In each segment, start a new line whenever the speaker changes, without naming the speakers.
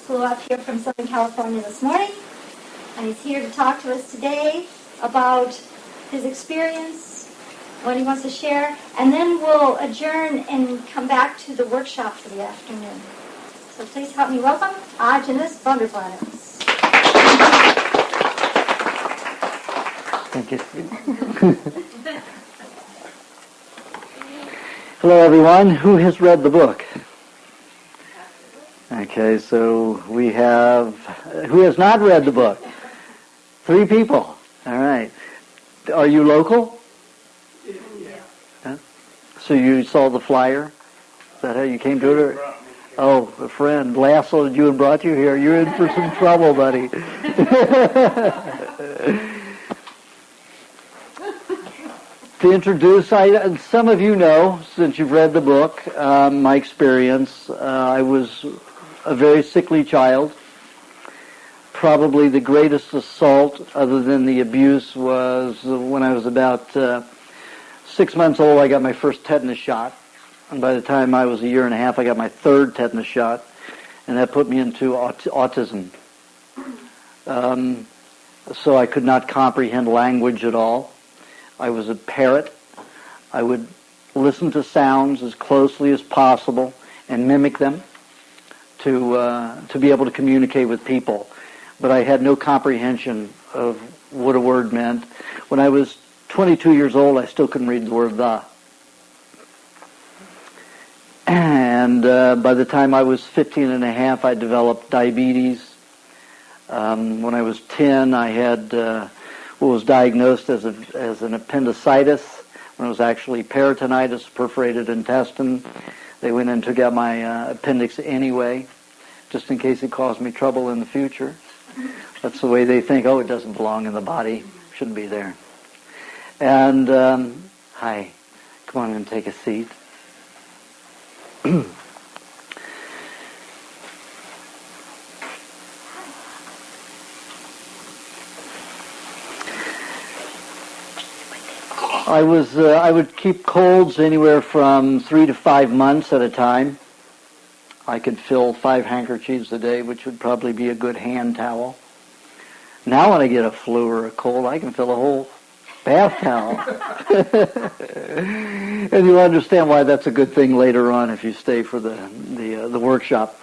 flew up here from Southern California this morning, and he's here to talk to us today about his experience, what he wants to share, and then we'll adjourn and come back to the workshop for the afternoon. So please help me welcome Aajonus Vonderplanitz.
Thank you. Hello, everyone. Who has read the book? Okay, so we have, who has not read the book? 3 people. All right. Are you local?
Yeah.
Huh? So you saw the flyer? Is that how you came to it? Or? Oh, a friend lassoed you and brought you here. You're in for some trouble, buddy. To introduce, some of you know, since you've read the book, my experience. I was a very sickly child. Probably the greatest assault, other than the abuse, was when I was about 6 months old. I got my first tetanus shot. And by the time I was a year and a half, I got my 3rd tetanus shot. And that put me into autism. So I could not comprehend language at all. I was a parrot. I would listen to sounds as closely as possible and mimic them to be able to communicate with people. But I had no comprehension of what a word meant. When I was 22 years old, I still couldn't read the word "the." And by the time I was 15 and a half, I developed diabetes. When I was 10, I had what was diagnosed as an appendicitis, when it was actually peritonitis, perforated intestine. They went in and took out my appendix anyway, just in case it caused me trouble in the future. That's the way they think, oh, it doesn't belong in the body, shouldn't be there. And, hi, come on and take a seat. I would keep colds anywhere from 3 to 5 months at a time. I could fill 5 handkerchiefs a day, which would probably be a good hand towel. Now when I get a flu or a cold, I can fill a whole bath towel. And you'll understand why that's a good thing later on if you stay for the workshop.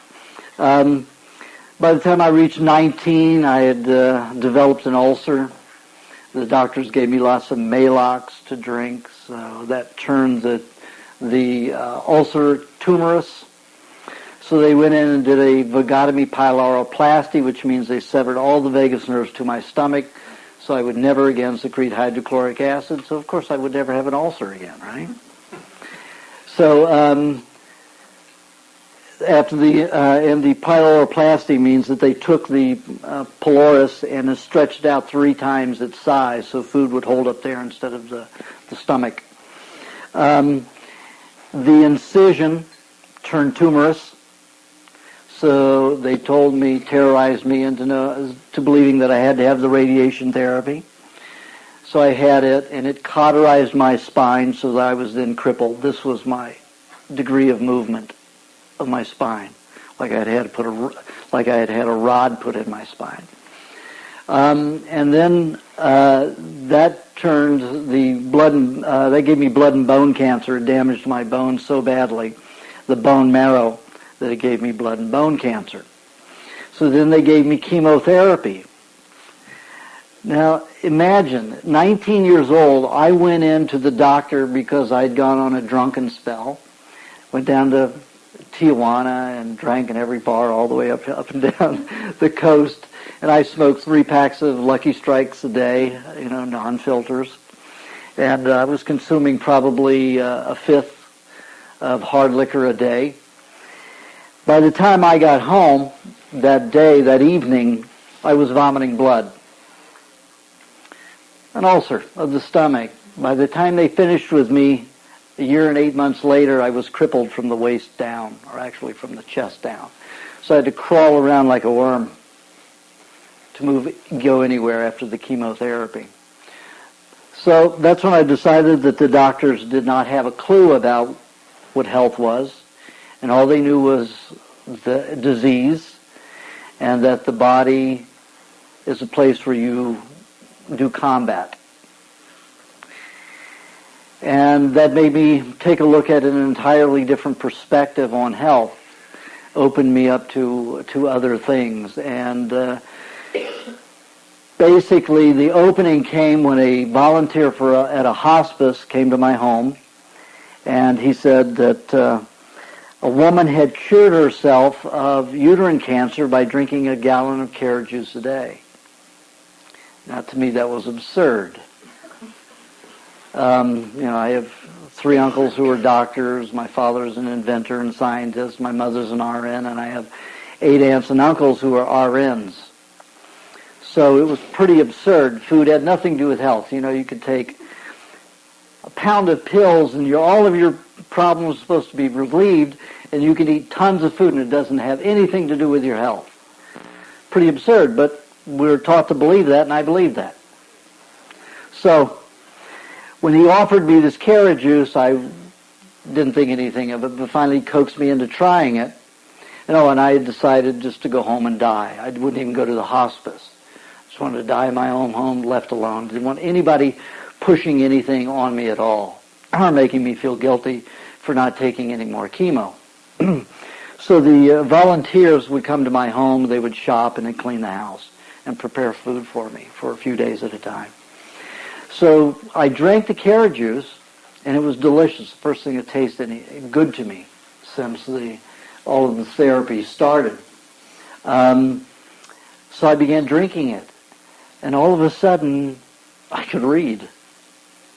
By the time I reached 19, I had developed an ulcer. The doctors gave me lots of Maalox to drink, so that turned the ulcer tumorous. So they went in and did a vagotomy pyloroplasty, which means they severed all the vagus nerves to my stomach, so I would never again secrete hydrochloric acid. So of course I would never have an ulcer again, right? So after and the pyloroplasty means that they took the pylorus and stretched out 3 times its size, so food would hold up there instead of the stomach. The incision turned tumorous, so they terrorized me into believing that I had to have the radiation therapy. So I had it, and it cauterized my spine, so that I was then crippled. This was my degree of movement of my spine, like I had had a rod put in my spine. And then that turned the blood. They gave me blood and bone cancer. It damaged my bones so badly, the bone marrow, that it gave me blood and bone cancer. So then they gave me chemotherapy. Now imagine, 19 years old, I went into the doctor because I'd gone on a drunken spell. Went down to Tijuana and drank in every bar all the way up and down the coast. And I smoked 3 packs of Lucky Strikes a day, non-filters. And I was consuming probably a 5th of hard liquor a day. By the time I got home that evening, I was vomiting blood. An ulcer of the stomach. By the time they finished with me, a year and 8 months later, I was crippled from the waist down, or actually from the chest down. So I had to crawl around like a worm to go anywhere after the chemotherapy. So that's when I decided that the doctors did not have a clue about what health was, and all they knew was the disease. and that the body is a place where you do combat. And that made me take a look at an entirely different perspective on health, opened me up to other things. And basically the opening came when a volunteer at a hospice came to my home, and he said that a woman had cured herself of uterine cancer by drinking a gallon of carrot juice a day. Now, to me, that was absurd. I have 3 uncles who are doctors. My father's an inventor and scientist. My mother's an RN, and I have 8 aunts and uncles who are RNs. So it was pretty absurd. Food had nothing to do with health. You could take a pound of pills and all of your problems are supposed to be relieved, and you can eat tons of food and it doesn't have anything to do with your health. Pretty absurd, but we're taught to believe that, and I believe that. So when he offered me this carrot juice, I didn't think anything of it, but finally coaxed me into trying it. And I had decided just to go home and die. I wouldn't even go to the hospice. Just wanted to die in my own home, left alone. Didn't want anybody pushing anything on me at all, or making me feel guilty for not taking any more chemo. So the volunteers would come to my home. They would shop and then clean the house and prepare food for me for a few days at a time. So I drank the carrot juice, and it was delicious. The first thing that tasted good to me since all of the therapy started. So I began drinking it, and all of a sudden I could read,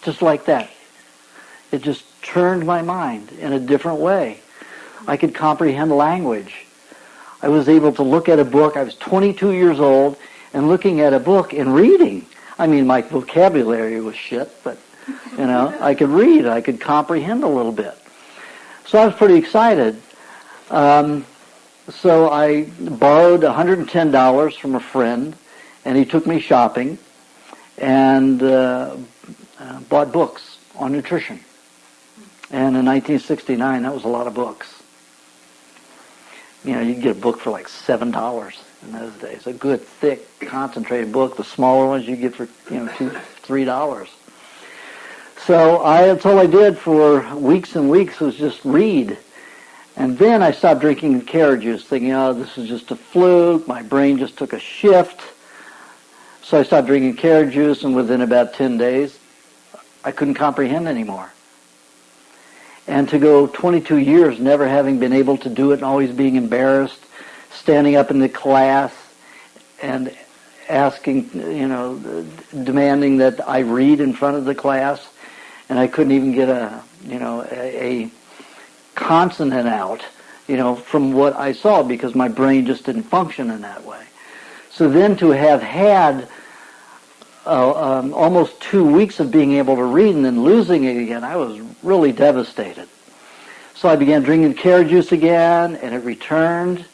just like that. It just turned my mind in a different way. I could comprehend language. I was able to look at a book. I was 22 years old and looking at a book and reading. I mean, my vocabulary was shit, but, I could read. I could comprehend a little bit. So I was pretty excited. So I borrowed $110 from a friend, and he took me shopping and bought books on nutrition. And in 1969, that was a lot of books. You could get a book for like $7 in those days. A good, thick, concentrated book. The smaller ones you get for, $2, $3. So that's all I did for weeks and weeks was just read. And then I stopped drinking the carrot juice, thinking, this is just a fluke. My brain just took a shift. So I stopped drinking carrot juice, and within about 10 days, I couldn't comprehend anymore. And to go 22 years never having been able to do it and always being embarrassed, standing up in the class and asking, demanding that I read in front of the class, and I couldn't even get a consonant out, from what I saw because my brain just didn't function in that way. So then to have had almost 2 weeks of being able to read and then losing it again, I was really devastated. So I began drinking carrot juice again, and it returned,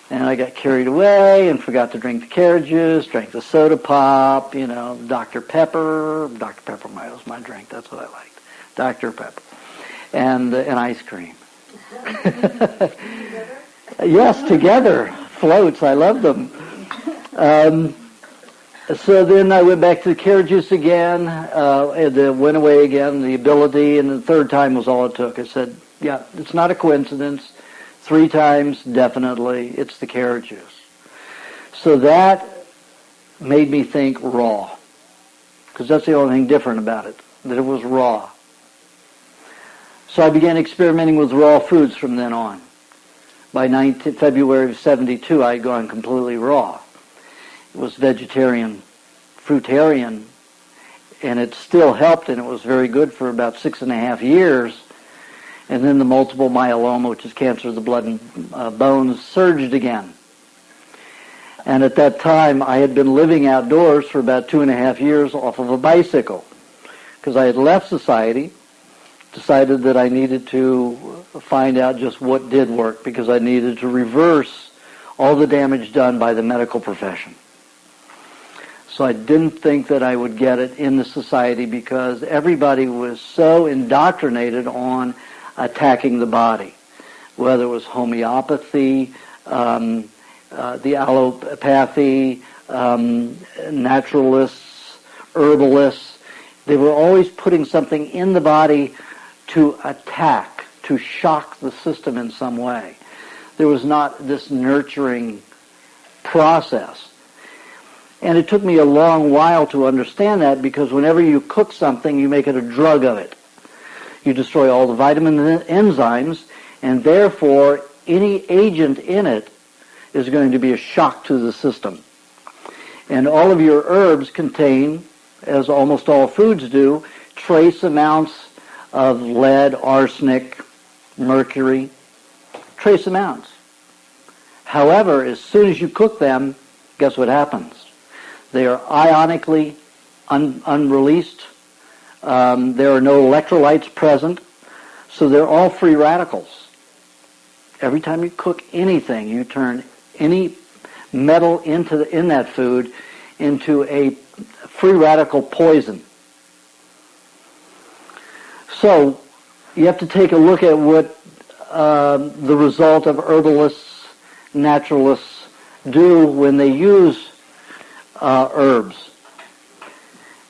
and I got carried away and forgot to drink the carrot juice, drank the soda pop, Dr. Pepper. Dr. Pepper was my drink, that's what I liked, Dr. Pepper, and ice cream. Yes, together, floats, I loved them. So then I went back to the carrot juice again, it went away again, the ability, and the third time was all it took. I said, yeah, it's not a coincidence. 3 times, definitely, it's the carrot juice. So that made me think raw, because that's the only thing different about it, that it was raw. So I began experimenting with raw foods from then on. By February of 72, I had gone completely raw. It was vegetarian, fruitarian, and it still helped, and it was very good for about 6.5 years. And then the multiple myeloma, which is cancer of the blood and bones, surged again. And at that time, I had been living outdoors for about 2.5 years off of a bicycle, because I had left society, decided that I needed to find out just what did work, because I needed to reverse all the damage done by the medical profession. So I didn't think that I would get it in the society because everybody was so indoctrinated on attacking the body, whether it was homeopathy, the allopathy, naturalists, herbalists. They were always putting something in the body to attack, to shock the system in some way. There was not this nurturing process. And it took me a long while to understand that, because whenever you cook something, you make it a drug of it. You destroy all the vitamins and enzymes, and therefore any agent in it is going to be a shock to the system. And all of your herbs contain, as almost all foods do, trace amounts of lead, arsenic, mercury, trace amounts. However, as soon as you cook them, guess what happens? They are ionically unreleased. There are no electrolytes present, so they're all free radicals. Every time you cook anything, you turn any metal in that food into a free radical poison. So you have to take a look at what the result of herbalists, naturalists do when they use herbs.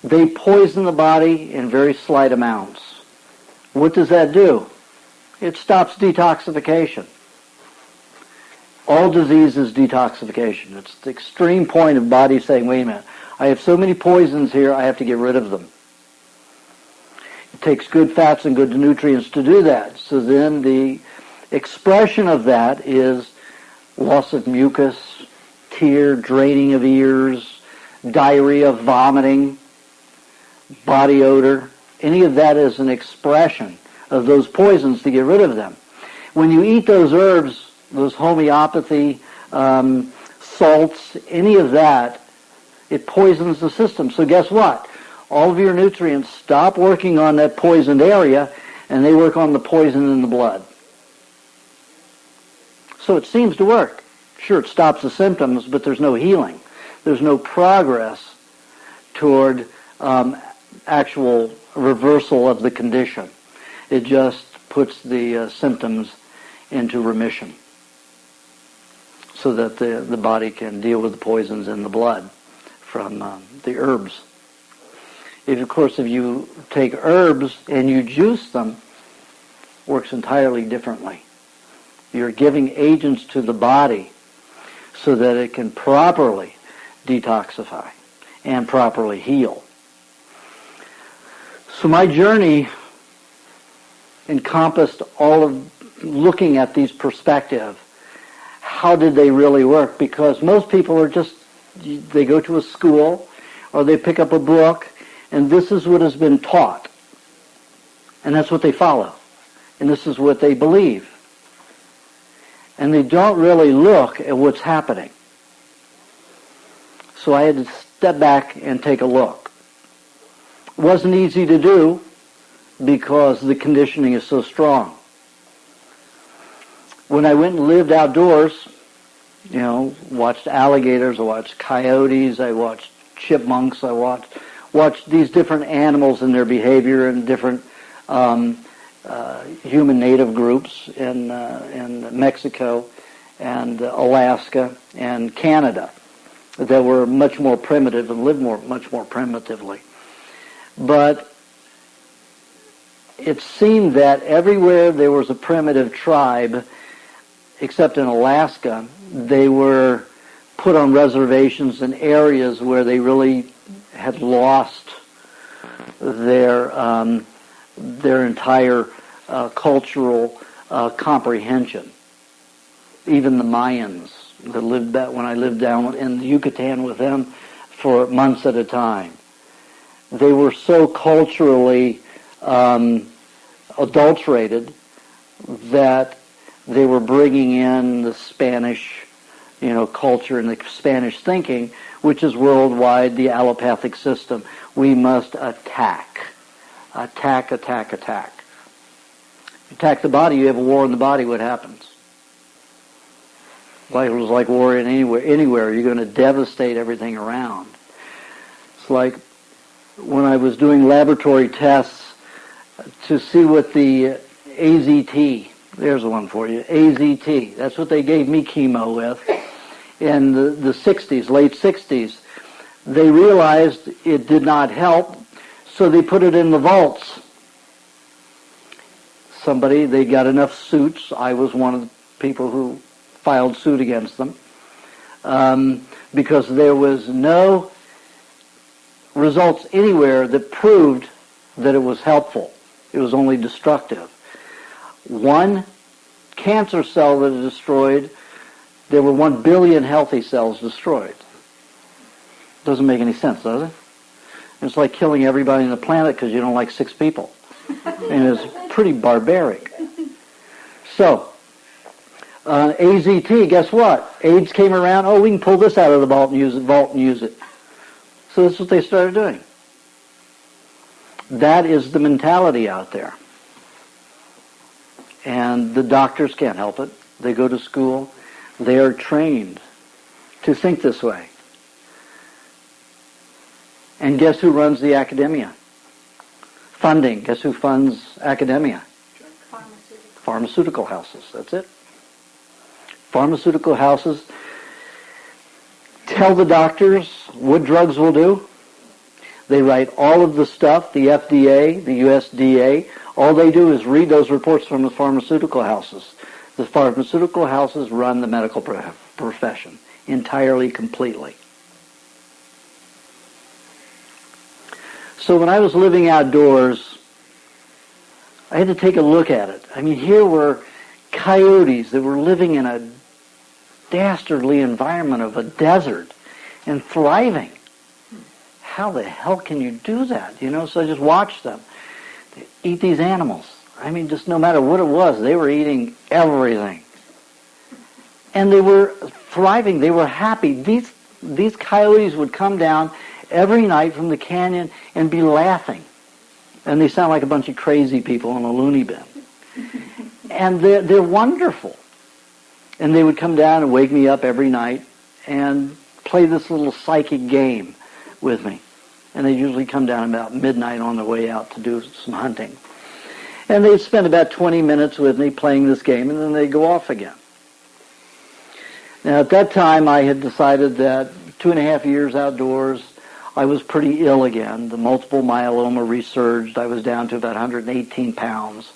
They poison the body in very slight amounts. What does that do? It stops detoxification. All disease is detoxification. It's the extreme point of body saying, wait a minute, I have so many poisons here, I have to get rid of them. It takes good fats and good nutrients to do that. So then the expression of that is loss of mucus, tear, draining of ears, diarrhea, vomiting, body odor. Any of that is an expression of those poisons to get rid of them. When you eat those herbs, those homeopathy, salts, any of that, it poisons the system. So guess what? All of your nutrients stop working on that poisoned area, and they work on the poison in the blood. So it seems to work. Sure, it stops the symptoms, but there's no healing. There's no progress toward actual reversal of the condition. It just puts the symptoms into remission so that the body can deal with the poisons in the blood from the herbs. If you take herbs and you juice them, it works entirely differently. You're giving agents to the body so that it can properly detoxify and properly heal. So my journey encompassed all of looking at these perspectives. How did they really work? Because most people are just, they go to a school or they pick up a book and this is what has been taught. And that's what they follow. And this is what they believe. And they don't really look at what's happening. So I had to step back and take a look. It wasn't easy to do because the conditioning is so strong. When I went and lived outdoors, watched alligators, I watched coyotes, I watched chipmunks, I watched these different animals and their behavior and different human native groups in Mexico and Alaska and Canada that were much more primitive and lived much more primitively. But it seemed that everywhere there was a primitive tribe, except in Alaska, they were put on reservations in areas where they really had lost their entire cultural comprehension. Even the Mayans that lived when I lived down in the Yucatan with them for months at a time. They were so culturally adulterated that they were bringing in the Spanish, culture and the Spanish thinking, which is worldwide, the allopathic system. We must attack. Attack, attack, attack. Attack the body, you have a war in the body, what happens? It was like war in anywhere. You're going to devastate everything around. It's like when I was doing laboratory tests to see what the AZT, there's one for you, AZT, that's what they gave me chemo with. in the 60s, late 60s. They realized it did not help, so they put it in the vaults. They got enough suits. I was one of the people who filed suit against them, because there was no results anywhere that proved that it was helpful. It was only destructive. One cancer cell that is destroyed, there were 1 billion healthy cells destroyed. Doesn't make any sense, does it? It's like killing everybody on the planet because you don't like 6 people. And it's pretty barbaric. So, AZT, guess what? AIDS came around, we can pull this out of the vault and use it. So that's what they started doing. That is the mentality out there. And the doctors can't help it. They go to school. They are trained to think this way. And guess who runs the academia? Funding. Guess who funds academia? Pharmaceutical houses. That's it. Pharmaceutical houses tell the doctors what drugs will do. They write all of the stuff, the FDA, the USDA. All they do is read those reports from the pharmaceutical houses. The pharmaceutical houses run the medical profession entirely, completely. So when I was living outdoors, I had to take a look at it. I mean, here were coyotes that were living in a dastardly environment of a desert and thriving. How the hell can you do that? So I just watched them. They eat these animals. I mean, just no matter what it was, they were eating everything. And they were thriving. They were happy. These coyotes would come down every night from the canyon and be laughing. And they sound like a bunch of crazy people in a loony bin. And they're wonderful. And they would come down and wake me up every night and play this little psychic game with me. And they'd usually come down about midnight on their way out to do some hunting. And they'd spend about 20 minutes with me playing this game, and then they'd go off again. Now, at that time, I had decided that 2.5 years outdoors, I was pretty ill again. The multiple myeloma resurged. I was down to about 118 pounds,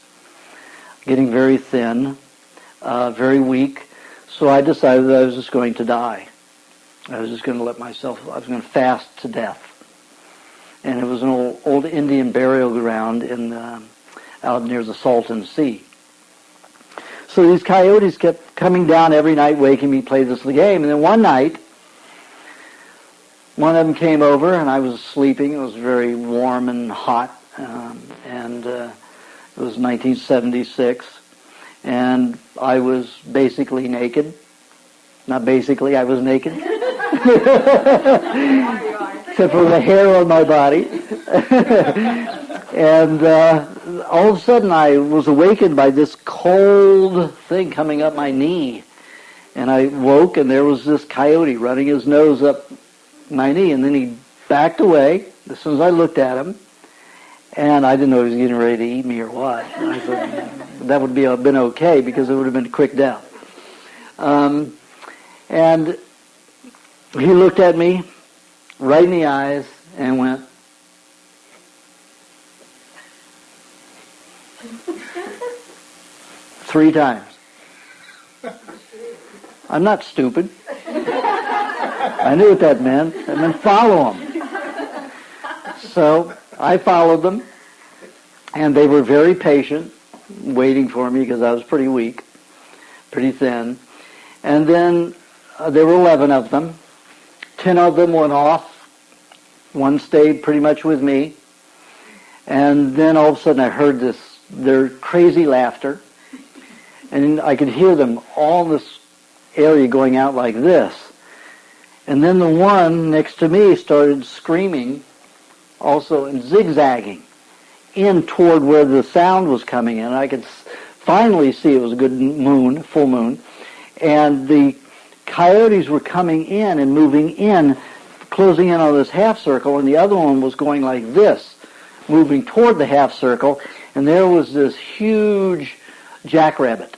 getting very thin, very weak. So I decided that I was just going to die. I was just going to I was going to fast to death. And it was an old Indian burial ground out near the Salton Sea. So these coyotes kept coming down every night, waking me, play this game. And then one night, one of them came over, and I was sleeping. It was very warm and hot, and it was 1976. And I was basically naked. Not basically, I was naked. Except for the hair on my body. And all of a sudden I was awakened by this cold thing coming up my knee. And I woke, and there was this coyote running his nose up my knee. And then he backed away as soon as I looked at him. And I didn't know he was getting ready to eat me or what. I thought that would have been okay, because it would have been a quick death. And he looked at me right in the eyes and went, three times. I'm not stupid. I knew what that meant. It meant follow him. So I followed them, and they were very patient, waiting for me because I was pretty weak, pretty thin. And then there were 11 of them. 10 of them went off. One stayed pretty much with me. And then all of a sudden I heard their crazy laughter. And I could hear them all in this area going out like this. And then the one next to me started screaming also and zigzagging in toward where the sound was coming in. I could finally see it was a good moon, full moon. And the coyotes were coming in and moving in, closing in on this half circle, and the other one was going like this, moving toward the half circle, and there was this huge jackrabbit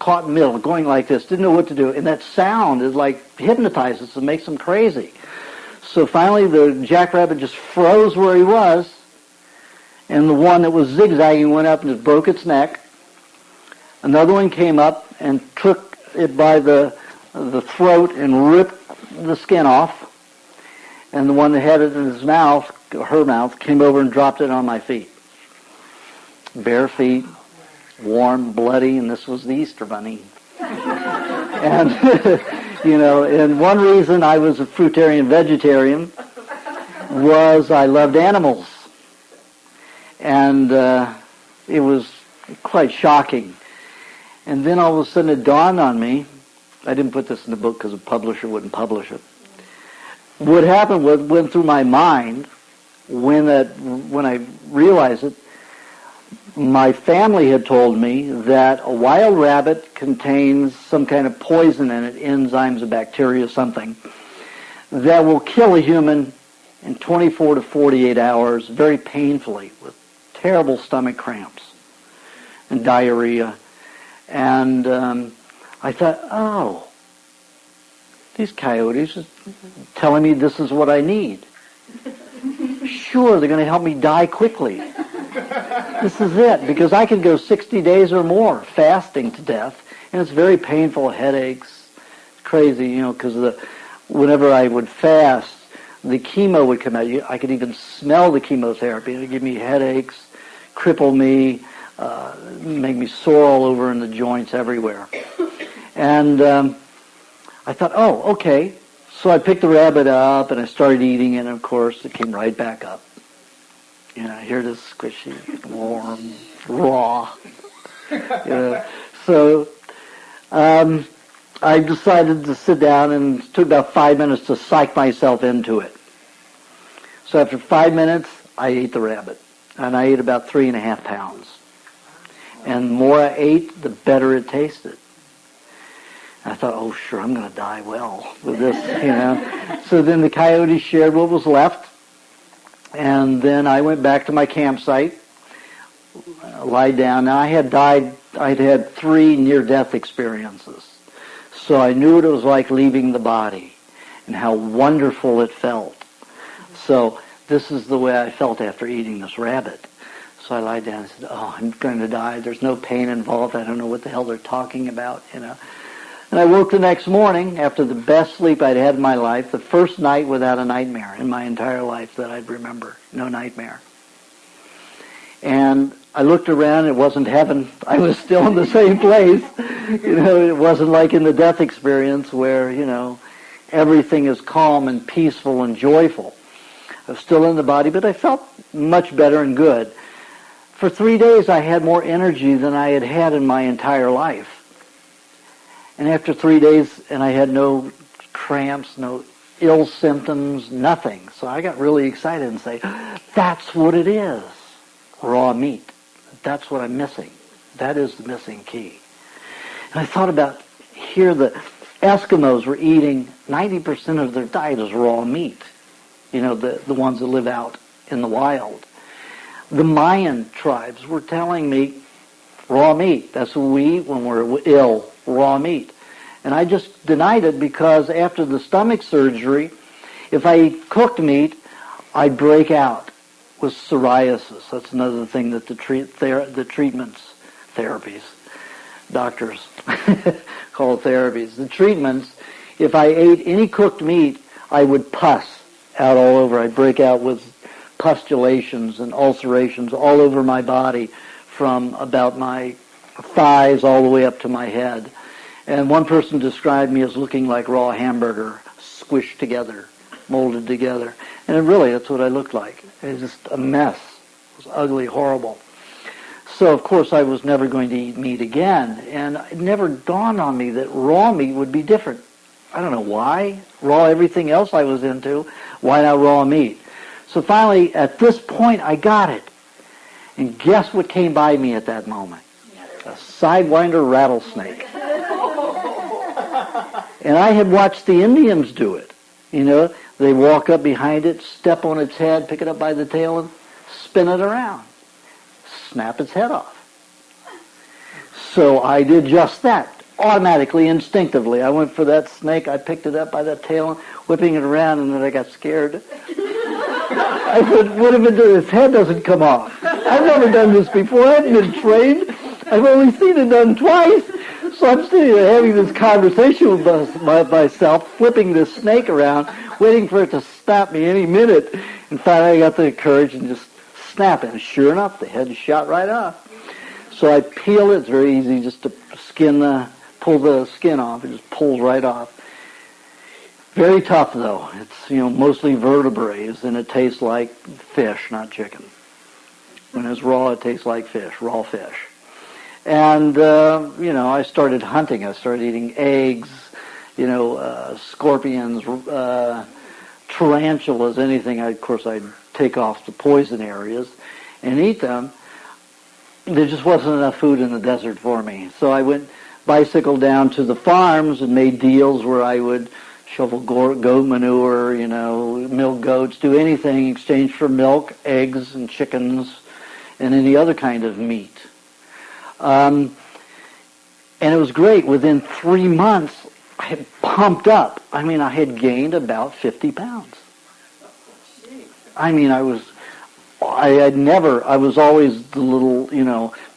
caught in the middle, going like this, didn't know what to do. And that sound is like hypnotizes, it makes them crazy. So finally the jackrabbit just froze where he was, and the one that was zigzagging went up and just broke its neck. Another one came up and took it by the throat and ripped the skin off. And the one that had it in his mouth, her mouth, came over and dropped it on my feet. Bare feet, warm, bloody, and this was the Easter Bunny. And, and one reason I was a fruitarian vegetarian was I loved animals. And it was quite shocking. And then all of a sudden it dawned on me, I didn't put this in the book because the publisher wouldn't publish it. What happened was, went through my mind when I realized it, my family had told me that a wild rabbit contains some kind of poison in it, enzymes, a bacteria, something, that will kill a human in 24 to 48 hours, very painfully, with terrible stomach cramps and diarrhea. And I thought, oh, these coyotes are telling me this is what I need. Sure, they're going to help me die quickly. This is it, because I could go 60 days or more fasting to death, and it's very painful, headaches, crazy, because whenever I would fast, the chemo would come out. I could even smell the chemotherapy. It would give me headaches, cripple me, make me sore all over in the joints everywhere. And I thought, oh, okay. So I picked the rabbit up, and I started eating it, and of course, it came right back up. Here it is, squishy, warm, raw. So I decided to sit down, and it took about 5 minutes to psych myself into it. So after 5 minutes, I ate the rabbit, and I ate about 3.5 pounds. And the more I ate, the better it tasted. I thought, oh, sure, I'm going to die well with this, So then the coyotes shared what was left. And then I went back to my campsite, lied down. Now I'd had 3 near-death experiences. So I knew what it was like leaving the body and how wonderful it felt. So this is the way I felt after eating this rabbit. So I lied down and said, oh, I'm going to die. There's no pain involved. I don't know what the hell they're talking about, And I woke the next morning after the best sleep I'd had in my life, the first night without a nightmare in my entire life that I'd remember. No nightmare. And I looked around, it wasn't heaven. I was still in the same place. It wasn't like in the death experience where, everything is calm and peaceful and joyful. I was still in the body, but I felt much better and good. For 3 days, I had more energy than I had had in my entire life. And after 3 days, and I had no cramps, no ill symptoms, nothing. So I got really excited and say, that's what it is, raw meat. That's what I'm missing. That is the missing key. And I thought about, here the Eskimos were eating 90% of their diet is raw meat. The ones that live out in the wild. The Mayan tribes were telling me, raw meat, that's what we eat when we're ill. Raw meat. And I just denied it because after the stomach surgery, if I eat cooked meat, I'd break out with psoriasis. That's another thing that the therapies, doctors call therapies. The treatments, if I ate any cooked meat, I would pus out all over. I'd break out with pustulations and ulcerations all over my body from about my thighs all the way up to my head. And one person described me as looking like raw hamburger, squished together, molded together. And really, that's what I looked like. It was just a mess. It was ugly, horrible. So, of course, I was never going to eat meat again. And it never dawned on me that raw meat would be different. I don't know why. Raw everything else I was into. Why not raw meat? So finally, at this point, I got it. And guess what came by me at that moment? A sidewinder rattlesnake. And I had watched the Indians do it. They walk up behind it, step on its head, pick it up by the tail, and spin it around. Snap its head off. So I did just that, automatically, instinctively. I went for that snake, I picked it up by the tail, whipping it around, and then I got scared. I said, what if its head doesn't come off? I've never done this before. I haven't been trained. I've only seen it done twice. So I'm sitting there having this conversation with myself, flipping this snake around, waiting for it to snap me any minute. And finally I got the courage and just snap it. And sure enough, the head shot right off. So I peel it. It's very easy just to pull the skin off. It just pulls right off. Very tough, though. It's, mostly vertebrates, and it tastes like fish, not chicken. When it's raw, it tastes like fish, raw fish. And, I started hunting. I started eating eggs, scorpions, tarantulas, anything. Of course, I'd take off the poison areas and eat them. There just wasn't enough food in the desert for me. So I bicycled down to the farms and made deals where I would shovel goat manure, milk goats, do anything in exchange for milk, eggs, and chickens, and any other kind of meat. And it was great. Within 3 months, I had pumped up. I had gained about 50 pounds. I was always the little,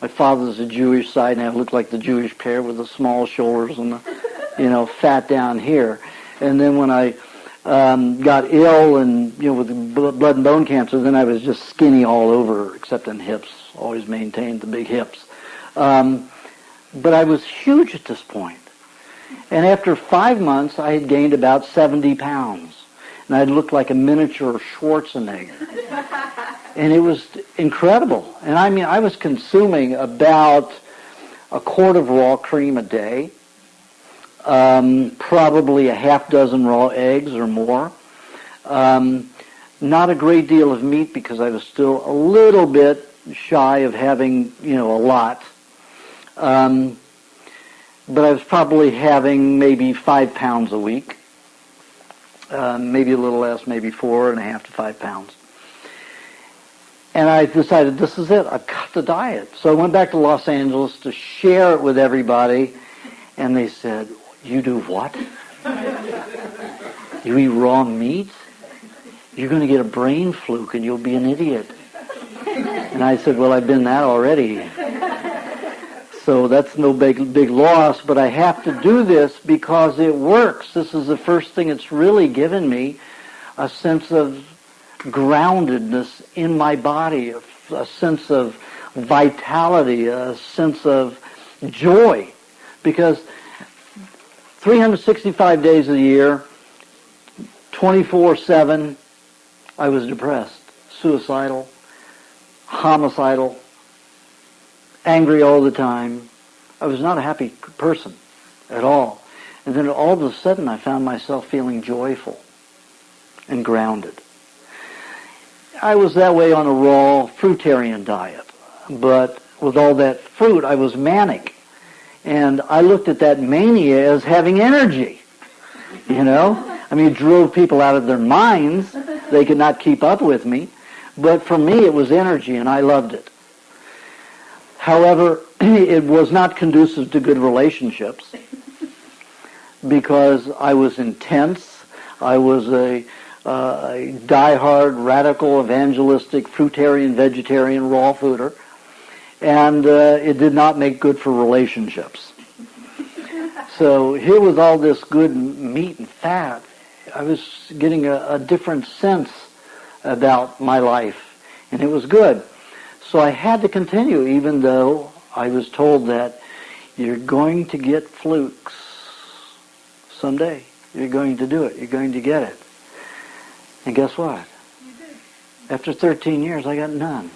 my father's a Jewish side, and I looked like the Jewish pair with the small shoulders and the, fat down here. And then when I got ill and, with blood and bone cancer, then I was just skinny all over, except in hips. Always maintained the big hips. But I was huge at this point. And after 5 months, I had gained about 70 pounds. And I looked like a miniature Schwarzenegger. And it was incredible. And I was consuming about a quart of raw cream a day. Probably a half dozen raw eggs or more. Not a great deal of meat because I was still a little bit shy of having, a lot. But I was probably having maybe 5 pounds a week. Maybe a little less, maybe 4.5 to 5 pounds. And I decided, this is it. I've got the diet. So I went back to Los Angeles to share it with everybody. And they said, you do what? You eat raw meat? You're going to get a brain fluke and you'll be an idiot. And I said, well, I've been that already. So that's no big loss, but I have to do this because it works. This is the first thing it's really given me a sense of groundedness in my body, a sense of vitality, a sense of joy. Because 365 days of the year, 24/7, I was depressed, suicidal, homicidal, angry all the time. I was not a happy person at all. And then all of a sudden I found myself feeling joyful and grounded. I was that way on a raw fruitarian diet. But with all that fruit, I was manic. And I looked at that mania as having energy. It drove people out of their minds. They could not keep up with me. But for me, it was energy, and I loved it. However, it was not conducive to good relationships because I was intense. I was a diehard, radical, evangelistic, fruitarian, vegetarian, raw fooder. And it did not make good for relationships. So here with all this good meat and fat, I was getting a different sense about my life, and it was good. So I had to continue, even though I was told that you're going to get flukes someday. You're going to do it. You're going to get it. And guess what? You did. After 13 years, I got none.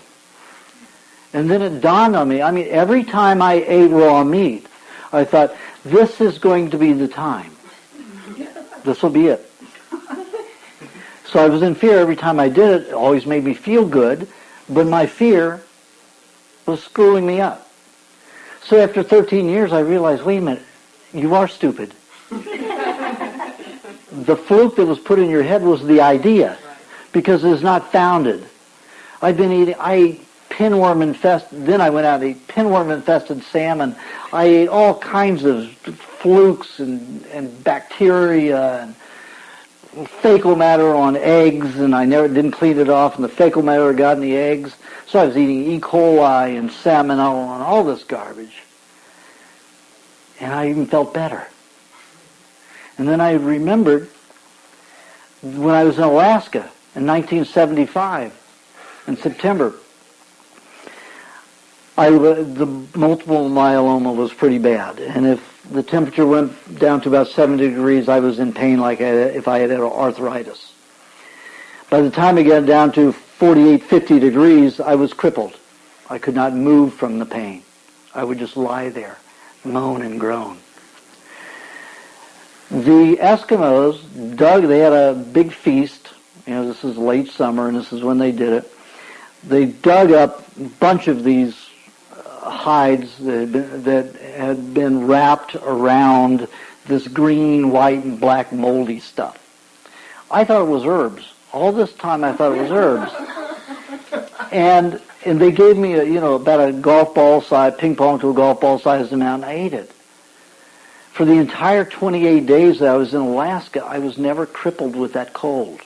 And then it dawned on me, every time I ate raw meat, I thought, this is going to be the time. This will be it. So I was in fear every time I did it. It always made me feel good, but my fear was screwing me up. So after 13 years, I realized, wait a minute, you are stupid. The fluke that was put in your head was the idea, because it is not founded. I pinworm infested. Then I went out and ate pinworm infested salmon. I ate all kinds of flukes and bacteria and fecal matter on eggs, and I didn't clean it off, and the fecal matter got in the eggs. So I was eating E. coli and salmonella and all this garbage. And I even felt better. And then I remembered when I was in Alaska in 1975, in September, the multiple myeloma was pretty bad. And if the temperature went down to about 70 degrees, I was in pain like if I had arthritis. By the time it got down to 48, 50 degrees, I was crippled. I could not move from the pain. I would just lie there, moan and groan. The Eskimos they had a big feast. This is late summer, and this is when they did it. They dug up a bunch of these hides that had been wrapped around this green, white, and black moldy stuff. I thought it was herbs. All this time I thought it was herbs. And they gave me about a golf ball size, ping pong to a golf ball size amount, and I ate it. For the entire 28 days that I was in Alaska, I was never crippled with that cold.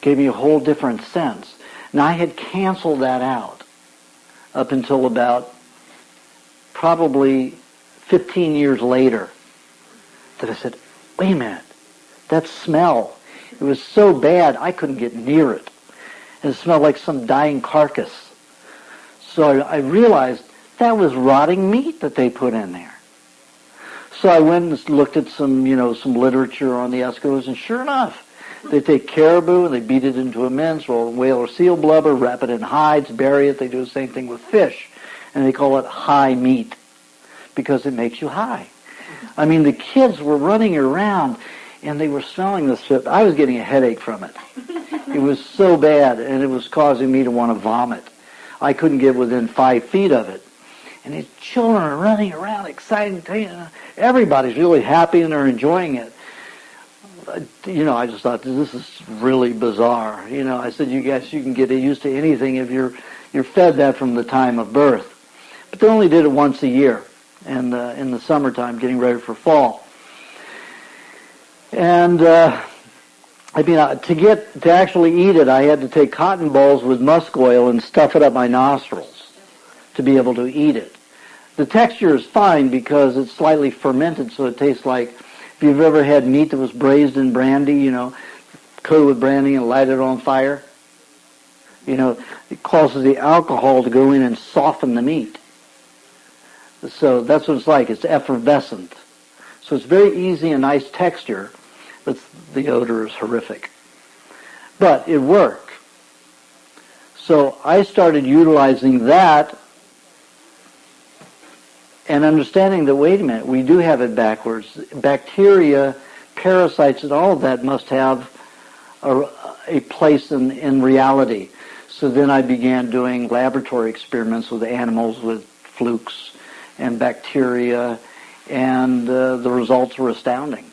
Gave me a whole different sense. Now I had canceled that out up until about probably 15 years later that I said, wait a minute, that smell, it was so bad I couldn't get near it. And it smelled like some dying carcass. So I realized that was rotting meat that they put in there. So I went and looked at some literature on the Eskimos, and sure enough, they take caribou and they beat it into a mince, or whale or seal blubber, wrap it in hides, bury it. They do the same thing with fish, and they call it high meat because it makes you high. I mean, the kids were running around and they were smelling this shit. I was getting a headache from it. It was so bad, and it was causing me to want to vomit. I couldn't get within 5 feet of it. And these children are running around excited. Everybody's really happy and they're enjoying it. I just thought, this is really bizarre. I said, you guys, you can get used to anything if you're fed that from the time of birth. But they only did it once a year, and in the summertime, getting ready for fall. And to actually eat it, I had to take cotton balls with musk oil and stuff it up my nostrils to be able to eat it. The texture is fine because it's slightly fermented, so it tastes like, if you've ever had meat that was braised in brandy, coated with brandy and lighted on fire, it causes the alcohol to go in and soften the meat. So that's what it's like. It's effervescent. So it's very easy and nice texture, but the odor is horrific. But it worked. So I started utilizing that and understanding that, wait a minute, we do have it backwards. Bacteria, parasites, and all of that must have a place in reality. So then I began doing laboratory experiments with animals with flukes and bacteria, and the results were astounding.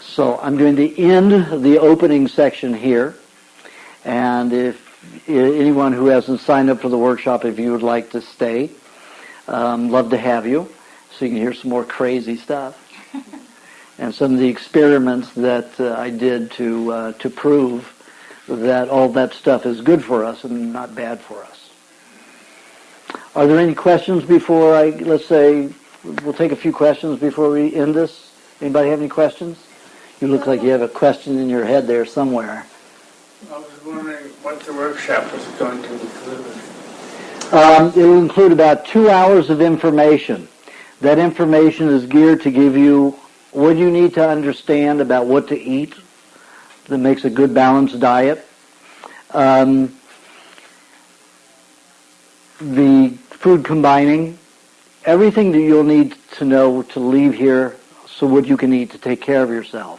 So I'm going to end the opening section here, and if anyone who hasn't signed up for the workshop, if you would like to stay, love to have you, so you can hear some more crazy stuff and some of the experiments that I did to prove that all that stuff is good for us and not bad for us. Are there any questions before let's say, we'll take a few questions before we end this. Anybody have any questions? You look like you have a question in your head there somewhere.
I was wondering what the workshop was going to include.
It will include about 2 hours of information. That information is geared to give you what you need to understand about what to eat that makes a good balanced diet. The food combining, everything that you'll need to know to leave here, so what you can eat to take care of yourself.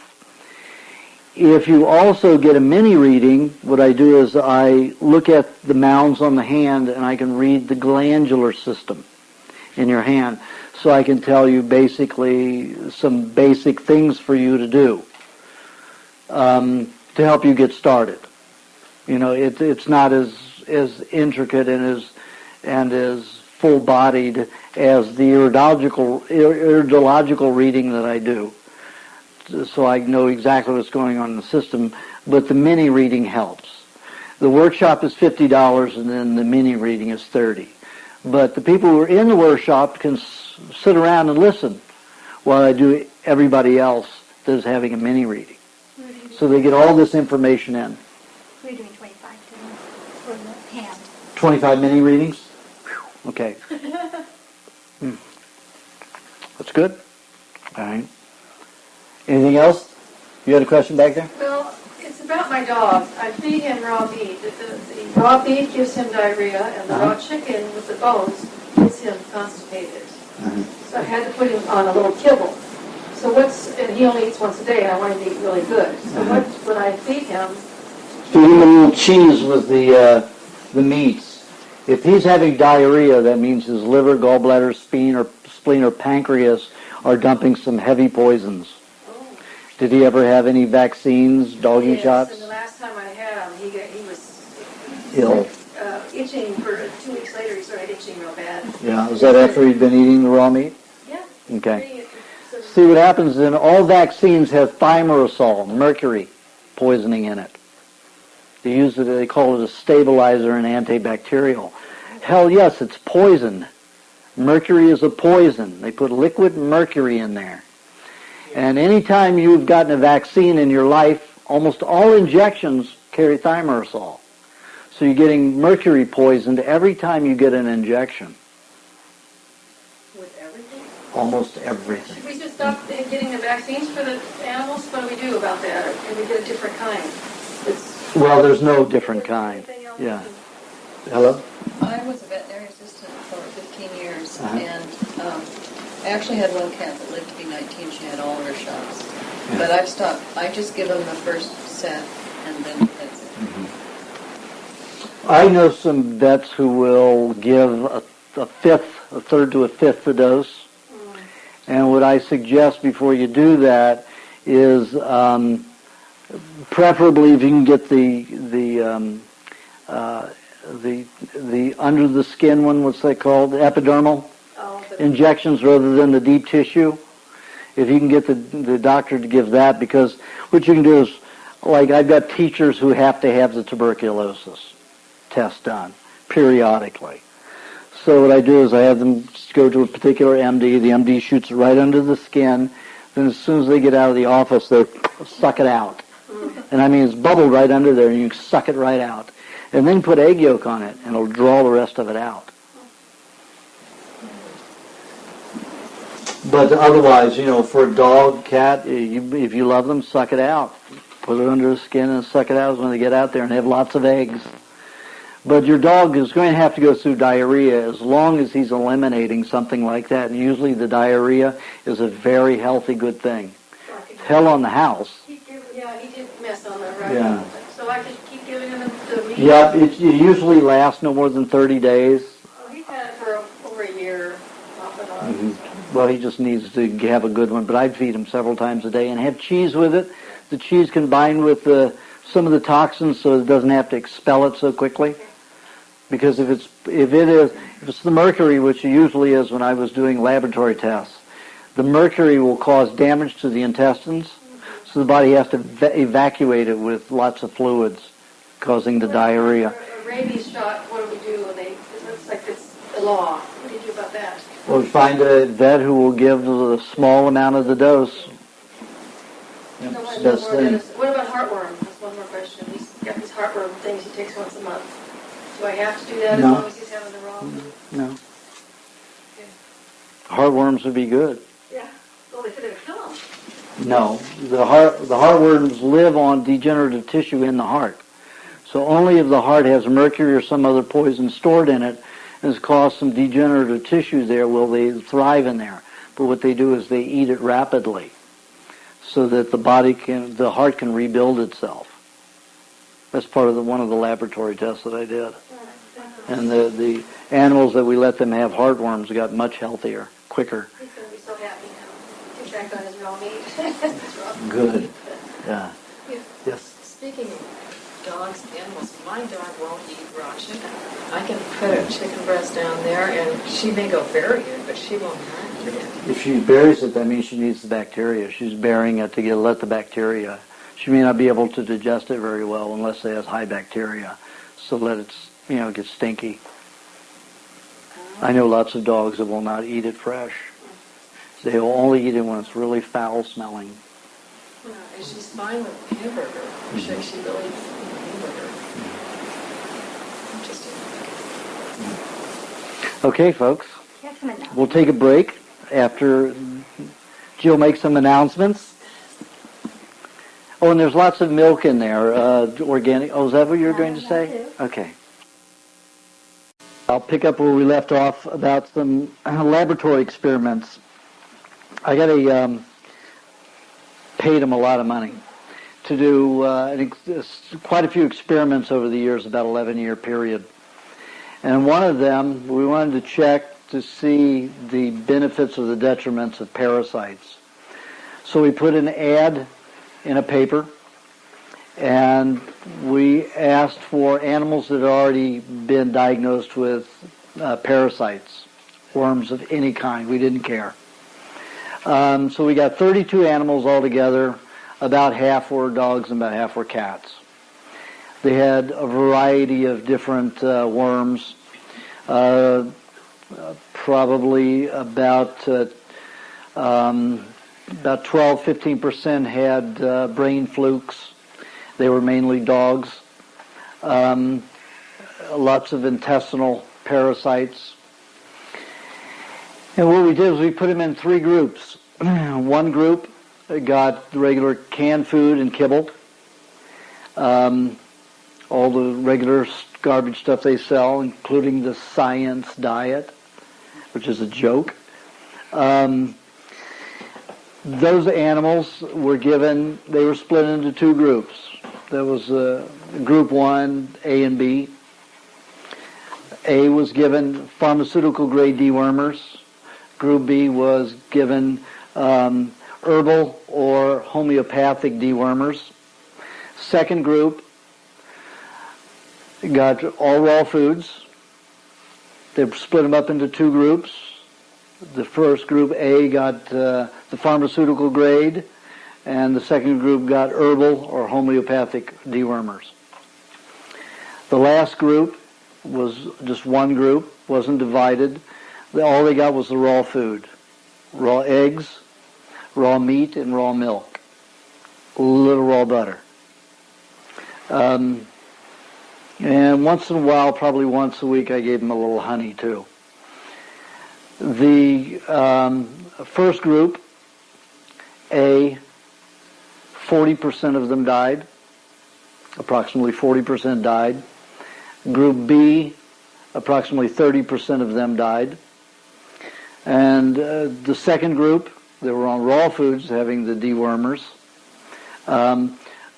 If you also get a mini reading, what I do is I look at the mounds on the hand and I can read the glandular system in your hand. So I can tell you basically some basic things for you to do to help you get started. It's not as intricate and as full-bodied as the iridological reading that I do. So I know exactly what's going on in the system, but the mini reading helps. The workshop is $50, and then the mini reading is $30. But the people who are in the workshop can sit around and listen while I do everybody else that is having a mini reading. So they get all this information in.
We're doing 25 today for the hand.
25 mini readings? Whew. Okay. That's good. All right. Anything else? You had a question back there?
Well, it's about my dog. I feed him raw meat. The raw beef gives him diarrhea, and the raw chicken with the bones gets him constipated. So I had to put him on a little kibble. So and he only eats once a day, and I want him to eat really good. So when I feed him?
Feed him a little cheese with the meats. If he's having diarrhea, that means his liver, gallbladder, spleen, or pancreas are dumping some heavy poisons. Did he ever have any vaccines, doggy shots?
Yes, and the last time I had him, he was
ill.
Itching for 2 weeks later. He started itching real bad.
Yeah, was that after he'd been eating the raw meat?
Yeah.
Okay. See, what happens is all vaccines have thimerosal, mercury, poisoning in it. They call it a stabilizer and antibacterial. Hell yes, it's poison. Mercury is a poison. They put liquid mercury in there. And anytime you've gotten a vaccine in your life, almost all injections carry thimerosal. So you're getting mercury poisoned every time you get an injection.
With everything?
Almost everything.
Should we just stop getting the vaccines for the animals? What do we do about that? Or can we get a different kind?
Well, there's no different kind. Yeah. Hello?
I was a veterinary assistant for 15 years, and I actually had one cat that lived to be 19. She had all of her shots. Yeah. But I've stopped. I just give them the first set, and then that's it.
Mm-hmm. I know some vets who will give a third to a fifth the dose. And what I suggest before you do that is preferably if you can get the under the skin one, what's that called? The epidermal injections rather than the deep tissue. If you can get the doctor to give that, because what you can do is, like I've got teachers who have to have the tuberculosis test done periodically. So what I do is I have them go to a particular MD. The MD shoots it right under the skin. Then as soon as they get out of the office, they suck it out. And I mean, it's bubbled right under there, and you can suck it right out. And then put egg yolk on it, and it'll draw the rest of it out. But otherwise, for a dog, cat, if you love them, suck it out. Put it under the skin and suck it out when they get out there and have lots of eggs. But your dog is going to have to go through diarrhea as long as he's eliminating something like that. And usually the diarrhea is a very healthy, good thing. Hell on the house.
He did mess on that, right?
Yeah.
So I could keep giving him the meat?
Yeah, it usually lasts no more than 30 days.
Oh, he's had it for over a year, off and on.
Mm-hmm. Well, he just needs to have a good one. But I'd feed him several times a day and have cheese with it. The cheese combined with some of the toxins so it doesn't have to expel it so quickly. Because if it's the mercury, which it usually is when I was doing laboratory tests, the mercury will cause damage to the intestines, so the body has to evacuate it with lots of fluids, causing the diarrhea.
A rabies shot, what do we do when it looks like it's the law? What do you do about that?
Well, we find a vet who will give a small amount of the dose.
What about heartworm? That's one more question. He's got these heartworm things he takes once a month. Do I have to do that as long as he's having the raw food?
No.
Okay.
Heartworms would be good.
Yeah. Well, they said it would kill him.
No. The heartworms live on degenerative tissue in the heart. So only if the heart has mercury or some other poison stored in it and has caused some degenerative tissue there will they thrive in there. But what they do is they eat it rapidly so that the heart can rebuild itself. That's part of one of the laboratory tests that I did. And the animals that we let them have heartworms got much healthier, quicker.
He's going to be so happy now. Get back on his raw meat.
Good. Yeah.
Yeah.
Yes.
Speaking
dogs, animals. My dog won't eat raw chicken. I can put a chicken breast down there, and she may go bury it, but she will not eat it.
If she buries it, that means she needs the bacteria. She's burying it to let the bacteria. She may not be able to digest it very well unless it has high bacteria. So let it, get stinky. I know lots of dogs that will not eat it fresh. They will only eat it when it's really foul smelling.
Well, and she's fine with hamburger. She really eats hamburger. Interesting.
Okay, folks.
Yes, come in now.
We'll take a break after Jill makes some announcements. Oh, and there's lots of milk in there, organic. Oh, is that what you were going to say? Okay. I'll pick up where we left off about some laboratory experiments. I got paid them a lot of money to do quite a few experiments over the years, about 11-year period. And one of them, we wanted to check to see the benefits or the detriments of parasites. So we put an ad in a paper, and we asked for animals that had already been diagnosed with parasites, worms of any kind. We didn't care. So we got 32 animals altogether. About half were dogs and about half were cats. They had a variety of different worms. Probably about 12-15% had brain flukes. They were mainly dogs. Lots of intestinal parasites. And what we did was we put them in 3 groups. One group got the regular canned food and kibble, all the regular garbage stuff they sell, including the science diet, which is a joke. Those animals were given, they were split into 2 groups. There was group 1, A and B. A was given pharmaceutical grade dewormers. Group B was given herbal or homeopathic dewormers. Second group got all raw foods. They split them up into 2 groups. The first group, A, got the pharmaceutical grade, and the second group got herbal or homeopathic dewormers. The last group was just one group, wasn't divided. All they got was the raw food. Raw eggs, raw meat, and raw milk. A little raw butter. And once in a while, probably once a week, I gave them a little honey too. The first group, A, 40% of them died. Approximately 40% died. Group B, approximately 30% of them died. And the second group, they were on raw foods, having the dewormers.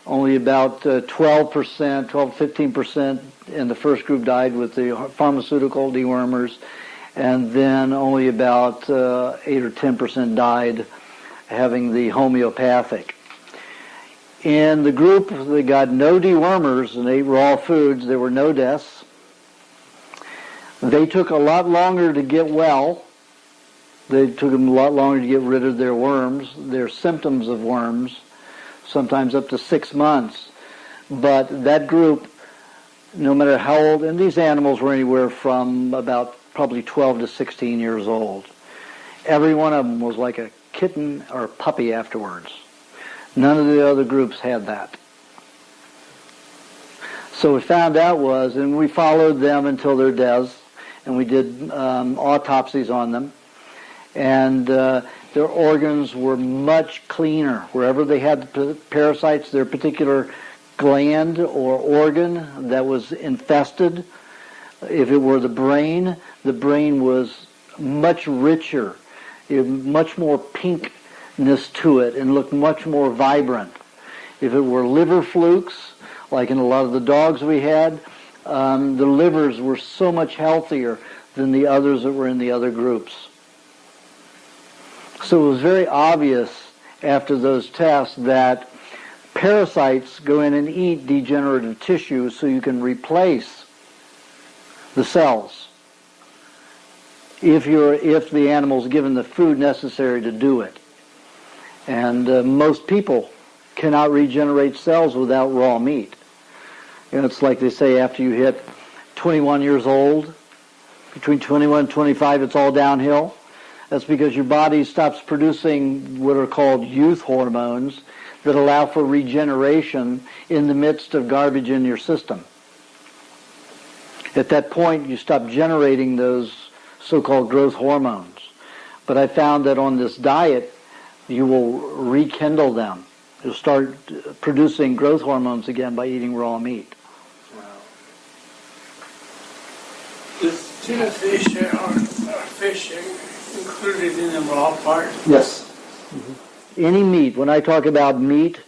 Only about 12-15% in the first group died with the pharmaceutical dewormers, and then only about 8 or 10% died having the homeopathic. In the group that got no dewormers and ate raw foods, there were no deaths. They took a lot longer to get well. They took them a lot longer to get rid of their worms, their symptoms of worms, sometimes up to 6 months. But that group, no matter how old, and these animals were anywhere from about probably 12 to 16 years old. Every one of them was like a kitten or a puppy afterwards. None of the other groups had that. So what we found out was, and we followed them until their deaths, and we did autopsies on them, and their organs were much cleaner. Wherever they had the parasites, their particular gland or organ that was infested, if it were the brain was much richer, much more pinkness to it, and looked much more vibrant. If it were liver flukes, like in a lot of the dogs we had, the livers were so much healthier than the others that were in the other groups. So it was very obvious after those tests that parasites go in and eat degenerative tissue so you can replace the cells if the animal's given the food necessary to do it. And most people cannot regenerate cells without raw meat. And it's like they say, after you hit 21 years old, between 21 and 25, it's all downhill. That's because your body stops producing what are called youth hormones that allow for regeneration in the midst of garbage in your system. At that point, you stop generating those so-called growth hormones. But I found that on this diet, you will rekindle them. You'll start producing growth hormones again by eating raw meat.
Wow. Is tuna fish or fish included in the raw part?
Yes. Mm-hmm. Any meat. When I talk about meat,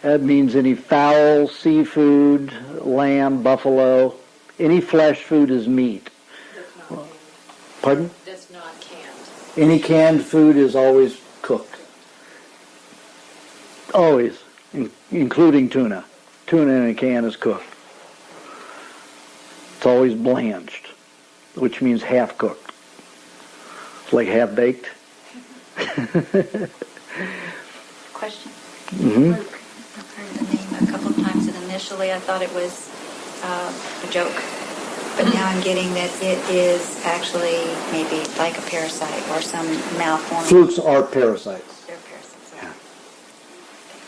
that means any fowl, seafood, lamb, buffalo. Any flesh food is meat.
That's not
Pardon?
That's not canned.
Any canned food is always cooked. Always, including tuna. Tuna in a can is cooked. It's always blanched, which means half cooked. It's like half baked.
Question?
Mm-hmm.
I've heard the name a couple of times, and initially I thought it was a joke. But now I'm getting that it is actually maybe like a parasite or some malformed.
Flukes are parasites.
They're parasites.
Yeah.
Thank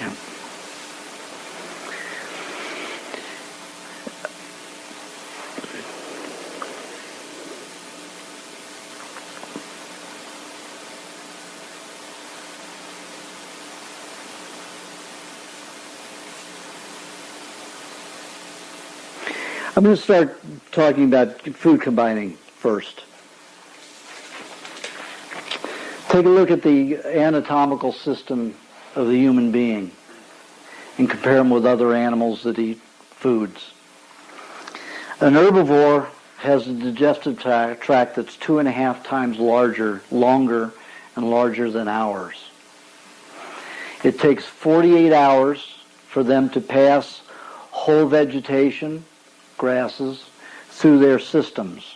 you.
Yeah. I'm going to start talking about food combining first. Take a look at the anatomical system of the human being and compare them with other animals that eat foods. An herbivore has a digestive tract that's 2.5 times longer and larger than ours. It takes 48 hours for them to pass whole vegetation, grasses, through their systems.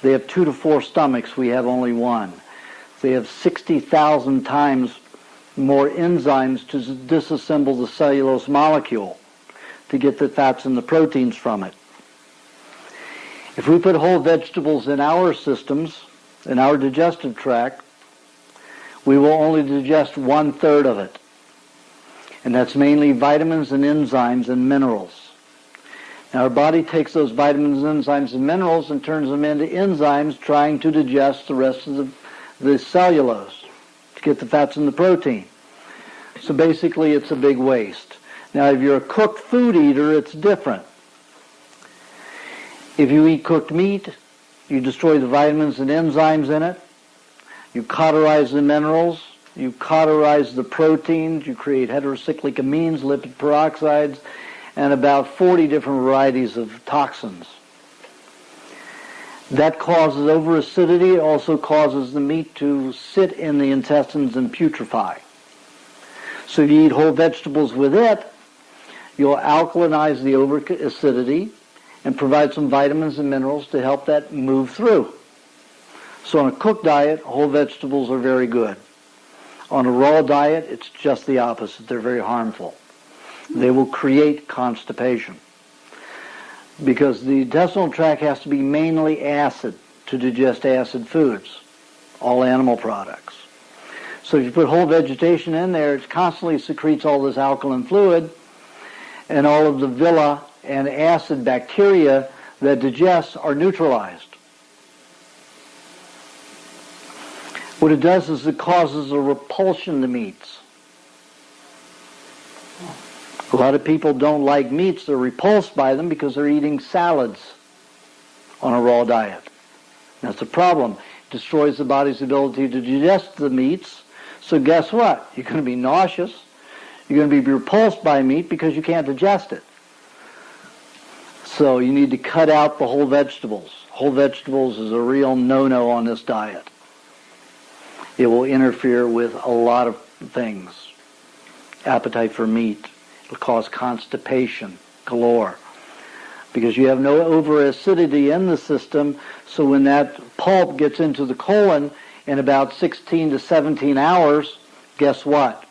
They have 2 to 4 stomachs. We have only 1. They have 60,000 times more enzymes to disassemble the cellulose molecule to get the fats and the proteins from it. If we put whole vegetables in our systems, in our digestive tract, we will only digest 1/3 of it. And that's mainly vitamins and enzymes and minerals. Now our body takes those vitamins, enzymes, and minerals and turns them into enzymes trying to digest the rest of the cellulose to get the fats and the protein. So basically it's a big waste. Now if you're a cooked food eater, it's different. If you eat cooked meat, you destroy the vitamins and enzymes in it. You cauterize the minerals. You cauterize the proteins. You create heterocyclic amines, lipid peroxides, and about 40 different varieties of toxins. That causes overacidity. It also causes the meat to sit in the intestines and putrefy. So if you eat whole vegetables with it, you'll alkalinize the overacidity and provide some vitamins and minerals to help that move through. So on a cooked diet, whole vegetables are very good. On a raw diet, it's just the opposite. They're very harmful. They will create constipation because the intestinal tract has to be mainly acid to digest acid foods, all animal products. So if you put whole vegetation in there, it constantly secretes all this alkaline fluid, and all of the villi and acid bacteria that digest are neutralized. What it does is it causes a repulsion to meats. A lot of people don't like meats. They're repulsed by them because they're eating salads on a raw diet. That's a problem. It destroys the body's ability to digest the meats. So guess what? You're going to be nauseous. You're going to be repulsed by meat because you can't digest it. So you need to cut out the whole vegetables. Whole vegetables is a real no-no on this diet. It will interfere with a lot of things. appetite for meat. It'll cause constipation galore because you have no over-acidity in the system, so when that pulp gets into the colon in about 16 to 17 hours, guess what?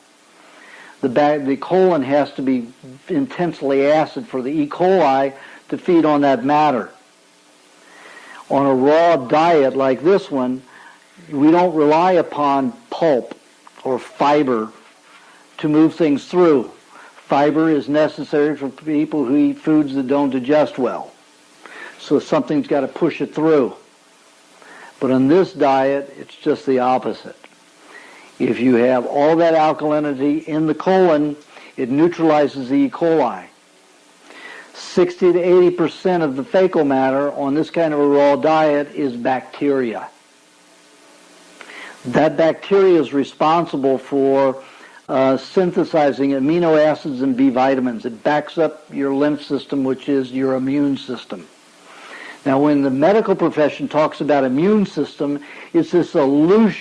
The colon has to be intensely acid for the E. coli to feed on that matter. On a raw diet like this one, we don't rely upon pulp or fiber to move things through. Fiber is necessary for people who eat foods that don't digest well. So something's got to push it through. But on this diet, it's just the opposite. If you have all that alkalinity in the colon, it neutralizes the E. coli. 60 to 80% of the fecal matter on this kind of a raw diet is bacteria. That bacteria is responsible for synthesizing amino acids and B vitamins. It backs up your lymph system, which is your immune system. Now, when the medical profession talks about immune system, it's this illusory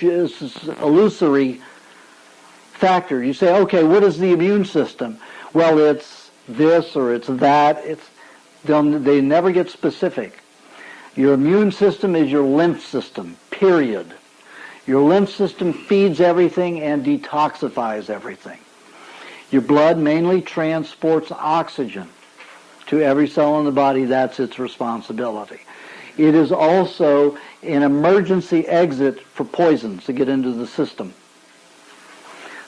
factor. You say, okay, what is the immune system? Well, it's this or it's that. They never get specific. Your immune system is your lymph system, period. Your lymph system feeds everything and detoxifies everything. Your blood mainly transports oxygen to every cell in the body. That's its responsibility. It is also an emergency exit for poisons to get into the system.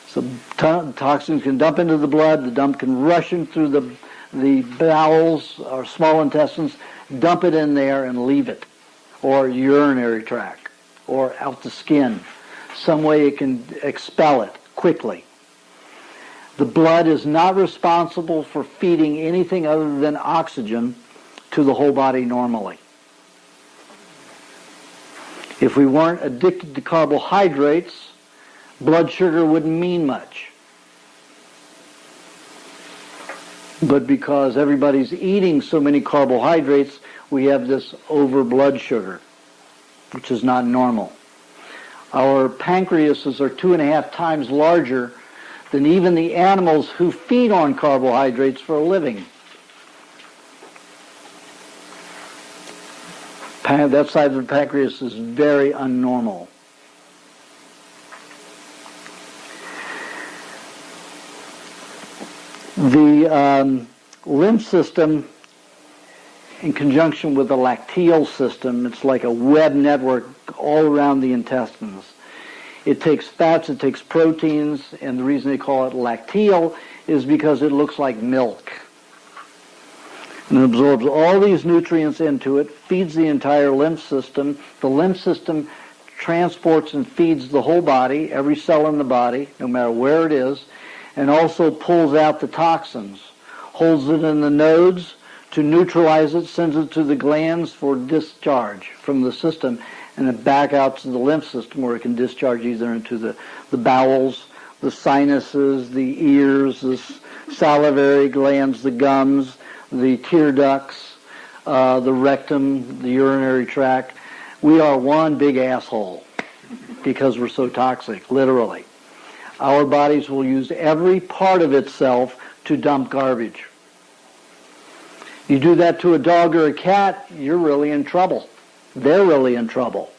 So toxins can dump into the blood, the dump can rush in through the bowels or small intestines, dump it in there and leave it, or urinary tract, or out the skin. Some way it can expel it quickly. The blood is not responsible for feeding anything other than oxygen to the whole body normally. If we weren't addicted to carbohydrates, blood sugar wouldn't mean much. But because everybody's eating so many carbohydrates, we have this over blood sugar, which is not normal. Our pancreases are 2.5 times larger than even the animals who feed on carbohydrates for a living. That side of the pancreas is very unnormal. The lymph system, in conjunction with the lacteal system, it's like a web network all around the intestines. It takes fats, it takes proteins, and the reason they call it lacteal is because it looks like milk. And it absorbs all these nutrients into it, feeds the entire lymph system. The lymph system transports and feeds the whole body, every cell in the body, no matter where it is, and also pulls out the toxins, holds it in the nodes to neutralize it, sends it to the glands for discharge from the system, and then back out to the lymph system where it can discharge either into the bowels, the sinuses, the ears, the salivary glands, the gums, the tear ducts, the rectum, the urinary tract. We are one big asshole because we're so toxic, literally. Our bodies will use every part of itself to dump garbage. You do that to a dog or a cat, you're really in trouble. They're really in trouble.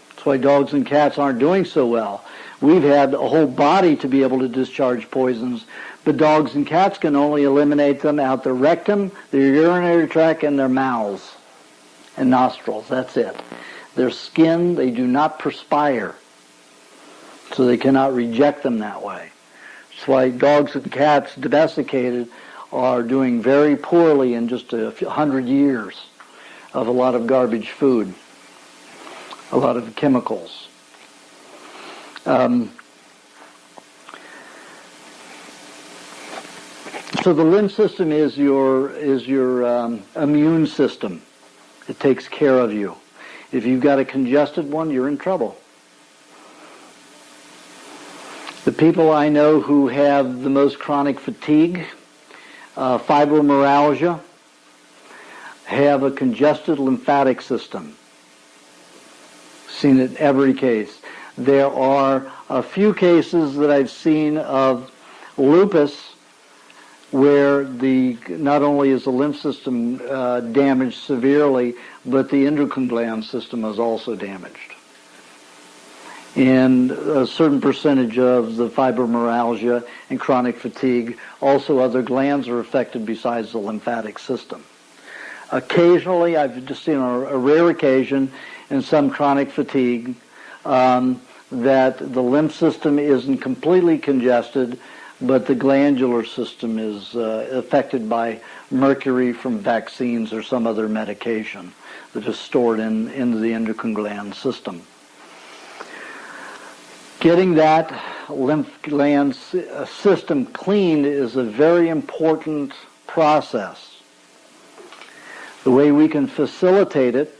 That's why dogs and cats aren't doing so well. We've had a whole body to be able to discharge poisons, but dogs and cats can only eliminate them out their rectum, their urinary tract, and their mouths and nostrils. That's it. Their skin, they do not perspire, so they cannot reject them that way. That's why dogs and cats domesticated are doing very poorly in just 100 years of a lot of garbage food, a lot of chemicals. So the lymph system is your immune system. It takes care of you. If you've got a congested one, you're in trouble. The people I know who have the most chronic fatigue, fibromyalgia, have a congested lymphatic system. Seen it in every case. There are a few cases that I've seen of lupus, where not only is the lymph system damaged severely, but the endocrine gland system is also damaged. And a certain percentage of the fibromyalgia and chronic fatigue, also other glands are affected besides the lymphatic system. Occasionally, I've just seen on a rare occasion in some chronic fatigue that the lymph system isn't completely congested, but the glandular system is affected by mercury from vaccines or some other medication that is stored into the endocrine gland system. Getting that lymph gland system cleaned is a very important process. The way we can facilitate it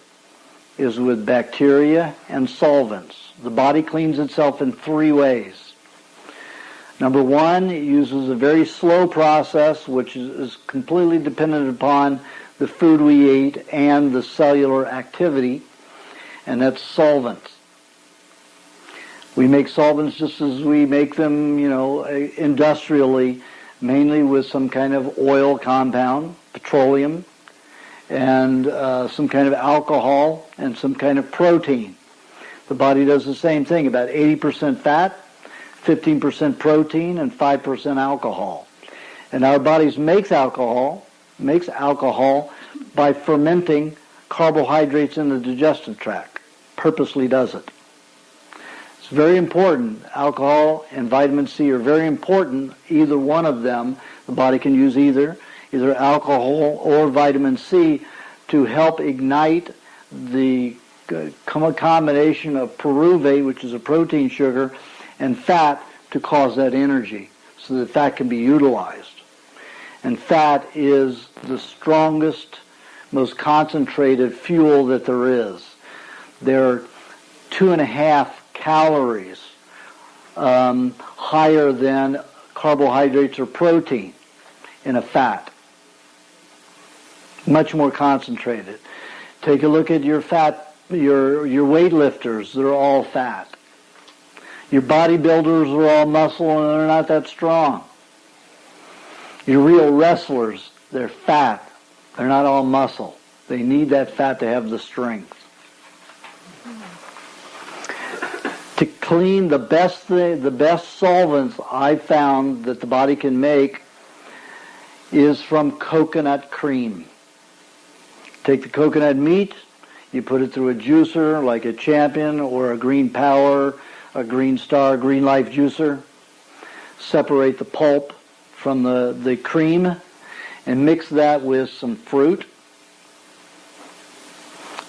is with bacteria and solvents. The body cleans itself in 3 ways. Number 1, it uses a very slow process, which is completely dependent upon the food we eat and the cellular activity, and that's solvents. We make solvents just as we make them, industrially, mainly with some kind of oil compound, petroleum, and some kind of alcohol and some kind of protein. The body does the same thing, about 80% fat, 15% protein, and 5% alcohol. And our bodies makes alcohol by fermenting carbohydrates in the digestive tract. Purposely does it. It's very important. Alcohol and vitamin C are very important. Either one of them, the body can use either alcohol or vitamin C to help ignite the combination of pyruvate, which is a protein sugar, and fat to cause that energy so that fat can be utilized. And fat is the strongest, most concentrated fuel that there is. There are 2.5 calories higher than carbohydrates or protein in a fat. Much more concentrated. Take a look at your fat, your weightlifters, they're all fat. Your bodybuilders are all muscle and they're not that strong. Your real wrestlers, they're fat. They're not all muscle. They need that fat to have the strength. To clean the best solvents I found that the body can make is from coconut cream. Take the coconut meat, you put it through a juicer like a Champion or a Green Power, a Green Star, Green Life juicer. Separate the pulp from the cream and mix that with some fruit.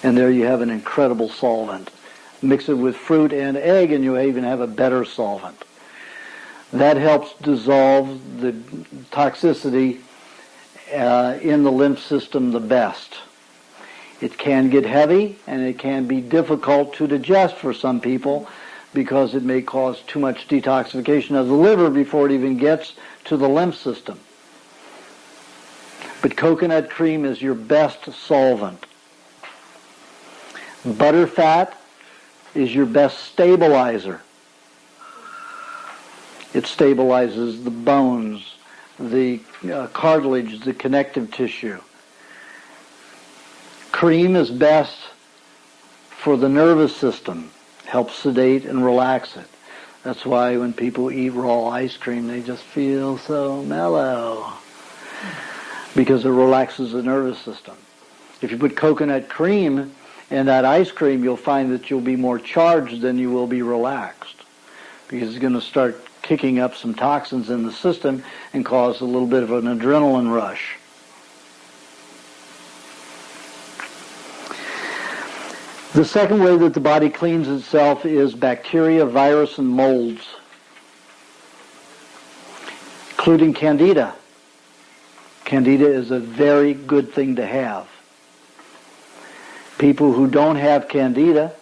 And there you have an incredible solvent. Mix it with fruit and egg and you even have a better solvent. That helps dissolve the toxicity in the lymph system the best. It can get heavy and it can be difficult to digest for some people because it may cause too much detoxification of the liver before it even gets to the lymph system. But coconut cream is your best solvent. Butterfat is your best stabilizer. It stabilizes the bones, the cartilage, the connective tissue. Cream is best for the nervous system, helps sedate and relax it. That's why when people eat raw ice cream, they just feel so mellow, because it relaxes the nervous system. If you put coconut cream in that ice cream, you'll find that you'll be more charged than you will be relaxed, because it's going to start kicking up some toxins in the system and cause a little bit of an adrenaline rush. The second way that the body cleans itself is bacteria, virus, and molds, including candida. Candida is a very good thing to have. People who don't have candida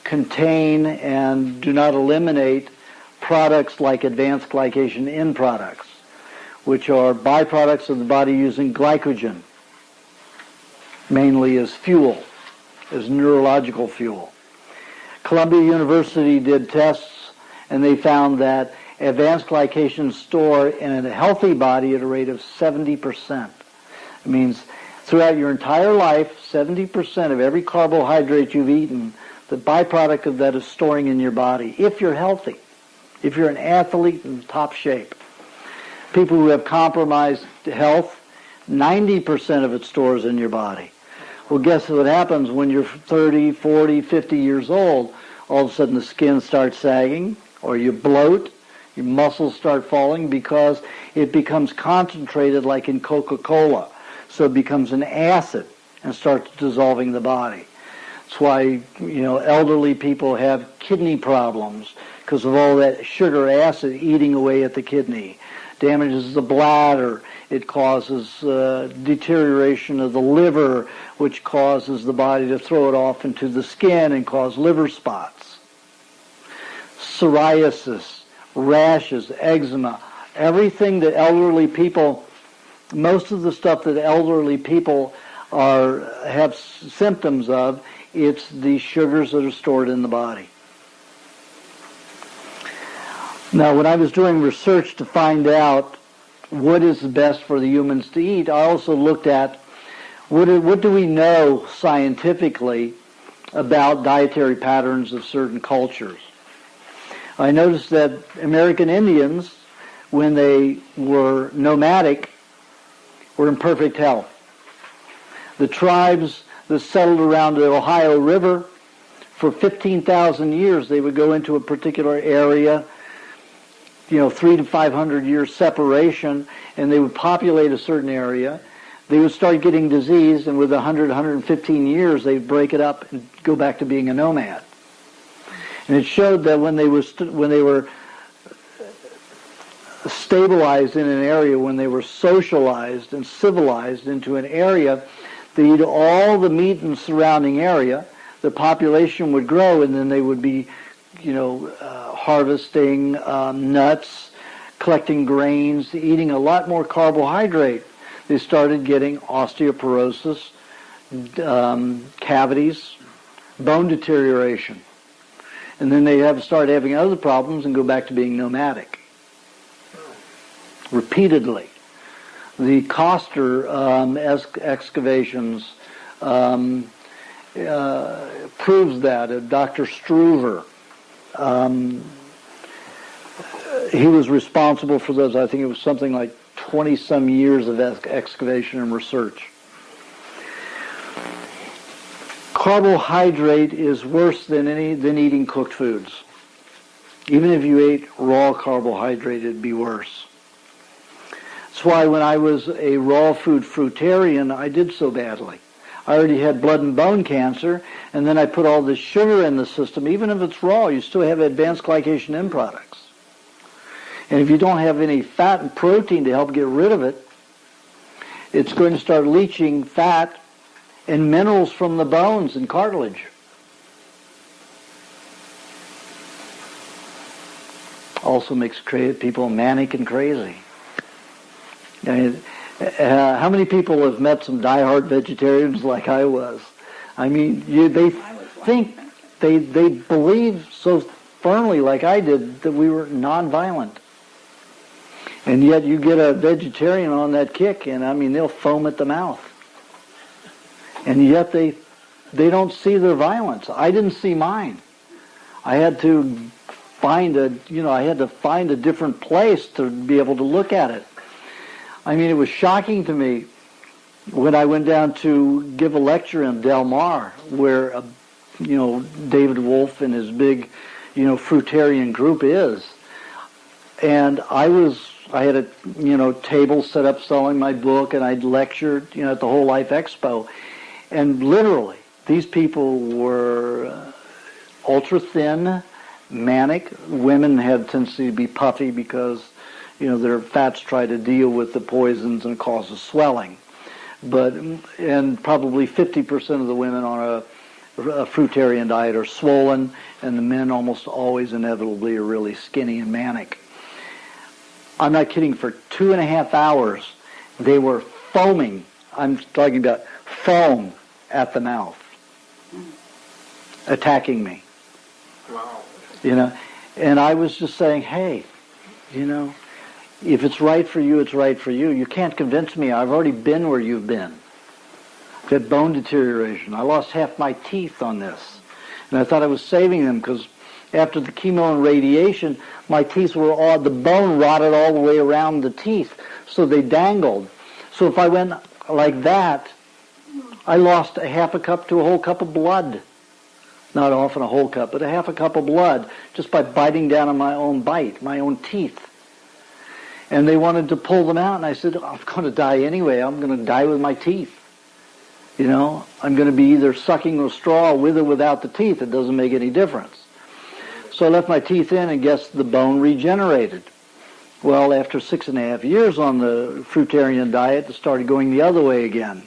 contain and do not eliminate products like advanced glycation end products, which are byproducts of the body using glycogen, mainly as fuel, as neurological fuel. Columbia University did tests and they found that advanced glycation store in a healthy body at a rate of 70%. It means throughout your entire life, 70% of every carbohydrate you've eaten, the byproduct of that is storing in your body, if you're healthy, if you're an athlete in top shape. People who have compromised health, 90% of it stores in your body. Well, guess what happens when you're 30, 40, 50 years old? All of a sudden the skin starts sagging, or you bloat, your muscles start falling because it becomes concentrated like in Coca-Cola. So it becomes an acid and starts dissolving the body. That's why, elderly people have kidney problems because of all that sugar acid eating away at the kidney. Damages the bladder. It causes deterioration of the liver, which causes the body to throw it off into the skin and cause liver spots. Psoriasis, rashes, eczema, everything that elderly people, most of the stuff that elderly people have symptoms of, it's the sugars that are stored in the body. Now, when I was doing research to find out what is best for the humans to eat, I also looked at what do we know scientifically about dietary patterns of certain cultures. I noticed that American Indians, when they were nomadic, were in perfect health. The tribes that settled around the Ohio River, for 15,000 years, they would go into a particular area, 300 to 500 years separation, and they would populate a certain area. They would start getting disease, and with 100, 115 years, they'd break it up and go back to being a nomad. And it showed that when they were stabilized in an area, when they were socialized and civilized into an area, they eat all the meat in the surrounding area, the population would grow, and then they would be, harvesting nuts, collecting grains, eating a lot more carbohydrate. They started getting osteoporosis, cavities, bone deterioration. And then they start having other problems and go back to being nomadic. Repeatedly. The Coster excavations proves that. Dr. Struver, he was responsible for those. I think it was something like 20-some years of excavation and research. Carbohydrate is worse than eating cooked foods. Even if you ate raw carbohydrate, it'd be worse. That's why when I was a raw food fruitarian, I did so badly. I already had blood and bone cancer, and then I put all this sugar in the system. Even if it's raw, you still have advanced glycation end products. And if you don't have any fat and protein to help get rid of it, it's going to start leaching fat and minerals from the bones and cartilage. Also makes people manic and crazy. I mean, how many people have met some diehard vegetarians like I was? I mean, they believe so firmly, like I did, that we were nonviolent. And yet you get a vegetarian on that kick, and I mean, they'll foam at the mouth. And yet they don't see their violence. I didn't see mine. I had to find a different place to be able to look at it. I mean, it was shocking to me when I went down to give a lecture in Del Mar, where, David Wolf and his big, fruitarian group is. And I had a, table set up selling my book, and I'd lectured, at the Whole Life Expo. And literally, these people were ultra thin, manic. Women had a tendency to be puffy because their fats try to deal with the poisons and causes swelling. And probably 50% of the women on a fruitarian diet are swollen, and the men almost always inevitably are really skinny and manic. I'm not kidding, for 2.5 hours, they were foaming. I'm talking about foam at the mouth, attacking me.
Wow.
And I was just saying, hey, if it's right for you, it's right for you. You can't convince me. I've already been where you've been. I've had bone deterioration. I lost half my teeth on this. And I thought I was saving them because after the chemo and radiation, my teeth were the bone rotted all the way around the teeth, so they dangled. So if I went like that, I lost a half a cup to a whole cup of blood. Not often a whole cup, but a half a cup of blood just by biting down on my own teeth. And they wanted to pull them out, and I said, I'm going to die anyway. I'm going to die with my teeth. I'm going to be either sucking a straw with or without the teeth. It doesn't make any difference. So I left my teeth in, and guess the bone regenerated. Well, after 6.5 years on the fruitarian diet, it started going the other way again.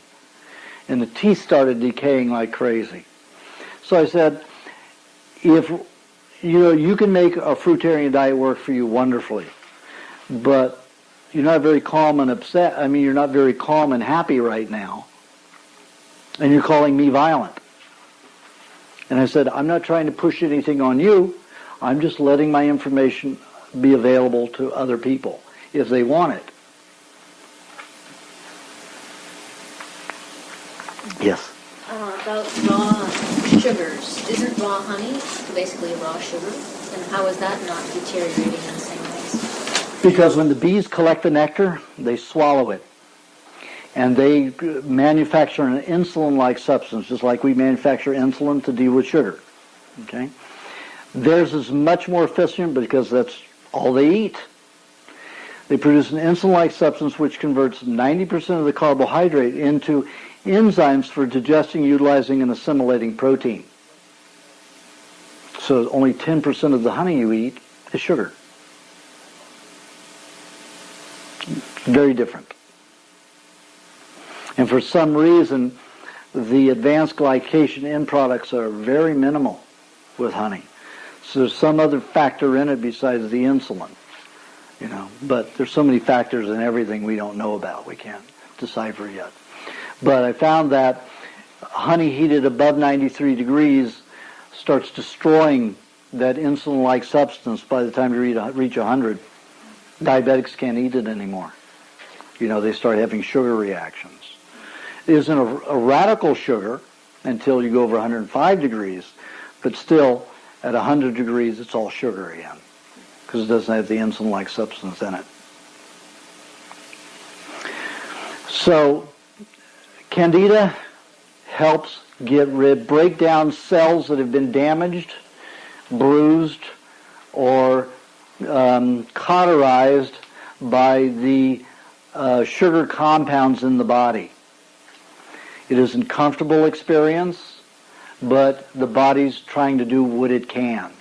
And the teeth started decaying like crazy. So I said, if you can make a fruitarian diet work for you wonderfully, but you're not very calm and upset. You're not very calm and happy right now. And you're calling me violent. And I said, I'm not trying to push anything on you. I'm just letting my information be available to other people if they want it. Yes?
About raw sugars. Isn't raw honey basically raw sugar? And how is that not deteriorating in the same ways?
Because when the bees collect the nectar, they swallow it. And they manufacture an insulin-like substance, just like we manufacture insulin to deal with sugar. Okay? Theirs is much more efficient because that's all they eat. They produce an insulin-like substance which converts 90% of the carbohydrate into enzymes for digesting, utilizing, and assimilating protein. So only 10% of the honey you eat is sugar. Very different. And for some reason, the advanced glycation end products are very minimal with honey. So there's some other factor in it besides the insulin. But there's so many factors in everything we don't know about. We can't decipher yet. But I found that honey heated above 93 degrees starts destroying that insulin-like substance by the time you reach 100. Diabetics can't eat it anymore. They start having sugar reactions. It isn't a radical sugar until you go over 105 degrees, but still at 100 degrees it's all sugar again because it doesn't have the insulin-like substance in it. So Candida helps break down cells that have been damaged, bruised, or cauterized by the sugar compounds in the body. It is an uncomfortable experience, but the body's trying to do what it can.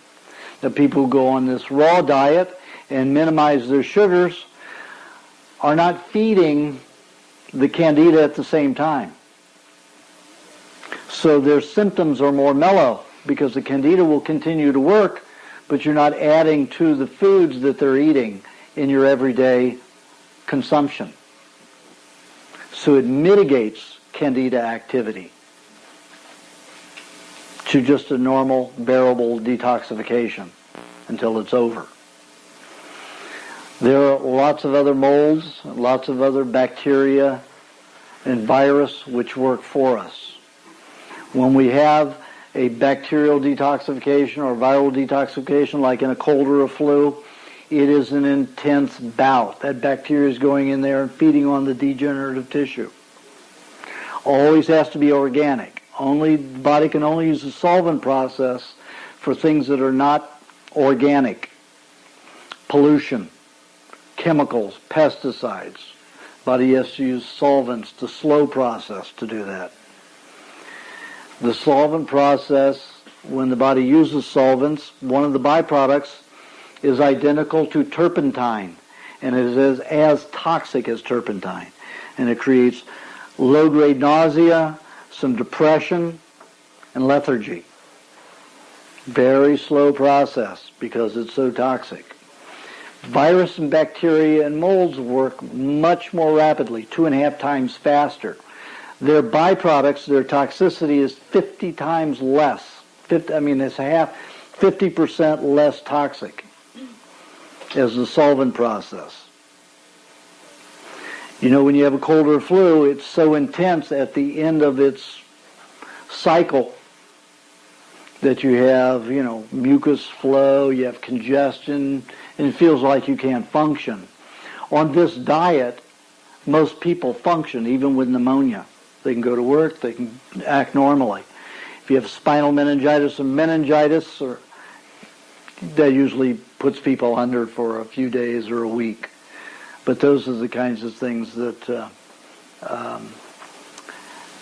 The people who go on this raw diet and minimize their sugars are not feeding the Candida at the same time. So their symptoms are more mellow because the Candida will continue to work, but you're not adding to the foods that they're eating in your everyday consumption. So it mitigates Candida activity to just a normal, bearable detoxification until it's over. There are lots of other molds, lots of other bacteria and virus which work for us. When we have a bacterial detoxification or viral detoxification, like in a cold or a flu, it is an intense bout. That bacteria is going in there and feeding on the degenerative tissue. Always has to be organic. The body can only use the solvent process for things that are not organic. Pollution, chemicals, pesticides. Body has to use solvents, the slow process to do that. The solvent process, when the body uses solvents, one of the byproducts is identical to turpentine, and it is as toxic as turpentine. And it creates low-grade nausea, some depression, and lethargy. Very slow process because it's so toxic. Virus and bacteria and molds work much more rapidly, 2.5 times faster. Their byproducts, their toxicity is 50 times less. It's 50% less toxic as the solvent process. You know, when you have a cold or flu, it's so intense at the end of its cycle that you have, you know, mucus flow, you have congestion, and it feels like you can't function. On this diet, most people function, even with pneumonia. They can go to work, they can act normally. If you have spinal meningitis or meningitis, that usually puts people under for a few days or a week. But those are the kinds of things that,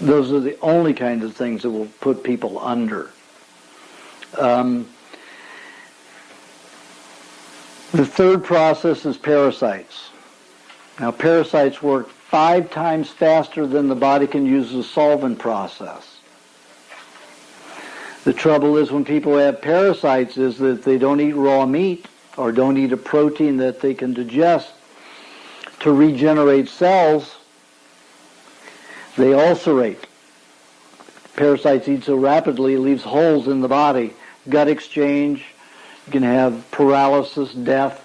those are the only kinds of things that will put people under. The third process is parasites. Now, parasites work 5 times faster than the body can use the solvent process. The trouble is when people have parasites is that they don't eat raw meat or don't eat a protein that they can digest to regenerate cells. They ulcerate. Parasites eat so rapidly it leaves holes in the body. Gut exchange, you can have paralysis, death,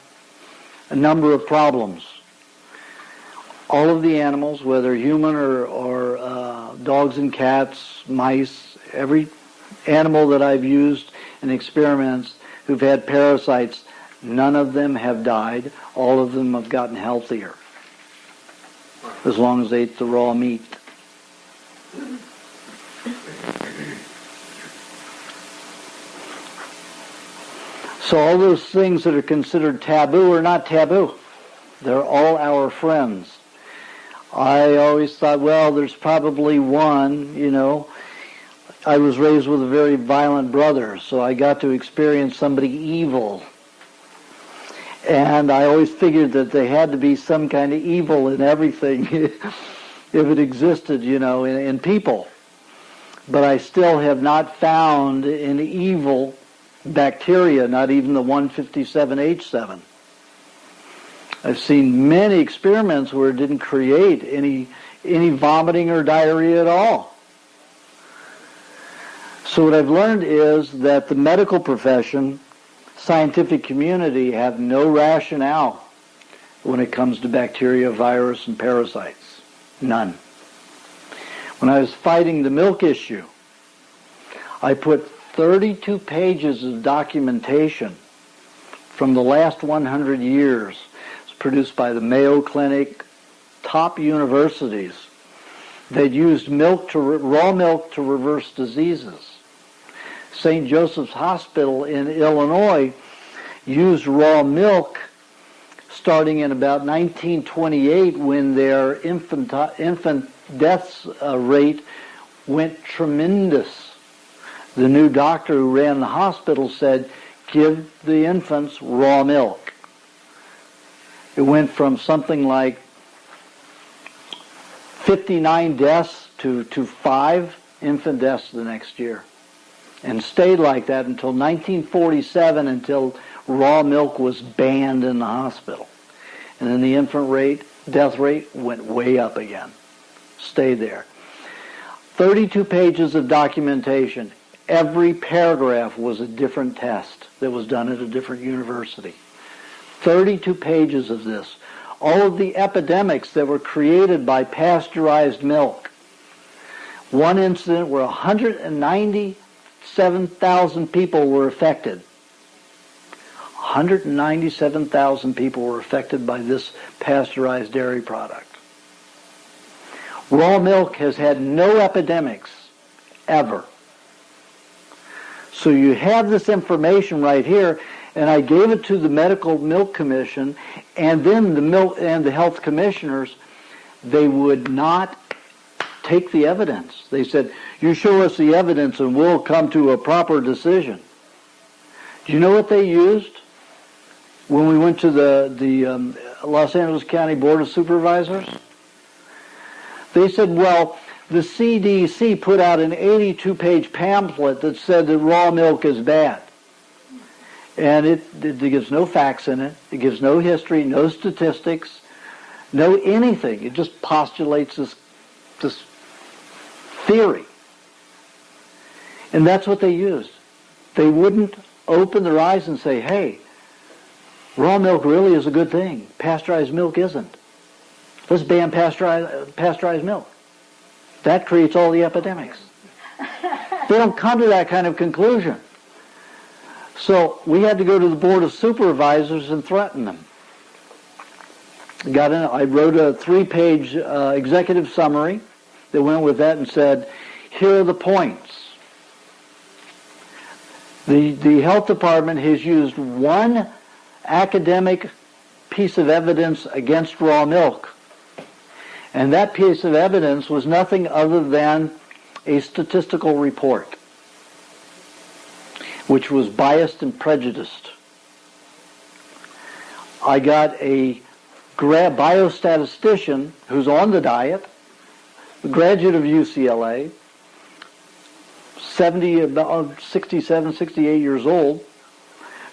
a number of problems. All of the animals, whether human or dogs and cats, mice, every animal that I've used in experiments who've had parasites, none of them have died. All of them have gotten healthier as long as they ate the raw meat. So all those things that are considered taboo are not taboo. They're all our friends. I always thought, well, there's probably one, you know. I was raised with a very violent brother, so I got to experience somebody evil. And I always figured that there had to be some kind of evil in everything if it existed, you know, in people. But I still have not found an evil bacteria, not even the 157H7. I've seen many experiments where it didn't create any vomiting or diarrhea at all. So what I've learned is that the medical profession, scientific community have no rationale when it comes to bacteria, virus, and parasites. None. When I was fighting the milk issue, I put 32 pages of documentation from the last 100 years. It's produced by the Mayo Clinic, top universities. They'd used raw milk to reverse diseases. St. Joseph's Hospital in Illinois used raw milk starting in about 1928 when their infant deaths rate went tremendous. The new doctor who ran the hospital said, give the infants raw milk. It went from something like 59 deaths to 5 infant deaths the next year. And stayed like that until 1947, until raw milk was banned in the hospital. And then the infant death rate went way up again. Stayed there. 32 pages of documentation. Every paragraph was a different test that was done at a different university. 32 pages of this. All of the epidemics that were created by pasteurized milk. One incident where 197,000 people were affected. 197,000 people were affected by this pasteurized dairy product. Raw milk has had no epidemics, ever. So you have this information right here, and I gave it to the Medical Milk Commission, and then the milk and the health commissioners, they would not take the evidence. They said, you show us the evidence and we'll come to a proper decision. Do you know what they used when we went to the Los Angeles County Board of Supervisors? They said, well, the CDC put out an 82-page pamphlet that said that raw milk is bad. And it gives no facts in it. It gives no history, no statistics, no anything. It just postulates this theory. And that's what they used. They wouldn't open their eyes and say, hey, raw milk really is a good thing. Pasteurized milk isn't. Let's ban pasteurized milk. That creates all the epidemics. They don't come to that kind of conclusion. So we had to go to the Board of Supervisors and threaten them. I wrote a 3-page executive summary that went with that and said, here are the points. The health department has used one academic piece of evidence against raw milk. And that piece of evidence was nothing other than a statistical report, which was biased and prejudiced. I got a biostatistician who's on the diet, a graduate of UCLA, 67, 68 years old,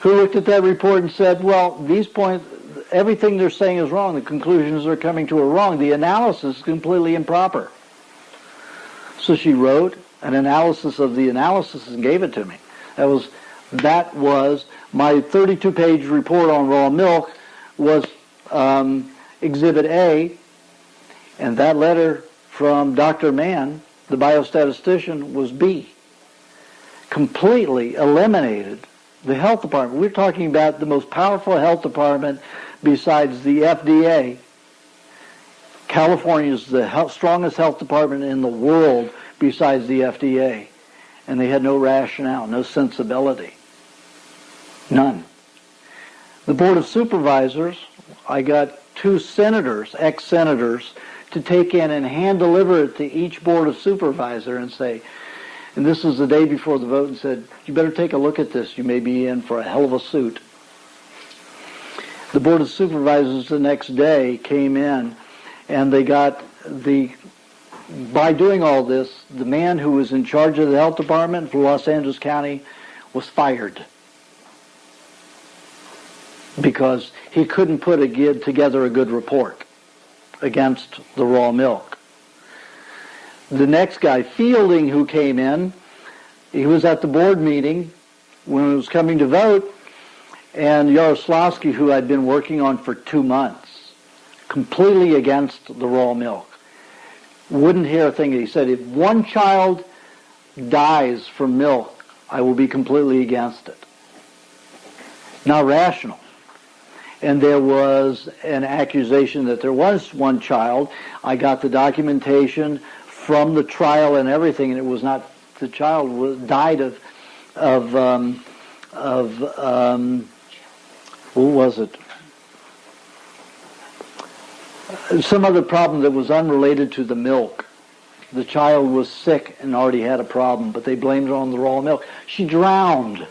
who looked at that report and said, well, these points, everything they're saying is wrong. The conclusions they're coming to are wrong. The analysis is completely improper. So she wrote an analysis of the analysis and gave it to me. That was my 32-page report on raw milk was Exhibit A, and that letter from Dr. Mann, the biostatistician, was B. Completely eliminated the health department. We're talking about the most powerful health department besides the FDA. California is the strongest health department in the world besides the FDA. And they had no rationale, no sensibility. None. The Board of Supervisors, I got 2 senators, ex-senators, to take in and hand-deliver it to each Board of Supervisor and say, and this was the day before the vote, and said, you better take a look at this. You may be in for a hell of a suit. The Board of Supervisors the next day came in, and they got by doing all this, the man who was in charge of the health department for Los Angeles County was fired because he couldn't put together a good report against the raw milk. The next guy, Fielding, who came in, he was at the board meeting when it was coming to vote, and Yaroslavsky, who I'd been working on for 2 months, completely against the raw milk. Wouldn't hear a thing. He said, if one child dies from milk, I will be completely against it. Not rational. And there was an accusation that there was one child. I got the documentation from the trial and everything, and it was not, the child died of what was it? Some other problem that was unrelated to the milk. The child was sick and already had a problem, but they blamed her on the raw milk. She drowned.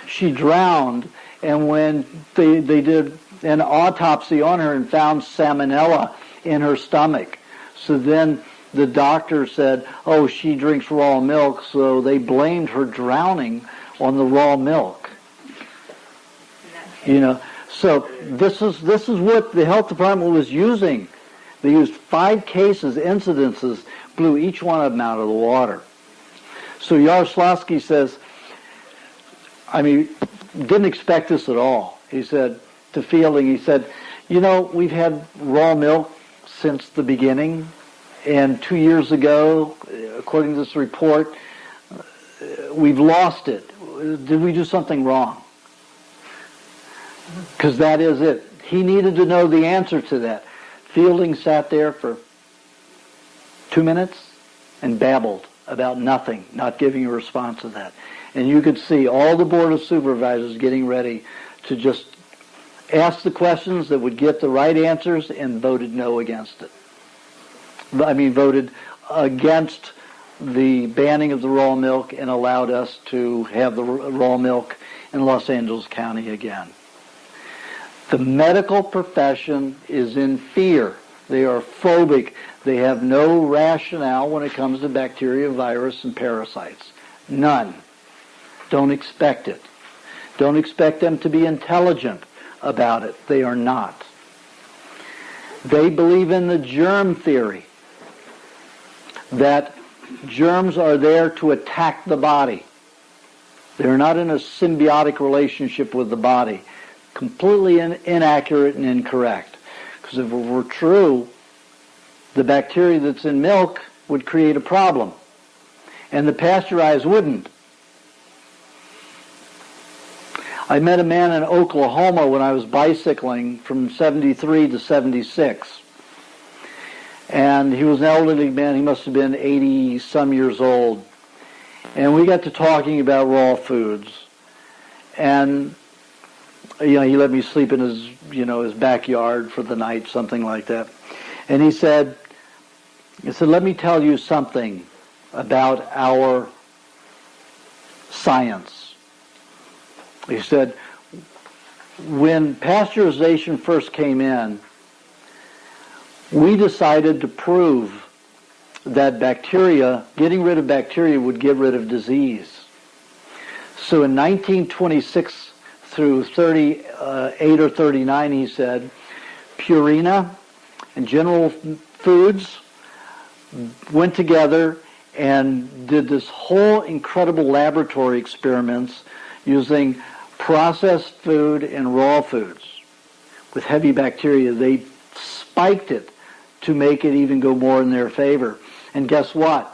She drowned, and when they did an autopsy on her and found salmonella in her stomach, so then the doctor said, oh, she drinks raw milk, so they blamed her drowning on the raw milk. You know, so this is what the health department was using. They used 5 cases, incidences, blew each one of them out of the water. So Yaroslavsky says, didn't expect this at all. He said to Fielding, he said, you know, we've had raw milk since the beginning, and 2 years ago, according to this report, we've lost it. Did we do something wrong? Because that is it. He needed to know the answer to that. Fielding sat there for 2 minutes and babbled about nothing, not giving a response to that. And you could see all the Board of Supervisors getting ready to just ask the questions that would get the right answers and voted no against it. Voted against the banning of the raw milk and allowed us to have the raw milk in Los Angeles County again. The medical profession is in fear. They are phobic. They have no rationale when it comes to bacteria, virus, and parasites. None. Don't expect it. Don't expect them to be intelligent about it. They are not. They believe in the germ theory, that germs are there to attack the body. They're not in a symbiotic relationship with the body. Completely inaccurate and incorrect. Because if it were true, the bacteria that's in milk would create a problem. And the pasteurized wouldn't. I met a man in Oklahoma when I was bicycling from 73 to 76. And he was an elderly man. He must have been 80-some years old. And we got to talking about raw foods. And, he let me sleep in his, his backyard for the night, something like that. And he said, let me tell you something about our science. He said, when pasteurization first came in, we decided to prove that getting rid of bacteria would get rid of disease. So in 1926 through 38 or 39, he said, Purina and General Foods went together and did this whole incredible laboratory experiments using processed food and raw foods with heavy bacteria. They spiked it to make it even go more in their favor. And guess what?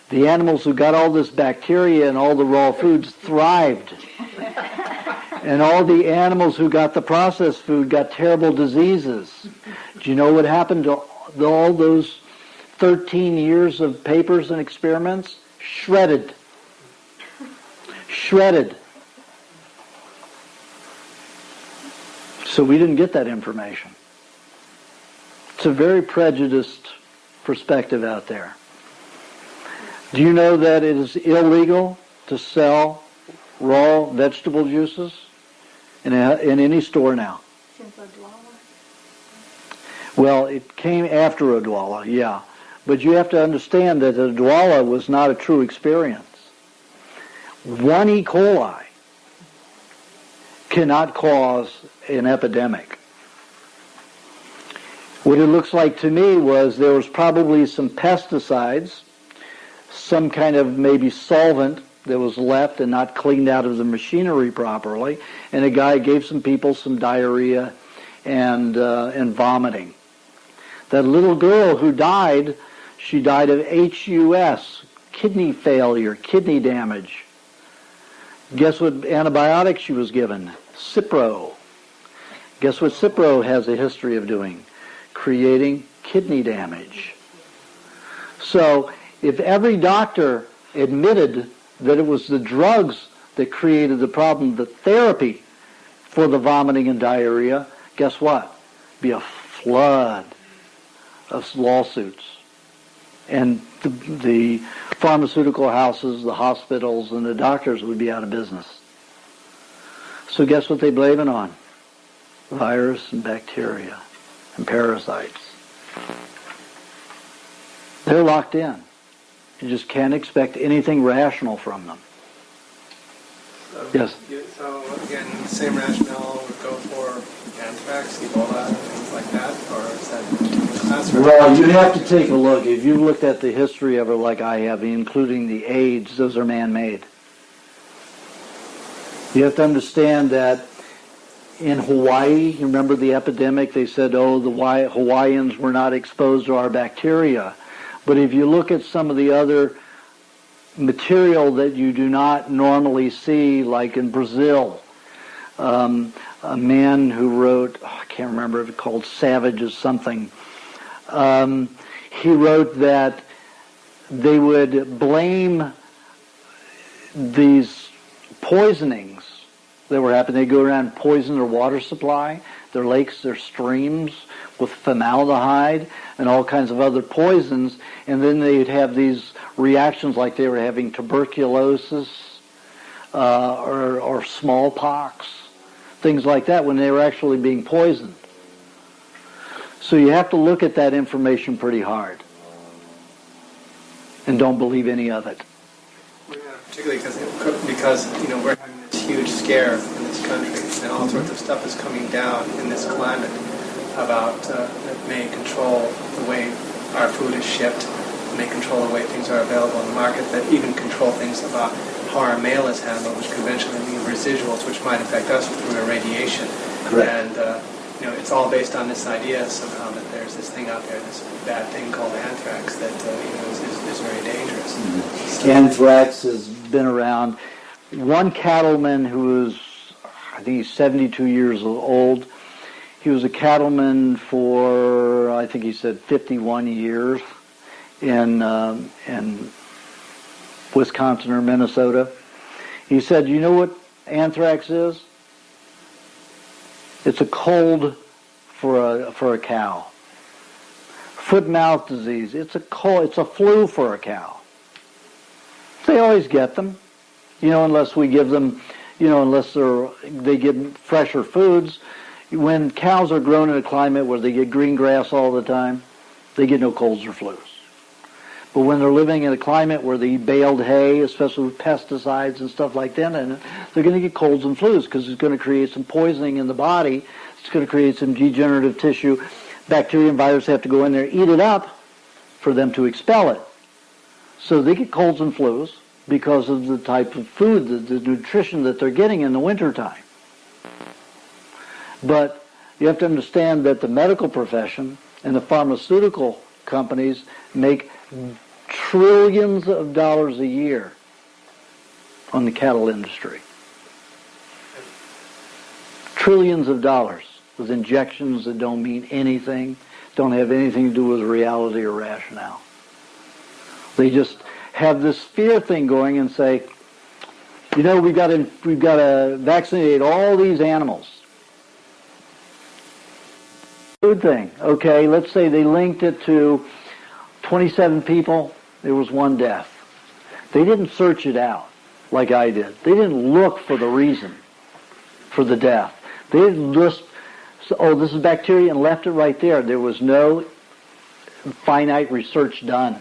The animals who got all this bacteria and all the raw foods thrived. And all the animals who got the processed food got terrible diseases. Do you know what happened to all those 13 years of papers and experiments? Shredded. So we didn't get that information. It's a very prejudiced perspective out there. Do you know that it is illegal to sell raw vegetable juices in any store now?
Since Odwalla?
Well, it came after Odwalla, yeah. But you have to understand that Odwalla was not a true experience. 1 E. coli cannot cause an epidemic. What it looks like to me was there was probably some pesticides, some kind of maybe solvent that was left and not cleaned out of the machinery properly, and a guy gave some people some diarrhea and vomiting. That little girl who died, she died of HUS, kidney failure, kidney damage. Guess what antibiotic she was given? Cipro. Guess what Cipro has a history of doing? Creating kidney damage. So if every doctor admitted that it was the drugs that created the problem, the therapy for the vomiting and diarrhea, guess what? Be a flood of lawsuits. And the pharmaceutical houses, the hospitals, and the doctors would be out of business. So guess what they blame it on? Virus and bacteria and parasites. They're locked in. You just can't expect anything rational from them. Yes?
So, again, the same rationale would go for anthrax, Ebola, and things like that? Or is that class?
Well, you have to take a look. If you've looked at the history of it like I have, including the AIDS, those are man-made. You have to understand that in Hawaii, you remember the epidemic? They said, the Hawaiians were not exposed to our bacteria. But if you look at some of the other material that you do not normally see, like in Brazil, a man who wrote, I can't remember if it's called Savage or something, he wrote that they would blame these poisonings that were happening. They go around and poison their water supply, their lakes, their streams with formaldehyde and all kinds of other poisons, and then they'd have these reactions like they were having tuberculosis or smallpox, things like that, when they were actually being poisoned. So you have to look at that information pretty hard and don't believe any of it.
Yeah, particularly because we're having this huge scare in this country, and all sorts of stuff is coming down in this climate about that may control the way our food is shipped, may control the way things are available in the market, that even control things about par male is handled, which conventionally leave residuals, which might affect us through irradiation.
Correct.
And it's all based on this idea somehow that there's this thing out there, this bad thing called anthrax that is very dangerous.
Mm-hmm.
So,
Anthrax has been around. One cattleman who was, I think he's 72 years old. He was a cattleman for, I think he said 51 years in Wisconsin or Minnesota. He said, you know what anthrax is? It's a cold for a cow. Foot-and-mouth disease. It's a flu for a cow. They always get them, unless we give them, unless they get fresher foods. When cows are grown in a climate where they get green grass all the time, they get no colds or flus. But when they're living in a climate where they eat baled hay, especially with pesticides and stuff like that, and they're going to get colds and flus because it's going to create some poisoning in the body. It's going to create some degenerative tissue. Bacteria and viruses have to go in there, eat it up for them to expel it. So they get colds and flus because of the type of food, the nutrition that they're getting in the wintertime. But you have to understand that the medical profession and the pharmaceutical companies make trillions of dollars a year on the cattle industry. Trillions of dollars with injections that don't mean anything, don't have anything to do with reality or rationale. They just have this fear thing going and say, we've got to vaccinate all these animals. Food thing. Okay, let's say they linked it to 27 people, there was one death. They didn't search it out like I did. They didn't look for the reason for the death. They didn't just, this is bacteria, and left it right there. There was no finite research done.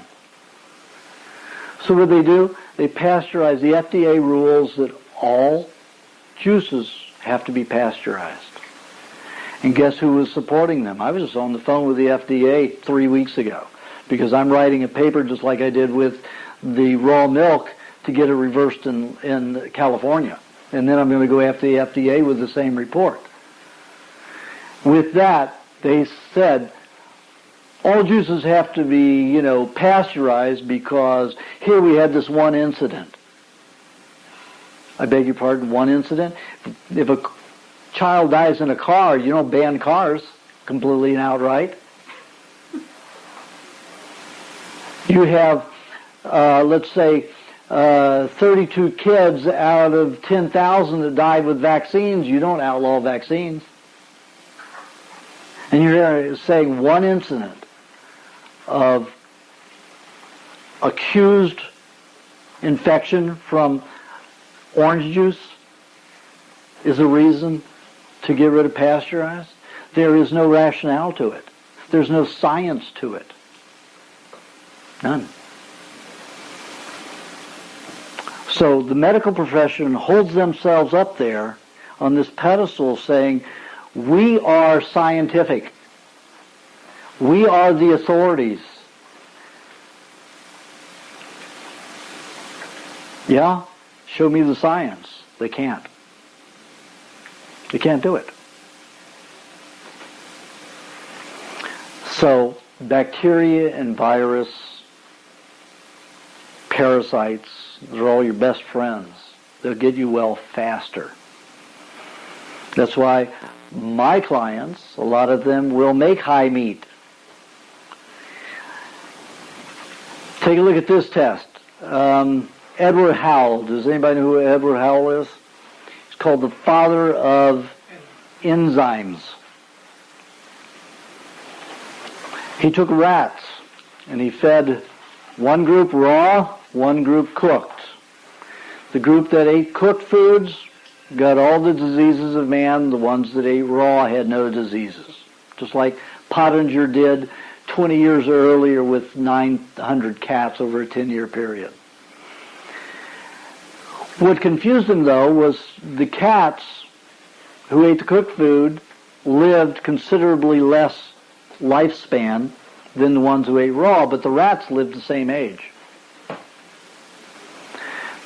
So what do? They pasteurize. The FDA rules that all juices have to be pasteurized. And guess who was supporting them? I was just on the phone with the FDA 3 weeks ago because I'm writing a paper just like I did with the raw milk to get it reversed in California. And then I'm going to go after the FDA with the same report. With that, they said all juices have to be, pasteurized because here we had this one incident. I beg your pardon, one incident? If a child dies in a car, you don't ban cars completely and outright. You have, let's say, 32 kids out of 10,000 that died with vaccines. You don't outlaw vaccines. And you're saying one incident of accused infection from orange juice is a reason to get rid of pasteurized? There is no rationale to it. There's no science to it. None. So the medical profession holds themselves up there on this pedestal saying, we are scientific. We are the authorities. Yeah? Show me the science. They can't. They can't do it. So bacteria and virus, parasites, they're all your best friends. They'll get you well faster. That's why my clients, a lot of them will make high meat. Take a look at this test. Edward Howell. Does anybody know who Edward Howell is? He's called the father of enzymes. He took rats and he fed one group raw, one group cooked. The group that ate cooked foods got all the diseases of man. The ones that ate raw had no diseases. Just like Pottinger did 20 years earlier with 900 cats over a 10-year period. What confused him, though, was the cats who ate the cooked food lived considerably less lifespan than the ones who ate raw, but the rats lived the same age.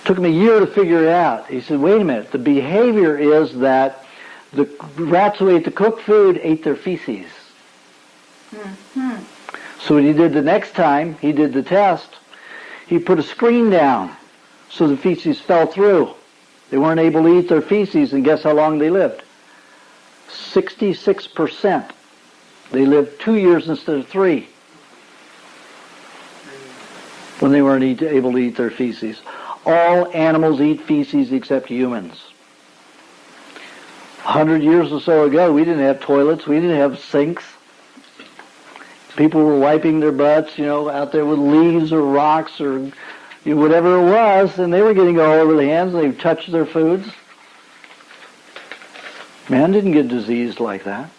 Took him a year to figure it out. He said, wait a minute, the behavior is that the rats who ate the cooked food ate their feces.
Mm-hmm.
So what he did the next time he did the test, he put a screen down so the feces fell through. They weren't able to eat their feces, and guess how long they lived? 66%. They lived 2 years instead of 3 when they weren't able to eat their feces. All animals eat feces except humans. 100 years or so ago, we didn't have toilets, we didn't have sinks. People were wiping their butts, out there with leaves or rocks or whatever it was, and they were getting all over the hands, and they touched their foods. Man didn't get diseased like that.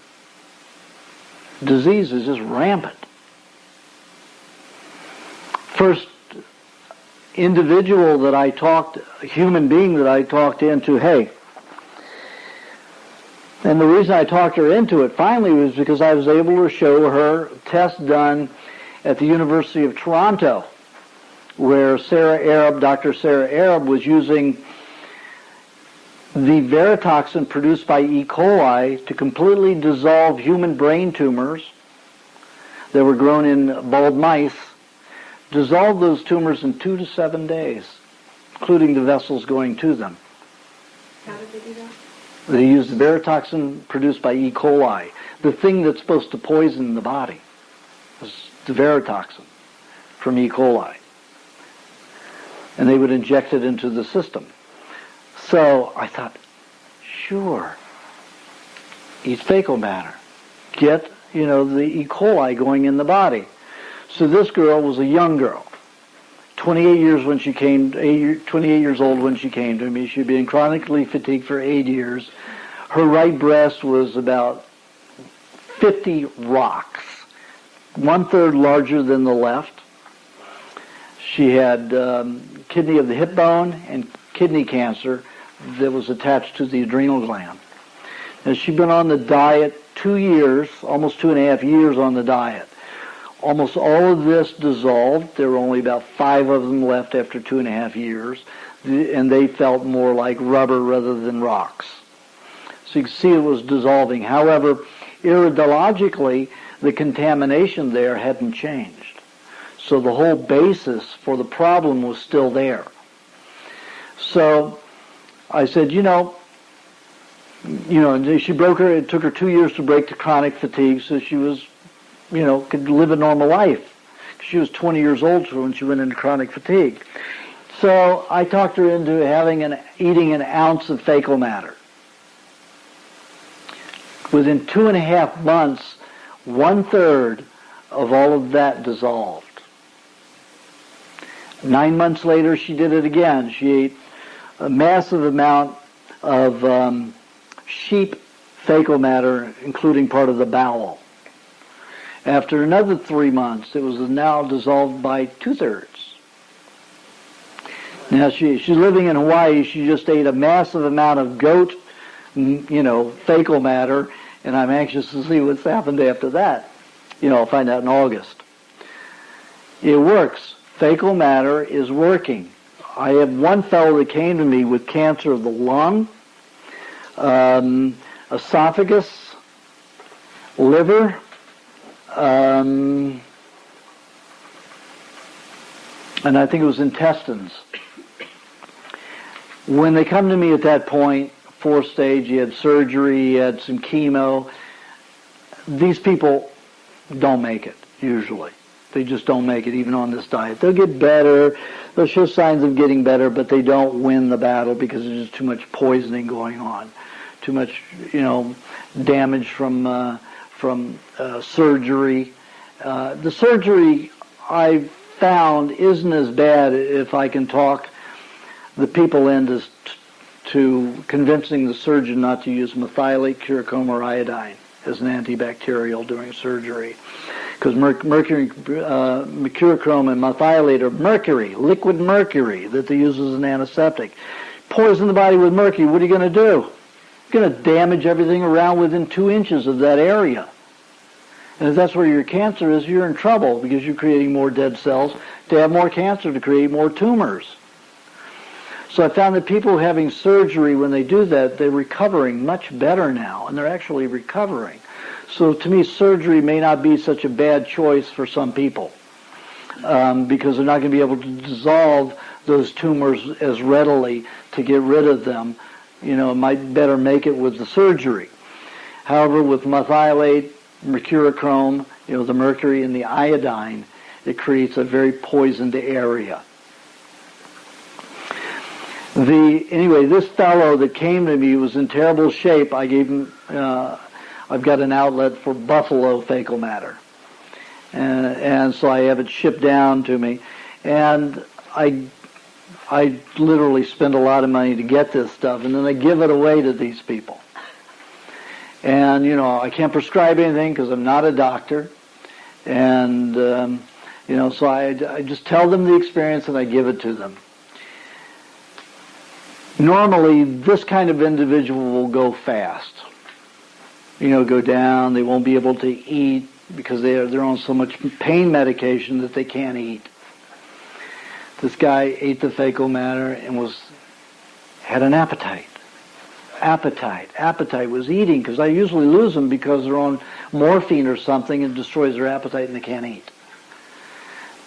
Disease is just rampant. First individual that I talked, human being that I talked into, hey, and the reason I talked her into it finally was because I was able to show her tests done at the University of Toronto, where Dr. Sarah Arab was using the veritoxin produced by E. coli to completely dissolve human brain tumors that were grown in bald mice, dissolve those tumors in 2 to 7 days, including the vessels going to them.
How did they do that?
They used the veritoxin produced by E. coli, the thing that's supposed to poison the body. Is the veritoxin from E. coli. And they would inject it into the system. So I thought, sure, eat fecal matter. Get, the E. coli going in the body. So this girl was a young girl, 28 years old when she came to me. She'd been chronically fatigued for 8 years. Her right breast was about 50 rocks, 1/3 larger than the left. She had kidney of the hip bone and kidney cancer that was attached to the adrenal gland. And she'd been on the diet 2 years, almost 2.5 years on the diet. Almost all of this dissolved. There were only about 5 of them left after 2.5 years, and they felt more like rubber rather than rocks. So you can see it was dissolving. However, iridologically, the contamination there hadn't changed. So the whole basis for the problem was still there. So I said, she broke her, it took her 2 years to break the chronic fatigue, so she was, could live a normal life. She was 20 years old when she went into chronic fatigue. So I talked her into eating an ounce of fecal matter. Within 2.5 months, 1/3 of all of that dissolved. 9 months later, she did it again. She ate a massive amount of sheep fecal matter, including part of the bowel. After another 3 months, it was now dissolved by 2/3. Now she's living in Hawaii. She just ate a massive amount of goat, fecal matter, and I'm anxious to see what's happened after that. I'll find out in August. It works. Fecal matter is working. I have one fellow that came to me with cancer of the lung, esophagus, liver, and I think it was intestines. When they come to me at that point, 4th stage, he had surgery, he had some chemo. These people don't make it, usually. They just don't make it, even on this diet. They'll get better, they'll show signs of getting better, but they don't win the battle because there's just too much poisoning going on, too much, damage from surgery. The surgery I found isn't as bad, if I can talk the people into to convincing the surgeon not to use methylate, curcuma, or iodine as an antibacterial during surgery. Because mercury, mercurochrome and methylate are mercury, liquid mercury that they use as an antiseptic. Poison the body with mercury, what are you going to do? You're going to damage everything around within 2 inches of that area. And if that's where your cancer is, you're in trouble because you're creating more dead cells to have more cancer, to create more tumors. So I found that people having surgery, when they do that, they're recovering much better now, and they're actually recovering. So to me, surgery may not be such a bad choice for some people, because they're not going to be able to dissolve those tumors as readily to get rid of them. You know, it might better make it with the surgery. However, with methylate, mercurochrome, you know, the mercury and the iodine, it creates a very poisoned area. Anyway, this fellow that came to me was in terrible shape. I gave him, I've got an outlet for buffalo fecal matter. And so I have it shipped down to me. And I literally spend a lot of money to get this stuff, and then I give it away to these people. And, you know, I can't prescribe anything because I'm not a doctor. And, you know, so I just tell them the experience and I give it to them. Normally, this kind of individual will go fast. You know, go down. They won't be able to eat because they're on so much pain medication that they can't eat. This guy ate the fecal matter and had an appetite. Appetite was eating, because I usually lose them because they're on morphine or something and destroys their appetite and they can't eat.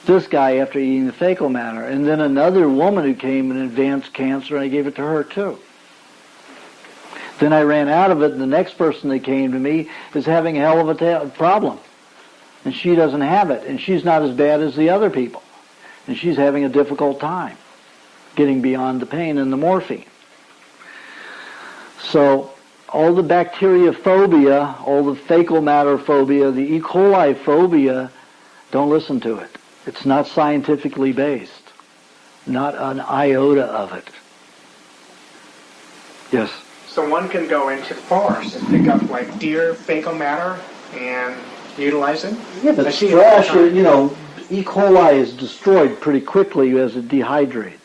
This guy after eating the fecal matter. And then another woman who came in advanced cancer, and I gave it to her too. Then I ran out of it, and the next person that came to me is having a hell of a problem. And she doesn't have it, and she's not as bad as the other people. And she's having a difficult time getting beyond the pain and the morphine. So all the bacteria phobia, all the fecal matter phobia, the E. coli phobia, don't listen to it. It's not scientifically based. Not an iota of it. Yes?
So one can go into the forest and pick up like deer fecal matter and utilize it?
Yeah, but trash, you know, E. coli is destroyed pretty quickly as it dehydrates.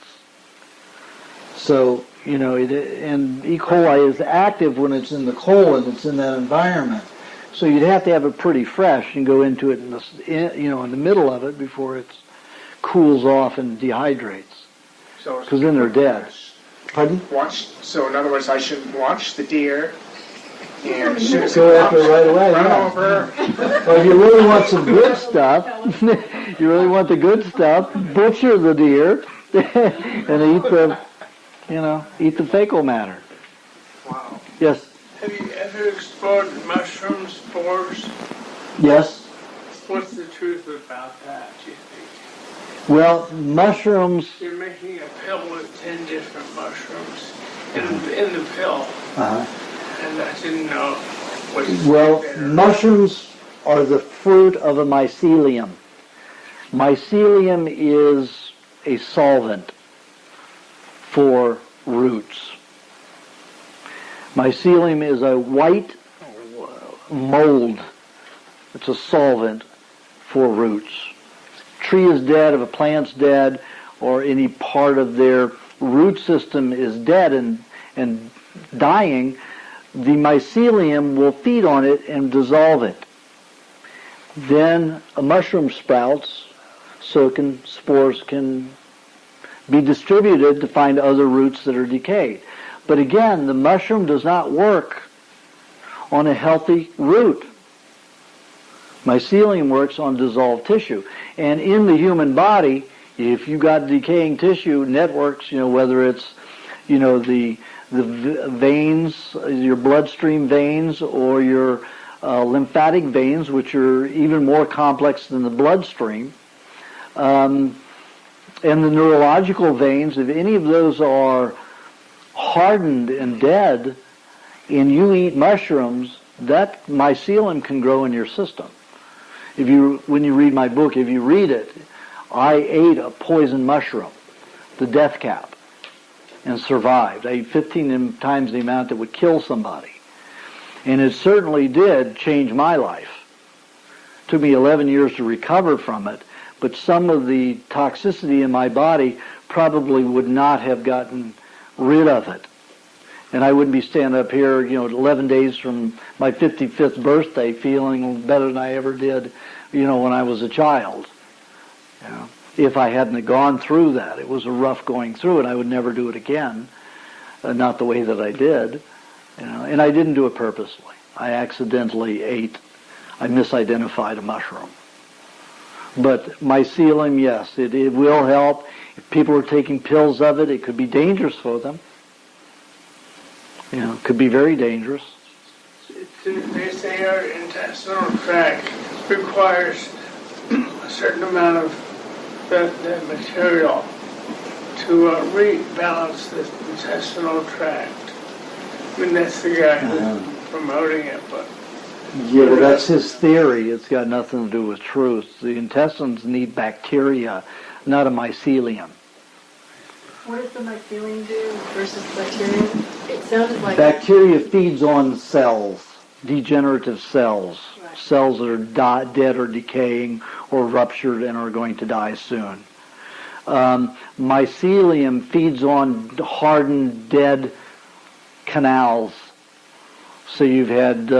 So, you know, and E. coli is active when it's in the colon, it's in that environment. So you'd have to have it pretty fresh and go into it in the middle of it before it cools off and dehydrates. Because then they're dead. Pardon?
So in other words, I should watch the deer and
go after it right away.
Run
Yeah.
over.
Well, if you really want some good stuff, you really want the good stuff, butcher the deer and eat the fecal matter.
Wow.
Yes.
Have you ever explored mushroom spores?
Yes.
What's the truth about that, do you think?
Well, mushrooms.
You're making a pill with 10 different mushrooms in the pill.
Uh-huh.
And I didn't know what you
Well,
there.
mushrooms are the fruit of a mycelium. Mycelium is a solvent for roots. Mycelium is a white mold. It's a solvent for roots. Tree is dead, if a plant's dead, or any part of their root system is dead and dying, the mycelium will feed on it and dissolve it. Then a mushroom sprouts, so spores can be distributed to find other roots that are decayed. But again, the mushroom does not work on a healthy root. Mycelium works on dissolved tissue. And in the human body, if you've got decaying tissue networks, whether it's, the veins, your bloodstream veins, or your lymphatic veins, which are even more complex than the bloodstream, and the neurological veins, if any of those are hardened and dead, and you eat mushrooms, that mycelium can grow in your system. When you read my book, if you read it, I ate a poison mushroom, the death cap, and survived. I ate 15 times the amount that would kill somebody. And it certainly did change my life. It took me 11 years to recover from it, but some of the toxicity in my body probably would not have gotten rid of it. And I wouldn't be standing up here, 11 days from my 55th birthday feeling better than I ever did, when I was a child. if I hadn't gone through that. It was a rough going through it. I would never do it again, not the way that I did. And I didn't do it purposely. I accidentally I misidentified a mushroom. But mycelium, yes, it will help. If people are taking pills of it, it could be dangerous for them. It could be very dangerous.
They say our intestinal tract requires a certain amount of the material to rebalance the intestinal tract. I mean, that's the guy who's promoting it, but...
Yeah, well, that's his theory. It's got nothing to do with truth. The intestines need bacteria, not a mycelium.
What does the mycelium do versus bacteria? It sounded like...
Bacteria feeds on cells, degenerative cells,
right.
Cells that are dead or decaying or ruptured and are going to die soon. Mycelium feeds on hardened, dead canals. So you've had,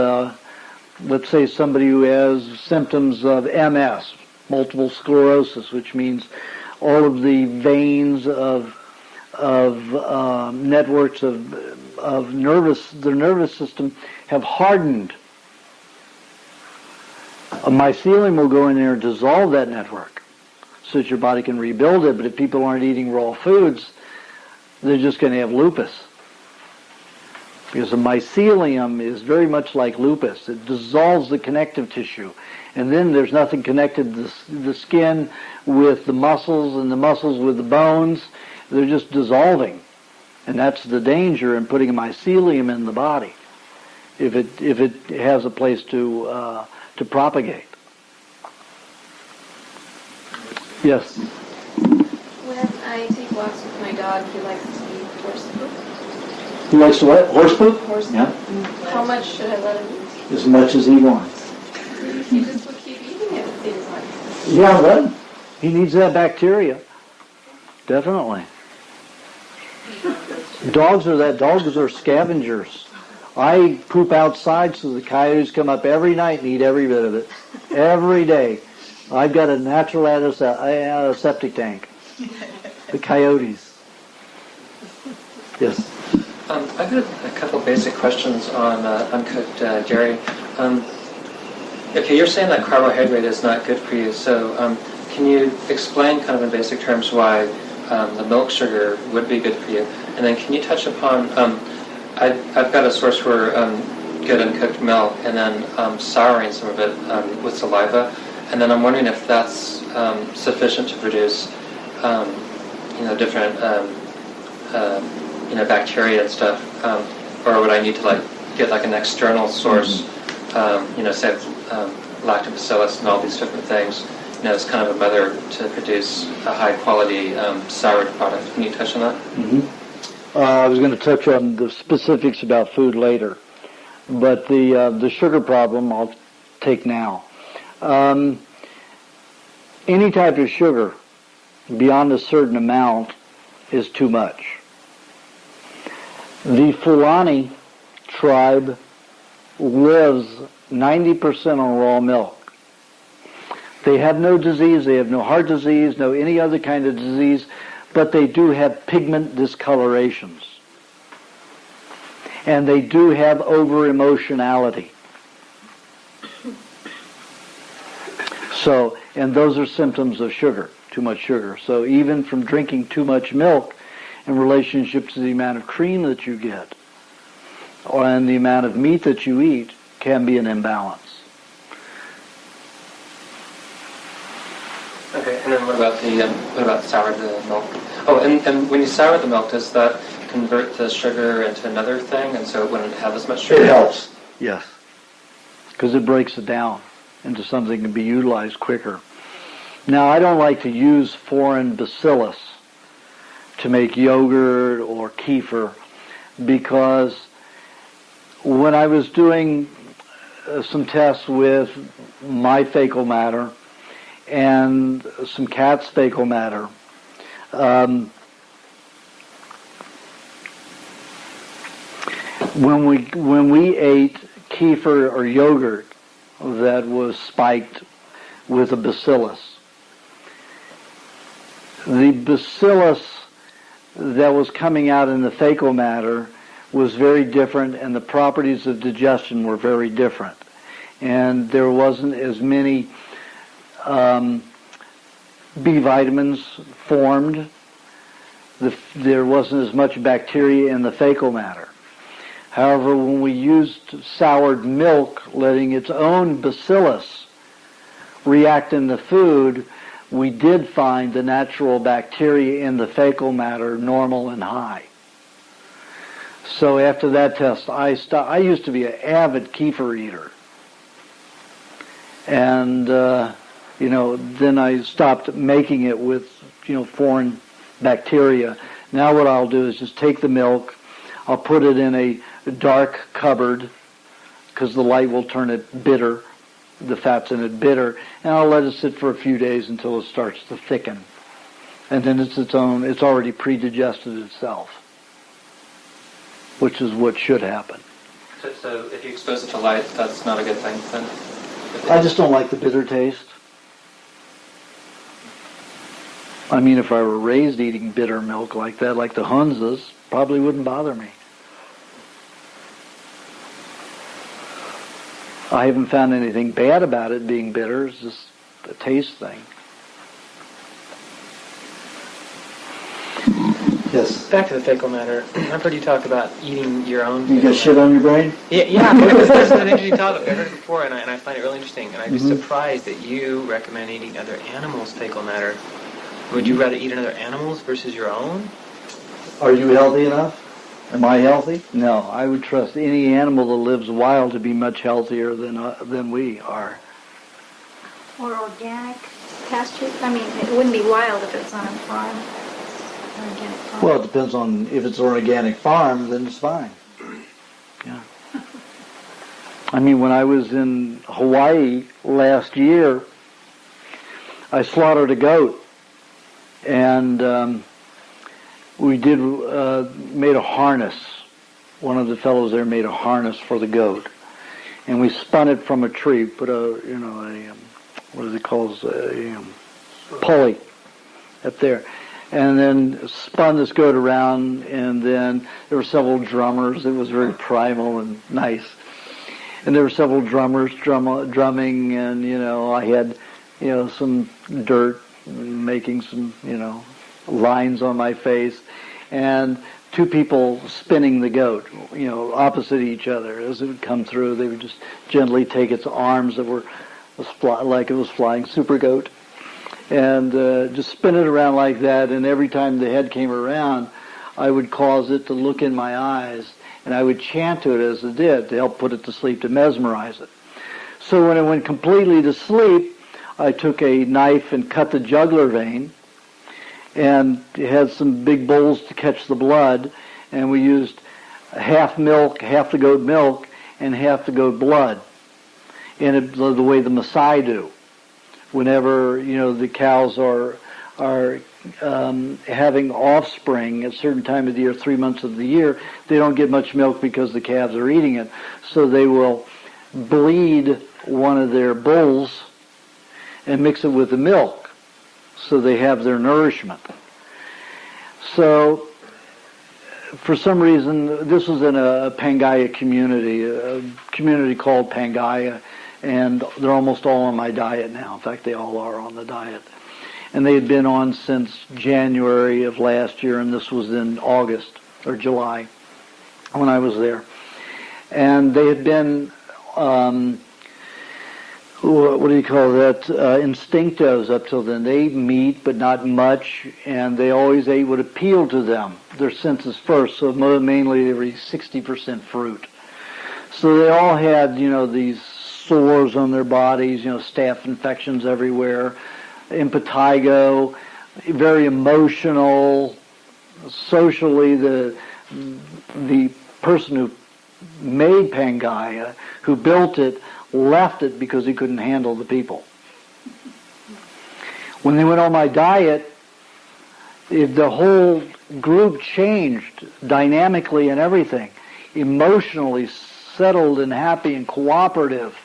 let's say, somebody who has symptoms of MS, multiple sclerosis, which means all of the veins of networks of the nervous system have hardened. A mycelium will go in there and dissolve that network so that your body can rebuild it. But if people aren't eating raw foods, they're just going to have lupus. Because a mycelium is very much like lupus. It dissolves the connective tissue. And then there's nothing connected to the skin with the muscles and the muscles with the bones. They're just dissolving. And that's the danger in putting a mycelium in the body if it has a place to propagate. Yes?
When I take walks with my dog, he likes to eat horse poop.
He likes to what? Horse poop?
Horse poop.
Yeah.
How much should I let him eat?
As much as he wants.
He just will keep eating it, it seems like.
Yeah, but he needs that bacteria. Definitely. Dogs are scavengers. I poop outside so the coyotes come up every night and eat every bit of it. Every day. I've got a natural septic tank. The coyotes. Yes.
I've got a couple basic questions on uncooked dairy. Okay, you're saying that carbohydrate is not good for you, so can you explain kind of in basic terms why the milk sugar would be good for you? And then can you touch upon, I've got a source for good uncooked milk and then souring some of it with saliva, and then I'm wondering if that's sufficient to produce different bacteria and stuff, or would I need to get an external source, say lactobacillus and all these different things, as kind of a mother to produce a high quality soured product. Can you touch on that?
Mm-hmm. I was going to touch on the specifics about food later, but the sugar problem I'll take now. Any type of sugar beyond a certain amount is too much. The Fulani tribe lives 90% on raw milk. They have no disease, they have no heart disease, no any other kind of disease, but they do have pigment discolorations. And they do have over-emotionality. So, and those are symptoms of sugar, too much sugar. So even from drinking too much milk in relationship to the amount of cream that you get, and the amount of meat that you eat, can be an imbalance.
Okay, and then what about soured milk? Oh, and when you sour the milk, does that convert the sugar into another thing, and so it wouldn't have as much sugar?
It helps, yes, because it breaks it down into something that can be utilized quicker. Now, I don't like to use foreign bacillus to make yogurt or kefir, because when I was doing some tests with my fecal matter and some cat's fecal matter, when we ate kefir or yogurt that was spiked with a bacillus, the bacillus that was coming out in the fecal matter was very different, and the properties of digestion were very different. And there wasn't as many B vitamins formed. There wasn't as much bacteria in the fecal matter. However, when we used soured milk, letting its own bacillus react in the food, we did find the natural bacteria in the fecal matter normal and high. So after that test, I used to be an avid kefir eater. And, then I stopped making it with, foreign bacteria. Now what I'll do is just take the milk, I'll put it in a dark cupboard, because the light will turn it bitter, the fat's in it bitter, and I'll let it sit for a few days until it starts to thicken. And then it's already pre-digested itself, which is what should happen.
So if you expose it to light, that's not a good thing then?
I just don't like the bitter taste. I mean, if I were raised eating bitter milk like that, like the Hunzas, probably wouldn't bother me. I haven't found anything bad about it being bitter. It's just a taste thing. Yes.
Back to the fecal matter. I've heard you talk about eating your own.
You got shit on your brain?
Yeah. That's an interesting topic. I've heard it before, and I find it really interesting. And I'm just surprised that you recommend eating other animals' fecal matter. Would you rather eat another animal's versus your own?
Are you healthy enough? Am I healthy? No, I would trust any animal that lives wild to be much healthier than we are.
Or organic pasture. I mean, it wouldn't be wild if it's on a farm. Organic farm.
Well, it depends on if it's an organic farm, then it's fine. Yeah. I mean, when I was in Hawaii last year, I slaughtered a goat, and we made a harness. One of the fellows there made a harness for the goat, and we spun it from a tree. Put what is it called? A pulley up there, and then spun this goat around. And then there were several drummers. It was very primal and nice. And there were several drummers drumming, and I had some dirt, making some lines on my face, and two people spinning the goat, opposite each other. As it would come through, they would just gently take its arms that were like it was flying super goat, and just spin it around like that. And every time the head came around, I would cause it to look in my eyes, and I would chant to it as it did to help put it to sleep, to mesmerize it. So when it went completely to sleep, I took a knife and cut the jugular vein, and it had some big bowls to catch the blood, and we used half milk, half the goat milk, and half the goat blood, in the way the Maasai do. Whenever the cows are having offspring at a certain time of the year, 3 months of the year, they don't get much milk because the calves are eating it, so they will bleed one of their bulls and mix it with the milk, so they have their nourishment. So, for some reason, this was in a Pangaea community, a community called Pangaea, and they're almost all on my diet now. In fact, they all are on the diet. And they had been on since January of last year, and this was in August or July when I was there. And they had been what do you call that, instinctos up till then. They ate meat, but not much, and they always ate what appealed to them, their senses first, so mainly they were 60% fruit. So they all had, these sores on their bodies, staph infections everywhere, impetigo, very emotional, socially the person who made Pangaea, who built it, left it because he couldn't handle the people. When they went on my diet, the whole group changed dynamically and everything, emotionally settled and happy and cooperative.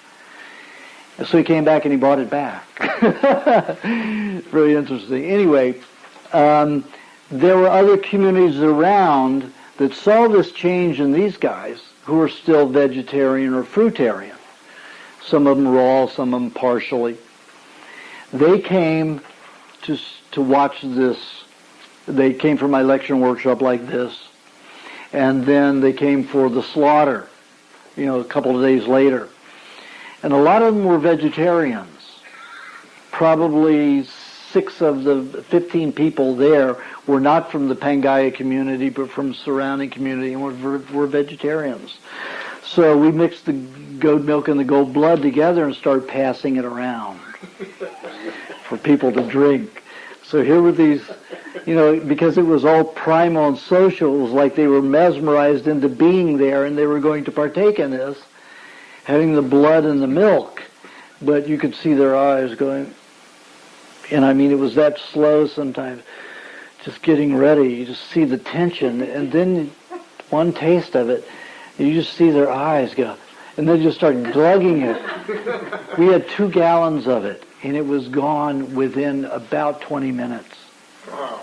And so he came back and he brought it back. Very interesting. Anyway, there were other communities around that saw this change in these guys who were still vegetarian or fruitarian. Some of them raw, some of them partially. They came to watch this. They came for my lecture and workshop like this, and then they came for the slaughter, a couple of days later. And a lot of them were vegetarians. Probably 6 of the 15 people there were not from the Pangaya community, but from surrounding community, and were vegetarians. So we mixed the goat milk and the goat blood together and started passing it around for people to drink. So here were these, because it was all primal and social, it was like they were mesmerized into being there, and they were going to partake in this, having the blood and the milk. But you could see their eyes going, and it was that slow sometimes, just getting ready. You just see the tension, and then one taste of it, you just see their eyes go, and they just start glugging it. We had 2 gallons of it, and it was gone within about 20 minutes.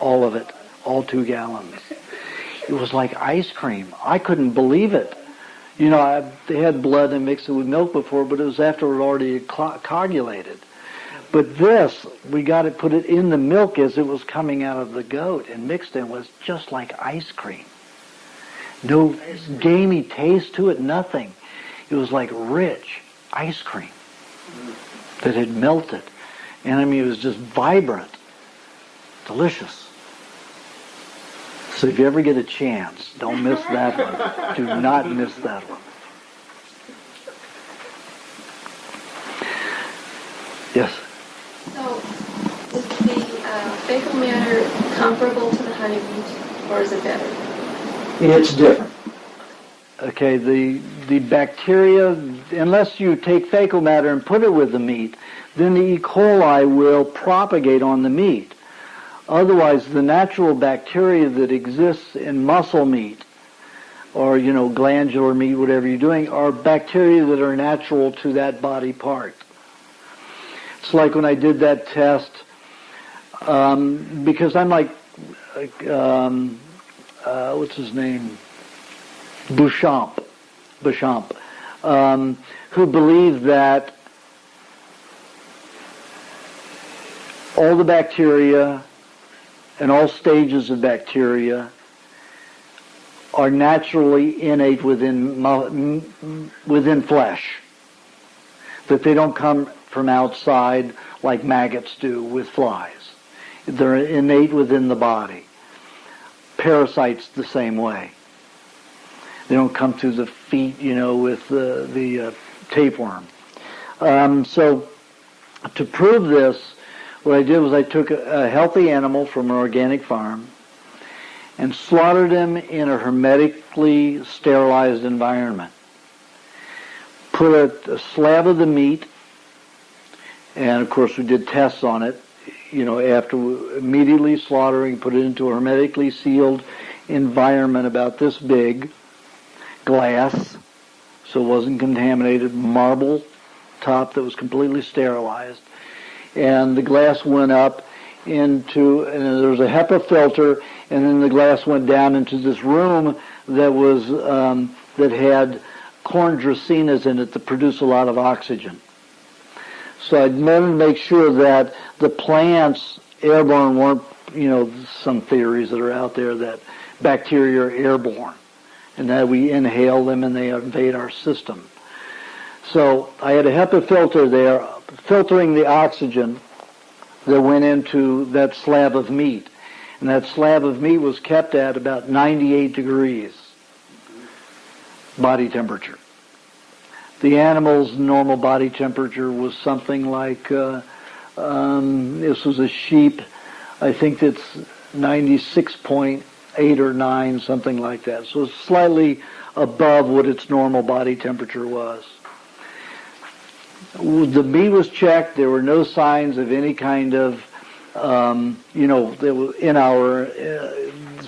All of it, all 2 gallons. It was like ice cream. I couldn't believe it. They had blood and mixed it with milk before, but it was after it already coagulated. But this, we put it in the milk as it was coming out of the goat and mixed in, was just like ice cream. No gamey taste to it, nothing. It was like rich ice cream that had melted. And it was just vibrant, delicious. So if you ever get a chance, don't miss that one. Do not miss that one. Yes?
So, is the fecal matter comparable to the honey meat, or is it better?
It's different. Okay, the bacteria, unless you take fecal matter and put it with the meat, then the E. coli will propagate on the meat. Otherwise, the natural bacteria that exists in muscle meat, or, glandular meat, whatever you're doing, are bacteria that are natural to that body part. It's like when I did that test, because I'm like what's his name? Beauchamp, who believed that all the bacteria and all stages of bacteria are naturally innate within flesh, that they don't come from outside like maggots do with flies. They're innate within the body. Parasites the same way. They don't come through the feet, with the tapeworm. So to prove this, what I did was I took a healthy animal from an organic farm and slaughtered him in a hermetically sterilized environment. Put a slab of the meat, and of course we did tests on it, after immediately slaughtering, put it into a hermetically sealed environment about this big, glass, so it wasn't contaminated, marble top that was completely sterilized. And the glass went up into, and there was a HEPA filter, and then the glass went down into this room that was, that had corn dracaenas in it that produce a lot of oxygen. So I wanted to make sure that the plants, airborne, weren't, some theories that are out there that bacteria are airborne, and that we inhale them and they invade our system. So I had a HEPA filter there, filtering the oxygen that went into that slab of meat. And that slab of meat was kept at about 98 degrees body temperature. The animal's normal body temperature was something like, this was a sheep, I think it's 96.8 or 9, something like that. So it's slightly above what its normal body temperature was. The meat was checked. There were no signs of any kind of, there was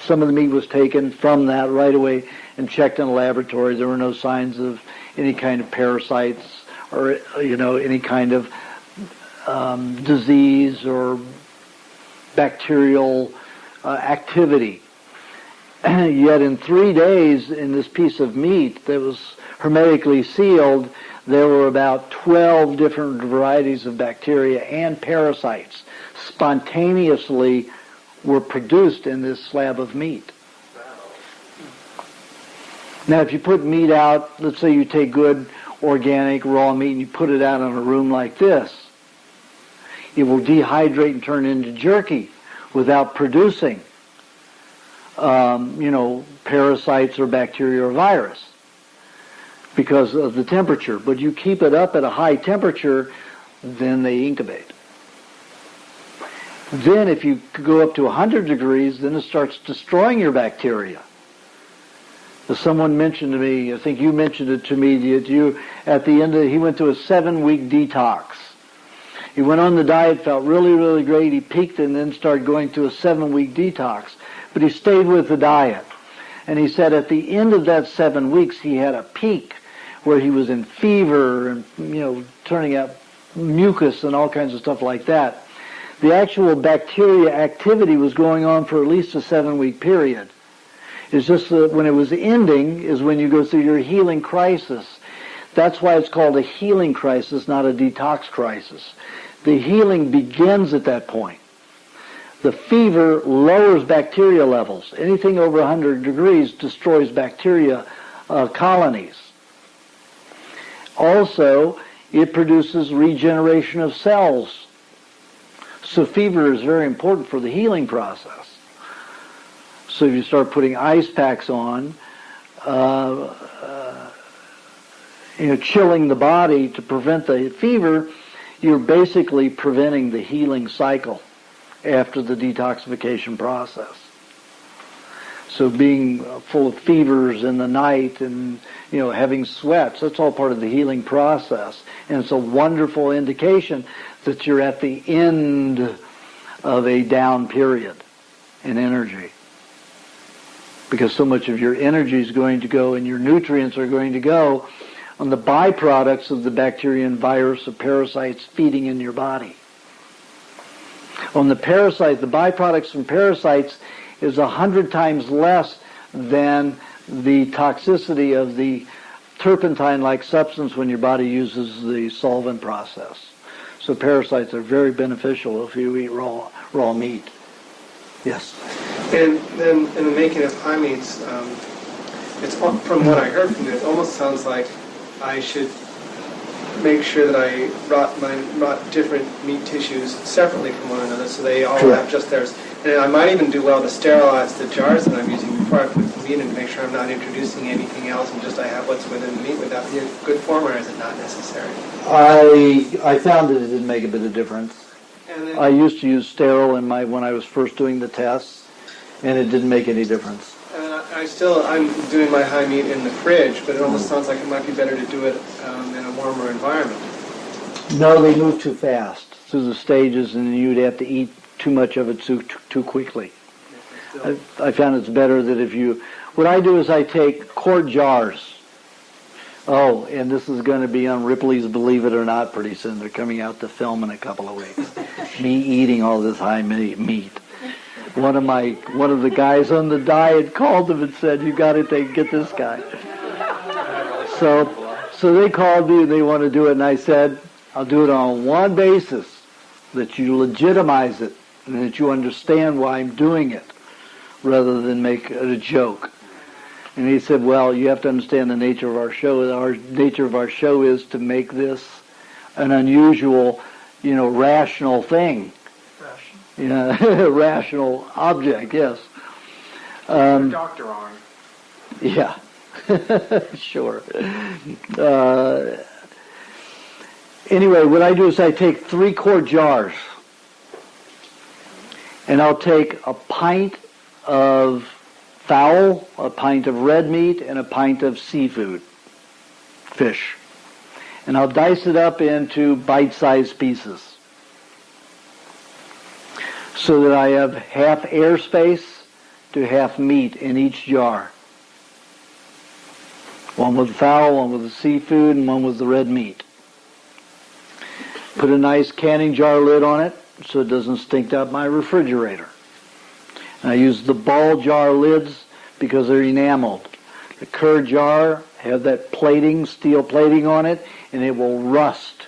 some of the meat was taken from that right away and checked in a laboratory. There were no signs of any kind of parasites or, any kind of disease or bacterial activity. Yet in 3 days in this piece of meat that was hermetically sealed, there were about 12 different varieties of bacteria and parasites spontaneously were produced in this slab of meat. Now, if you put meat out, let's say you take good organic raw meat and you put it out in a room like this, it will dehydrate and turn into jerky without producing, parasites or bacteria or virus because of the temperature. But you keep it up at a high temperature, then they incubate. Then if you go up to 100 degrees, then it starts destroying your bacteria. As someone mentioned to me, I think you mentioned it to me, that you, at the end of he went to a 7-week detox. He went on the diet, felt really, really great. He peaked and then started going to a 7-week detox. But he stayed with the diet. And he said at the end of that 7 weeks, he had a peak where he was in fever and, turning out mucus and all kinds of stuff like that. The actual bacteria activity was going on for at least a 7-week period. It's just that when it was ending is when you go through your healing crisis. That's why it's called a healing crisis, not a detox crisis. The healing begins at that point. The fever lowers bacteria levels. Anything over 100 degrees destroys bacteria colonies. Also, it produces regeneration of cells. So fever is very important for the healing process. So if you start putting ice packs on, chilling the body to prevent the fever, you're basically preventing the healing cycle after the detoxification process. So being full of fevers in the night and, having sweats, that's all part of the healing process. And it's a wonderful indication that you're at the end of a down period in energy. Because so much of your energy is going to go and your nutrients are going to go on the byproducts of the bacteria and virus or parasites feeding in your body. On the parasite, the byproducts from parasites is 100 times less than the toxicity of the turpentine-like substance when your body uses the solvent process. So parasites are very beneficial if you eat raw meat. Yes?
And then in the making of high meats, it's from what I heard from you, it almost sounds like I should make sure that I rot different meat tissues separately from one another so they all have just theirs. And I might even do well to sterilize the jars that I'm using before I put the meat in to make sure I'm not introducing anything else and just I have what's within the meat. Would that be a good form or is it not necessary?
I found that it didn't make a bit of difference.
Then,
I used to use sterile when I was first doing the tests, and it didn't make any difference.
And I'm doing my high meat in the fridge, but it almost sounds like it might be better to do it in a warmer environment.
No, they move too fast through the stages, and you'd have to eat too much of it too quickly. I found it's better that what I do is I take quart jars. Oh, and this is going to be on Ripley's Believe It or Not pretty soon. They're coming out to film in a couple of weeks. Me eating all this high meat. One of the guys on the diet called them and said, "You got to get this guy." So they called me and they want to do it, and I said, "I'll do it on one basis, that you legitimize it and that you understand why I'm doing it, rather than make it a joke." And he said, "Well, you have to understand the nature of our show. Our nature of our show is to make this an unusual, rational thing." Rational object, yes.
Doctor on.
Yeah, sure. Anyway, what I do is I take 3-quart jars, and I'll take a pint of fowl, a pint of red meat, and a pint of seafood, fish. And I'll dice it up into bite-sized pieces so that I have half airspace to half meat in each jar. One with fowl, one with the seafood, and one with the red meat. Put a nice canning jar lid on it so it doesn't stink up my refrigerator. And I use the ball jar lids because they're enameled. The curd jar have that plating, steel plating on it, and it will rust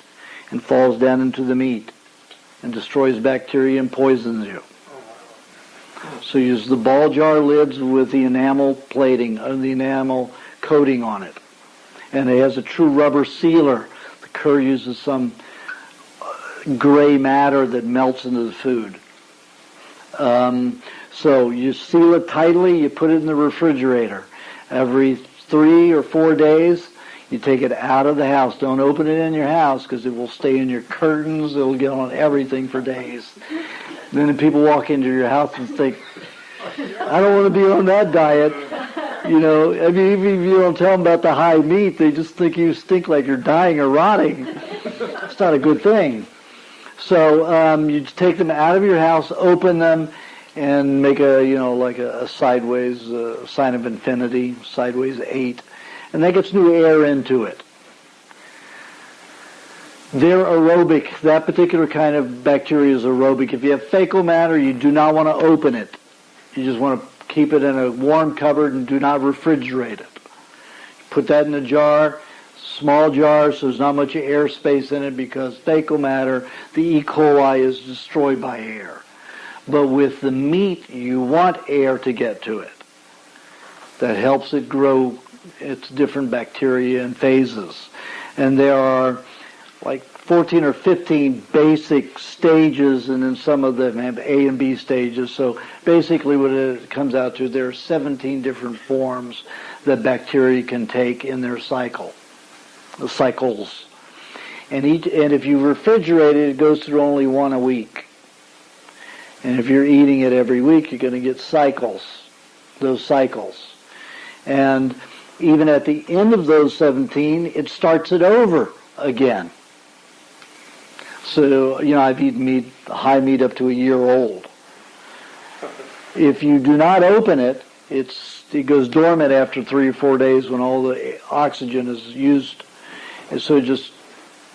and falls down into the meat and destroys bacteria and poisons you. So use the ball jar lids with the enamel plating, the enamel coating on it. And it has a true rubber sealer. The curd uses some gray matter that melts into the food. So you seal it tightly, you put it in the refrigerator. Every 3 or 4 days, you take it out of the house. Don't open it in your house because it will stay in your curtains. It will get on everything for days. Then people walk into your house and think, I don't want to be on that diet. You know, I mean, even if you don't tell them about the high meat, they just think you stink like you're dying or rotting. It's not a good thing. So you take them out of your house, open them, and make a sideways sign of infinity, sideways 8, and that gets new air into it. They're aerobic. That particular kind of bacteria is aerobic. If you have fecal matter, you do not want to open it. You just want to keep it in a warm cupboard and do not refrigerate it. Put that in a jar, small jar, so there's not much air space in it because fecal matter, the E. coli, is destroyed by air. But with the meat, you want air to get to it. That helps it grow its different bacteria and phases. And there are like 14 or 15 basic stages, and then some of them have A and B stages. So basically what it comes out to, there are 17 different forms that bacteria can take in their cycle, the cycles. And if you refrigerate it, it goes through only one a week. And if you're eating it every week, you're going to get cycles, those cycles. And even at the end of those 17, it starts it over again. So, I've eaten meat, high meat up to a year old. If you do not open it, it goes dormant after 3 or 4 days when all the oxygen is used. And so it just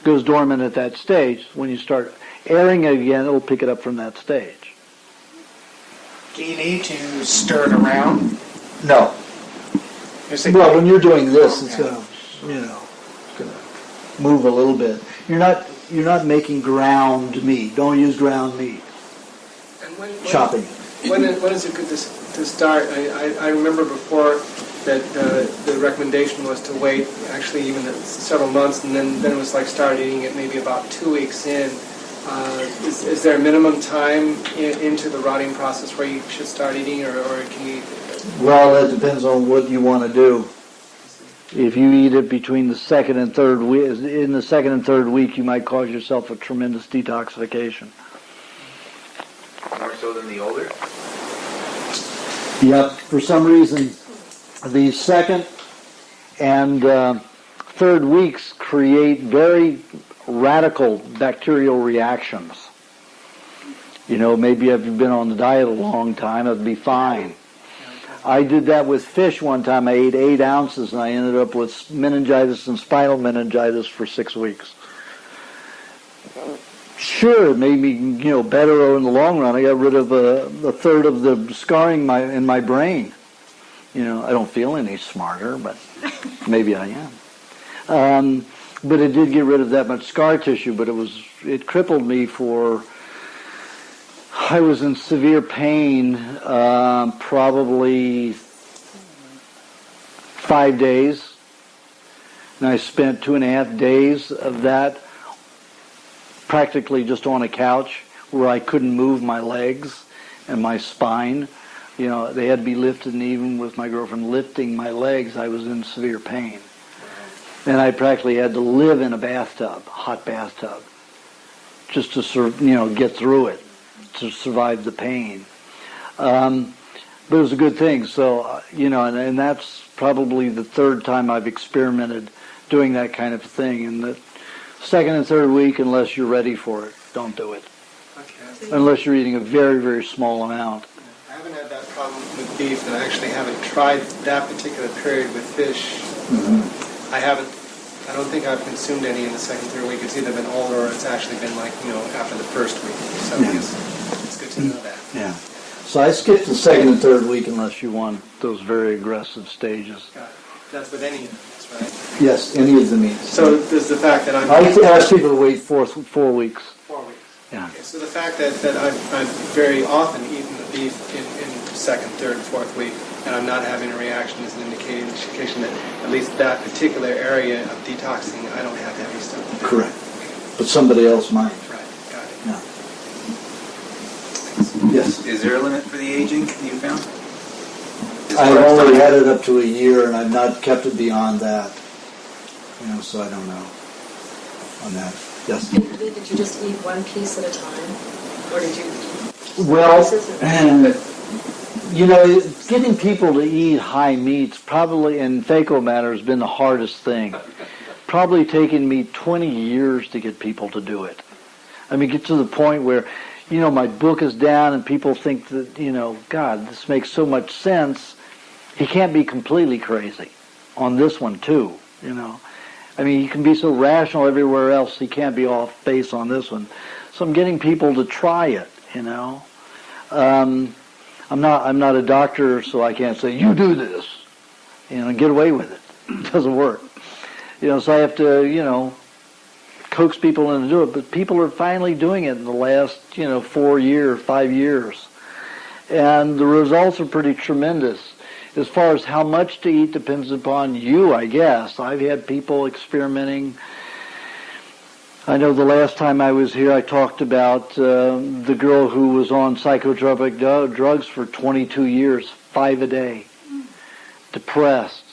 goes dormant at that stage. When you start airing it again, it'll pick it up from that stage.
Do you need to stir it around?
No. Well, when you're doing this, it's going to move a little bit. You're not making ground meat. Don't use ground meat.
And
chopping.
When is it good to start? I remember before that the recommendation was to wait actually even several months, and then it was like start eating it maybe about 2 weeks in. Is there a minimum time into the rotting process where you should start eating, or can you?
Well, that depends on what you want to do. If you eat it between the second and third week, in the second and third week, you might cause yourself a tremendous detoxification.
More so than the older?
Yep. For some reason, the second and third weeks create very radical bacterial reactions. Maybe if you've been on the diet a long time, it'd be fine. I did that with fish one time. I ate 8 ounces, and I ended up with meningitis and spinal meningitis for 6 weeks. Sure, it made me, better in the long run. I got rid of a third of the scarring in my brain. I don't feel any smarter, but maybe I am. But it did get rid of that much scar tissue, but it crippled me I was in severe pain probably 5 days, and I spent 2.5 days of that practically just on a couch where I couldn't move my legs and my spine. They had to be lifted, and even with my girlfriend lifting my legs, I was in severe pain. And I practically had to live in a bathtub, hot bathtub, just to get through it, to survive the pain. But it was a good thing. So, and that's probably the third time I've experimented doing that kind of thing. And the second and third week, unless you're ready for it, don't do it. Okay. Unless you're eating a very, very small amount.
I haven't had that problem with beef, and I actually haven't tried that particular period with fish. Mm-hmm. I don't think I've consumed any in the second, third week. It's either been older or it's actually been after the first week. So it's good to know that.
Yeah. So I skipped the second and third week unless you want those very aggressive stages.
Got it. That's with any of them, right?
Yes, any of the meats.
So there's the fact that I'm...
I ask people to wait 4 weeks.
4 weeks.
Yeah.
Okay, so the fact that I've very often eaten the beef in second, third, fourth week, and I'm not having a reaction is an indication that at least that particular area of detoxing, I don't have heavy stuff.
Correct. But somebody else might.
Right, got it.
Yeah. Yes.
Is there a limit for the aging you found?
I've only had it up to a year, and I've not kept it beyond that. So I don't know on that. Yes.
Did you just eat one piece at a time, or did you?
Well, getting people to eat high meats probably in fecal matter has been the hardest thing. Probably taken me 20 years to get people to do it. I mean, get to the point where, my book is down and people think that, God, this makes so much sense. He can't be completely crazy on this one, too, I mean, he can be so rational everywhere else, he can't be off base on this one. So I'm getting people to try it, I'm not a doctor, so I can't say, you do this, and get away with it. It doesn't work. So I have to, coax people into do it. But people are finally doing it in the last, 4 years, 5 years. And the results are pretty tremendous. As far as how much to eat depends upon you, I guess. I've had people experimenting. I know the last time I was here, I talked about the girl who was on psychotropic drugs for 22 years, 5 a day, depressed.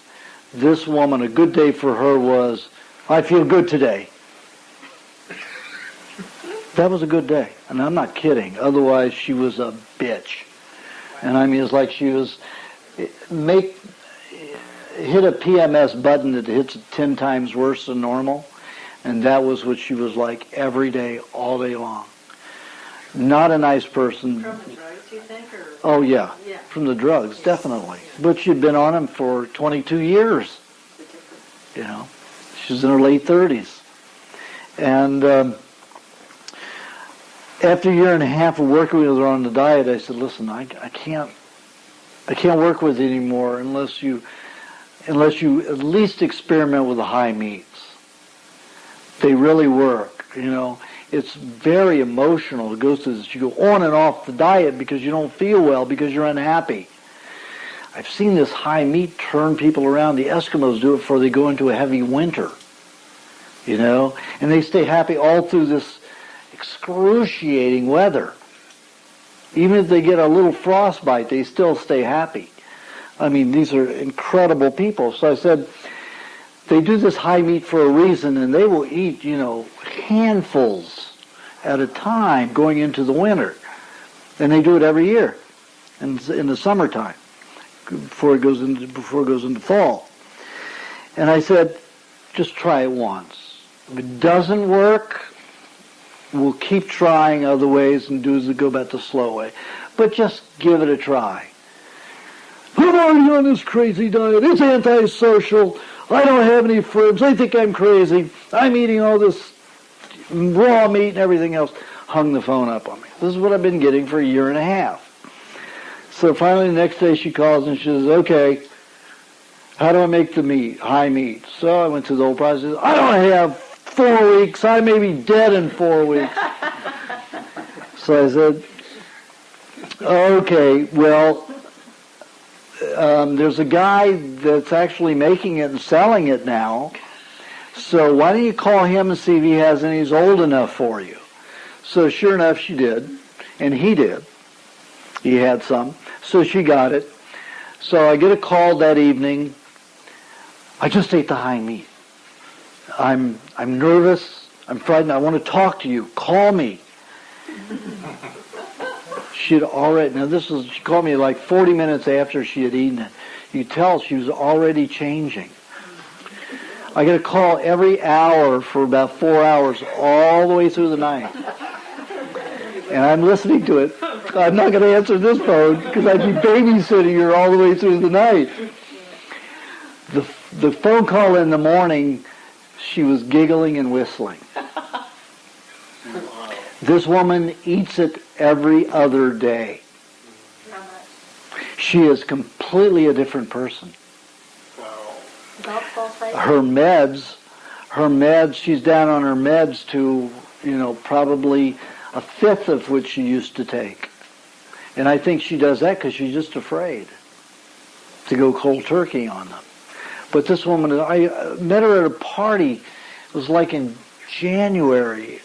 This woman, a good day for her was, I feel good today. That was a good day, and I'm not kidding. Otherwise, she was a bitch. And I mean, it's like she was, hit a PMS button that hits 10 times worse than normal. And that was what she was like every day, all day long. Not a nice person.
From the drugs, you think? Or?
Oh, yeah. From the drugs, definitely. But she'd been on them for 22 years. She was in her late 30s. And after a year and a half of working with her on the diet, I said, listen, I can't work with you anymore unless you at least experiment with the high meats. They really work, It's very emotional. It goes to this. You go on and off the diet because you don't feel well, because you're unhappy. I've seen this high meat turn people around. The Eskimos do it before they go into a heavy winter, and they stay happy all through this excruciating weather. Even if they get a little frostbite, they still stay happy. I mean, these are incredible people. So I said, they do this high meat for a reason, and they will eat, handfuls at a time going into the winter. And they do it every year in the summertime before it goes into fall. And I said, just try it once. If it doesn't work, we'll keep trying other ways and go back the slow way. But just give it a try. I'm already on this crazy diet. It's antisocial. I don't have any friends. They think I'm crazy. I'm eating all this raw meat and everything else. Hung the phone up on me. This is what I've been getting for a year and a half. So finally the next day she calls and she says, okay, how do I make the meat, high meat? So I went through the whole process. I don't have 4 weeks. I may be dead in 4 weeks. So I said, okay, well, there's a guy that's actually making it and selling it now. So why don't you call him and see if he has any? He's old enough for you. So sure enough, she did, and he did. He had some. So she got it. So I get a call that evening. I just ate the high meat. I'm nervous. I'm frightened. I want to talk to you. Call me. She'd already, she called me like 40 minutes after she had eaten it. You tell she was already changing. I get a call every hour for about 4 hours, all the way through the night. And I'm listening to it. I'm not going to answer this phone because I'd be babysitting her all the way through the night. The phone call in the morning, she was giggling and whistling. This woman eats it every other day. She is completely a different person.
Golf ball fight?
Her meds, she's down on her meds to, probably a fifth of which she used to take. And I think she does that because she's just afraid to go cold turkey on them. But this woman, I met her at a party, it was like in January,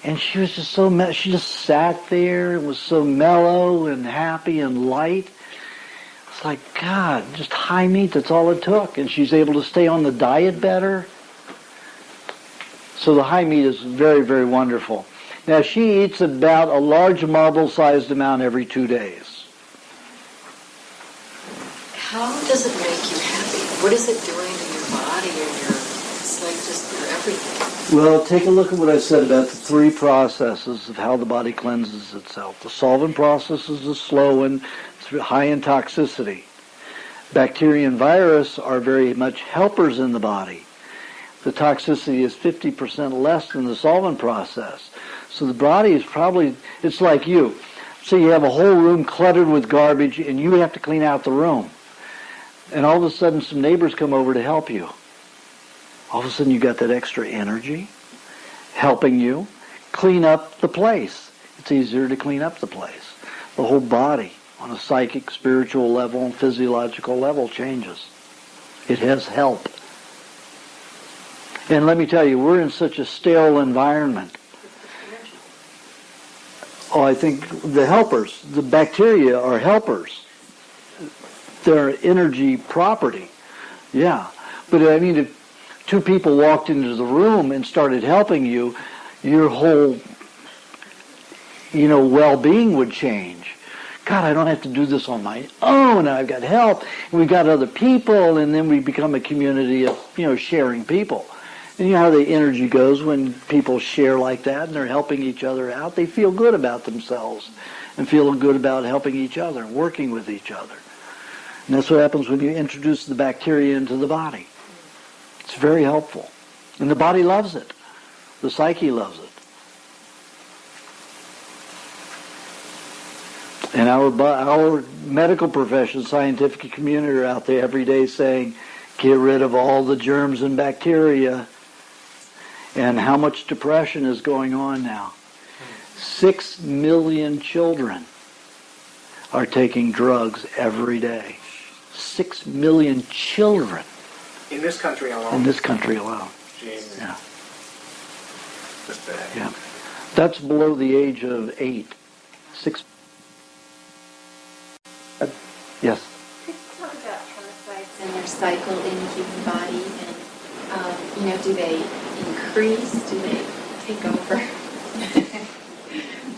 and she was just she just sat there and was so mellow and happy and light. It's like, God, just high meat, that's all it took. And she's able to stay on the diet better. So the high meat is very, very wonderful. Now, she eats about a large marble-sized amount every 2 days.
How does it make you happy? What is it doing to your body and it's like just your everything?
Well, take a look at what I said about the 3 processes of how the body cleanses itself. The solvent process is the slow one, it's high in toxicity. Bacteria and virus are very much helpers in the body. The toxicity is 50% less than the solvent process. So the body is probably, it's like you. So you have a whole room cluttered with garbage and you have to clean out the room. And all of a sudden some neighbors come over to help you. All of a sudden you got that extra energy helping you clean up the place. It's easier to clean up the place. The whole body on a psychic, spiritual level and physiological level changes. It has help. And let me tell you, we're in such a sterile environment. Oh, I think the helpers, the bacteria are helpers. They're energy property. Yeah. But I mean, if 2 people walked into the room and started helping you, your whole, well-being would change. God, I don't have to do this on my own. I've got help. And we've got other people, and then we become a community of, sharing people. And you know how the energy goes when people share like that and they're helping each other out. They feel good about themselves and feel good about helping each other and working with each other. And that's what happens when you introduce the bacteria into the body. It's very helpful. And the body loves it. The psyche loves it. And our medical profession, scientific community are out there every day saying, get rid of all the germs and bacteria. And how much depression is going on now. 6 million children are taking drugs every day. 6 million children.
In this country alone?
In this country alone.
Jesus.
Yeah.
That's bad.
Yeah. That's below the age of 8. 6. Yes?
Could you talk about parasites and their cycle in the human body? And, do they increase? Do they take over?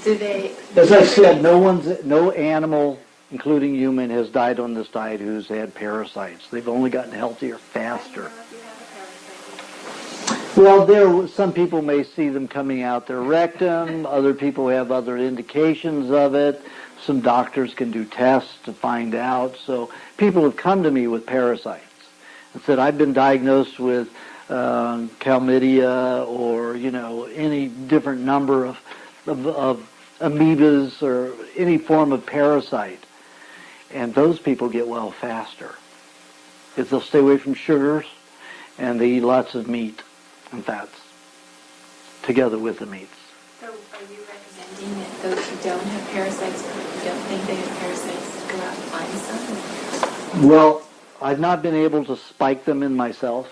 Do they...
As I said, no animal, including human, has died on this diet who's had parasites. They've only gotten healthier faster. Well, some people may see them coming out their rectum. Other people have other indications of it. Some doctors can do tests to find out. So people have come to me with parasites and said, I've been diagnosed with chlamydia or, any different number of amoebas or any form of parasite. And those people get well faster if they'll stay away from sugars and they eat lots of meat and fats together with the meats.
So are you recommending that those who don't have parasites or who don't think they have parasites go out and find some?
Well, I've not been able to spike them in myself.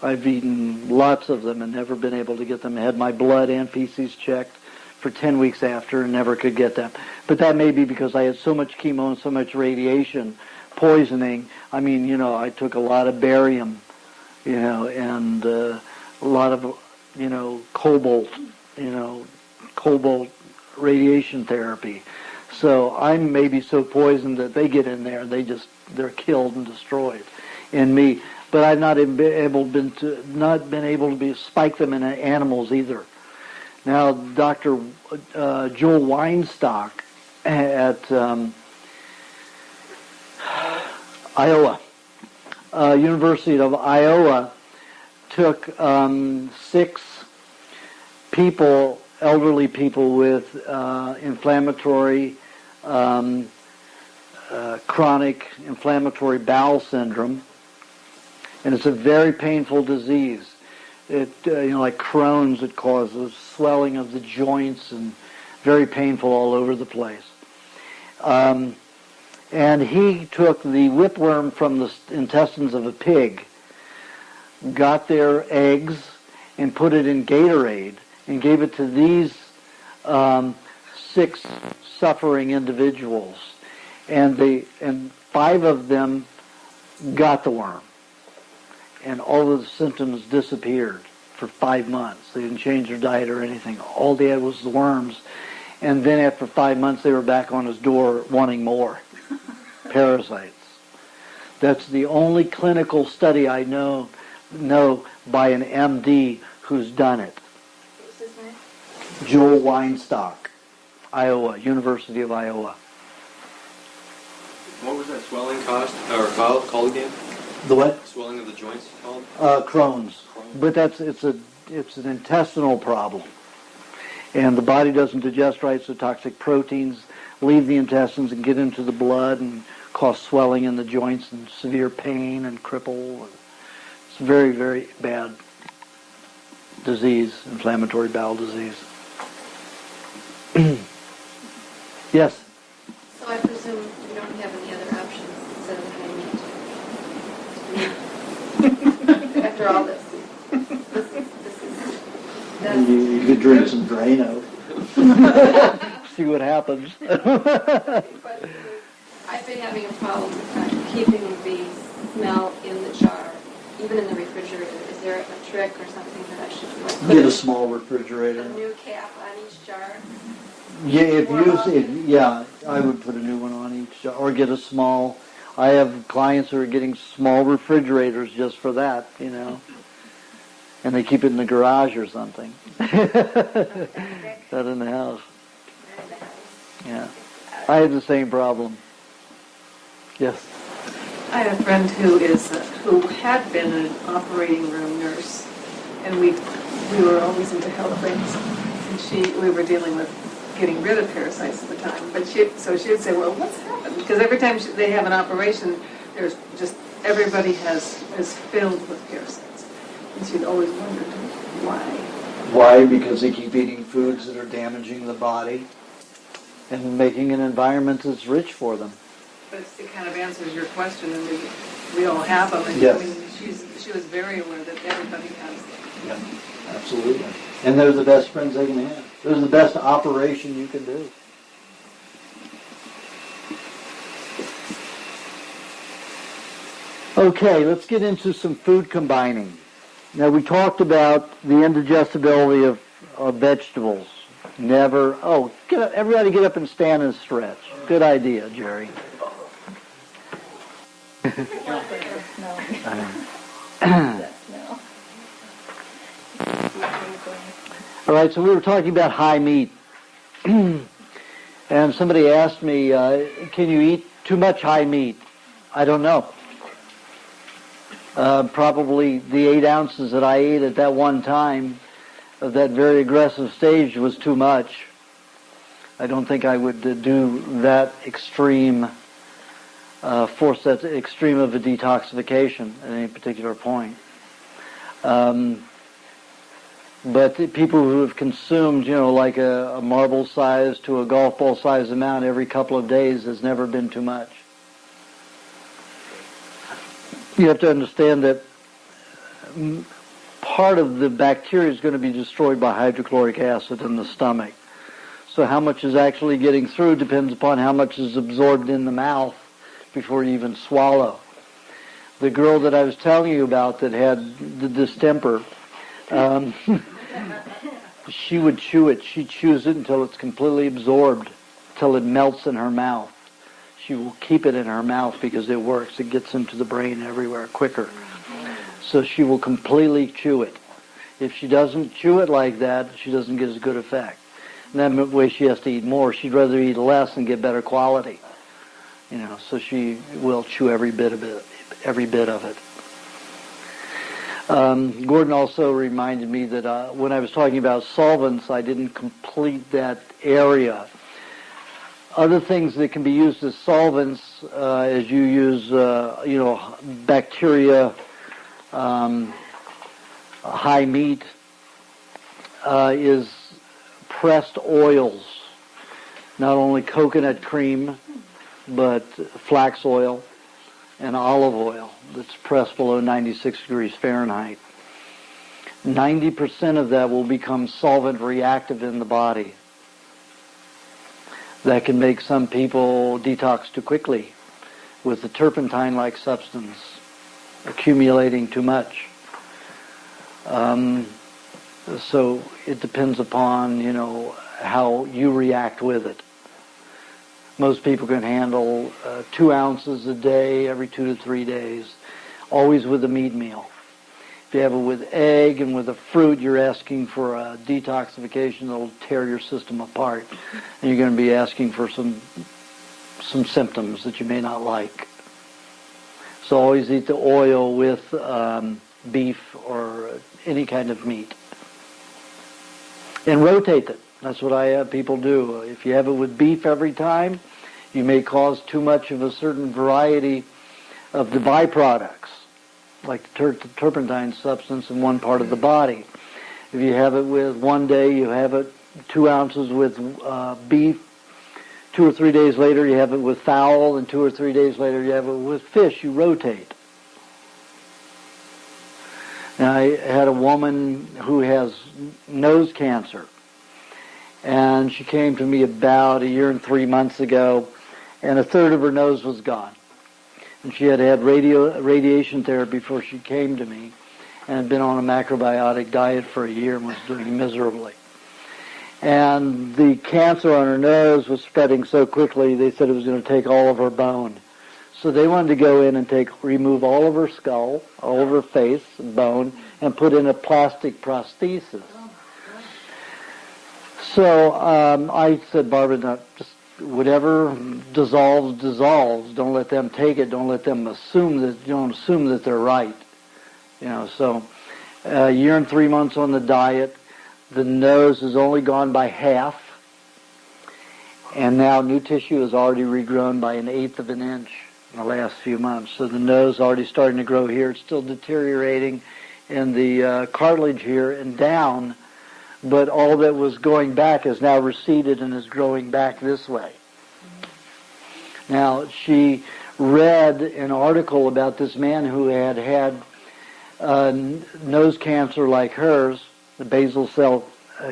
I've eaten lots of them and never been able to get them. I had my blood and feces checked for 10 weeks after and never could get them. But that may be because I had so much chemo and so much radiation poisoning. I mean, I took a lot of barium, and a lot of, cobalt radiation therapy. So I'm maybe so poisoned that they get in there and they're killed and destroyed in me. But I've not been able to spike them in animals either. Now, Dr. Joel Weinstock at Iowa, University of Iowa, took 6 people, elderly people with inflammatory chronic inflammatory bowel syndrome, and it's a very painful disease. It, like Crohn's, it causes swelling of the joints and very painful all over the place. And he took the whipworm from the intestines of a pig, got their eggs, and put it in Gatorade, and gave it to these 6 suffering individuals. And 5 of them got the worm. And all of the symptoms disappeared for 5 months. They didn't change their diet or anything. All they had was the worms. And then after 5 months, they were back on his door wanting more parasites. That's the only clinical study I know by an MD who's done it.
What's his name?
Joel Weinstock, Iowa, University of Iowa.
What was that swelling called again?
The what?
Swelling of the joints called?
Crohn's. But it's an intestinal problem. And the body doesn't digest right, so toxic proteins leave the intestines and get into the blood and cause swelling in the joints and severe pain and cripple. It's a very, very bad disease, inflammatory bowel disease. Yes?
So I presume you don't have any other options instead of high meat. After all this.
You could drink some Drano. See what happens.
I've been having a problem keeping the smell in the jar, even in the refrigerator. Is there a trick or something that I should do?
Get a small refrigerator.
A new cap on each jar?
Yeah, I would put a new one on each jar, or get a small. I have clients who are getting small refrigerators just for that, and they keep it in the garage or something. Not in the house. Yeah, I had the same problem. Yes.
I had a friend who had been an operating room nurse, and we were always into health things, and we were dealing with getting rid of parasites at the time. But she'd say, "Well, what's happened?" Because every time they have an operation, there's just everybody is filled with parasites, and she'd always wondered why.
Why? Because they keep eating foods that are damaging the body and making an environment that's rich for them.
But it kind of answers your question, and we all have them. And
yes.
I mean, she was very aware that everybody has them.
Yeah, absolutely. And they're the best friends they can have. They're the best operation you can do. Okay, let's get into some food combining. Now, we talked about the indigestibility of vegetables. Everybody get up and stand and stretch. Good idea, Jerry. All right, so we were talking about high meat. And somebody asked me, can you eat too much high meat? I don't know. Probably the 8 ounces that I ate at that one time of that very aggressive stage was too much. I don't think I would do that extreme, force that extreme of a detoxification at any particular point. But the people who have consumed, like a marble size to a golf ball size amount every couple of days has never been too much. You have to understand that part of the bacteria is going to be destroyed by hydrochloric acid in the stomach. So how much is actually getting through depends upon how much is absorbed in the mouth before you even swallow. The girl that I was telling you about that had the distemper, she would chew it. She chews it until it's completely absorbed, till it melts in her mouth. She will keep it in her mouth because it works. It gets into the brain everywhere quicker. So she will completely chew it. If she doesn't chew it like that, she doesn't get as good effect. And that way she has to eat more. She'd rather eat less and get better quality. So she will chew every bit of it. Gordon also reminded me that when I was talking about solvents, I didn't complete that area. Other things that can be used as solvents as you use, bacteria, high meat, is pressed oils. Not only coconut cream, but flax oil and olive oil that's pressed below 96 degrees Fahrenheit. 90% of that will become solvent reactive in the body. That can make some people detox too quickly with the turpentine-like substance accumulating too much. So it depends upon, how you react with it. Most people can handle 2 ounces a day every 2 to 3 days, always with a meat meal. If you have it with egg and with a fruit, you're asking for a detoxification that'll tear your system apart. And you're going to be asking for some symptoms that you may not like. So always eat the oil with beef or any kind of meat. And rotate it. That's what I have people do. If you have it with beef every time, you may cause too much of a certain variety of the byproducts, like the turpentine substance in one part of the body. If you have it with, one day you have it 2 ounces with beef, 2 or 3 days later you have it with fowl, and 2 or 3 days later you have it with fish. You rotate. Now, I had a woman who has nose cancer, and she came to me about 1 year and 3 months ago, and 1/3 of her nose was gone. And she had had radiation therapy before she came to me, and had been on a macrobiotic diet for 1 year and was doing miserably. And the cancer on her nose was spreading so quickly, they said it was going to take all of her bone. So they wanted to go in and remove all of her skull, all of her face, bone, and put in a plastic prosthesis. So I said, Barbara, no, just whatever dissolves, dissolves. Don't let them take it. Don't let them assume that they're right. So 1 year and 3 months on the diet, the nose has only gone by half, and now new tissue is already regrown by 1/8 of an inch in the last few months. So the nose already starting to grow here. It's still deteriorating in the cartilage here and down, but all that was going back has now receded and is growing back this way. Now, she read an article about this man who had had nose cancer like hers, the basal cell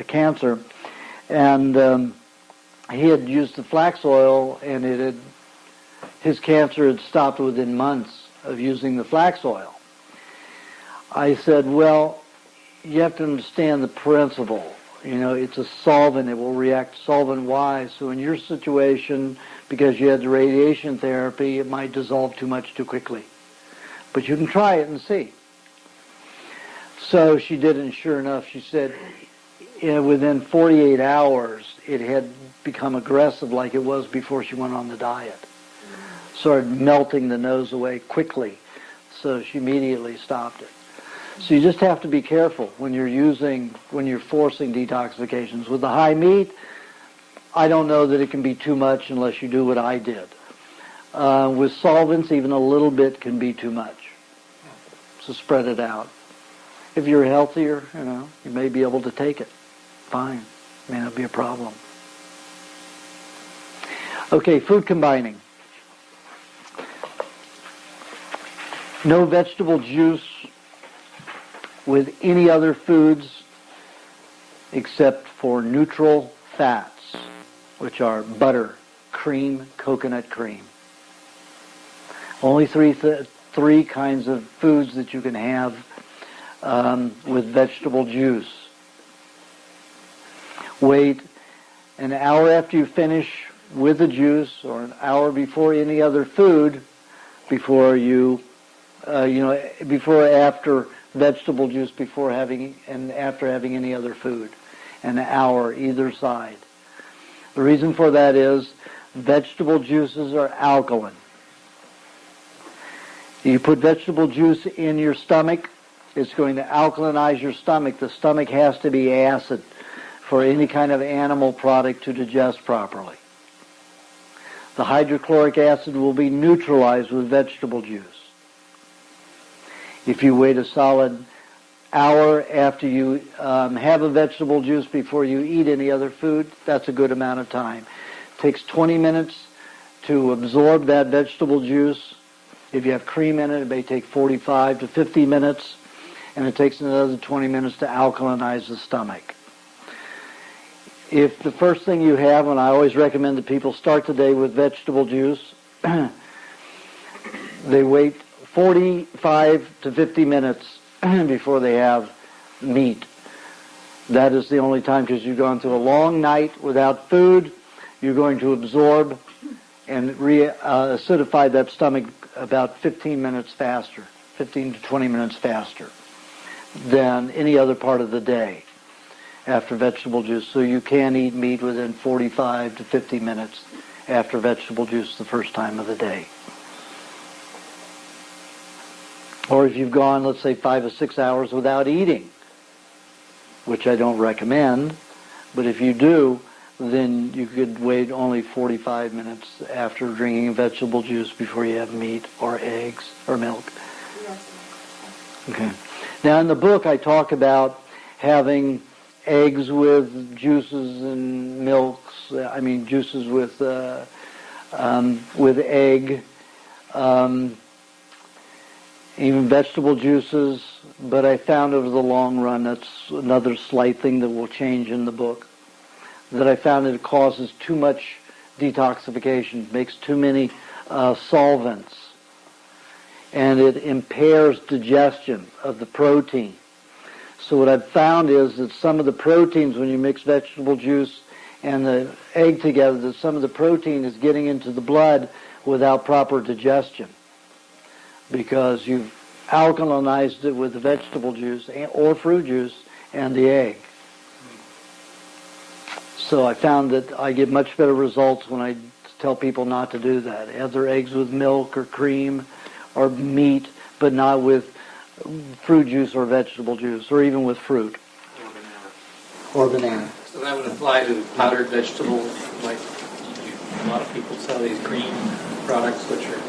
cancer, and he had used the flax oil, and his cancer had stopped within months of using the flax oil. I said, well, you have to understand the principle. It's a solvent. It will react solvent-wise. So in your situation, because you had the radiation therapy, it might dissolve too much too quickly. But you can try it and see. So she did, and sure enough, she said, within 48 hours, it had become aggressive like it was before she went on the diet. Started melting the nose away quickly. So she immediately stopped it. So you just have to be careful when you're forcing detoxifications. With the high meat, I don't know that it can be too much unless you do what I did. With solvents, even a little bit can be too much. So spread it out. If you're healthier, you may be able to take it. Fine. May not be a problem. Okay, food combining. No vegetable juice with any other foods except for neutral fats, which are butter, cream, coconut cream. Only three kinds of foods that you can have with vegetable juice. Wait an hour after you finish with the juice, or an hour before any other food, before you, before or after vegetable juice, before having and after having any other food. An hour either side. The reason for that is vegetable juices are alkaline. You put vegetable juice in your stomach, it's going to alkalinize your stomach. The stomach has to be acid for any kind of animal product to digest properly. the hydrochloric acid will be neutralized with vegetable juice. If you wait a solid hour after you have a vegetable juice before you eat any other food, that's a good amount of time. It takes 20 minutes to absorb that vegetable juice. If you have cream in it, it may take 45 to 50 minutes, and it takes another 20 minutes to alkalinize the stomach. If the first thing you have, and I always recommend that people start the day with vegetable juice, they wait 45 to 50 minutes before they have meat. That is the only time, because you've gone through a long night without food. You're going to absorb and acidify that stomach about 15 minutes faster, 15 to 20 minutes faster than any other part of the day after vegetable juice. So you can eat meat within 45 to 50 minutes after vegetable juice the first time of the day. Or if you've gone, let's say, 5 or 6 hours without eating, which I don't recommend, but if you do, then you could wait only 45 minutes after drinking vegetable juice before you have meat or eggs or milk. Okay. Now in the book I talk about having eggs with juices and milks, juices with egg, even vegetable juices, but I found over the long run, that's another slight thing that will change in the book, that I found that it causes too much detoxification, makes too many solvents, and it impairs digestion of the protein. So what I've found is that some of the proteins, when you mix vegetable juice and the egg together, that some of the protein is getting into the blood without proper digestion, because you've alkalinized it with the vegetable juice or fruit juice and the egg. So I found that I get much better results when I tell people not to do that. Have their eggs with milk or cream or meat, but not with fruit juice or vegetable juice, or even with fruit. Or banana.
So that would apply to powdered vegetables, like a lot of people sell these green products, which are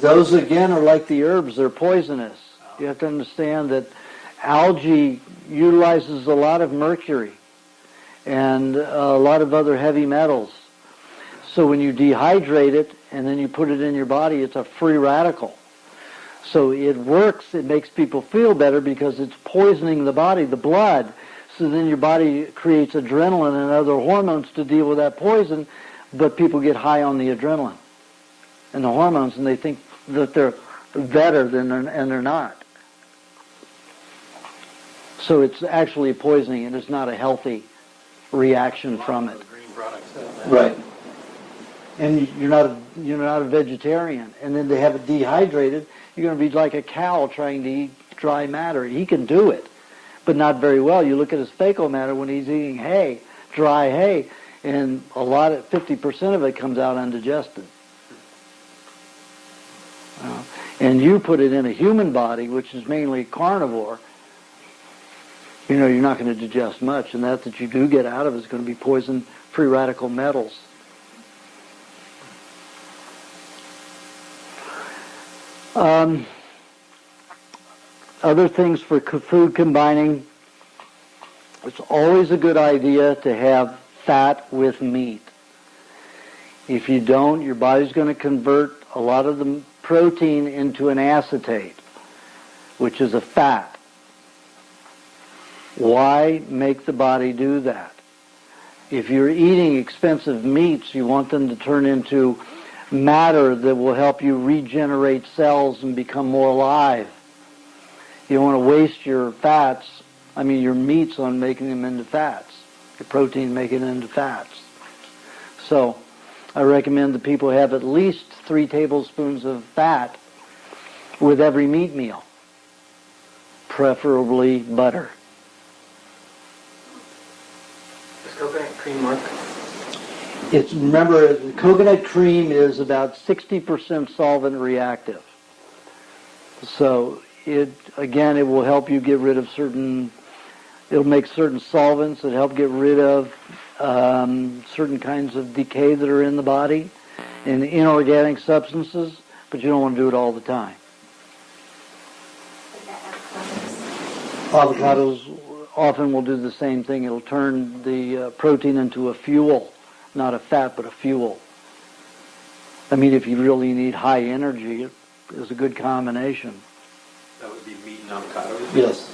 Those again are like the herbs, they're poisonous. You have to understand that algae utilizes a lot of mercury and a lot of other heavy metals. So when you dehydrate it and then you put it in your body, it's a free radical. So it works, it makes people feel better because it's poisoning the body, the blood. So then your body creates adrenaline and other hormones to deal with that poison, but people get high on the adrenaline and the hormones, and they think that they're better and they're not. So it's actually poisoning, and it's not a healthy reaction from it.
Green products.
Right. And you're not a vegetarian, and then to have it dehydrated, you're going to be like a cow trying to eat dry matter. He can do it, but not very well. You look at his fecal matter when he's eating hay, dry hay, and 50% of it comes out undigested. And you put it in a human body, which is mainly carnivore, you're not going to digest much, and that you do get out of it is going to be poison, free radical metals. Other things for food combining, it's always a good idea to have fat with meat. If you don't, your body's going to convert a lot of the protein into an acetate, which is a fat. Why make the body do that? If you're eating expensive meats, you want them to turn into matter that will help you regenerate cells and become more alive. You don't want to waste your your meats on making them into fats, your protein making it into fats. So I recommend that people have at least 3 tablespoons of fat with every meat meal, preferably butter.
Does coconut cream work?
Remember, coconut cream is about 60% solvent reactive. So it will help you get rid of it'll make certain solvents that help get rid of certain kinds of decay that are in the body, and inorganic substances, but you don't want to do it all the time. Avocados often will do the same thing. It'll turn the protein into a fuel, not a fat, but a fuel. I mean, if you really need high energy, it is a good combination.
That would be meat and avocados?
Yes.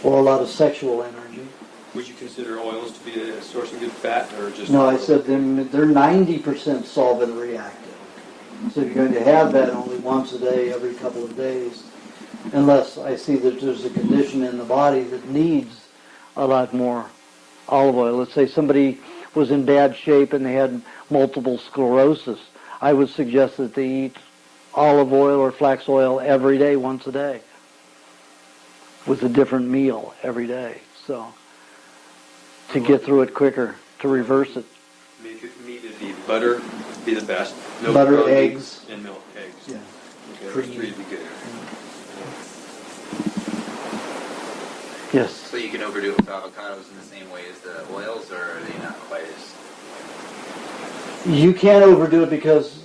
Or a lot of sexual energy.
Would you consider oils to be a source of good fat, or just...
No, I said they're 90% solvent reactive. So if you're going to have that only once a day, every couple of days, unless I see that there's a condition in the body that needs a lot more olive oil. Let's say somebody was in bad shape and they had multiple sclerosis. I would suggest that they eat olive oil or flax oil every day, once a day, with a different meal every day. So to get through it quicker, to reverse it.
Meat would be butter, be the best. Milk,
Butter, eggs.
And milk, eggs.
Yeah.
Okay, those three would be good.
Yes.
So you can overdo it with avocados in the same way as the oils, or are they not quite as...
You can't overdo it because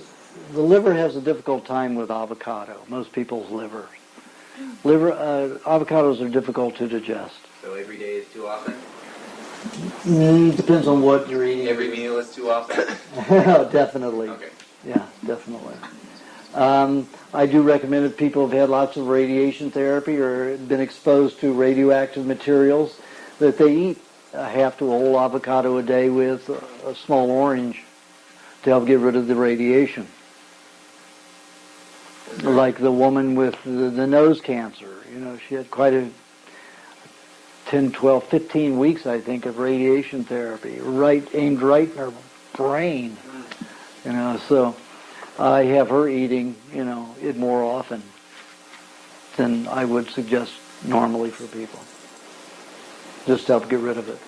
the liver has a difficult time with avocado, most people's liver. Avocados are difficult to digest.
So every day is too often?
Depends on what you're eating.
Every meal is too often?
Definitely.
Okay.
Yeah, definitely. I do recommend if people have had lots of radiation therapy or been exposed to radioactive materials that they eat a half to a whole avocado a day with a small orange to help get rid of the radiation. Like the woman with the nose cancer. You know, she had quite a 10, 12, 15 weeks, I think, of radiation therapy, aimed right in her brain. You know, so I have her eating, it more often than I would suggest normally for people. Just to help get rid of it.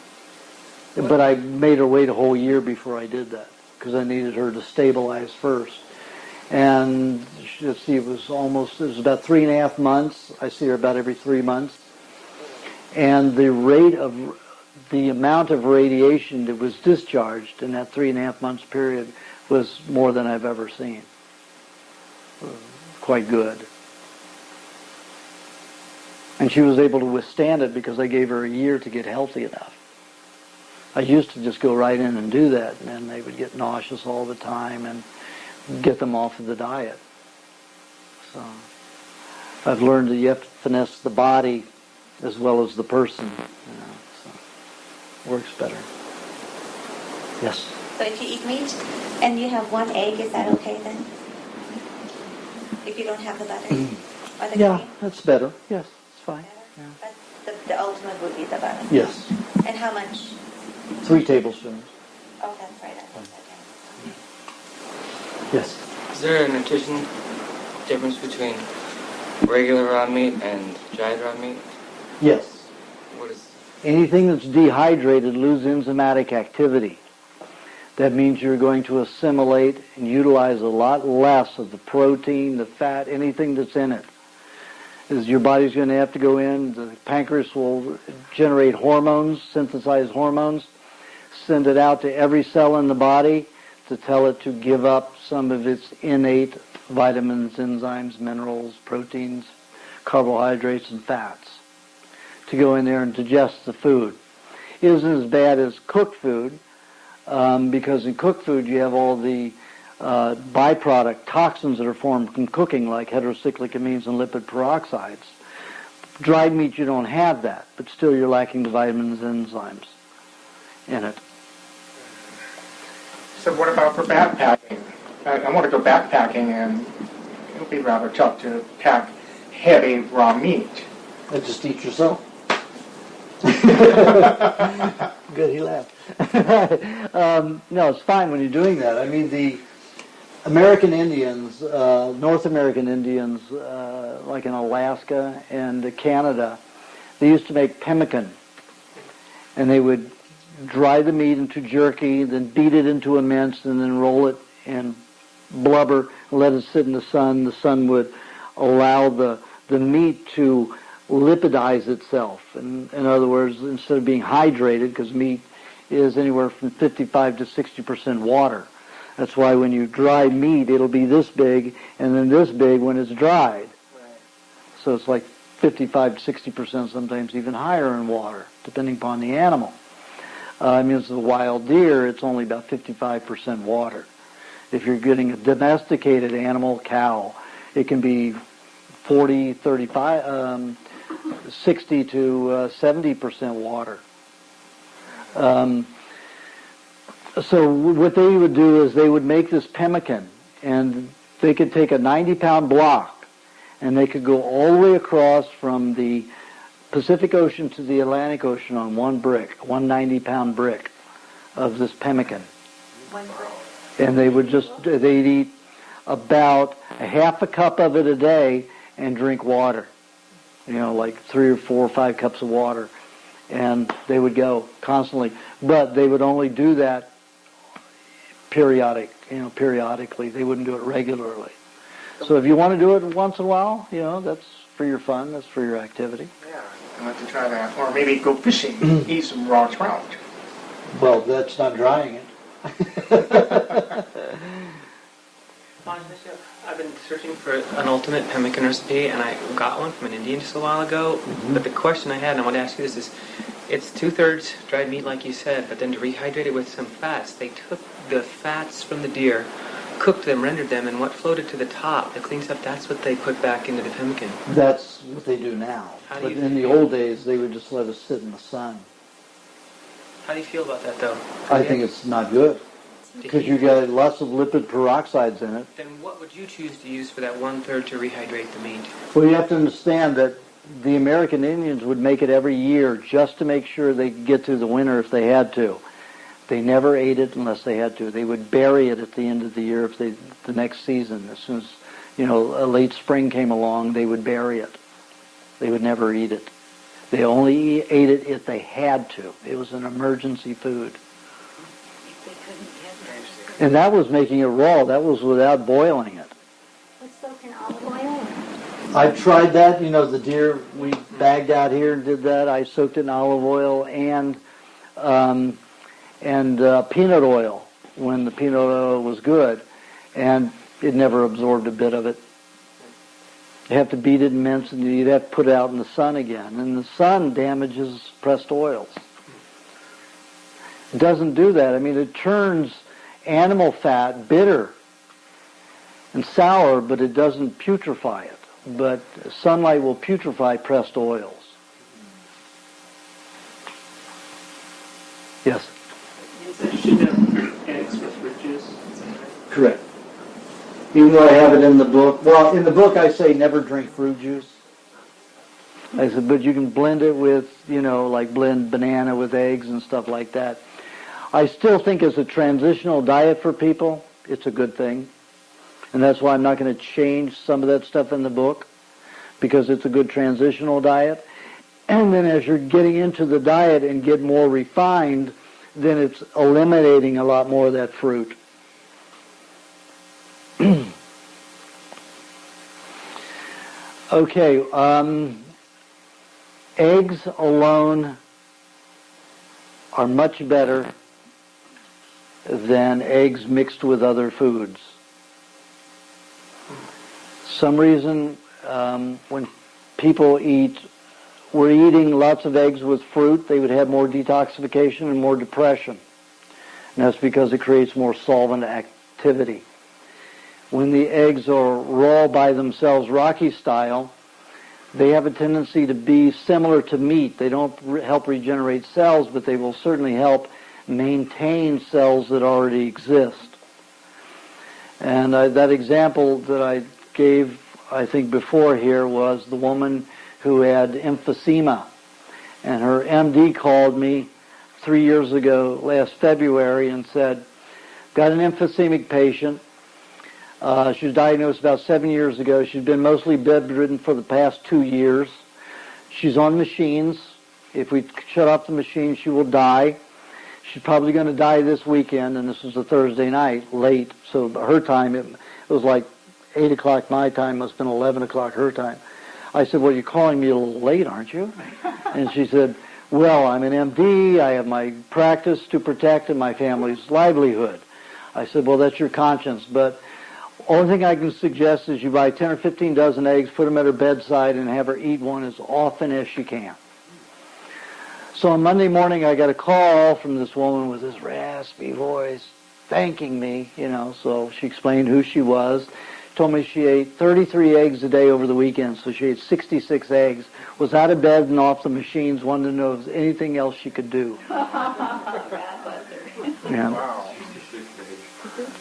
But I made her wait a whole year before I did that because I needed her to stabilize first. And let's see, it was about 3.5 months. I see her about every 3 months. And the amount of radiation that was discharged in that 3.5 months period was more than I've ever seen. Quite good. And she was able to withstand it because I gave her a year to get healthy enough. I used to just go right in and do that, and then they would get nauseous all the time and get them off of the diet. So I've learned that you have to finesse the body as well as the person. So works better. Yes?
So if you eat meat and you have one egg, is that okay then? If you don't have the butter or the
Yeah,
cream?
that's better. Yes, it's fine. Yeah.
But the ultimate would be the butter.
Yes.
And how much?
3 tablespoons.
Oh, that's right.
Yes.
Is there a nutrition difference between regular raw meat and dried raw meat?
Yes.
What is...
Anything that's dehydrated loses enzymatic activity. That means you're going to assimilate and utilize a lot less of the protein, the fat, anything that's in it. Is your body's going to have to go in, the pancreas will generate hormones, synthesize hormones, send it out to every cell in the body to tell it to give up some of its innate vitamins, enzymes, minerals, proteins, carbohydrates, and fats to go in there and digest the food. It isn't as bad as cooked food because in cooked food you have all the byproduct toxins that are formed from cooking like heterocyclic amines and lipid peroxides. Dried meat you don't have that, but still you're lacking the vitamins and enzymes in it.
So what about for backpacking? I want to go backpacking, and it'll be rather tough to pack heavy raw meat.
And just eat yourself. Good, he laughed. No, it's fine when you're doing that. I mean, the American Indians, North American Indians, like in Alaska and Canada, they used to make pemmican, and they would dry the meat into jerky, then beat it into a mince, and then roll it in blubber and let it sit in the sun. The sun would allow the meat to lipidize itself. In other words, instead of being hydrated, because meat is anywhere from 55 to 60% water. That's why when you dry meat, it'll be this big and then this big when it's dried. So it's like 55 to 60%, sometimes even higher in water, depending upon the animal. I mean, as a wild deer, it's only about 55% water. If you're getting a domesticated animal, cow, it can be 40, 35, 60 to 70% water. So what they would do is they would make this pemmican, and they could take a 90-pound block, and they could go all the way across from the Pacific Ocean to the Atlantic Ocean on one brick, one 90-pound brick of this pemmican.
One brick.
And they'd eat about a half a cup of it a day and drink water. Like 3 or 4 or 5 cups of water. And they would go constantly. But they would only do that periodically. They wouldn't do it regularly. So if you want to do it once in a while, that's for your fun, that's for your activity.
Yeah, I'd like to try that. Or maybe go fishing, eat some raw trout.
Well, that's not drying it.
I've been searching for an ultimate pemmican recipe, and I got one from an Indian just a while ago. But the question I had, and I want to ask you this, is it's 2/3 dried meat, like you said, but then to rehydrate it with some fats, they took the fats from the deer, cooked them, rendered them, and what floated to the top, the clean stuff, that's what they put back into the pemmican.
That's what they do now. But in the old days, they would just let us sit in the sun.
How do you feel about that, though?
I think it's not good, because you got lots of lipid peroxides in it.
Then what would you choose to use for that 1/3 to rehydrate the meat?
Well, you have to understand that the American Indians would make it every year just to make sure they could get through the winter if they had to. They never ate it unless they had to. They would bury it at the end of the year if the next season. As soon as, a late spring came along, they would bury it. They would never eat it. They only ate it if they had to. It was an emergency food. And that was making it raw. That was without boiling it.
Let's soak in olive oil.
I've tried that. The deer we bagged out here and did that. I soaked it in olive oil and peanut oil when the peanut oil was good, and it never absorbed a bit of it. You have to beat it and mince, and you'd have to put it out in the sun again. And the sun damages pressed oils. It doesn't do that. I mean, it turns animal fat bitter and sour, but it doesn't putrefy it. But sunlight will putrefy pressed oils. Yes?
You said you shouldn't have eggs with fruit juice.
Correct. Even though I have it in the book. Well, in the book I say never drink fruit juice. I said, but you can blend it with, like blend banana with eggs and stuff like that. I still think as a transitional diet for people, it's a good thing. And that's why I'm not going to change some of that stuff in the book, because it's a good transitional diet. And then as you're getting into the diet and get more refined, then it's eliminating a lot more of that fruit. Okay, eggs alone are much better than eggs mixed with other foods. Some reason when people were eating lots of eggs with fruit, they would have more detoxification and more depression. And that's because it creates more solvent activity. When the eggs are raw by themselves, Rocky style, they have a tendency to be similar to meat. They don't help regenerate cells, but they will certainly help maintain cells that already exist. And that example that I gave, I think, before here was the woman who had emphysema. And her MD called me 3 years ago, last February, and said, got an emphysemic patient. She was diagnosed about 7 years ago. She's been mostly bedridden for the past 2 years. She's on machines. If we shut off the machine, she will die. She's probably going to die this weekend, and this was a Thursday night, late. So her time, it was like 8 o'clock my time, must have been 11 o'clock her time. I said, well, you're calling me a little late, aren't you? And she said, Well, I'm an MD. I have my practice to protect and my family's livelihood. I said, well, that's your conscience, but only thing I can suggest is you buy 10 or 15 dozen eggs, put them at her bedside, and have her eat one as often as she can. So on Monday morning, I got a call from this woman with this raspy voice thanking me, so she explained who she was, told me she ate 33 eggs a day over the weekend, so she ate 66 eggs, was out of bed and off the machines, wanted to know if there was anything else she could do. Yeah.
Wow.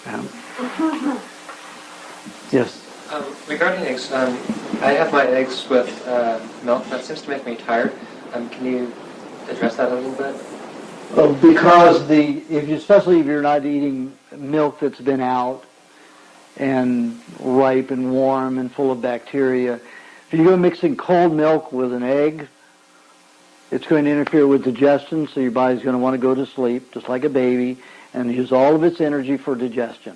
Yeah. Yes.
Regarding eggs, I have my eggs with milk. That seems to make me tired. Can you address that a little bit?
Because especially if you're not eating milk that's been out and ripe and warm and full of bacteria, if you go mixing cold milk with an egg, it's going to interfere with digestion, so your body's going to want to go to sleep, just like a baby, and use all of its energy for digestion.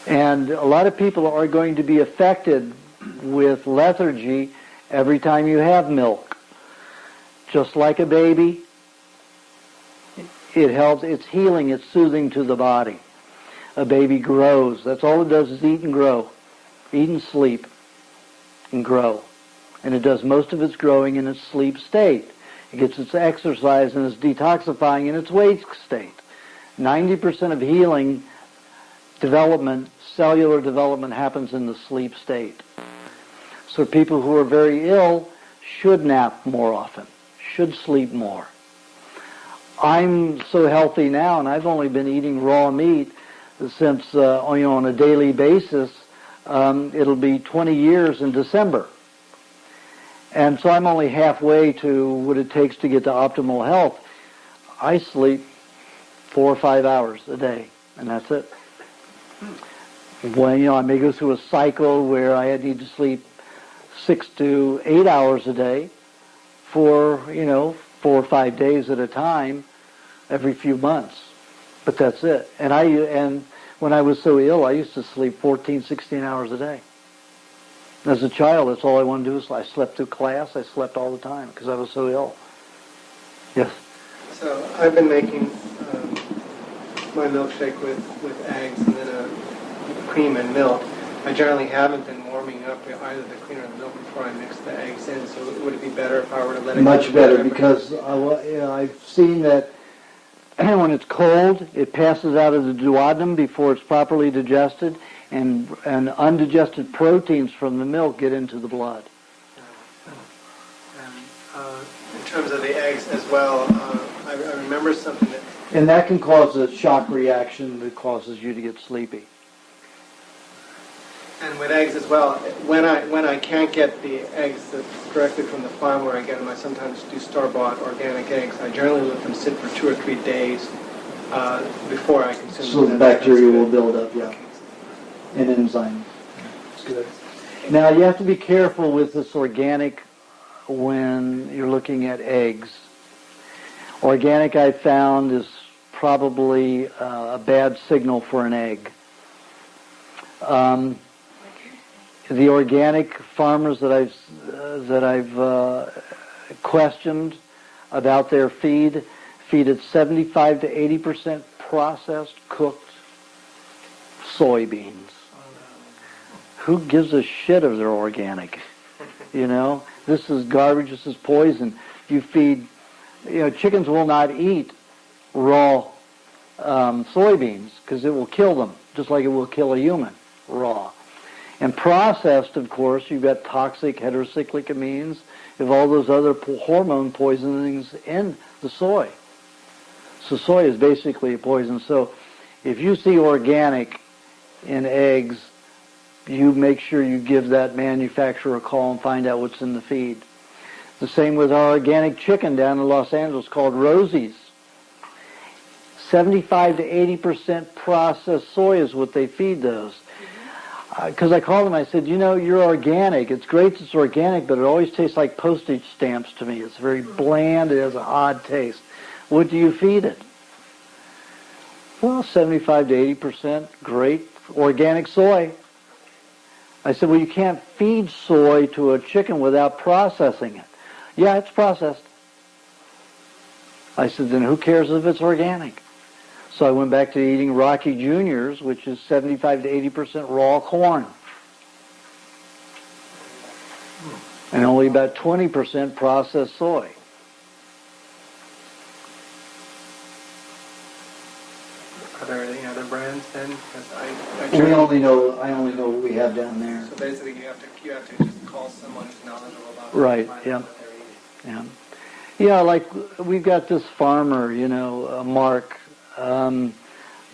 And a lot of people are going to be affected with lethargy every time you have milk. Just like a baby, it helps, it's healing, it's soothing to the body. A baby grows. That's all it does is eat and grow. Eat and sleep and grow. And it does most of its growing in its sleep state. It gets its exercise and it's detoxifying in its wake state. 90% of healing development, cellular development, happens in the sleep state. So people who are very ill should nap more often, should sleep more. I'm so healthy now, and I've only been eating raw meat since, on a daily basis. It'll be 20 years in December. And so I'm only halfway to what it takes to get to optimal health. I sleep 4 or 5 hours a day, and that's it. When, I may go through a cycle where I need to sleep 6 to 8 hours a day for, 4 or 5 days at a time every few months. But that's it. And when I was so ill, I used to sleep 14, 16 hours a day. As a child, that's all I wanted to do is I slept through class. I slept all the time because I was so ill. Yes?
So I've been making my milkshake with eggs and then cream and milk. I generally haven't been warming up either the cream or the milk before I mix the eggs in. So would it be better if I were to let it
Much better, because I've seen that when it's cold, it passes out of the duodenum before it's properly digested, and undigested proteins from the milk get into the blood.
In terms of the eggs as well, I remember something that...
And that can cause a shock reaction that causes you to get sleepy.
And with eggs as well, when I can't get the eggs directly from the farm where I get them, I sometimes do store-bought organic eggs. I generally let them sit for 2 or 3 days before I consume them.
So the bacteria will build up, yeah. And enzymes. That's good. Now, you have to be careful with this organic when you're looking at eggs. Organic, I found, is probably a bad signal for an egg. The organic farmers that I've questioned about their feed it 75 to 80% processed, cooked soybeans. Who gives a shit if they're organic? This is garbage. This is poison. You feed, chickens will not eat raw soybeans because it will kill them, just like it will kill a human raw. And processed, of course, you've got toxic heterocyclic amines, you have all those other hormone poisonings in the soy. So soy is basically a poison. So if you see organic in eggs, you make sure you give that manufacturer a call and find out what's in the feed. The same with our organic chicken down in Los Angeles called Rosie's. 75 to 80% processed soy is what they feed those. Because I called them, I said, you're organic. It's great it's organic, but it always tastes like postage stamps to me. It's very bland. It has an odd taste. What do you feed it? Well, 75 to 80% great organic soy. I said, well, you can't feed soy to a chicken without processing it. Yeah, it's processed. I said, then who cares if it's organic? So I went back to eating Rocky Juniors, which is 75 to 80% raw corn. And only about 20% processed soy.
Are there any other brands then? 'Cause I
I only know what we have down there.
So basically, you have to just call someone who's knowledgeable about
Right.
what
Yeah.
they're eating.
Yeah. Yeah. Like we've got this farmer, Mark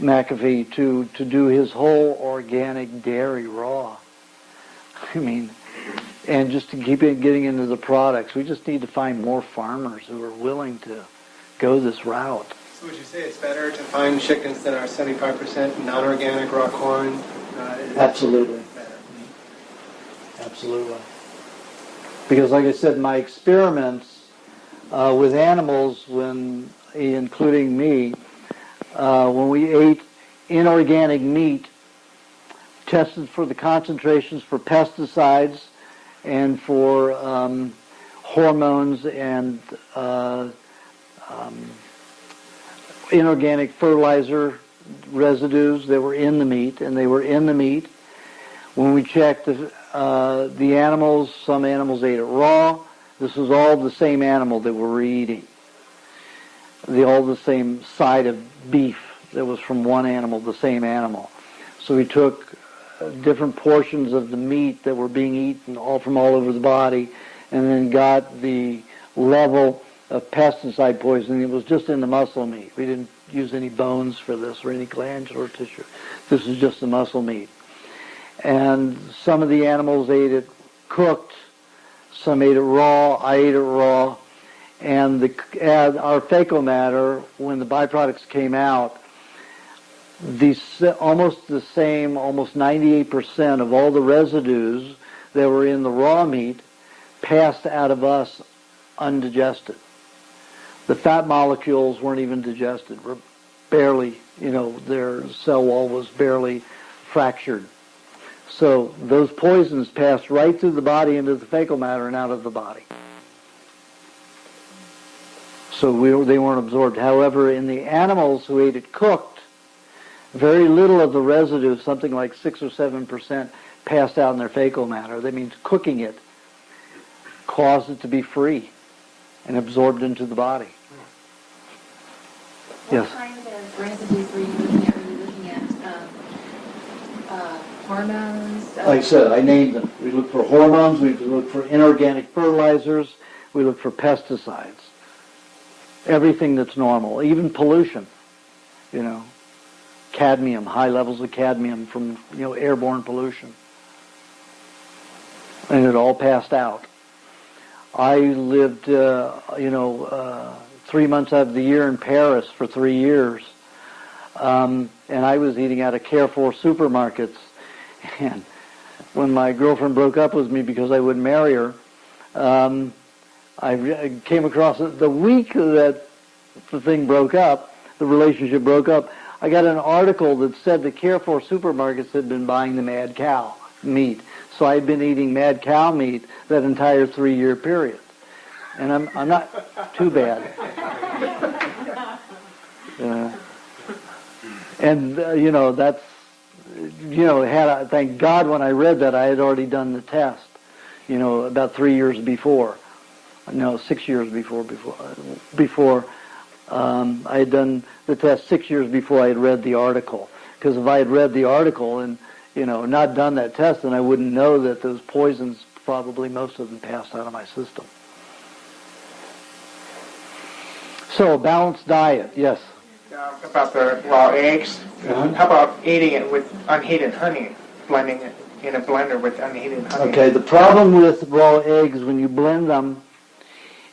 McAfee, to do his whole organic dairy raw. I mean, and just to keep it getting into the products, we just need to find more farmers who are willing to go this route.
So would you say it's better to find chickens that are 75% non-organic raw corn?
Absolutely. Absolutely. Because like I said, my experiments with animals, including me, when we ate inorganic meat, tested for the concentrations for pesticides and for hormones and inorganic fertilizer residues that were in the meat, and they were in the meat. When we checked the animals, some animals ate it raw. This was all the same animal that we were eating. All the same side of beef that was from one animal, the same animal. So we took different portions of the meat that were being eaten from all over the body, and then got the level of pesticide poisoning. It was just in the muscle meat. We didn't use any bones for this or any glandular tissue. This is just the muscle meat. And some of the animals ate it cooked, some ate it raw, I ate it raw, and our fecal matter, when the byproducts came out, almost the same, almost 98% of all the residues that were in the raw meat passed out of us undigested. The fat molecules weren't even digested. Were barely, their cell wall was barely fractured. So those poisons passed right through the body into the fecal matter and out of the body. So they weren't absorbed. However, in the animals who ate it cooked, very little of the residue, something like 6 or 7%, passed out in their fecal matter. That means cooking it caused it to be free and absorbed into the body. Yes.
What kind of residues were you looking at? Were you looking at hormones?
Like I said, I named them. We look for hormones, we look for inorganic fertilizers, we look for pesticides. Everything that's normal, even pollution, cadmium, high levels of cadmium from, airborne pollution. And it all passed out. I lived, 3 months out of the year in Paris for 3 years. And I was eating out of Carrefour supermarkets. And when my girlfriend broke up with me because I wouldn't marry her, I came across it the week that the thing broke up, the relationship broke up. I got an article that said the Carrefour supermarkets had been buying the mad cow meat. So I had been eating mad cow meat that entire 3-year period. And I'm not too bad. That's, thank God when I read that I had already done the test, about 3 years before. No, 6 years before I had done the test 6 years before I had read the article. Because if I had read the article and, not done that test, then I wouldn't know that those poisons, probably most of them passed out of my system. So, a balanced diet, yes.
About the raw eggs. How about eating it with unheated honey, blending it in a blender with unheated honey?
Okay, the problem with raw eggs when you blend them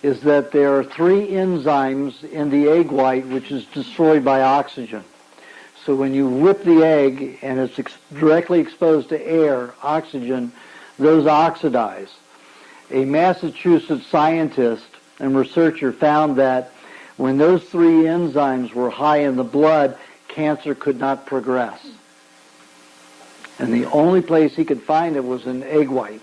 is that there are 3 enzymes in the egg white which is destroyed by oxygen. So when you whip the egg and it's directly exposed to air, oxygen, those oxidize. A Massachusetts scientist and researcher found that when those 3 enzymes were high in the blood, cancer could not progress. And the only place he could find it was in egg white,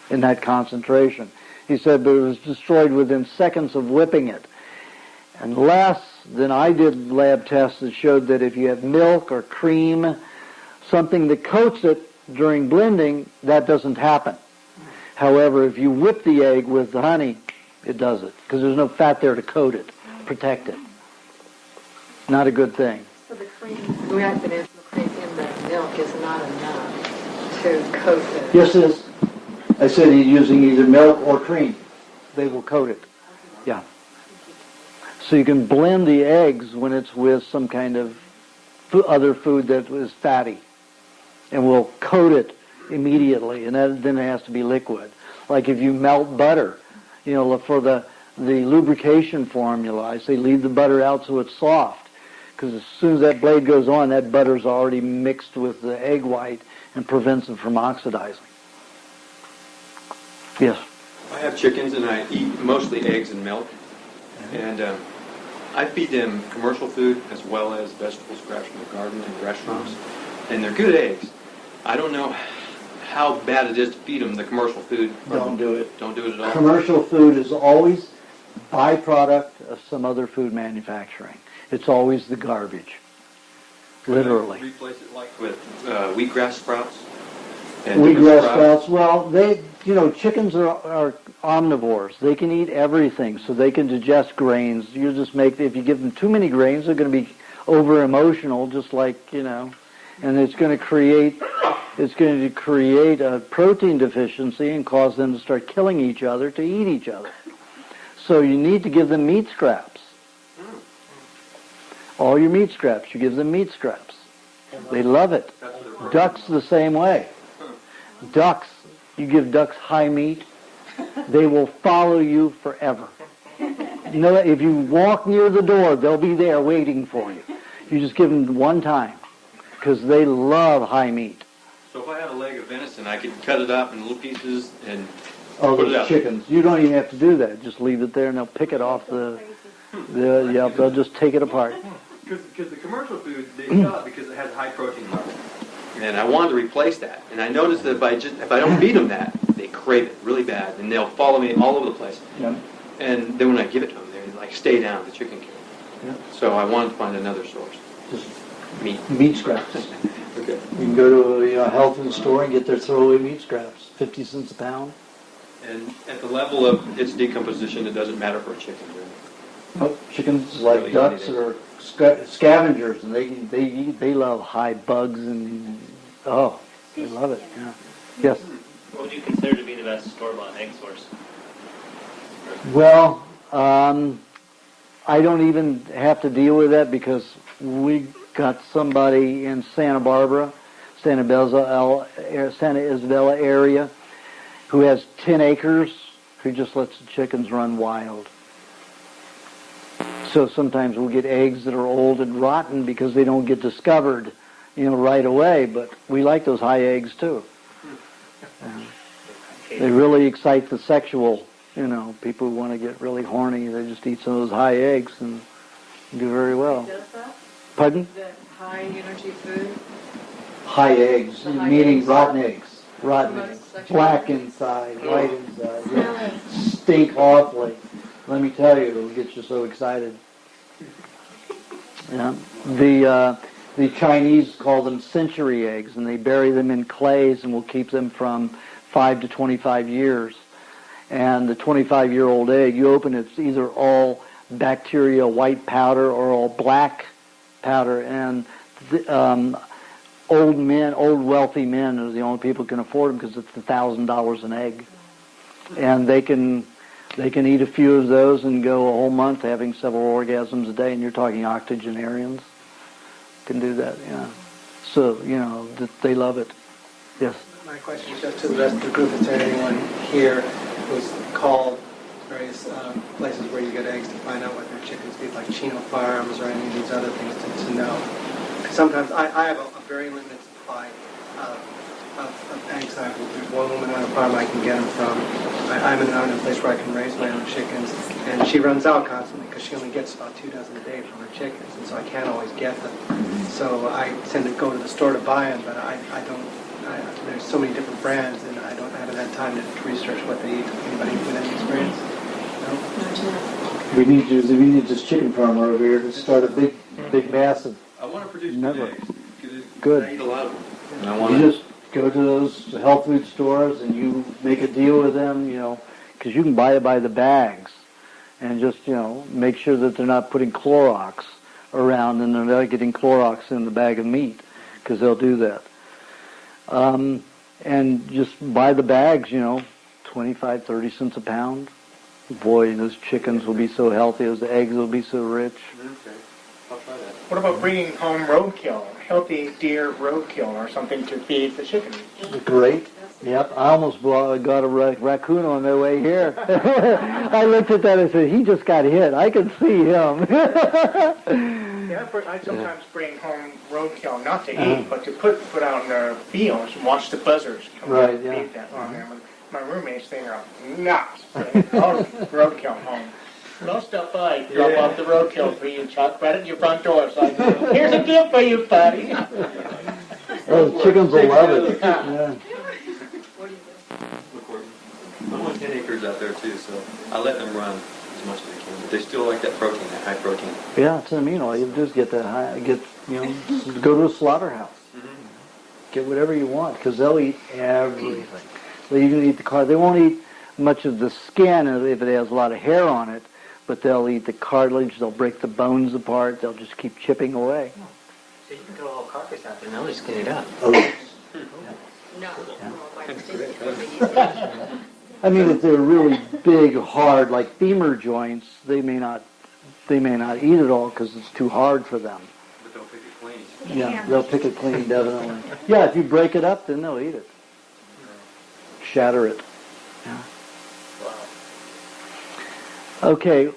in that concentration. He said, but it was destroyed within seconds of whipping it. And less than I did lab tests that showed that if you have milk or cream, something that coats it during blending, that doesn't happen. However, if you whip the egg with the honey, it does it, because there's no fat there to coat it, protect it. Not a good thing.
So the cream, we have to answer the cream in the milk is not enough to coat it.
Yes, it is. I said he's using either milk or cream. They will coat it. Yeah. So you can blend the eggs when it's with some kind of other food that is fatty, and we'll coat it immediately, and then it has to be liquid. Like if you melt butter, for the lubrication formula, I say leave the butter out so it's soft, because as soon as that blade goes on, that butter's already mixed with the egg white and prevents it from oxidizing. Yes?
I have chickens, and I eat mostly eggs and milk. And I feed them commercial food as well as vegetable scraps from the garden and restaurants. And they're good eggs. I don't know how bad it is to feed them the commercial food.
Don't do it.
Don't do it at all.
Commercial food is always byproduct of some other food manufacturing. It's always the garbage. Literally.
Replace it like with wheatgrass sprouts? And
Wheatgrass sprouts, well, chickens are omnivores. They can eat everything, so they can digest grains. You just if you give them too many grains, they're going to be over-emotional, just like, and it's going to create a protein deficiency and cause them to start killing each other to eat each other. So you need to give them meat scraps. All your meat scraps, you give them meat scraps. They love it. Ducks the same way. Ducks, you give ducks high meat, they will follow you forever. If you walk near the door, they'll be there waiting for you. You just give them one time, because they love high meat.
So if I have a leg of venison, I could cut it up in little pieces and
Oh,
put it
those
out.
chickens. You don't even have to do that. Just leave it there, and they'll pick it off they'll just take it apart.
Because the commercial food, they sell it because it has a high protein level. And I wanted to replace that. And I noticed that if I don't feed them that, they crave it really bad, and they'll follow me all over the place.
Yeah.
And then when I give it to them, they stay down the chicken coop.
Yeah.
So I wanted to find another source.
Just
meat.
Meat scraps.
Okay.
You can go to a health food store and get their throwaway meat scraps, 50 cents a pound.
And at the level of its decomposition, it doesn't matter for a chicken, really.
Oh, chickens, like
really
ducks, are scavengers, and they love high bugs and they love it. Yeah. Yes.
What would you consider to be the best store-bought egg source?
Well, I don't even have to deal with that because we got somebody in Santa Isabella area who has 10 acres who just lets the chickens run wild. So sometimes we'll get eggs that are old and rotten because they don't get discovered, right away. But we like those high eggs too. They really excite the sexual, people who want to get really horny. They just eat some of those high eggs and do very well.
Does that?
Pardon?
The high energy food?
High eggs,
high
meaning
eggs.
rotten eggs. Rotten eggs. Black inside, white inside. Yeah. Stink awfully. Let me tell you, it'll get you so excited. Yeah. The Chinese call them century eggs, and they bury them in clays and will keep them from 5 to 25 years. And the 25-year-old egg, you open it, it's either all bacteria white powder or all black powder. And old wealthy men are the only people who can afford them because it's $1,000 an egg. And they can eat a few of those and go a whole month having several orgasms a day, and you're talking octogenarians can do that, yeah. So, they love it. Yes?
My question is just to the rest of the group. Is there anyone here who's called various places where you get eggs to find out what their chickens feed, like Chino Farms or any of these other things to know? Because sometimes I have a very limited supply of eggs. There's one woman on a farm I can get them from. I'm not in a place where I can raise my own chickens, and she runs out constantly because she only gets about 2 dozen a day from her chickens, and so I can't always get them. So I tend to go to the store to buy them, but I don't. There's so many different brands, and I haven't had time to research what they eat. Anybody with any experience? No.
We need this chicken farm over here to start a big massive.
I want to produce
network.
Good. I eat a lot of them. And I want
You just go to those health food stores and you make a deal with them, because you can buy it by the bags, and just make sure that they're not putting Clorox around and they're not getting Clorox in the bag of meat, because they'll do that. And just buy the bags, 25, 30 cents a pound. Boy, those chickens will be so healthy. Those eggs will be so rich.
Okay. I'll try that.
What about bringing home roadkill, healthy deer roadkill or something to feed the chickens?
Great. Yep, I almost got a raccoon on their way here. I looked at that and said, he just got hit. I can see him.
Yeah, I sometimes bring home roadkill, not to eat, but to put out in the fields and watch the buzzers come out and feed that on there. My roommates, they are nuts. Roadkill home. No stuff by. Drop off the roadkill for you, Chuck, right at your front door. So here's a gift for you, buddy.
Those chickens will love it. Yeah.
I want 10 acres out there too, so I let them run as much as they can. But they still like that protein, that high protein.
Yeah, it's all you do is get that high, go to a slaughterhouse. Get whatever you want, because they'll eat everything. They usually eat the cartilage. They won't eat much of the skin if it has a lot of hair on it, but they'll eat the cartilage. They'll break the bones apart. They'll just keep chipping away.
So you can throw a whole carcass out there and they'll just clean it up.
Oh, yes.
No.
I mean, if they're really big, hard, like femur joints, they may not eat it all because it's too hard for them.
But they'll pick it clean.
Yeah, they'll pick it clean, definitely. Yeah, if you break it up, then they'll eat it. Shatter it. Yeah. Okay,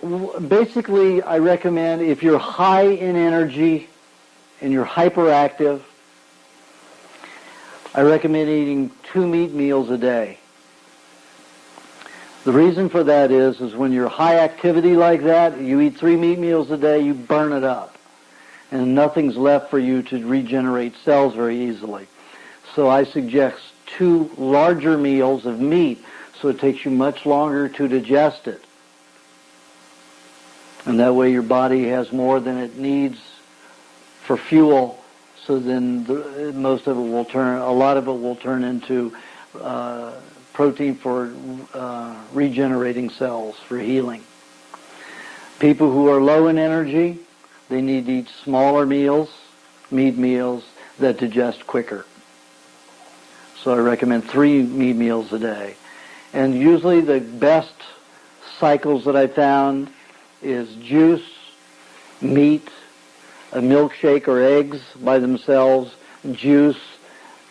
basically I recommend if you're high in energy and you're hyperactive, I recommend eating 2 meat meals a day. The reason for that is when you're high activity like that, you eat 3 meat meals a day, you burn it up. And nothing's left for you to regenerate cells very easily. So I suggest 2 larger meals of meat, so it takes you much longer to digest it. And that way your body has more than it needs for fuel, so then a lot of it will turn into protein for regenerating cells, for healing. People who are low in energy, they need to eat smaller meals, meat meals, that digest quicker. So I recommend 3 meat meals a day. And usually the best cycles that I found is juice, meat, a milkshake or eggs by themselves, juice,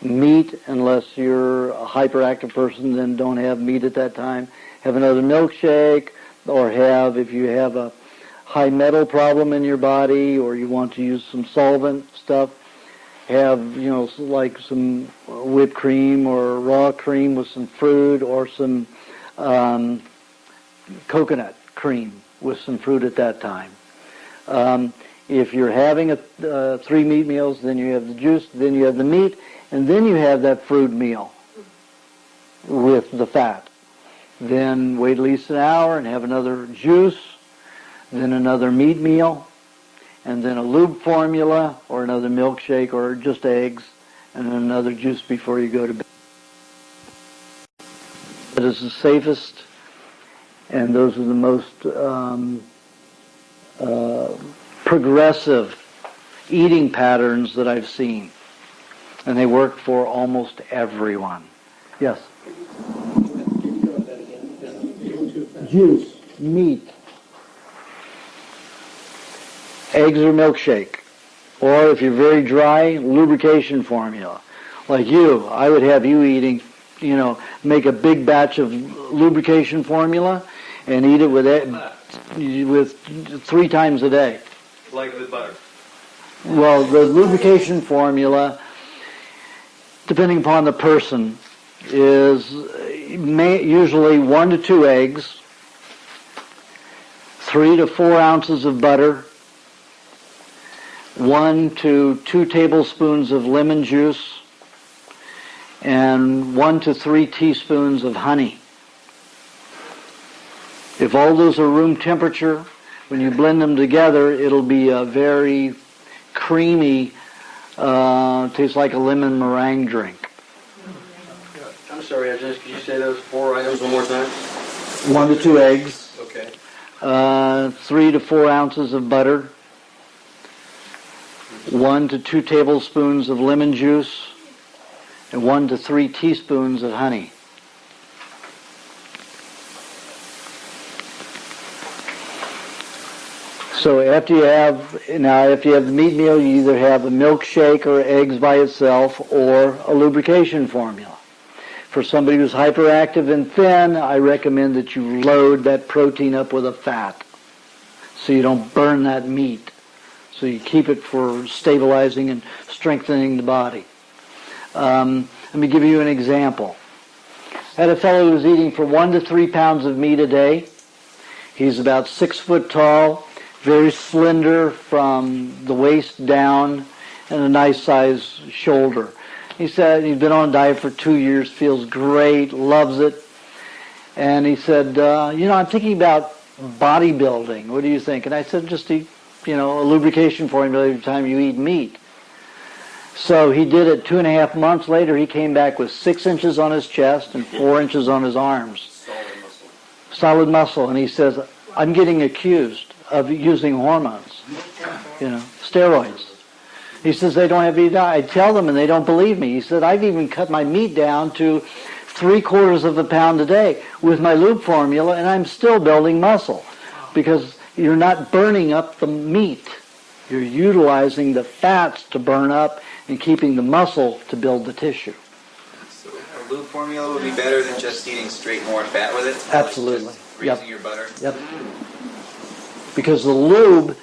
meat, unless you're a hyperactive person, then don't have meat at that time. Have another milkshake, or if you have a high metal problem in your body, or you want to use some solvent stuff, have, like some whipped cream or raw cream with some fruit, or some coconut cream with some fruit at that time. If you're having 3 meat meals, then you have the juice, then you have the meat, and then you have that fruit meal with the fat. Then wait at least an hour and have another juice, then another meat meal, and then a lube formula or another milkshake or just eggs, and then another juice before you go to bed. That is the safest, and those are the most progressive eating patterns that I've seen. And they work for almost everyone. Yes? Juice, meat, eggs or milkshake. Or if you're very dry, lubrication formula. Like you, I would have you eating, make a big batch of lubrication formula and eat it with 3 times a day.
Like with butter.
Well, the lubrication formula, depending upon the person, is usually 1 to 2 eggs, 3 to 4 ounces of butter, 1 to 2 tablespoons of lemon juice, and 1 to 3 teaspoons of honey. If all those are room temperature, when you blend them together, it'll be a very creamy, tastes like a lemon meringue drink.
I'm sorry, Aajonus, could you say those 4 items one more time?
1 to 2 eggs.
Okay.
3 to 4 ounces of butter. 1 to 2 tablespoons of lemon juice. And 1 to 3 teaspoons of honey. So after you have the meat meal, you either have a milkshake or eggs by itself or a lubrication formula. For somebody who's hyperactive and thin, I recommend that you load that protein up with a fat so you don't burn that meat. So you keep it for stabilizing and strengthening the body. Let me give you an example. I had a fellow who was eating for 1 to 3 pounds of meat a day. He's about 6 foot tall, very slender from the waist down, and a nice size shoulder. He said he's been on a diet for 2 years, feels great, loves it. And he said, I'm thinking about bodybuilding. What do you think? And I said, just eat, a lubrication formula every time you eat meat. So he did it 2.5 months later. He came back with 6 inches on his chest and 4 inches on his arms. Solid muscle. And he says, I'm getting accused of using hormones, steroids. He says they don't have any. I tell them and they don't believe me. He said, I've even cut my meat down to 3/4 of a pound a day with my lube formula, and I'm still building muscle because you're not burning up the meat. You're utilizing the fats to burn up and keeping the muscle to build the tissue.
So a lube formula would be better than just eating straight more fat with it?
Absolutely.
Like just raising your butter?
Yep. Because the lube,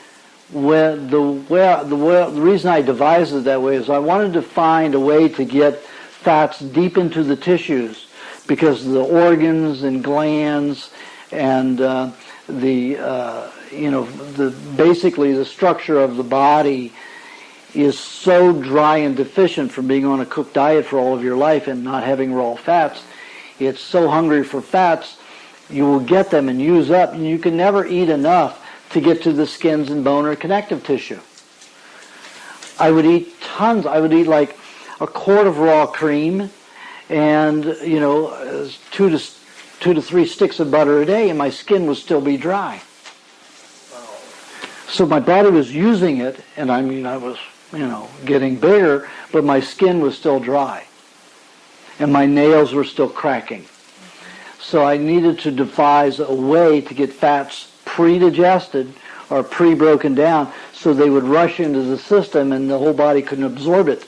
the reason I devised it that way is I wanted to find a way to get fats deep into the tissues, because the organs and glands and basically the structure of the body is so dry and deficient from being on a cooked diet for all of your life and not having raw fats. It's so hungry for fats, you will get them and use up, and you can never eat enough to get to the skins and bone or connective tissue. I would eat tons. I would eat like a quart of raw cream and, 2 to 3 sticks of butter a day, and my skin would still be dry. So my body was using it, and I was, getting bigger, but my skin was still dry. And my nails were still cracking. So I needed to devise a way to get fats pre-digested or pre-broken down so they would rush into the system and the whole body couldn't absorb it.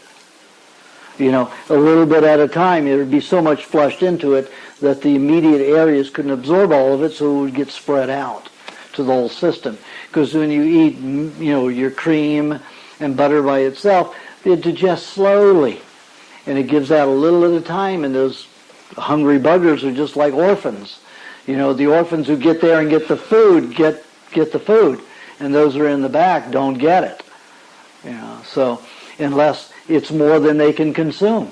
A little bit at a time. It would be so much flushed into it that the immediate areas couldn't absorb all of it, so it would get spread out to the whole system. Because when you eat, your cream and butter by itself, it digests slowly. And it gives out a little at a time, and those hungry buggers are just like orphans. The orphans who get there and get the food, get the food. And those who are in the back don't get it. So unless it's more than they can consume.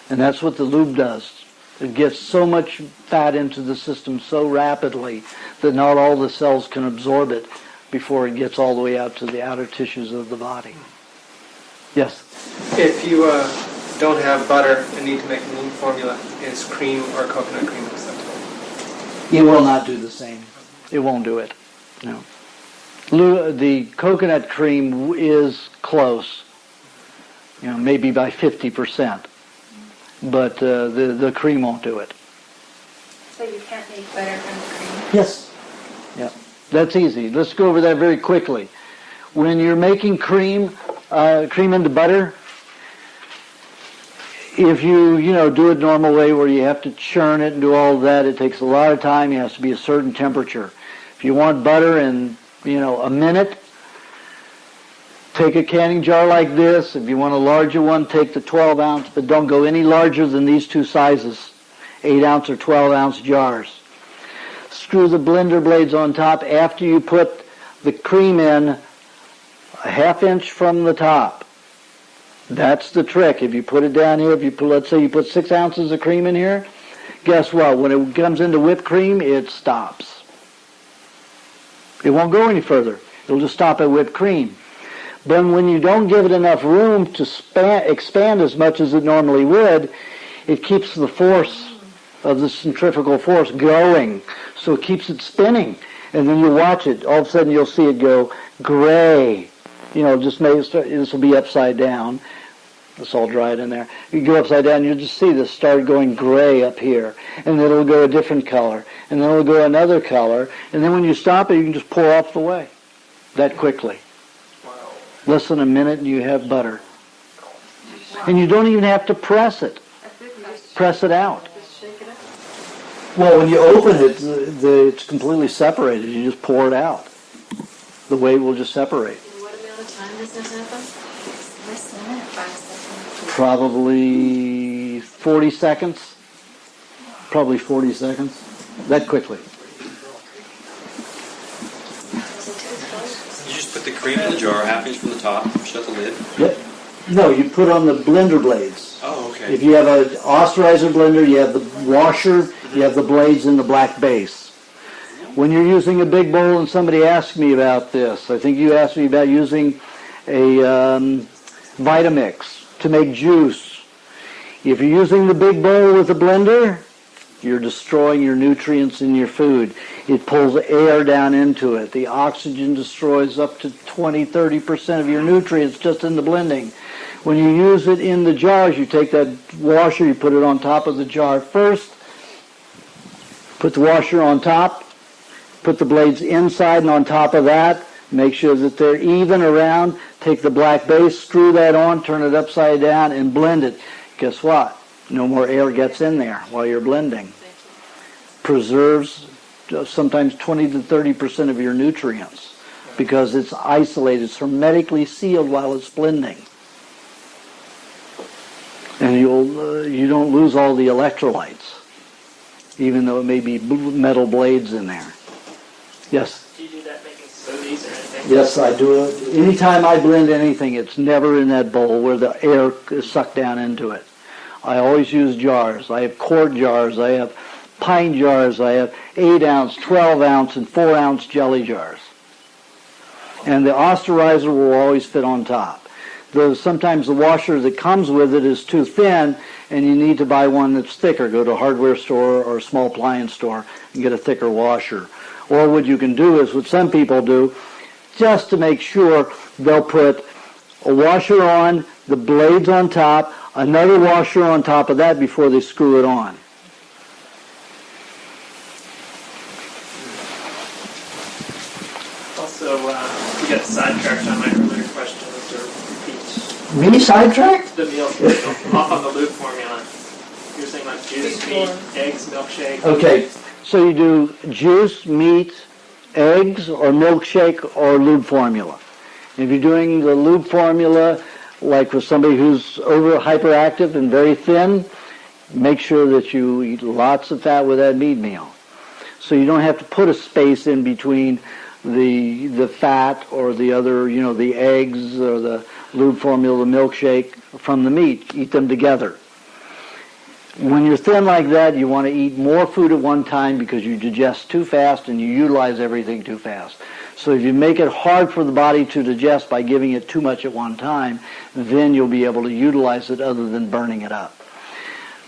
And that's what the lube does. It gets so much fat into the system so rapidly that not all the cells can absorb it before it gets all the way out to the outer tissues of the body. Yes?
If you don't have butter and need to make a lube formula, is cream or coconut cream acceptable?
It will not do the same. It won't do it. No. The coconut cream is close, maybe by 50%, but the cream won't do it.
So you can't make butter from cream?
Yes. Yeah. That's easy. Let's go over that very quickly. When you're making cream into butter, if you do it normal way where you have to churn it and do all of that, it takes a lot of time. It has to be a certain temperature. If you want butter in a minute, take a canning jar like this. If you want a larger one, take the 12 ounce, but don't go any larger than these two sizes. 8-ounce or 12-ounce jars. Screw the blender blades on top after you put the cream in a half-inch from the top. That's the trick. If you put it down here, let's say you put 6 ounces of cream in here, guess what? When it comes into whipped cream, it stops. It won't go any further. It'll just stop at whipped cream. Then when you don't give it enough room to expand as much as it normally would, it keeps the force of the centrifugal force going. So it keeps it spinning. And then you watch it. All of a sudden you'll see it go gray. This will be upside down. It's all dried in there. You go upside down, you'll just see this start going gray up here. And then it'll go a different color. And then it'll go another color. And then when you stop it, you can just pour off the way. That quickly. Less than a minute and you have butter. And you don't even have to press it. Press it out. Well, when you open it, it's completely separated. You just pour it out. The whey will just separate.
What amount of time does that happen?
Less than a minute, 5 seconds.
Probably 40 seconds. Probably 40 seconds. That quickly.
You just put the cream in the jar, half-inch from the top, shut the lid.
Yep. No, you put on the blender blades.
Oh, okay.
If you have an austerizer blender, you have the washer, you have the blades in the black base. When you're using a big bowl, and somebody asked me about this, I think you asked me about using a Vitamix to make juice. If you're using the big bowl with a blender, you're destroying your nutrients in your food. It pulls air down into it. The oxygen destroys up to 20-30% of your nutrients just in the blending. When you use it in the jars, you take that washer, you put it on top of the jar first, put the washer on top, put the blades inside and on top of that, make sure that they're even around, take the black base, screw that on, turn it upside down, and blend it. Guess what? No more air gets in there while you're blending. Preserves sometimes 20-30% of your nutrients because it's isolated, it's hermetically sealed while it's blending. And you don't lose all the electrolytes, even though it may be metal blades in there. Yes?
Do you do that making smoothies or anything?
Yes, I do it. Anytime I blend anything, it's never in that bowl where the air is sucked down into it. I always use jars. I have quart jars. I have pint jars. I have 8-ounce, 12-ounce, and 4-ounce jelly jars. And the austerizer will always fit on top. Sometimes the washer that comes with it is too thin, and you need to buy one that's thicker. Go to a hardware store or a small appliance store and get a thicker washer. Or what you can do is what some people do, just to make sure, they'll put a washer on, the blades on top, another washer on top of that before they screw it on.
Also, you got sidetracked on my earlier question to repeat.
Me sidetracked?
The meal schedule, off on the loop formula. You're saying like juice, meat, eggs, milkshake.
Okay, so you do juice, meat, eggs, or milkshake, or lube formula. If you're doing the lube formula, like with somebody who's hyperactive and very thin, make sure that you eat lots of fat with that meat meal. So you don't have to put a space in between the fat or the other, the eggs or the lube formula, the milkshake from the meat. Eat them together. When you're thin like that, you want to eat more food at one time because you digest too fast and you utilize everything too fast. So if you make it hard for the body to digest by giving it too much at one time, then you'll be able to utilize it other than burning it up.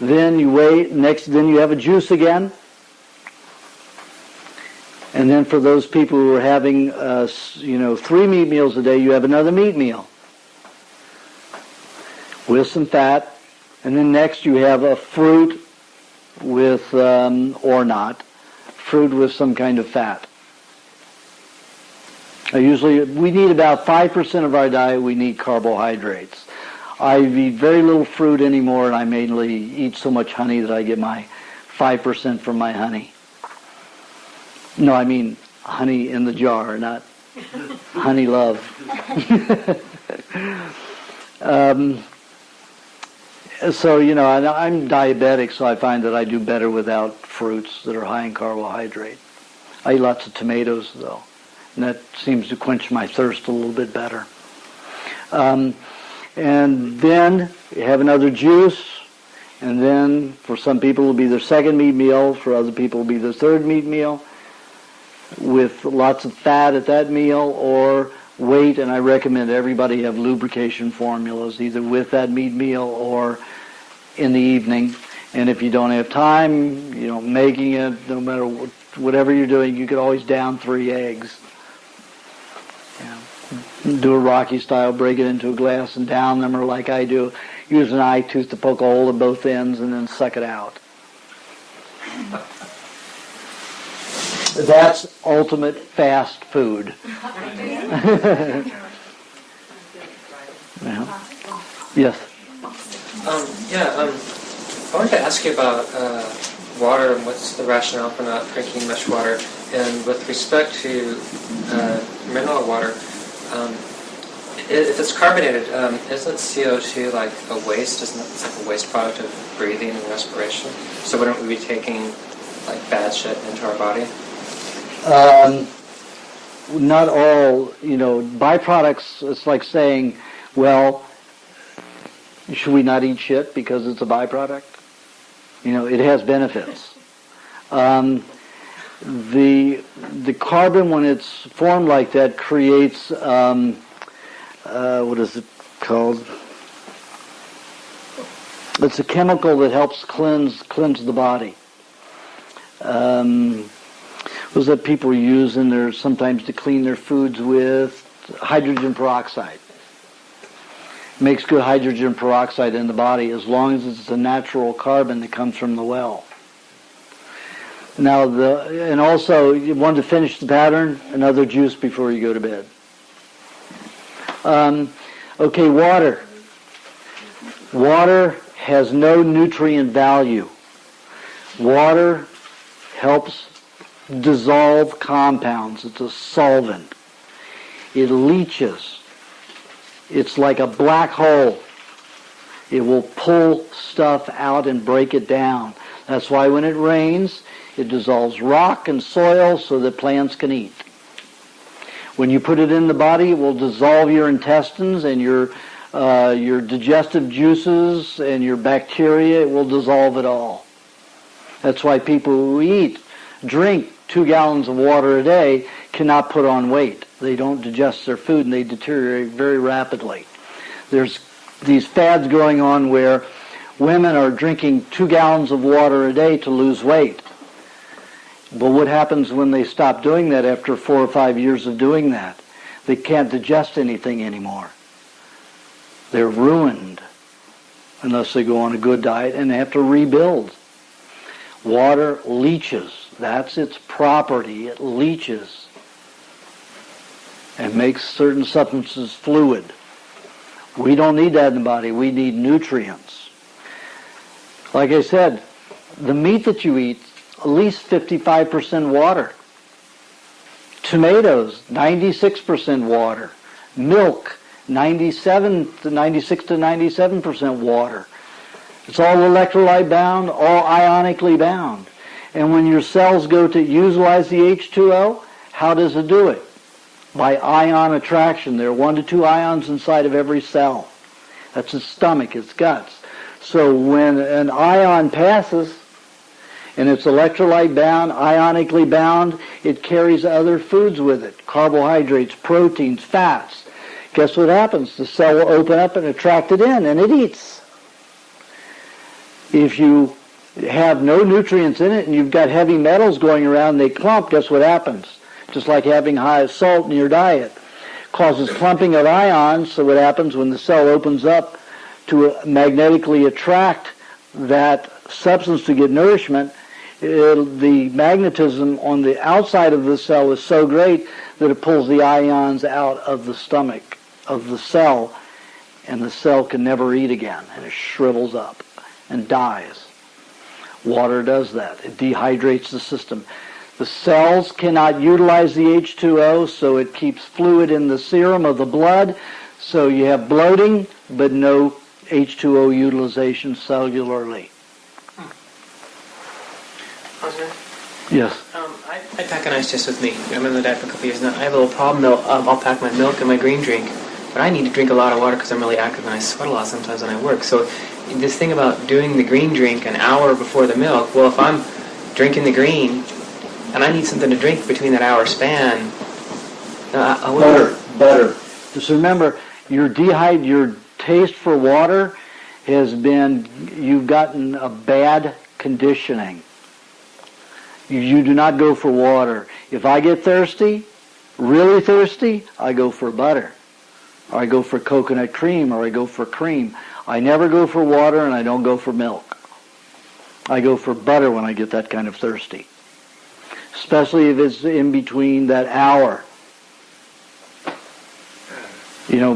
Then you wait, then you have a juice again. And then for those people who are having, 3 meat meals a day, you have another meat meal with some fat. And then next you have a fruit with, or not, fruit with some kind of fat. We need about 5% of our diet, we need carbohydrates. I eat very little fruit anymore, and I mainly eat so much honey that I get my 5% from my honey. No, I mean honey in the jar, not honey love. So, and I'm diabetic, so I find that I do better without fruits that are high in carbohydrate. I eat lots of tomatoes, though, and that seems to quench my thirst a little bit better. And then you have another juice, and then for some people it will be their second meat meal, for other people it will be their third meat meal, with lots of fat at that meal, or weight, and I recommend everybody have lubrication formulas, either with that meat meal or in the evening. And if you don't have time, making it, no matter whatever you're doing, you could always down 3 eggs. Do a Rocky style, break it into a glass and down them, or like I do, use an eye tooth to poke a hole at both ends and then suck it out. That's ultimate fast food. Yeah. Yes?
I wanted to ask you about water and what's the rationale for not drinking much water. And with respect to mineral water, if it's carbonated, isn't CO2 like a waste? Isn't it like a waste product of breathing and respiration? So wouldn't we be taking like bad shit into our body?
Not all, byproducts, it's like saying, well, should we not eat shit because it's a byproduct? It has benefits. The carbon, when it's formed like that, creates, what is it called? It's a chemical that helps cleanse the body. Was that people use in there sometimes to clean their foods with hydrogen peroxide. Makes good hydrogen peroxide in the body as long as it's a natural carbon that comes from the well. Now, and also, you want to finish the pattern, another juice before you go to bed. Okay, water. Water has no nutrient value. Water helps dissolve compounds. It's a solvent. It leaches. It's like a black hole. It will pull stuff out and break it down. That's why when it rains, it dissolves rock and soil so that plants can eat. When you put it in the body, it will dissolve your intestines and your digestive juices and your bacteria. It will dissolve it all. That's why people who drink 2 gallons of water a day cannot put on weight. They don't digest their food and they deteriorate very rapidly. There's these fads going on where women are drinking 2 gallons of water a day to lose weight. But what happens when they stop doing that after 4 or 5 years of doing that? They can't digest anything anymore. They're ruined unless they go on a good diet and they have to rebuild. Water leaches. That's its property. It leaches and makes certain substances fluid. We don't need that in the body. We need nutrients. Like I said, the meat that you eat, at least 55% water. Tomatoes, 96% water. Milk, 96 to 97% water. It's all electrolyte bound, all ionically bound. And when your cells go to utilize the H2O, how does it do it? By ion attraction. There are 1 to 2 ions inside of every cell. That's its stomach, its guts. So when an ion passes, and it's electrolyte bound, ionically bound, it carries other foods with it. Carbohydrates, proteins, fats. Guess what happens? The cell will open up and attract it in, and it eats. If you have no nutrients in it and you've got heavy metals going around, they clump, guess what happens? Just like having high salt in your diet. Causes clumping of ions, so what happens when the cell opens up to magnetically attract that substance to get nourishment, the magnetism on the outside of the cell is so great that it pulls the ions out of the stomach of the cell, and the cell can never eat again, and it shrivels up and dies. Water does that. It dehydrates the system. The cells cannot utilize the H2O, so it keeps fluid in the serum of the blood, so you have bloating, but no H2O utilization cellularly. Yes.
I pack an ice chest with me. I've been with that for a couple years now. I have a little problem though. I'll pack my milk and my green drink, but I need to drink a lot of water because I'm really active and I sweat a lot sometimes when I work. So this thing about doing the green drink an hour before the milk, well, if I'm drinking the green and I need something to drink between that hour span,
Butter. Just remember, your taste for water has been, you've gotten a bad conditioning. You do not go for water. If I get thirsty, really thirsty, I go for butter. Or I go for coconut cream, or I go for cream. I never go for water, and I don't go for milk. I go for butter when I get that kind of thirsty. Especially if it's in between that hour.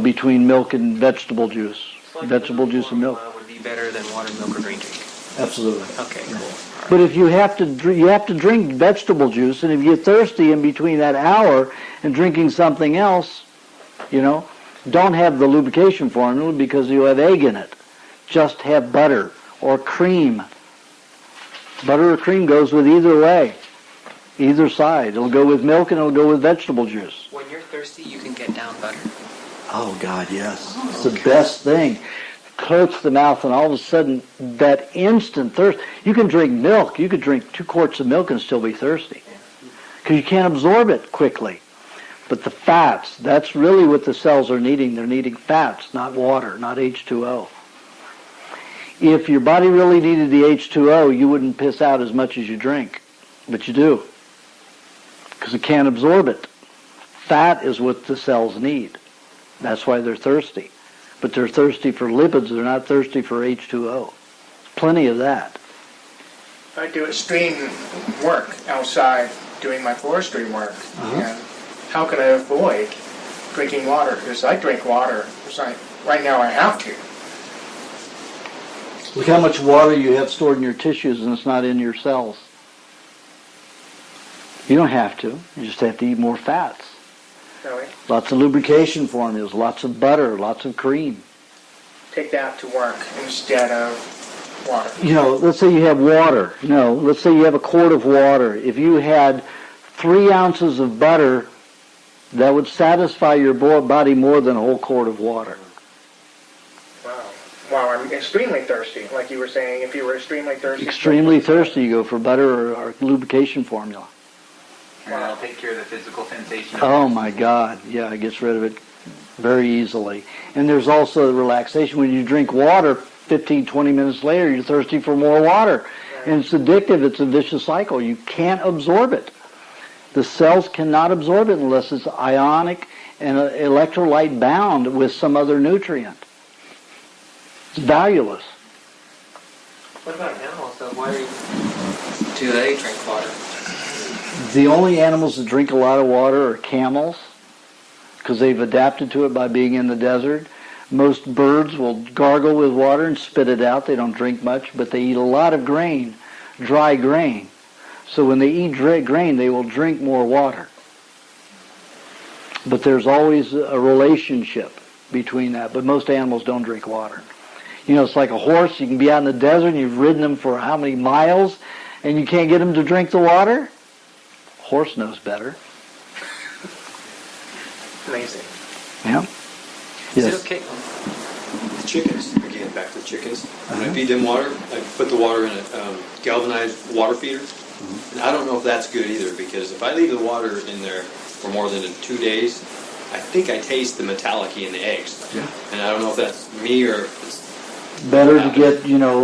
Between milk and vegetable juice.
So like
vegetable juice and milk.
Would be better than water, milk, or green drink.
Absolutely.
Okay, cool.
But if you have to drink vegetable juice, and if you get thirsty in between that hour and drinking something else, don't have the lubrication formula because you have egg in it. Just have butter or cream. Butter or cream goes with either way, either side. It'll go with milk and it'll go with vegetable juice.
When you're thirsty, you can get down butter.
Oh, God, yes. It's the best thing. Coats the mouth, and all of a sudden, that instant thirst. You can drink milk. You could drink 2 quarts of milk and still be thirsty because you can't absorb it quickly. But the fats, that's really what the cells are needing. They're needing fats, not water, not H2O. If your body really needed the H2O, you wouldn't piss out as much as you drink. But you do because it can't absorb it. Fat is what the cells need. That's why they're thirsty. But they're thirsty for lipids. They're not thirsty for H2O. Plenty of that.
I do extreme work outside doing my forestry work. And how can I avoid drinking water? Because I drink water. Right now I have to.
Look how much water you have stored in your tissues and it's not in your cells. You don't have to. You just have to eat more fats.
Really?
Lots of lubrication formulas, lots of butter, lots of cream.
Take that to work instead of water.
Let's say you have water. Let's say you have a quart of water. If you had 3 ounces of butter, that would satisfy your body more than a whole quart of water.
Wow, I'm extremely thirsty. Like you were saying, if you were extremely thirsty.
Extremely thirsty, you go for butter or lubrication formula.
And that'll take care of the physical sensation.
Oh my God, yeah, it gets rid of it very easily. And there's also the relaxation. When you drink water, 15, 20 minutes later, you're thirsty for more water. Right. And it's addictive. It's a vicious cycle. You can't absorb it. The cells cannot absorb it unless it's ionic and electrolyte bound with some other nutrient. It's valueless.
What about animals, though? Why do they drink water?
The only animals that drink a lot of water are camels, because they've adapted to it by being in the desert. Most birds will gargle with water and spit it out. They don't drink much, but they eat a lot of grain, dry grain. So when they eat dry grain, they will drink more water. But there's always a relationship between that. But most animals don't drink water. It's like a horse. You can be out in the desert and you've ridden them for how many miles, and you can't get them to drink the water? Horse knows better.
Amazing.
Yeah.
Is it okay? The chickens, again, back to the chickens. When I feed them water, I put the water in a galvanized water feeder. And I don't know if that's good either, because if I leave the water in there for more than 2 days, I think I taste the metallic-y in the eggs.
Yeah.
And I don't know if that's me or if it's
better to get,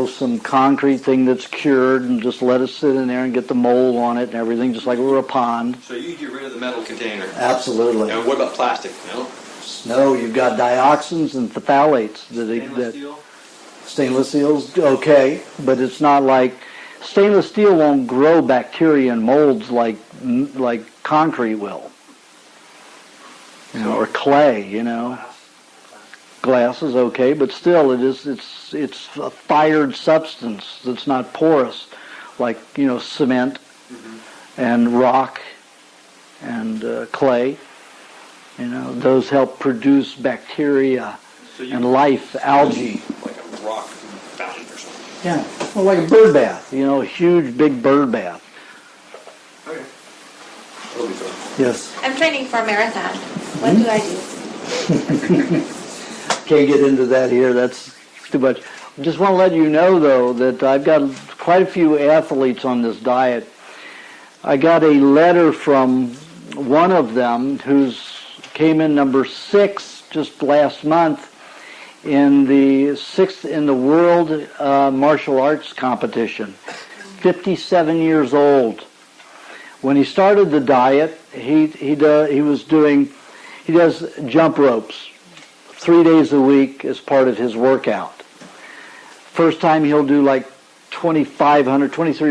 some concrete thing that's cured and just let it sit in there and get the mold on it and everything, just like we're a pond.
So you get rid of the metal container.
Absolutely.
And what about plastic? No?
No, you've got dioxins and phthalates. Stainless steel's okay, but it's not like stainless steel won't grow bacteria and molds like concrete will. Or clay, Glass is okay, but still it's a fired substance that's not porous, like cement and rock and clay. Those help produce bacteria and life, algae.
Like a rock fountain or something.
Yeah, well, like a bird bath, a huge, big bird bath.
Okay. That'll be fun.
Yes.
I'm training for a marathon. What do I do?
Can't get into that here. That's too much. Just want to let you know, though, that I've got quite a few athletes on this diet. I got a letter from one of them came in number 6 just last month in the 6th in the world martial arts competition. 57 years old. When he started the diet, he does jump ropes 3 days a week as part of his workout. First time he'll do like 23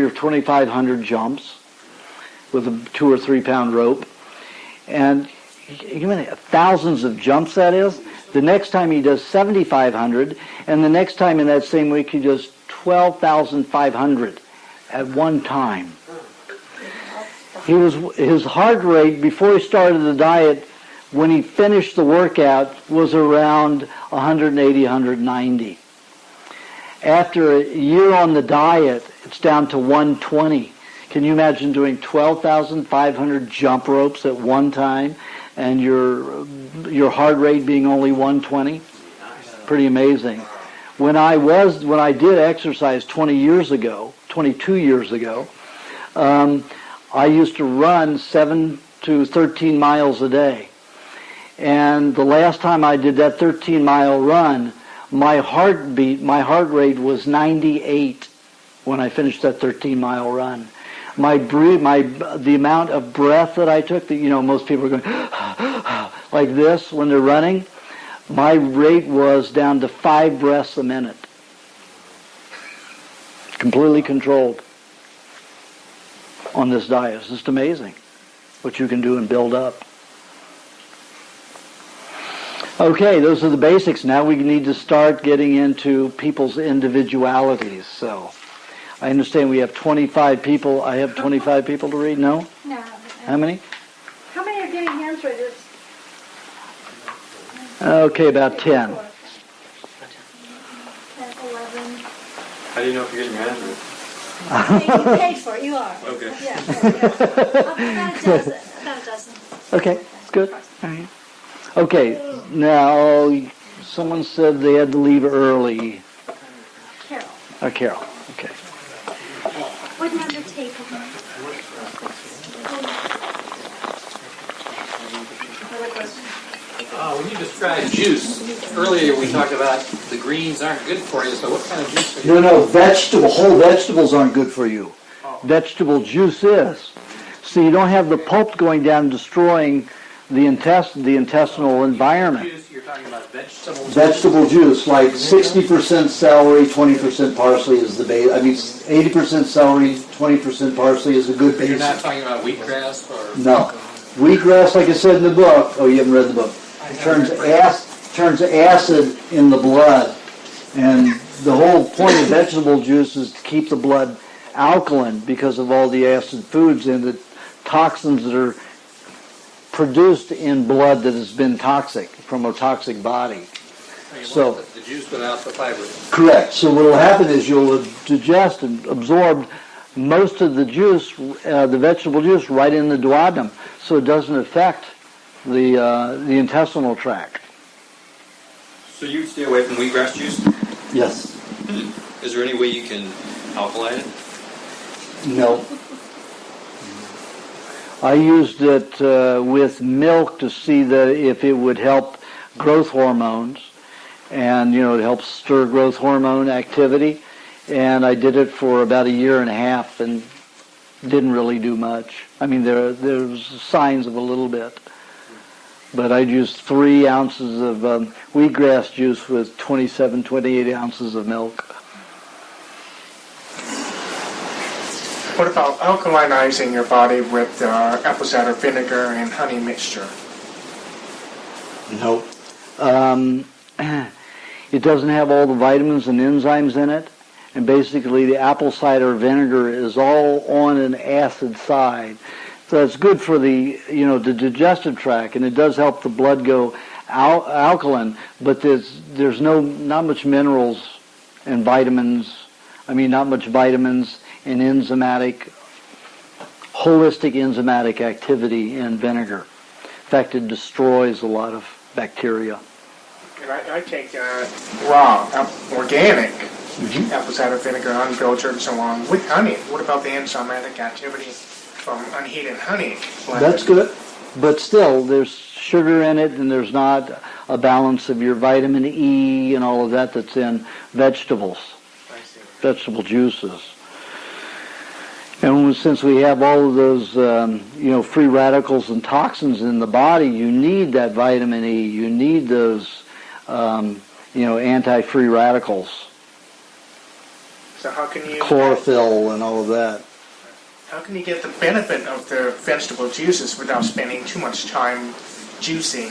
or 2,500 jumps with a 2 or 3 pound rope. And thousands of jumps, that is. The next time he does 7,500, and the next time in that same week he does 12,500 at one time. His heart rate before he started the diet, when he finished the workout, was around 180, 190. After a year on the diet, it's down to 120. Can you imagine doing 12,500 jump ropes at one time and your heart rate being only 120? Pretty amazing. When I did exercise 22 years ago, I used to run 7 to 13 miles a day. And the last time I did that 13-mile run, my heart rate was 98 when I finished that 13-mile run. The amount of breath that I took, most people are going like this when they're running, my rate was down to 5 breaths a minute. Completely controlled on this diet. It's just amazing what you can do and build up. Okay, those are the basics. Now we need to start getting into people's individualities. So I understand we have 25 people. I have 25 people to read? No?
No.
How many?
How many are getting hands raised?
Okay, about 10.
10, 11.
How do you know if you're getting your hands raised?
You paid for it. You are.
Okay.
Yeah. About a dozen.
Okay, that's good. All right. Okay, now someone said they had to leave early.
Carol.
Carol. Okay.
What number table?
When you described juice, earlier we talked about the greens aren't good for you, so what kind of juice are you?
No, whole vegetables aren't good for you. Vegetable juice is. So you don't have the pulp going down and destroying the intestinal environment.
Juice, you're talking about vegetable juice?
Vegetable juice, like 60% celery, 20% parsley is the base. 80% celery, 20% parsley is a good base.
You're not talking about wheatgrass or?
No. Wheatgrass, like I said in the book, you haven't read the book, turns acid in the blood. And the whole point of vegetable juice is to keep the blood alkaline because of all the acid foods and the toxins that are produced in blood that has been toxic from a toxic body.
So the juice without the fiber.
Correct. So what will happen is you'll digest and absorb most of the juice, the vegetable juice, right in the duodenum, so it doesn't affect the intestinal tract.
So you stay away from wheatgrass juice?
Yes.
Is there any way you can alkaline it?
No. I used it with milk to see if it would help growth hormones, and it helps stir growth hormone activity. And I did it for about a year and a half, and didn't really do much. There's signs of a little bit, but I used 3 ounces of wheatgrass juice with 28 ounces of milk.
What about alkalinizing your body with apple cider vinegar and honey mixture?
Nope. It doesn't have all the vitamins and enzymes in it, and basically the apple cider vinegar is all on an acid side. So it's good for the digestive tract, and it does help the blood go alkaline, but there's not much minerals and vitamins, not much vitamins and holistic enzymatic activity in vinegar. In fact, it destroys a lot of bacteria.
And I take raw, organic apple cider vinegar, unfiltered and so on, with honey. What about the enzymatic activity from unheated honey?
That's good, but still, there's sugar in it, and there's not a balance of your vitamin E and all of that that's in vegetables, vegetable juices. And since we have all of those, free radicals and toxins in the body, you need that vitamin E. You need those, anti-free radicals.
So how can you
chlorophyll and all of that?
How can you get the benefit of the vegetable juices without spending too much time juicing,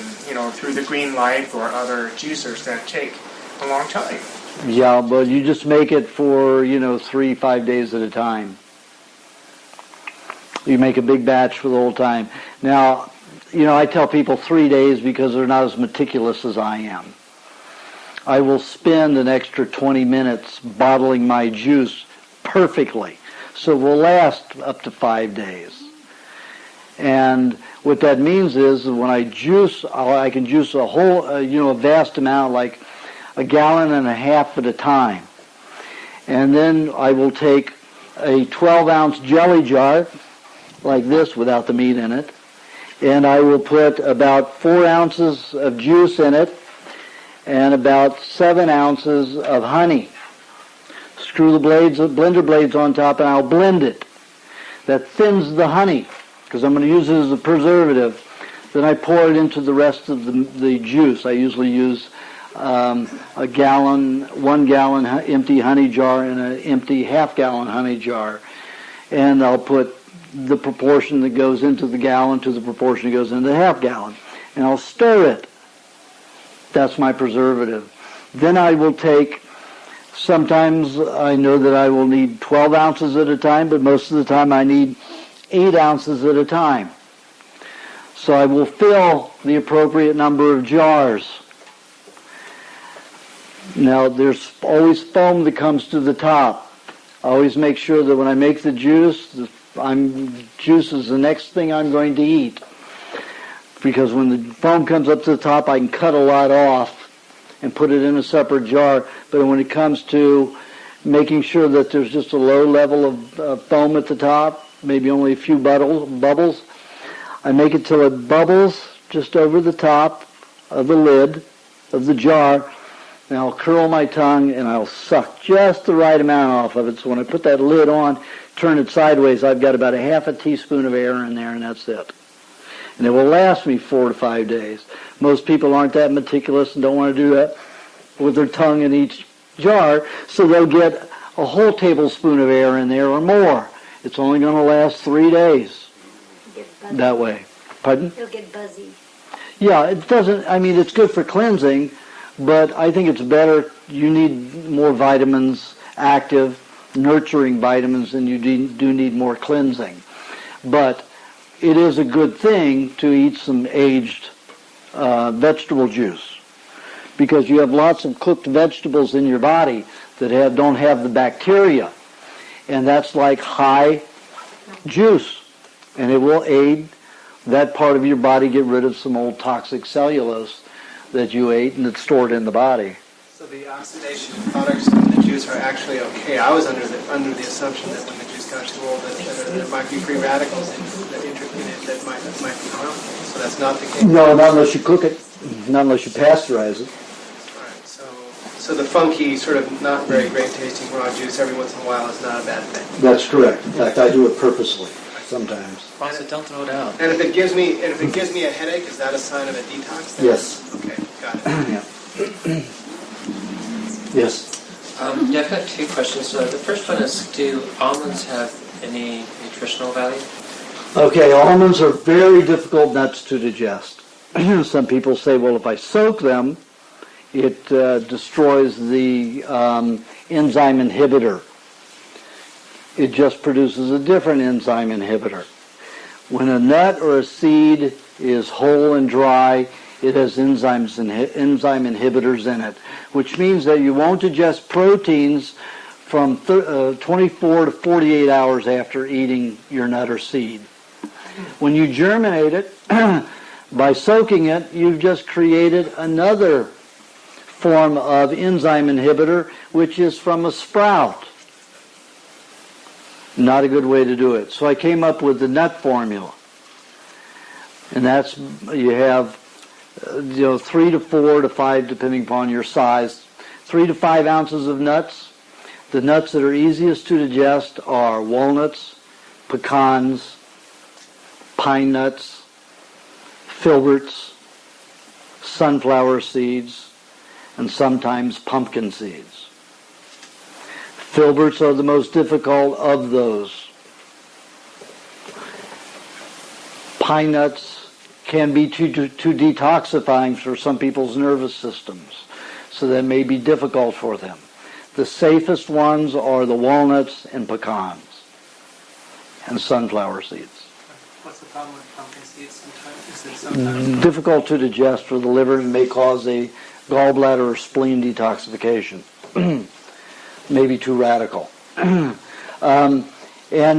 through the Green Life or other juicers that take a long time?
Yeah, but you just make it for, 3-5 days at a time. You make a big batch for the whole time. Now, I tell people 3 days because they're not as meticulous as I am. I will spend an extra 20 minutes bottling my juice perfectly, so it will last up to 5 days. And what that means is when I juice, I can juice a whole, a vast amount, like 1.5 gallons at a time. And then I will take a 12-ounce jelly jar, like this, without the meat in it, and I will put about 4 ounces of juice in it and about 7 ounces of honey. Screw the blender blades on top, and I'll blend it. That thins the honey, because I'm going to use it as a preservative. Then I pour it into the rest of the juice. I usually use 1 gallon empty honey jar and an empty half-gallon honey jar. And I'll put the proportion that goes into the gallon to the proportion that goes into the half gallon. And I'll stir it. That's my preservative. Then I will take, sometimes I know that I will need 12 ounces at a time, but most of the time I need 8 ounces at a time. So I will fill the appropriate number of jars. Now, there's always foam that comes to the top. I always make sure that when I make the juice, juice is the next thing I'm going to eat. Because when the foam comes up to the top, I can cut a lot off and put it in a separate jar. But when it comes to making sure that there's just a low level of foam at the top, maybe only a few bubbles, I make it till it bubbles just over the top of the lid of the jar, and I'll curl my tongue and I'll suck just the right amount off of it. So when I put that lid on, turn it sideways, I've got about a half a teaspoon of air in there, and that's it. And it will last me 4 to 5 days. Most people aren't that meticulous and don't want to do that with their tongue in each jar, so they'll get a whole tablespoon of air in there or more. It's only going to last 3 days that way. Pardon?
You'll get buzzy.
Yeah, it doesn't, it's good for cleansing, but I think it's better, you need more vitamins, active, nurturing vitamins, than you do need more cleansing. But it is a good thing to eat some aged vegetable juice, because you have lots of cooked vegetables in your body that don't have the bacteria, and that's like high juice, and it will aid that part of your body get rid of some old toxic cellulose that you ate and that's stored in the body.
So the oxidation products in the juice are actually okay. I was under the assumption that when the juice got too old, that there might be free radicals in it that might be harmful. So that's not the case.
No, not unless you cook it, not unless you pasteurize it.
All right. So the funky, sort of not very great tasting raw juice every once in a while is not a bad thing.
That's correct. In fact, I do it purposely sometimes.
Also, don't throw it out.
And if it gives me a headache, is that a sign of a detox?
Yes.
Okay, got it.
Yeah. Yes.
Yeah, I've got 2 questions. The first one is, do almonds have any nutritional value?
Okay, almonds are very difficult nuts to digest. Some people say, well, if I soak them, it destroys the enzyme inhibitor. It just produces a different enzyme inhibitor. When a nut or a seed is whole and dry, it has enzyme inhibitors in it, which means that you won't digest proteins from 24 to 48 hours after eating your nut or seed. When you germinate it, by soaking it, you've just created another form of enzyme inhibitor, which is from a sprout. Not a good way to do it. So I came up with the nut formula. And that's, you have 3 to 4 to 5, depending upon your size, 3 to 5 ounces of nuts. The nuts that are easiest to digest are walnuts, pecans, pine nuts, filberts, sunflower seeds, and sometimes pumpkin seeds. Filberts are the most difficult of those. Pine nuts can be too detoxifying for some people's nervous systems, so that may be difficult for them. The safest ones are the walnuts and pecans and sunflower seeds.
What's the problem with pumpkin seeds sometimes? Is it sometimes
Difficult to digest for the liver and may cause a gallbladder or spleen detoxification. Maybe too radical. And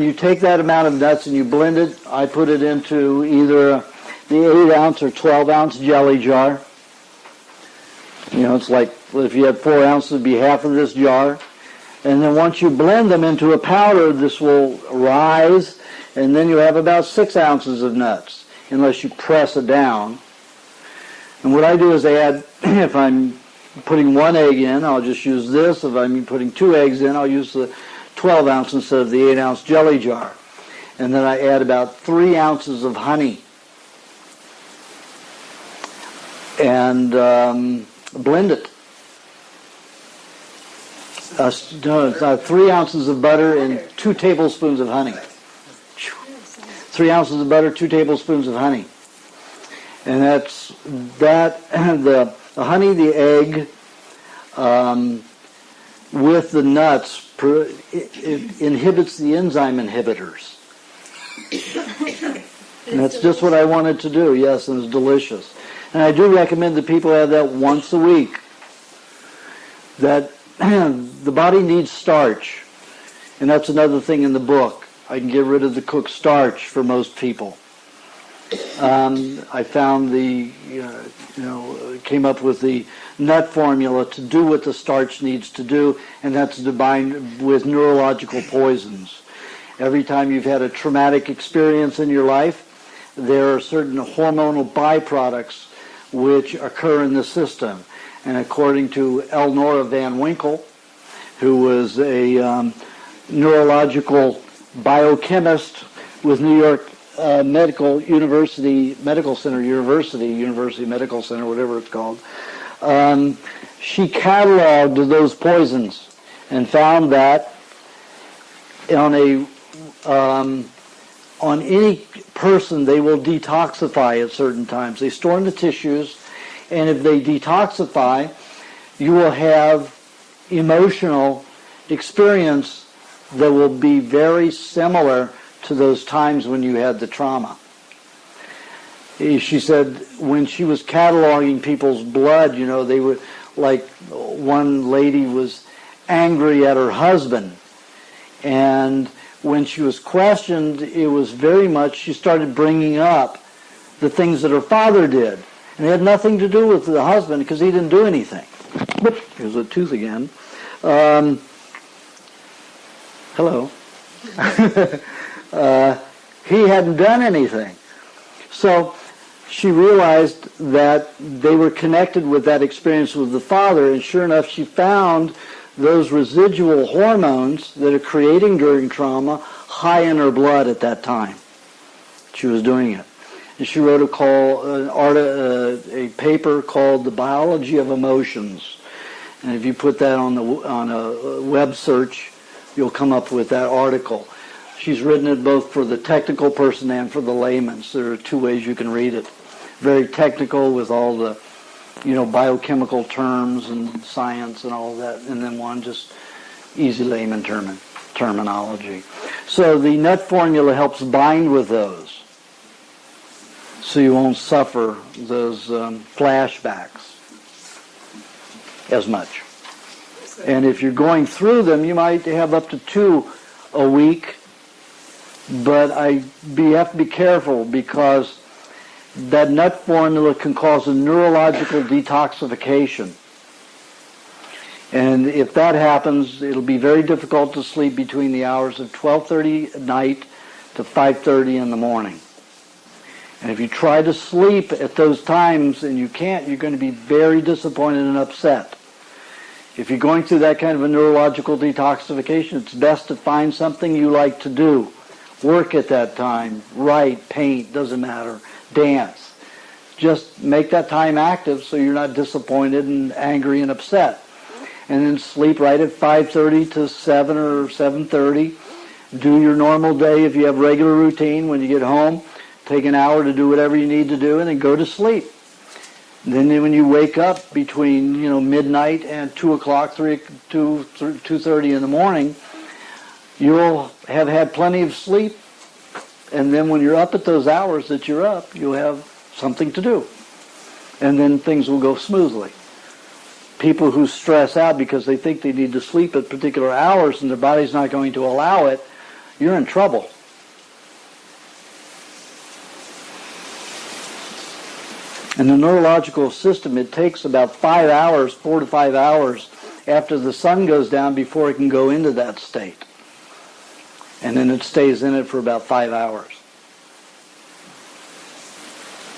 you take that amount of nuts and you blend it. I put it into either the 8-ounce or 12-ounce jelly jar. It's like if you had 4 ounces, it would be half of this jar. And then once you blend them into a powder, this will rise, and then you have about 6 ounces of nuts, unless you press it down. And what I do is add, if I'm putting 1 egg in, I'll just use this. If I'm putting 2 eggs in, I'll use the 12-ounce instead of the 8-ounce jelly jar. And then I add about 3 ounces of honey. And blend it. 3 ounces of butter and 2 tablespoons of honey. 3 ounces of butter, 2 tablespoons of honey. And that's that. The honey, the egg, with the nuts, it inhibits the enzyme inhibitors. And that's just what I wanted to do, yes, and it's delicious. And I do recommend that people have that once a week. That the body needs starch. And that's another thing in the book. I can get rid of the cooked starch for most people. I found came up with the nut formula to do what the starch needs to do, and that's to bind with neurological poisons. Every time you've had a traumatic experience in your life, there are certain hormonal byproducts which occur in the system. And according to Elnora Van Winkle, who was a neurological biochemist with New York University Medical Center, whatever it's called, she cataloged those poisons and found that on any person they will detoxify at certain times. They store in the tissues, and if they detoxify, you will have emotional experience that will be very similar to those times when you had the trauma. She said when she was cataloging people's blood, they were like, one lady was angry at her husband, and when she was questioned, it was very much, she started bringing up the things that her father did. And it had nothing to do with the husband because he didn't do anything. Whoops, here's a tooth again. Hello. He hadn't done anything. So she realized that they were connected with that experience with the father, and sure enough, she found those residual hormones that are creating during trauma high in her blood at that time. She was doing it. And she wrote a paper called The Biology of Emotions. And if you put that on a web search, you'll come up with that article. She's written it both for the technical person and for the layman. So there are 2 ways you can read it. Very technical with all the biochemical terms and science and all that, and then one just easy layman terminology. So the nut formula helps bind with those. so you won't suffer those flashbacks as much. And if you're going through them, you might have up to 2 a week, but you have to be careful because that nut formula can cause a neurological detoxification. And if that happens, it'll be very difficult to sleep between the hours of 12:30 at night to 5:30 in the morning. And if you try to sleep at those times and you can't, you're going to be very disappointed and upset. If you're going through that kind of a neurological detoxification, it's best to find something you like to do. Work at that time, write, paint, doesn't matter, dance. Just make that time active so you're not disappointed and angry and upset. And then sleep right at 5:30 to 7 or 7:30. Do your normal day if you have regular routine. When you get home, take an hour to do whatever you need to do and then go to sleep. Then when you wake up between midnight and 2 o'clock, 2:30 in the morning, you'll have had plenty of sleep. And then when you're up at those hours that you're up, you'll have something to do. And then things will go smoothly. People who stress out because they think they need to sleep at particular hours and their body's not going to allow it, you're in trouble. In the neurological system, it takes about 5 hours, 4 to 5 hours after the sun goes down before it can go into that state. And then it stays in it for about 5 hours.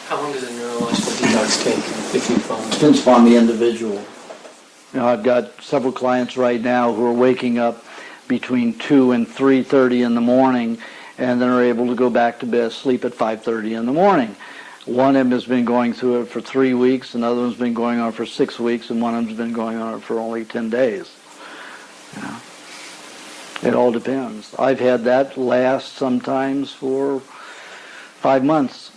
How long does a neurological detox take if you follow?
Depends upon the individual. I've got several clients right now who are waking up between 2 and 3:30 in the morning and then are able to go back to bed, sleep at 5:30 in the morning. One of them has been going through it for 3 weeks, another one's been going on for 6 weeks, and one of them's been going on for only 10 days. It all depends. I've had that last sometimes for 5 months.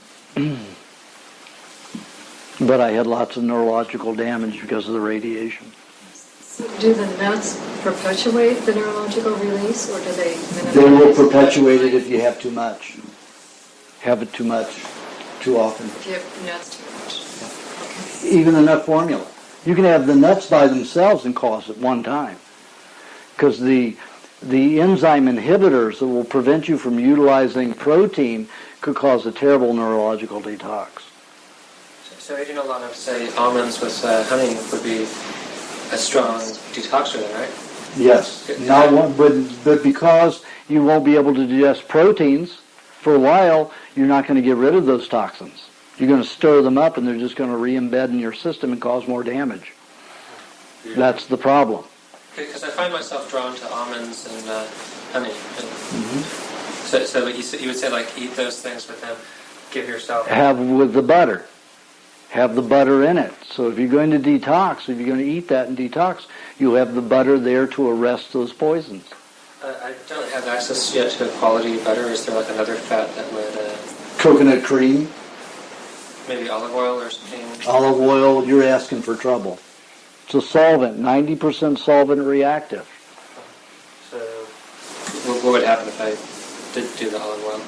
But I had lots of neurological damage because of the radiation.
Do the nuts perpetuate the neurological release, or do they minimize?
They will perpetuate it if you have too much. Have it too much, too often.
If you have nuts too much. Okay.
Even the nut formula. You can have the nuts by themselves and cause it one time. Because the enzyme inhibitors that will prevent you from utilizing protein could cause a terrible neurological detox.
So eating a lot of, say, almonds with honey would be a strong detoxer then, right?
Yes. Not one, but because you won't be able to digest proteins for a while, you're not going to get rid of those toxins. You're going to stir them up and they're just going to re-embed in your system and cause more damage. Yeah. That's the problem.
Because I find myself drawn to almonds and honey.
Mm-hmm.
So you would say, like, eat those things, but then give yourself...
Have with the butter. Have the butter in it. So if you're going to detox, if you're going to eat that and detox, you'll have the butter there to arrest those poisons.
I don't have access yet to quality butter. Is there like another fat that would...
Coconut cream.
Maybe olive oil or something?
Olive oil, you're asking for trouble. It's a solvent, 90% solvent reactive.
So what would happen if I did do the olive oil?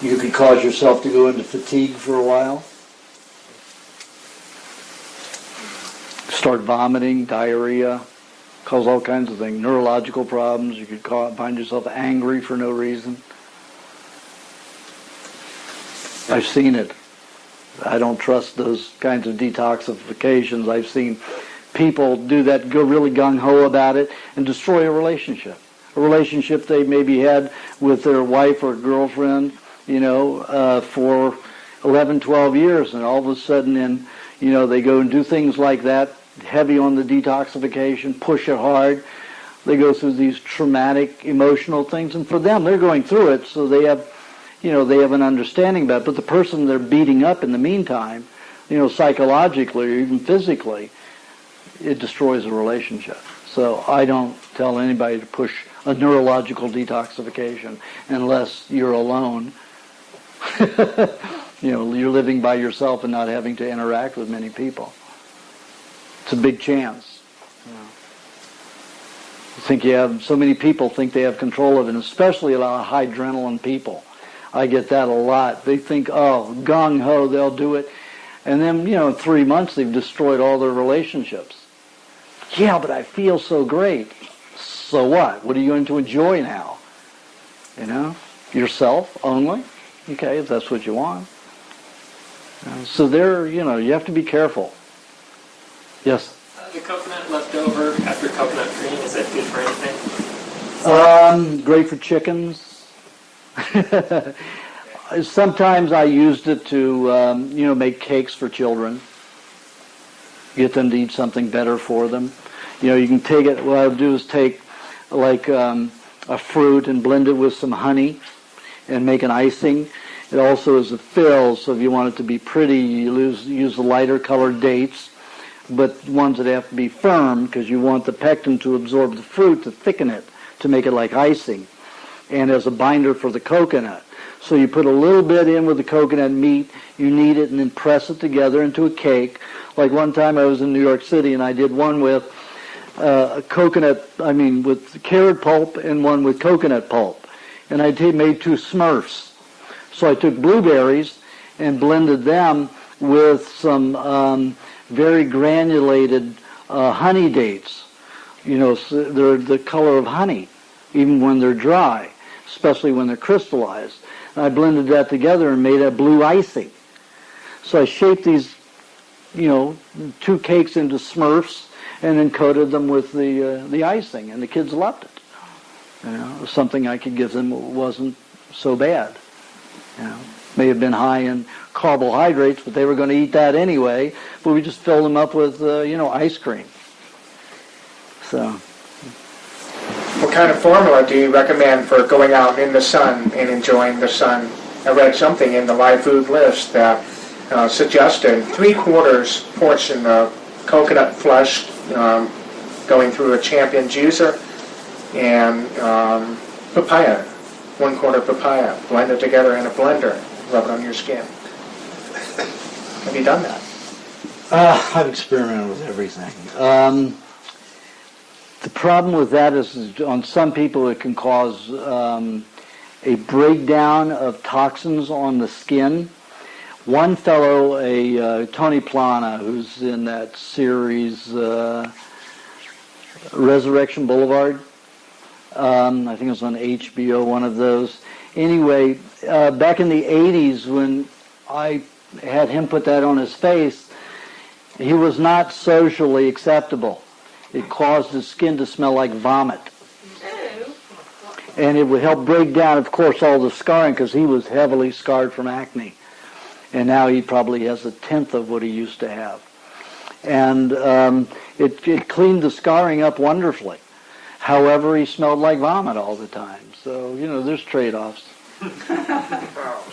You could cause yourself to go into fatigue for a while. Start vomiting, diarrhea, cause all kinds of things, neurological problems. You could find yourself angry for no reason. I've seen it. I don't trust those kinds of detoxifications. I've seen people do that, go really gung-ho about it, and destroy a relationship they maybe had with their wife or girlfriend, for 11, 12 years, and all of a sudden, they go and do things like that, heavy on the detoxification, push it hard. They go through these traumatic, emotional things, and for them, they're going through it, so they have, they have an understanding about it. But the person they're beating up in the meantime, psychologically or even physically, it destroys a relationship. So I don't tell anybody to push a neurological detoxification unless you're alone. You're living by yourself and not having to interact with many people. It's a big chance. So many people think they have control of it, and especially a lot of high adrenaline people. I get that a lot. They think, oh, gung-ho, they'll do it. And then, in 3 months, they've destroyed all their relationships. Yeah, but I feel so great. So what? What are you going to enjoy now? Yourself only? Okay, if that's what you want. So you have to be careful. Yes?
The coconut left over after coconut cream, is that good for anything?
Great for chickens. Sometimes I used it to, make cakes for children. Get them to eat something better for them. You can take it, what I'll do is take a fruit and blend it with some honey and make an icing. It also is a fill, so if you want it to be pretty, you use the lighter colored dates, but ones that have to be firm because you want the pectin to absorb the fruit to thicken it, to make it like icing, and as a binder for the coconut. So you put a little bit in with the coconut meat, you knead it, and then press it together into a cake. Like one time I was in New York City and I did one with with carrot pulp and one with coconut pulp. And I made 2 Smurfs. So I took blueberries and blended them with some very granulated honey dates. So they're the color of honey, even when they're dry, especially when they're crystallized. And I blended that together and made a blue icing. So I shaped these, 2 cakes into Smurfs and then coated them with the icing, and the kids loved it. It was something I could give them that wasn't so bad. May have been high in carbohydrates, but they were going to eat that anyway. But we just filled them up with, ice cream. So.
What kind of formula do you recommend for going out in the sun and enjoying the sun? I read something in the live food list that suggested 3/4 portion of coconut flesh going through a champion juicer and papaya, 1/4 papaya, blend it together in a blender, rub it on your skin. Have you done that?
I've experimented with everything. The problem with that is on some people it can cause a breakdown of toxins on the skin. One fellow, Tony Plana, who's in that series Resurrection Boulevard, I think it was on HBO, one of those. Anyway, back in the 80s when I had him put that on his face, he was not socially acceptable. It caused his skin to smell like vomit. And it would help break down, of course, all the scarring because he was heavily scarred from acne. And now he probably has 1/10 of what he used to have. And it cleaned the scarring up wonderfully. However, he smelled like vomit all the time. So, there's trade-offs.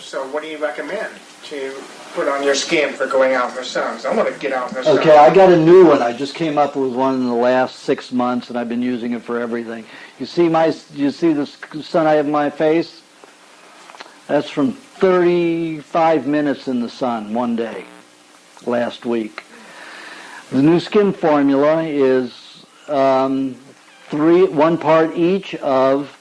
So what do you recommend to put on your skin for going out in the sun? So I want to get out in the sun.
Okay, I got a new one. I just came up with one in the last 6 months, and I've been using it for everything. You see the sun I have in my face? That's from 35 minutes in the sun one day, last week. The new skin formula is 1 part each of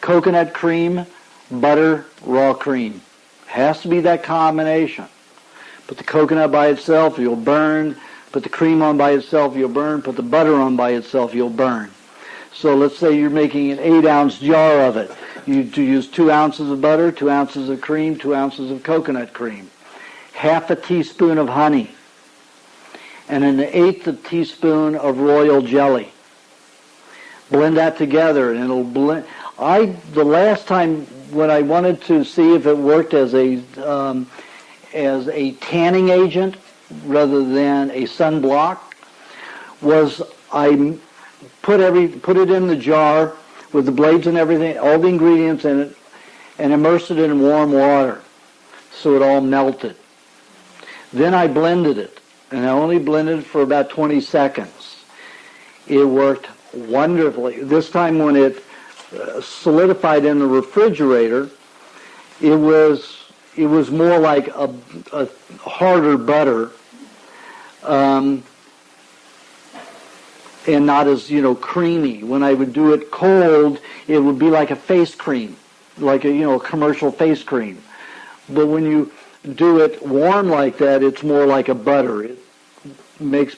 coconut cream, butter, raw cream. Has to be that combination. Put the coconut by itself, you'll burn. Put the cream on by itself, you'll burn. Put the butter on by itself, you'll burn. So let's say you're making an 8-ounce jar of it. You use 2 ounces of butter, 2 ounces of cream, 2 ounces of coconut cream, half a teaspoon of honey, and an 1/8 teaspoon of royal jelly. Blend that together, and it'll blend. The last time when I wanted to see if it worked as a tanning agent rather than a sunblock, was I put it in the jar with the blades and everything, all the ingredients in it, and immersed it in warm water so it all melted. Then I blended it, and I only blended it for about 20 seconds. It worked wonderfully. This time when it solidified in the refrigerator, it was more like a harder butter, and not as creamy. When I would do it cold, it would be like a face cream. like a commercial face cream. But when you do it warm like that, it's more like a butter. It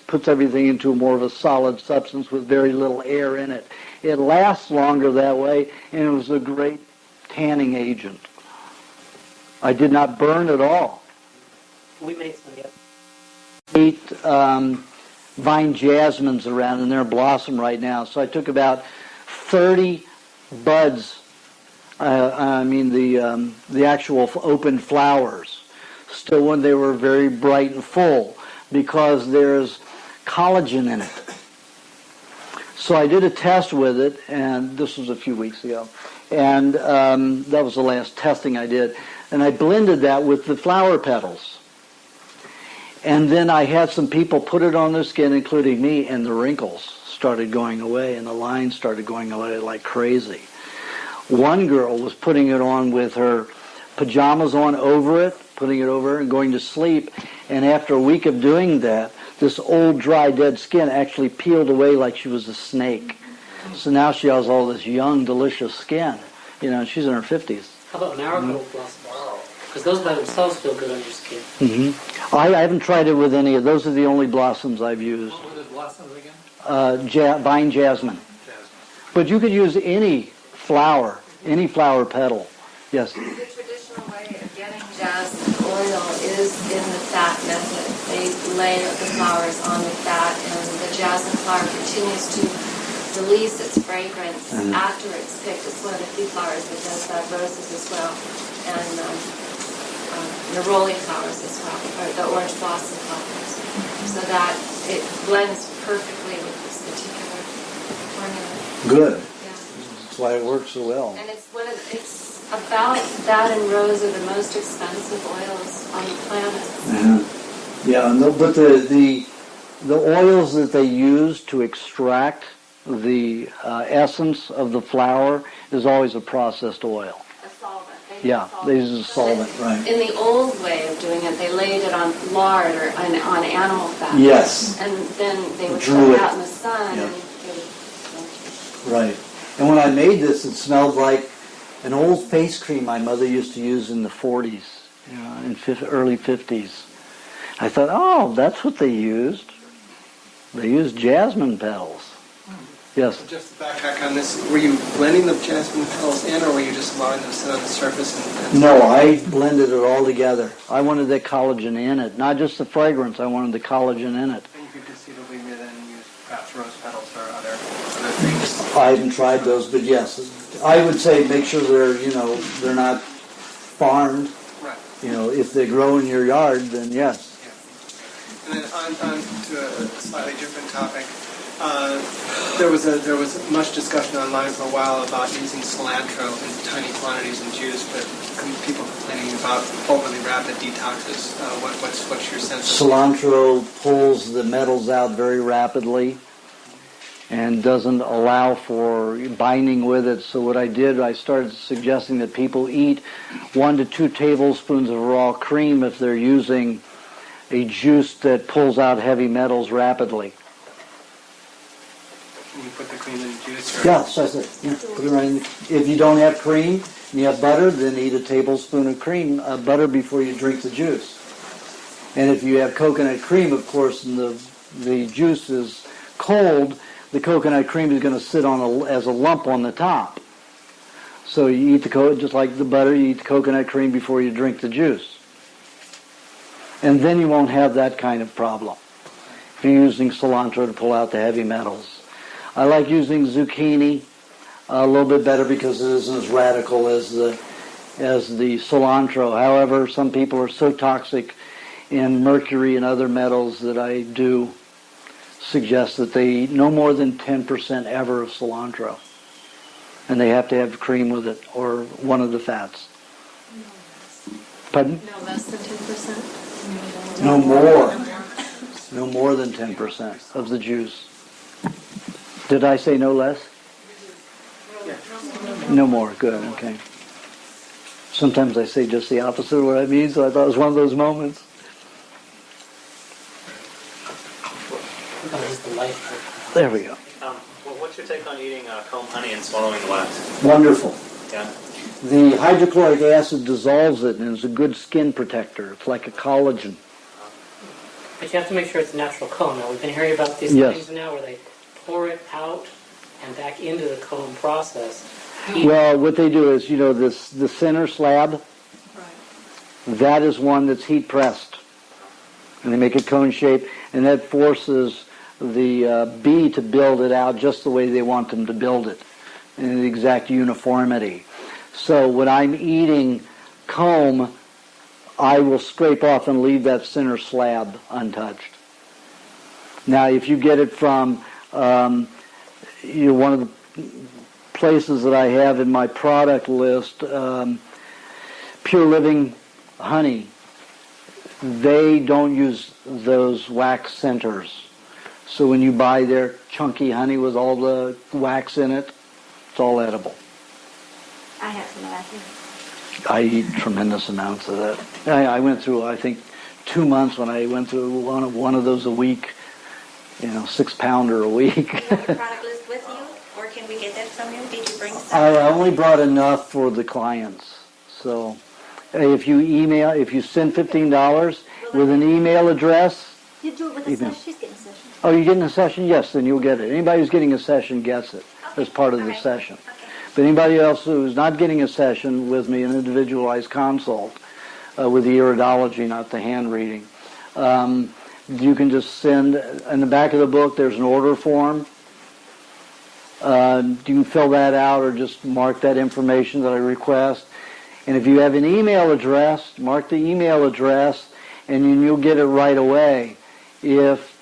puts everything into more of a solid substance with very little air in it. It lasts longer that way, and it was a great tanning agent. I did not burn at all.
We made some yet.
8 vine jasmines around, and they're in blossom right now. So I took about 30 buds, the actual open flowers, still when they were very bright and full, because there's collagen in it. So I did a test with it, and this was a few weeks ago, and that was the last testing I did. And I blended that with the flower petals. And then I had some people put it on their skin, including me, and the wrinkles started going away, and the lines started going away like crazy. One girl was putting it on with her pajamas on over it, putting it over her and going to sleep, and after a week of doing that, this old, dry, dead skin actually peeled away like she was a snake. So now she has all this young, delicious skin. She's in her 50s.
How about marigold blossoms? Because those by themselves feel good on your skin.
Mm-hmm. I haven't tried it with any of those. Are the only blossoms I've used.
What were the blossoms again?
Vine jasmine. But you could use any flower petal. Yes.
The traditional way of getting jasmine oil is in the fat method. They lay the flowers on the fat, and the jasmine flower continues to release its fragrance after it's picked. It's one of the few flowers that does that. Roses as well, and neroli flowers as well, or the orange blossom flowers, so that it blends perfectly with this particular formula.
Good.
Yeah.
That's why it works so well.
And it's about that and rose are the most expensive oils on the planet.
Yeah, but the oils that they use to extract the essence of the flower is always a processed oil.
A solvent.
They use a solvent, right.
In the old way of doing it, they laid it on lard or on animal fat.
Yes.
And then they would
Drew
put it
it.
out in the sun.
Yeah.
And it would,
Right. And when I made this, it smelled like an old face cream my mother used to use in the 40s, in early 50s. I thought, oh, that's what they used. They used jasmine petals. Yes.
Just to backtrack on this, were you blending the jasmine petals in, or were you just allowing them to sit on the surface?
No, I blended it all together. I wanted that collagen in it, not just the fragrance. I wanted the collagen in it.
And you could conceivably then use perhaps rose petals or other things.
I haven't tried those, but yes, I would say make sure they're not farmed.
Right.
If they grow in your yard, then yes.
Yeah. And then on to a slightly different topic. There was much discussion online for a while about using cilantro in tiny quantities in juice, but people complaining about overly rapid detoxes. What's your sense of
Cilantro pulls the metals out very rapidly and doesn't allow for binding with it. So what I did, I started suggesting that people eat 1 to 2 tablespoons of raw cream if they're using a juice that pulls out heavy metals rapidly.
Can you put the cream in juice?
Yes, that's it. Yeah, put it right in. If you don't have cream and you have butter, then eat a tablespoon of butter before you drink the juice. And if you have coconut cream, of course, and the juice is cold, the coconut cream is going to sit as a lump on the top. So you eat just like the butter, you eat the coconut cream before you drink the juice. And then you won't have that kind of problem if you're using cilantro to pull out the heavy metals. I like using zucchini a little bit better because it isn't as radical as the cilantro. However, some people are so toxic in mercury and other metals that I do suggest that they eat no more than 10% ever of cilantro. And they have to have cream with it or one of the fats. Pardon?
no less than 10%?
No more. No more than 10% of the juice. Did I say no less? No more. Good. Okay. Sometimes I say just the opposite of what I mean, so I thought it was one of those moments. There we go.
Well, what's your take on eating comb honey and swallowing the wax?
Wonderful.
Yeah.
The hydrochloric acid dissolves it and is a good skin protector. It's like a collagen.
But you have to make sure it's a natural cone. Now, we've been hearing about these
Yes.
things now where they pour it out and back into the cone process.
Well, what they do is, the center slab, that is one that's heat pressed. And they make a cone shape, and that forces the bee to build it out just the way they want them to build it, in the exact uniformity. So when I'm eating comb, I will scrape off and leave that center slab untouched. Now, if you get it from one of the places that I have in my product list, Pure Living honey, they don't use those wax centers. So when you buy their chunky honey with all the wax in it, it's all edible.
I have some of that here.
I eat tremendous amounts of that. I went through, I think, 2 months when I went through one of those a week, 6-pounder a week.
Do you have a product list with you, or can we get that from you? Did you bring some?
I only brought enough for the clients. So if you send $15 with an email address.
You do it with a session? She's getting a session.
Oh, you're getting a session? Yes, then you'll get it. Anybody who's getting a session gets it as part of the session. But anybody else who's not getting a session with me, an individualized consult with the iridology, not the hand reading, you can just send, in the back of the book, there's an order form. You can fill that out or just mark that information that I request. And if you have an email address, mark the email address, and then you'll get it right away. If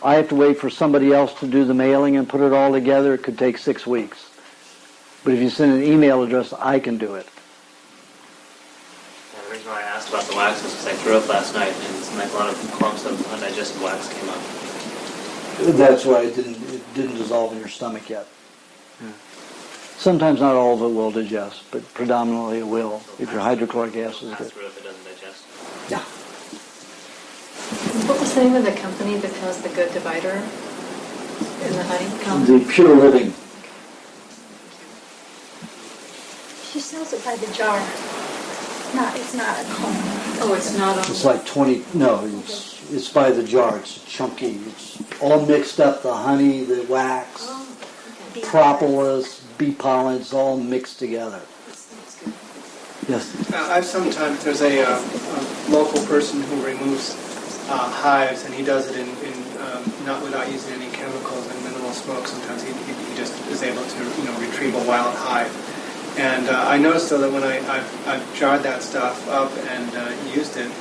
I have to wait for somebody else to do the mailing and put it all together, it could take 6 weeks. But if you send an email address, I can do it.
Yeah, the reason why I asked about the wax was because I threw up last night and a lot of clumps of undigested wax came up.
That's why it didn't dissolve in your stomach yet. Yeah. Sometimes not all of it will digest, but predominantly it will if your hydrochloric acid is good.
Through if it doesn't digest.
Yeah.
What was the name of the company that has the good divider in the honeycomb?
The Pure Living.
She sells it by the jar. It's not a cone.
Oh, it's not on.
It's like 20. No, it's by the jar. It's chunky. It's all mixed up. The honey, the wax, propolis, bee pollen. It's all mixed together. Yes.
I've sometimes there's a local person who removes hives, and he does it in not without using any chemicals and minimal smoke. Sometimes he just is able to retrieve a wild hive. And I noticed though that when I've jarred that stuff up and used it,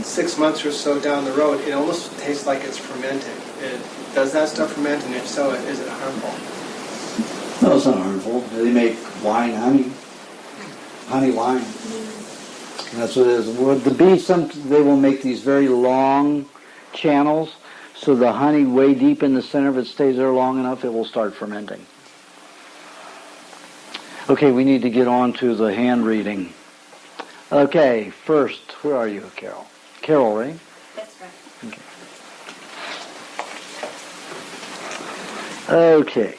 6 months or so down the road, it almost tastes like it's fermented. Does that stuff ferment, and if so, is it harmful?
No, it's not harmful. They make wine, honey wine. And that's what it is. With the bees, they will make these very long channels, so the honey way deep in the center, if it stays there long enough, it will start fermenting. Okay, we need to get on to the hand reading. Okay, first, where are you, Carol? Carol, right?
That's right.
Okay.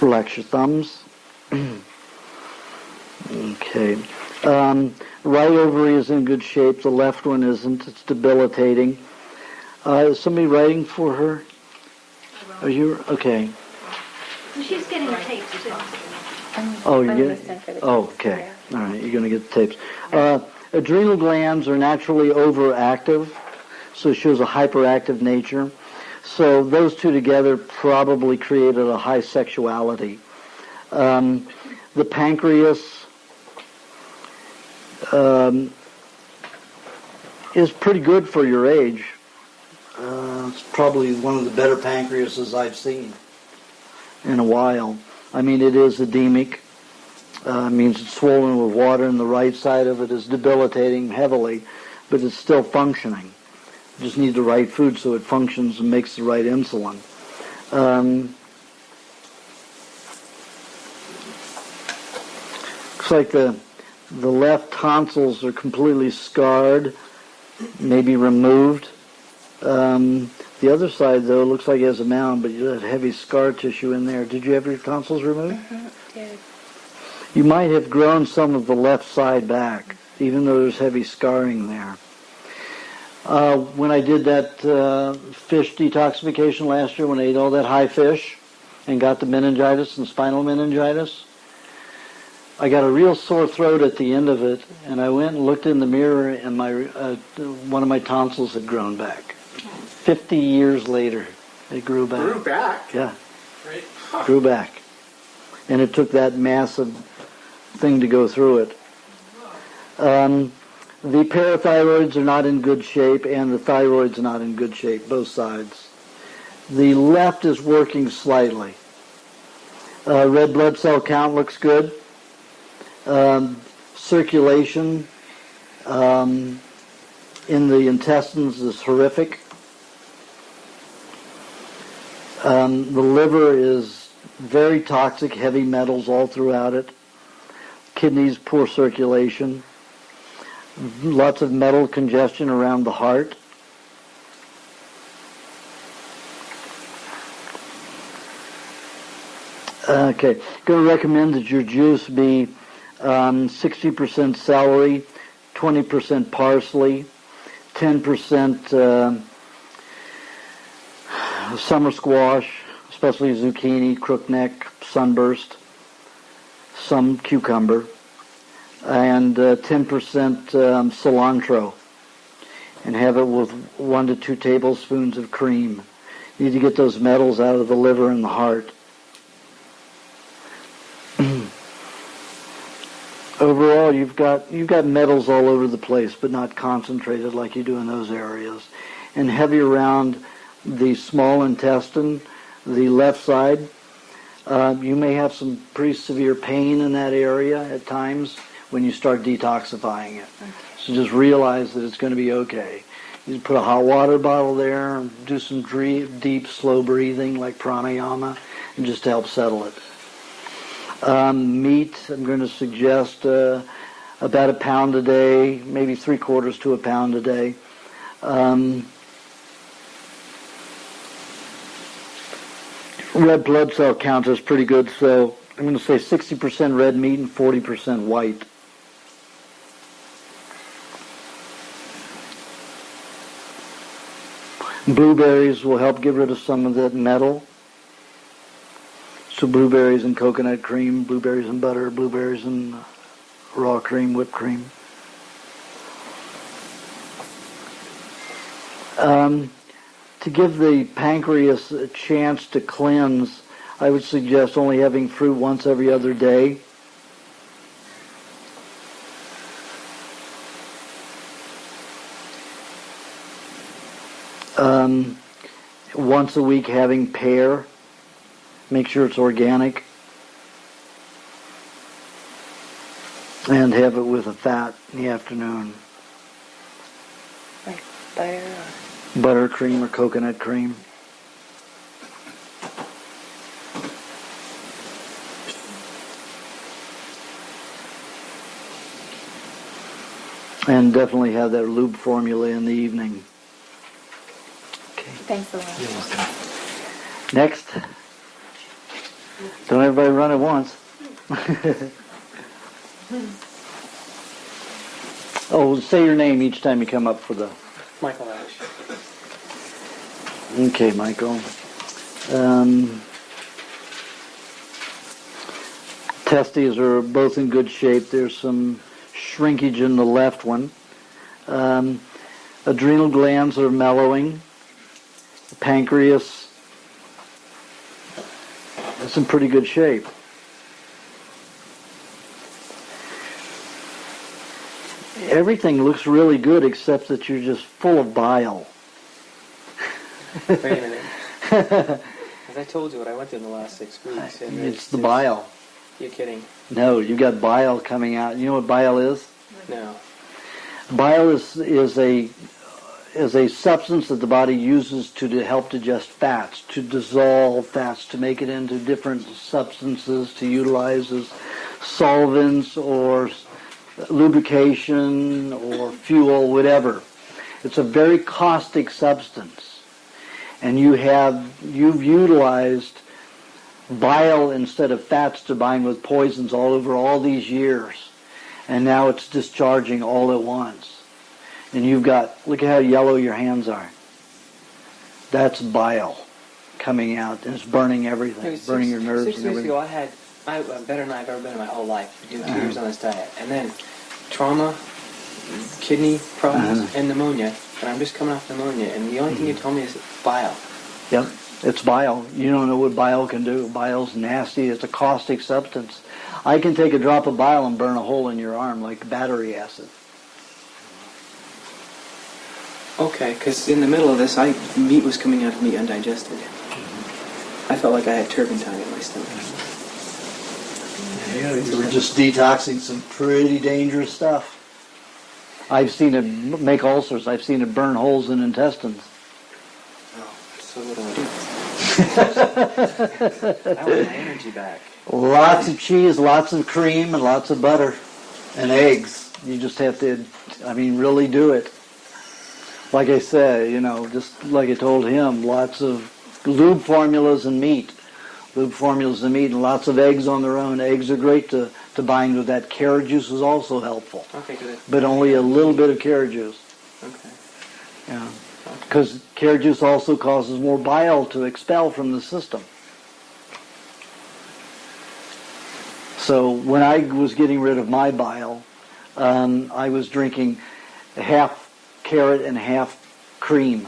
Relax your thumbs. Okay. Right ovary is in good shape. The left one isn't. It's debilitating. Is somebody writing for her? Are you? Okay.
She's getting the tapes too.
Oh, you're getting? Oh, okay. All right, you're going to get the tapes. Adrenal glands are naturally overactive, so it shows a hyperactive nature. So those two together probably created a high sexuality. The pancreas is pretty good for your age. It's probably one of the better pancreases I've seen in a while. I mean, it is edemic. Means it's swollen with water, and the right side of it is debilitating heavily, but it's still functioning. You just need the right food so it functions and makes the right insulin. Looks like the left tonsils are completely scarred, maybe removed. The other side, though, looks like it has a mound, but you had heavy scar tissue in there. Did you have your tonsils removed?
Did.
You might have grown some of the left side back, even though there's heavy scarring there. When I did that fish detoxification last year, when I ate all that high fish and got the meningitis and spinal meningitis, I got a real sore throat at the end of it, and I went and looked in the mirror, and one of my tonsils had grown back. 50 years later, it grew back.
Grew back?
Yeah.
Right.
Grew back. And it took that massive thing to go through it. The parathyroids are not in good shape, and the thyroid's not in good shape, both sides. The left is working slightly. Red blood cell count looks good. Circulation in the intestines is horrific. The liver is very toxic, heavy metals all throughout it. Kidneys, poor circulation. Lots of metal congestion around the heart. Okay, going to recommend that your juice be 60% celery, 20% parsley, 10% summer squash, especially zucchini, crookneck, sunburst, some cucumber, and 10% cilantro, and have it with 1 to 2 tablespoons of cream. You need to get those metals out of the liver and the heart. Overall, you've got metals all over the place, but not concentrated like you do in those areas, and heavy around the small intestine, the left side. You may have some pretty severe pain in that area at times when you start detoxifying it. So just realize that it's going to be okay. You put a hot water bottle there, do some deep, slow breathing like pranayama, and just to help settle it. Meat, I'm going to suggest about a pound a day, maybe 3/4 to a pound a day. Red blood cell count is pretty good, so I'm going to say 60% red meat and 40% white. Blueberries will help get rid of some of that metal. So blueberries and coconut cream, blueberries and butter, blueberries and raw cream, whipped cream. To give the pancreas a chance to cleanse, I would suggest only having fruit once every other day. Once a week having pear. Make sure it's organic. And have it with a fat in the afternoon.
Like butter or...
Buttercream or coconut cream. And definitely have that lube formula in the evening. Okay.
Thanks a lot.
Next. Don't everybody run at once. Oh, say your name each time you come up for the...
Michael Ash.
Okay, Michael. Testes are both in good shape. There's some shrinkage in the left one. Adrenal glands are mellowing. The pancreas is in pretty good shape. Everything looks really good except that you're just full of bile.
Wait a minute. As I told you what I went through in the last 6 weeks. And
It's the bile.
You're kidding.
No, you got bile coming out. You know what bile is?
No.
Bile is a substance that the body uses to help digest fats, to dissolve fats, to make it into different substances to utilize as solvents or lubrication or fuel, whatever. It's a very caustic substance. And you've utilized bile instead of fats to bind with poisons all over all these years. And now it's discharging all at once. And you've got, look at how yellow your hands are. That's bile coming out, and it's burning everything, burning your nerves and everything.
6 weeks ago, I had better than I've ever been in my whole life, doing 2 years on this diet. And then trauma, kidney problems, and pneumonia. And I'm just coming off pneumonia, and the only thing you told me is bile.
Yep, it's bile. You don't know what bile can do. Bile's nasty. It's a caustic substance. I can take a drop of bile and burn a hole in your arm like battery acid.
Okay, because in the middle of this, meat was coming out of me undigested. I felt like I had turpentine in my stomach.
Yeah, you were just detoxing some pretty dangerous stuff. I've seen it make ulcers. I've seen it burn holes in intestines.
Oh, so what do I do? I want my energy back.
Lots of cheese, lots of cream, and lots of butter. And eggs. You just have to, really do it. Like I said, just like I told him, lots of lube formulas and meat. Lube formulas and meat, and lots of eggs on their own. Eggs are great to bind with that. Carrot juice is also helpful.
Okay, good.
But only a little bit of carrot juice.
Okay.
Yeah. Because carrot juice also causes more bile to expel from the system. So when I was getting rid of my bile, I was drinking half carrot and half cream,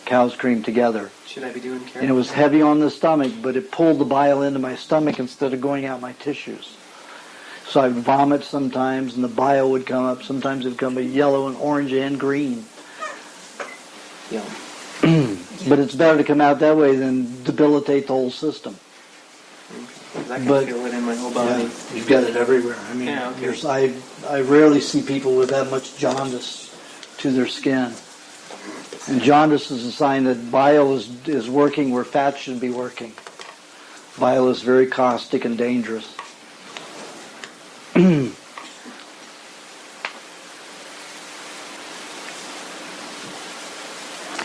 cow's cream together.
Should I be doing carrot?
And it was heavy on the stomach, but it pulled the bile into my stomach instead of going out my tissues. So I would vomit sometimes, and the bile would come up. Sometimes it would come up yellow and orange and green.
Yeah.
But it's better to come out that way than debilitate the whole system.
I can feel it in my whole body.
Yeah, you've got it everywhere. I rarely see people with that much jaundice to their skin. And jaundice is a sign that bile is working where fat should be working. Bile is very caustic and dangerous.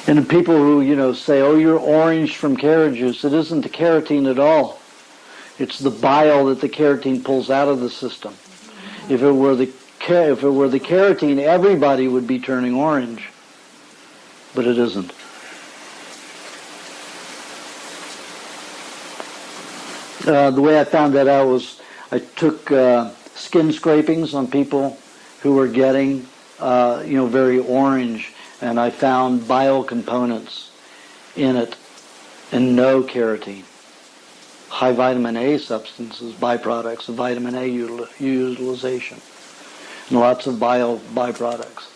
And the people who, say, oh, you're orange from carrot juice, it isn't the carotene at all. It's the bile that the carotene pulls out of the system. If it were the carotene, everybody would be turning orange. But it isn't. The way I found that out was I took skin scrapings on people who were getting, very orange, and I found bile components in it and no carotene. High vitamin A substances, byproducts of vitamin A utilization, and lots of bile byproducts.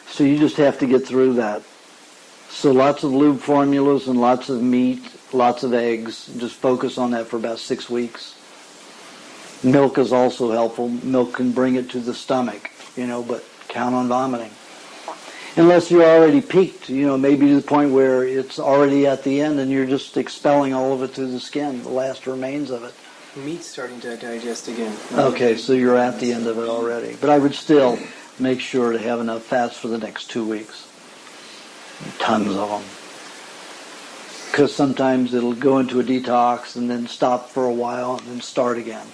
So you just have to get through that. So lots of lube formulas and lots of meat, lots of eggs. Just focus on that for about 6 weeks. Milk is also helpful. Milk can bring it to the stomach, but count on vomiting. Unless you're already peaked, maybe to the point where it's already at the end and you're just expelling all of it through the skin, the last remains of it.
Meat's starting to digest again.
Okay, so you're at the end of it already. But I would still make sure to have enough fats for the next 2 weeks. Tons of them. Because sometimes it'll go into a detox and then stop for a while and then start again.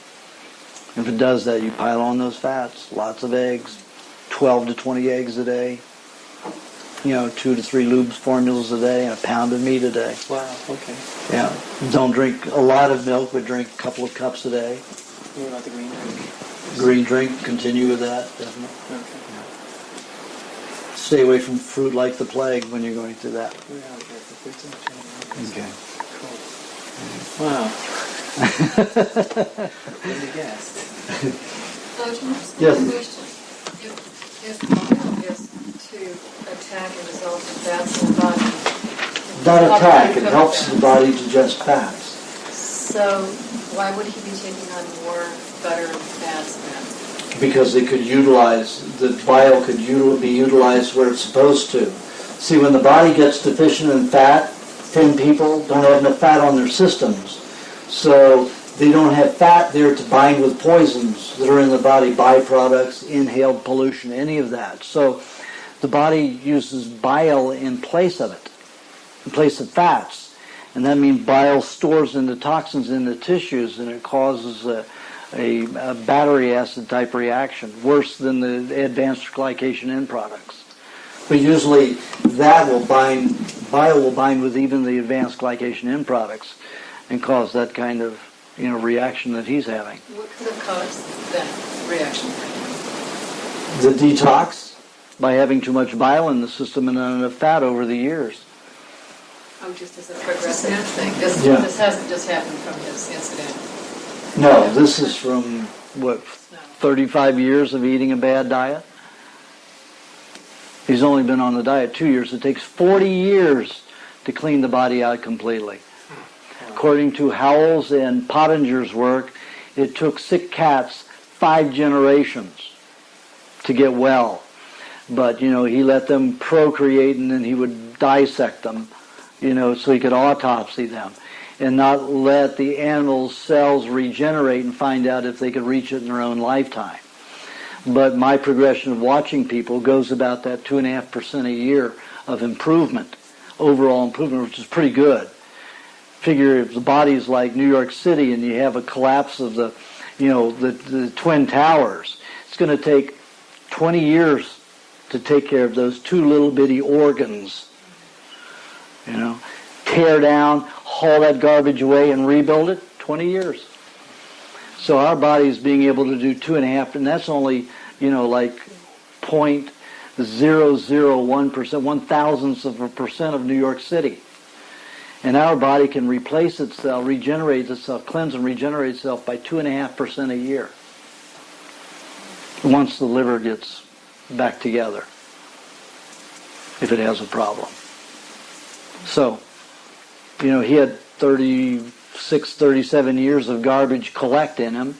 If it does that, you pile on those fats. Lots of eggs, 12 to 20 eggs a day. 2 to 3 lubes formulas a day, and a pound of meat a day.
Wow, okay.
Yeah. Don't drink a lot of milk, but drink a couple of cups a day.
What about the green drink?
Green drink, continue with that, definitely.
Okay.
Yeah. Stay away from fruit like the plague when you're going through that. Okay.
Cool. Wow. Let me guess.
Yes.
If bile is to attack and dissolve the fats in the body.
Not attack, it helps the body digest fats.
So why would he be taking on more butter and fats then?
Because the bile could be utilized where it's supposed to. See, when the body gets deficient in fat, thin people don't have enough fat on their systems. So they don't have fat there to bind with poisons that are in the body, byproducts, inhaled pollution, any of that. So the body uses bile in place of it, in place of fats. And that means bile stores in the toxins in the tissues, and it causes a battery acid type reaction, worse than the advanced glycation end products. But usually that will bind, bile will bind with even the advanced glycation end products and cause that kind of reaction that he's having.
What could have caused that reaction?
The detox, by having too much bile in the system and not enough fat over the years.
Oh, just as a progressive thing. This hasn't just happened from this incident.
No, this is from, 35 years of eating a bad diet? He's only been on the diet 2 years. It takes 40 years to clean the body out completely. According to Howells and Pottinger's work, it took sick cats 5 generations to get well. But, he let them procreate and then he would dissect them, so he could autopsy them and not let the animal's cells regenerate and find out if they could reach it in their own lifetime. But my progression of watching people goes about that 2.5% a year of improvement, overall improvement, which is pretty good. Figure if the body's like New York City and you have a collapse of the Twin Towers, it's going to take 20 years to take care of those 2 little bitty organs. Tear down, haul that garbage away and rebuild it, 20 years. So our body's being able to do 2.5, and that's only, like 0.001%, 0.001% of New York City. And our body can replace itself, regenerate itself, cleanse and regenerate itself by 2.5% a year once the liver gets back together, if it has a problem. So, he had 36, 37 years of garbage collect in him.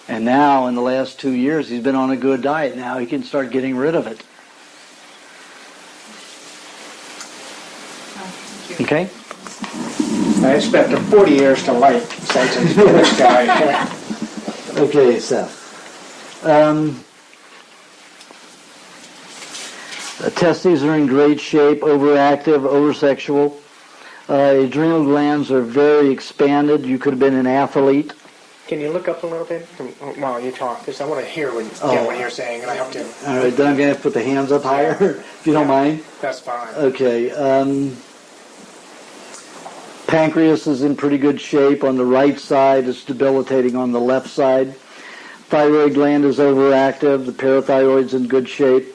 And now, in the last 2 years, he's been on a good diet. Now he can start getting rid of it. Okay?
I expect 40 years to life sentence for this guy.
Okay, Seth. The testes are in great shape, overactive, oversexual. Adrenal glands are very expanded. You could have been an athlete.
Can you look up a little bit while you talk? Because I want to hear what you're saying, and I have to...
All right, then I'm going to have to put the hands up higher, if you don't mind.
That's fine.
Okay. Pancreas is in pretty good shape. On the right side, it's debilitating on the left side. Thyroid gland is overactive. The parathyroid's in good shape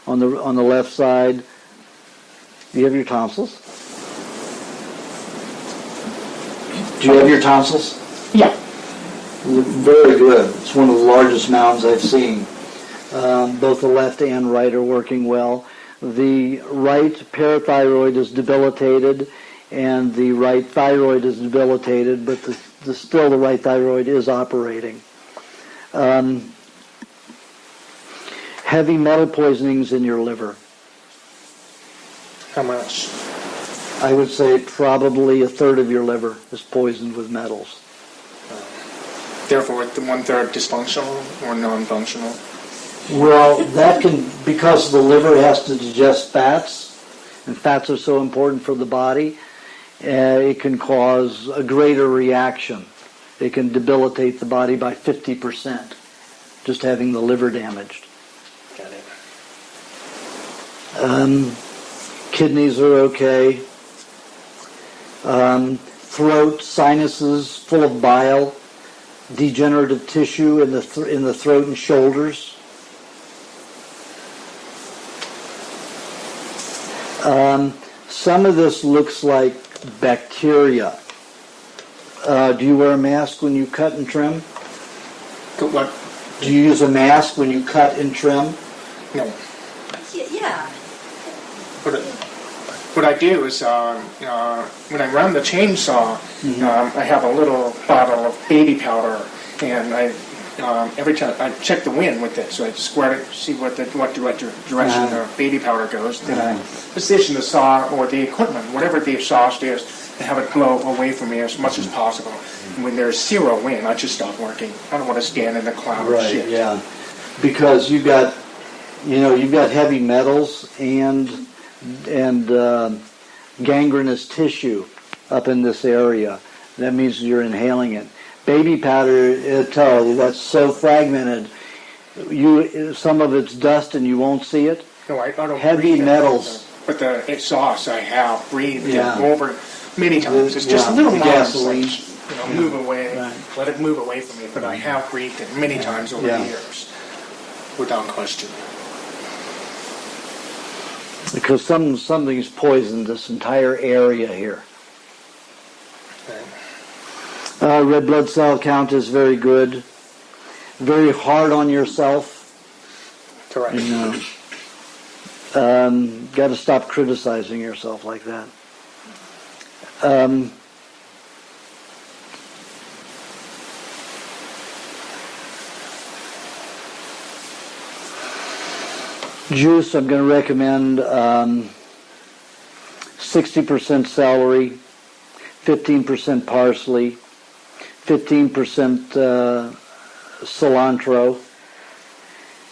on the left side. Do you have your tonsils? Do you have your tonsils?
Yeah.
Very good. It's one of the largest mounds I've seen. Both the left and right are working well. The right parathyroid is debilitated, and the right thyroid is debilitated, but still the right thyroid is operating. Heavy metal poisonings in your liver.
How much?
I would say probably 1/3 of your liver is poisoned with metals.
Therefore, the 1/3 dysfunctional or non-functional?
Well, that can, because the liver has to digest fats, and fats are so important for the body, it can cause a greater reaction. It can debilitate the body by 50%, just having the liver damaged.
Got it.
Kidneys are okay. Throat, sinuses full of bile, degenerative tissue in the throat and shoulders. Some of this looks like bacteria. Do you wear a mask when you cut and trim?
What?
Do you use a mask when you cut and trim?
No.
Yeah.
What I do is when I run the chainsaw, I have a little bottle of baby powder, and I every time I check the wind with it, so I squirt it, see what direction the baby powder goes. Then I position the saw or the equipment, whatever the exhaust is, have it blow away from me as much as possible. And when there's zero wind, I just stop working. I don't want to stand in the cloud of shit.
Yeah, because you've got heavy metals and gangrenous tissue up in this area. That means you're inhaling it. Baby powder, that's so fragmented. Some of it's dust and you won't see it.
No, I don't
heavy
breathe
metals.
But the exhaust I have breathed over many times. It's just a little
gasoline.
Move away. Right. Let it move away from me. But I have breathed it many times over the years, without question.
Because something's poisoned this entire area here. Red blood cell count is very good. Very hard on yourself.
Correct.
Got to stop criticizing yourself like that. Juice, I'm going to recommend 60% celery, 15% parsley, 15% cilantro,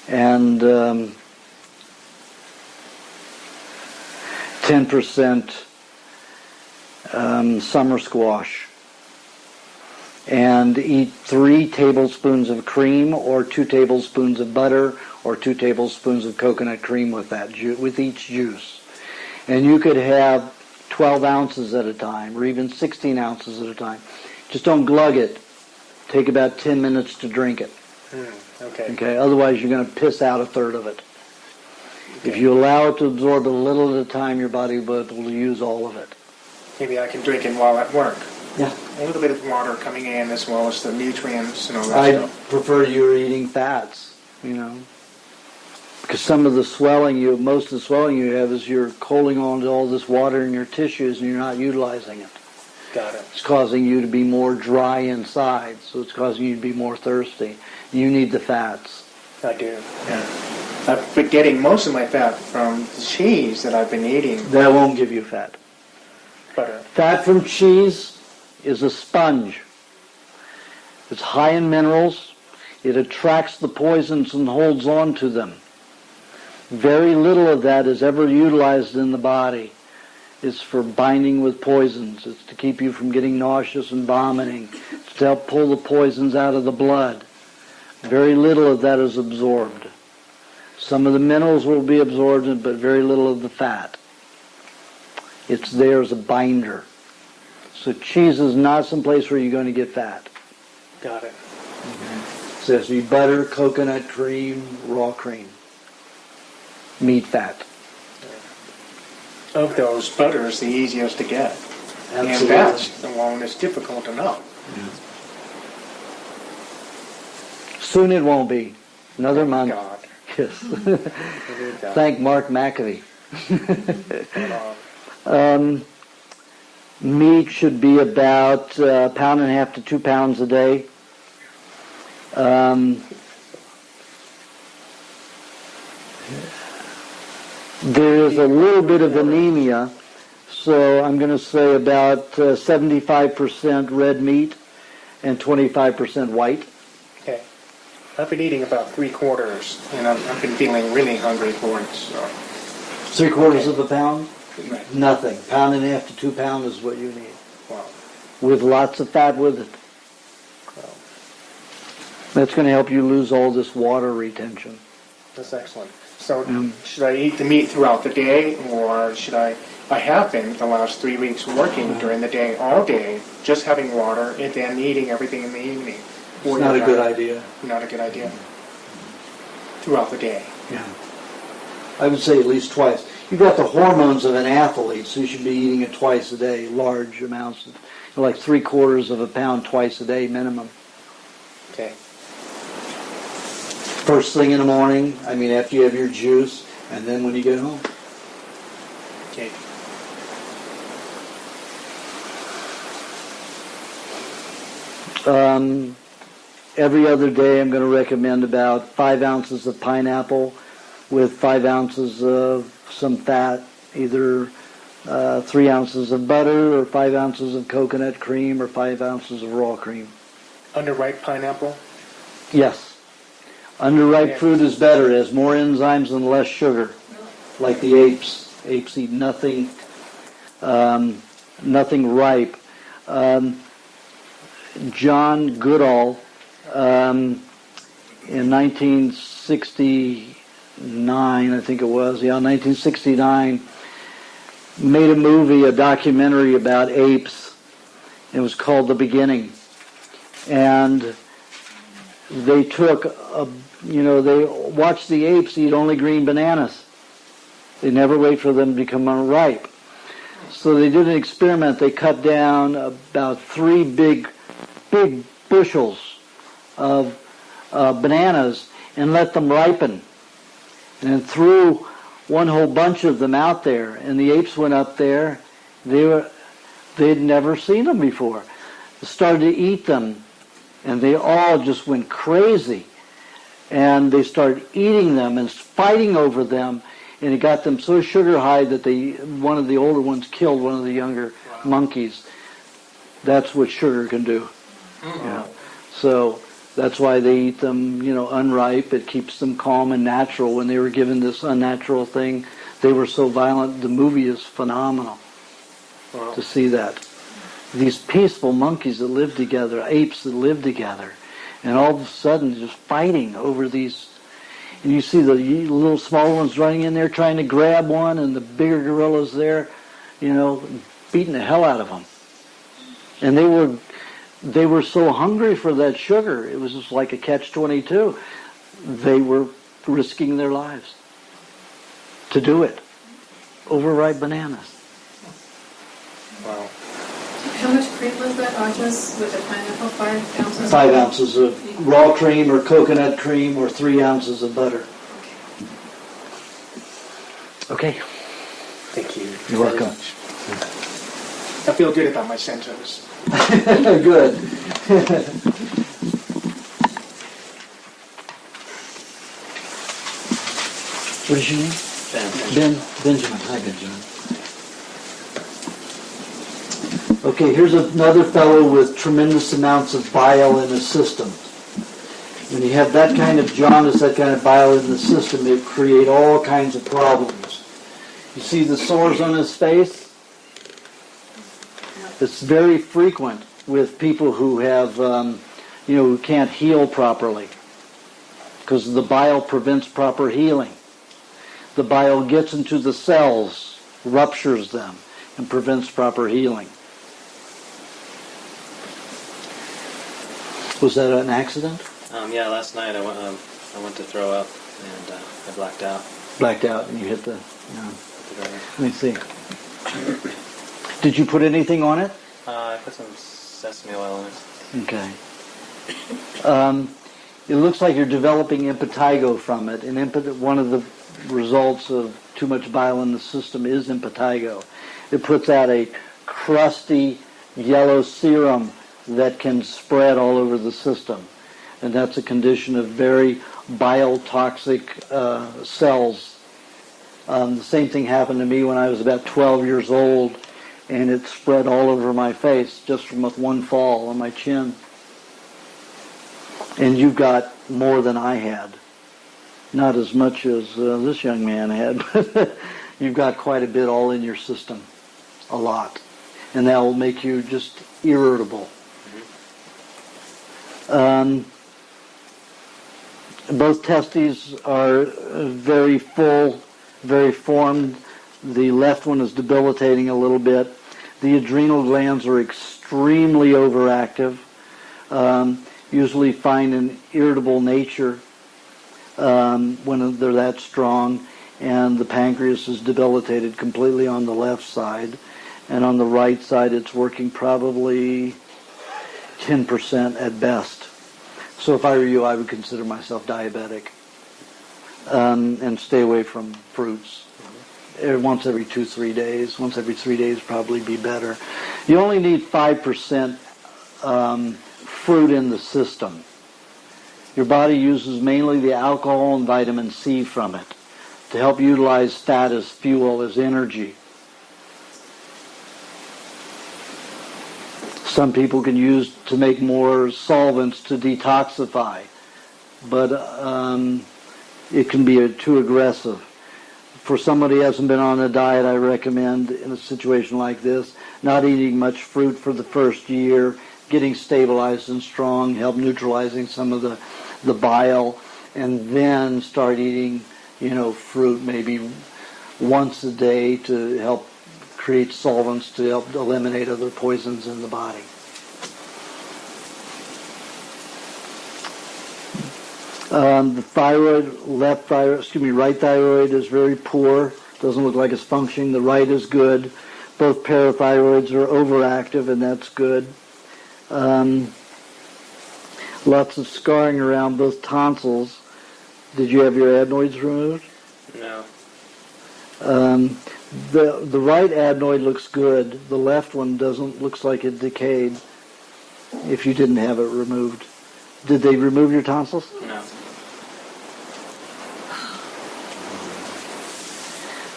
and 10% summer squash. And eat 3 tablespoons of cream or 2 tablespoons of butter or 2 tablespoons of coconut cream with with each juice. And you could have 12 ounces at a time or even 16 ounces at a time. Just don't glug it. Take about 10 minutes to drink it. Okay. Otherwise, you're going to piss out a third of it. Okay. If you allow it to absorb a little at a time, your body will use all of it.
Maybe I can drink it while at work.
Yeah.
A little bit of water coming in as well as the nutrients and all that
I
stuff.
prefer you eating fats, Because some of the swelling most of the swelling you have is you're holding on to all this water in your tissues and you're not utilizing it.
Got it.
It's causing you to be more dry inside, so it's causing you to be more thirsty. You need the fats.
I do, yeah. I've been getting most of my fat from the cheese that I've been eating.
That won't give you fat.
Butter.
Fat from cheese is a sponge. It's high in minerals. It attracts the poisons and holds on to them. Very little of that is ever utilized in the body. It's for binding with poisons. It's to keep you from getting nauseous and vomiting. It's to help pull the poisons out of the blood. Very little of that is absorbed. Some of the minerals will be absorbed, but very little of the fat. It's there as a binder. So cheese is not some place where you're going to get fat.
Got it.
So it has to be butter, coconut cream, raw cream. Meat fat.
Of those, butter is the easiest to get.
Absolutely.
And that's the one that's difficult to know.
Yeah. Soon it won't be. Another month.
God.
Yes. Thank Mark McAfee. Meat should be about 1.5 pounds to 2 pounds a day. There is a little bit of anemia, so I'm going to say about 75% red meat and 25% white.
Okay. I've been eating about 3/4, and I've been feeling really hungry for it. So.
3/4 of a pound?
Right.
Nothing. 1.5 pounds to 2 pounds is what you need.
Wow.
With lots of fat with it.
Wow.
That's going to help you lose all this water retention.
That's excellent. So should I eat the meat throughout the day, or should I have been the last 3 weeks working during the day, all day, just having water, and then eating everything in the evening.
It's not a good idea.
Not a good idea. Throughout the day.
Yeah. I would say at least twice. You've got the hormones of an athlete, so you should be eating it twice a day, large amounts, like 3/4 of a pound twice a day minimum.
Okay.
First thing in the morning, after you have your juice, and then when you get home.
Okay.
Every other day I'm going to recommend about 5 ounces of pineapple with 5 ounces of some fat, either 3 ounces of butter, or 5 ounces of coconut cream, or 5 ounces of raw cream.
Underripe pineapple?
Yes. Underripe fruit is better. It has more enzymes and less sugar, like the apes. Apes eat nothing ripe. John Goodall, in 1969, I think it was, 1969, made a movie, a documentary about apes. It was called The Beginning. And they took, they watched the apes eat only green bananas. They never wait for them to become unripe. So they did an experiment. They cut down about 3 big bushels of bananas and let them ripen. And then threw one whole bunch of them out there. And the apes went up there. They'd never seen them before. They started to eat them. And they all just went crazy. And they started eating them and fighting over them. And it got them so sugar high that one of the older ones killed one of the younger monkeys. That's what sugar can do. So that's why they eat them, unripe. It keeps them calm and natural. When they were given this unnatural thing, they were so violent. The movie is phenomenal to see that. These peaceful monkeys that live together, apes that live together, and all of a sudden just fighting over these. And you see the little small ones running in there trying to grab one, and the bigger gorillas there, beating the hell out of them. And they were so hungry for that sugar. It was just like a catch-22. They were risking their lives to do it. Overripe bananas.
Wow.
How much cream was that, Aajonus, with the pineapple? 5 ounces?
5 ounces of raw cream or coconut cream, or 3 ounces of butter. Okay.
Thank you.
You're welcome.
I feel good about my sentence.
Good. What is your name? Benjamin. Hi, Benjamin. Okay, here's another fellow with tremendous amounts of bile in his system. When you have that kind of jaundice, that kind of bile in the system, it creates all kinds of problems. You see the sores on his face? It's very frequent with people who have, who can't heal properly, because the bile prevents proper healing. The bile gets into the cells, ruptures them, and prevents proper healing. Was that an accident?
Yeah, last night I went to throw up and I blacked out.
Blacked out and you hit the... Let me see. Did you put anything on it?
I put some sesame oil in it.
Okay. It looks like you're developing impetigo from it. And one of the results of too much bile in the system is impetigo. It puts out a crusty yellow serum that can spread all over the system. And that's a condition of very bile-toxic cells. The same thing happened to me when I was about 12 years old, and it spread all over my face just from one fall on my chin. And you've got more than I had. Not as much as this young man had, but you've got quite a bit all in your system. A lot. And that will make you just irritable. Both testes are very full, very formed. The left one is debilitating a little bit. The adrenal glands are extremely overactive, usually find an irritable nature when they're that strong, and the pancreas is debilitated completely on the left side, and on the right side it's working probably 10% at best. So if I were you, I would consider myself diabetic and stay away from fruits. Once every 2-3 days. Once every 3 days probably be better. You only need 5% fruit in the system. Your body uses mainly the alcohol and vitamin C from it to help utilize fat as fuel, as energy. Some people can use to make more solvents to detoxify, but it can be too aggressive. For somebody who hasn't been on a diet, I recommend in a situation like this, not eating much fruit for the first year, getting stabilized and strong, help neutralizing some of the bile, and then start eating, fruit maybe once a day to help create solvents to help eliminate other poisons in the body. The right thyroid is very poor. Doesn't look like it's functioning. The right is good. Both parathyroids are overactive, and that's good. Lots of scarring around both tonsils. Did you have your adenoids removed?
No.
The right adenoid looks good. The left one looks like it decayed if you didn't have it removed. Did they remove your tonsils?
No.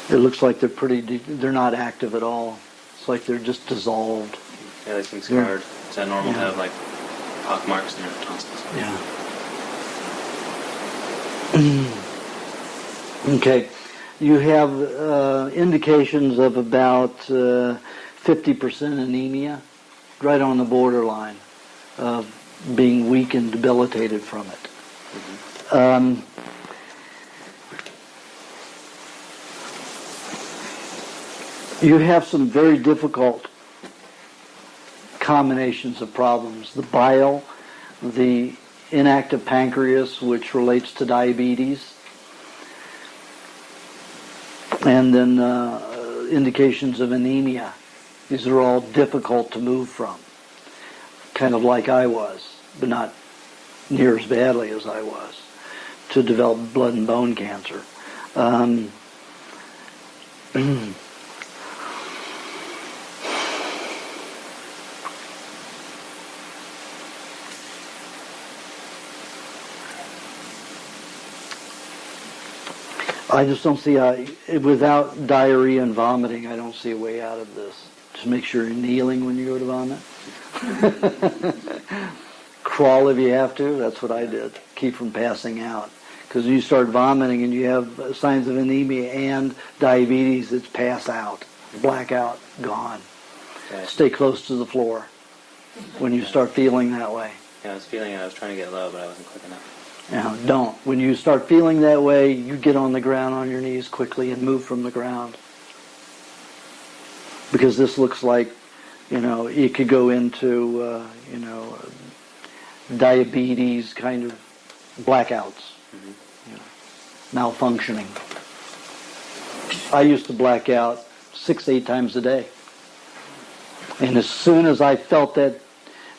It looks like they're not active at all. It's like they're just dissolved.
Yeah, they seem scarred. Is that normal to have like pock marks in your tonsils?
Yeah. Okay. You have indications of about 50% anemia, right on the borderline of being weak and debilitated from it. Mm-hmm. You have some very difficult combinations of problems. The bile, the inactive pancreas, which relates to diabetes, and then indications of anemia. These are all difficult to move from, kind of like I was, but not near as badly as I was, to develop blood and bone cancer. I just don't see without diarrhea and vomiting, I don't see a way out of this. Just make sure you're kneeling when you go to vomit. Crawl if you have to. That's what I did. Keep from passing out. Because when you start vomiting and you have signs of anemia and diabetes, it's pass out, blackout, gone.
Okay.
Stay close to the floor when you start feeling that way.
Yeah, I was feeling it. I was trying to get low, but I wasn't quick enough.
Now, don't. When you start feeling that way, you get on the ground on your knees quickly and move from the ground. Because this looks like, it could go into, diabetes kind of blackouts, malfunctioning. I used to black out 6-8 times a day. And as soon as I felt that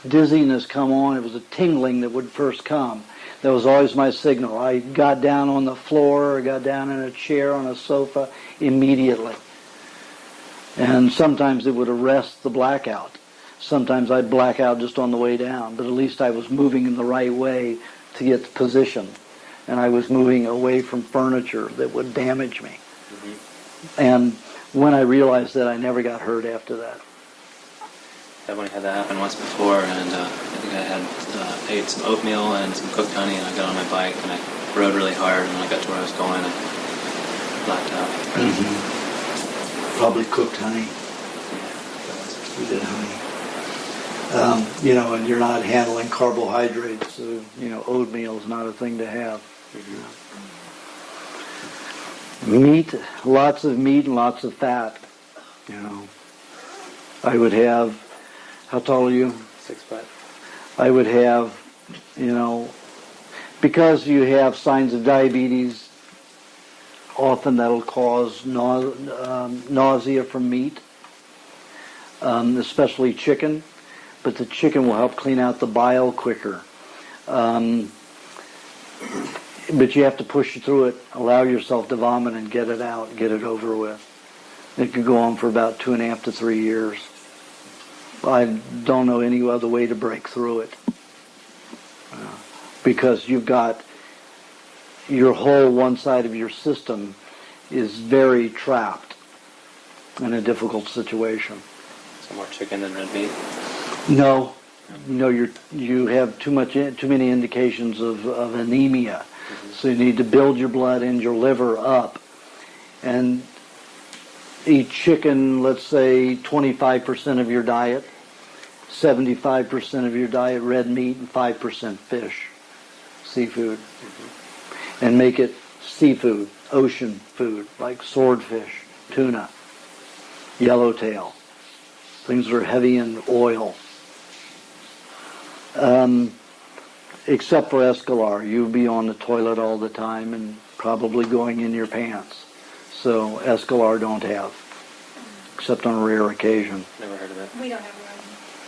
dizziness come on, it was a tingling that would first come. That was always my signal. I got down on the floor or got down in a chair on a sofa immediately. And sometimes it would arrest the blackout. Sometimes I'd black out just on the way down, but at least I was moving in the right way to get the position. And I was moving away from furniture that would damage me. Mm-hmm. And when I realized that, I never got hurt after that.
I've only had that happen once before, and I think I had ate some oatmeal and some cooked honey, and I got on my bike, and I rode really hard, and when I got to where I was going, I blacked out.
Mm-hmm. Probably cooked honey. You did honey. And you're not handling carbohydrates, so, oatmeal is not a thing to have. Mm-hmm. Meat, lots of meat and lots of fat. I would have, how tall are you?
6'5".
I would have, because you have signs of diabetes, often that'll cause nausea from meat, especially chicken. But the chicken will help clean out the bile quicker. But you have to push through it, allow yourself to vomit and get it out, get it over with. It could go on for about 2.5 to 3 years. I don't know any other way to break through it. Because you've got your whole one side of your system is very trapped in a difficult situation.
So more chicken than red meat?
No, you have too many indications of anemia. So you need to build your blood and your liver up, and eat chicken. Let's say 25% of your diet, 75% of your diet red meat, and 5% fish, seafood, and make it seafood, ocean food like swordfish, tuna, yellowtail, things that are heavy in oil. Except for escalar, you'd be on the toilet all the time and probably going in your pants. So escalar don't have, except on a rare occasion.
Never heard of it.
We don't have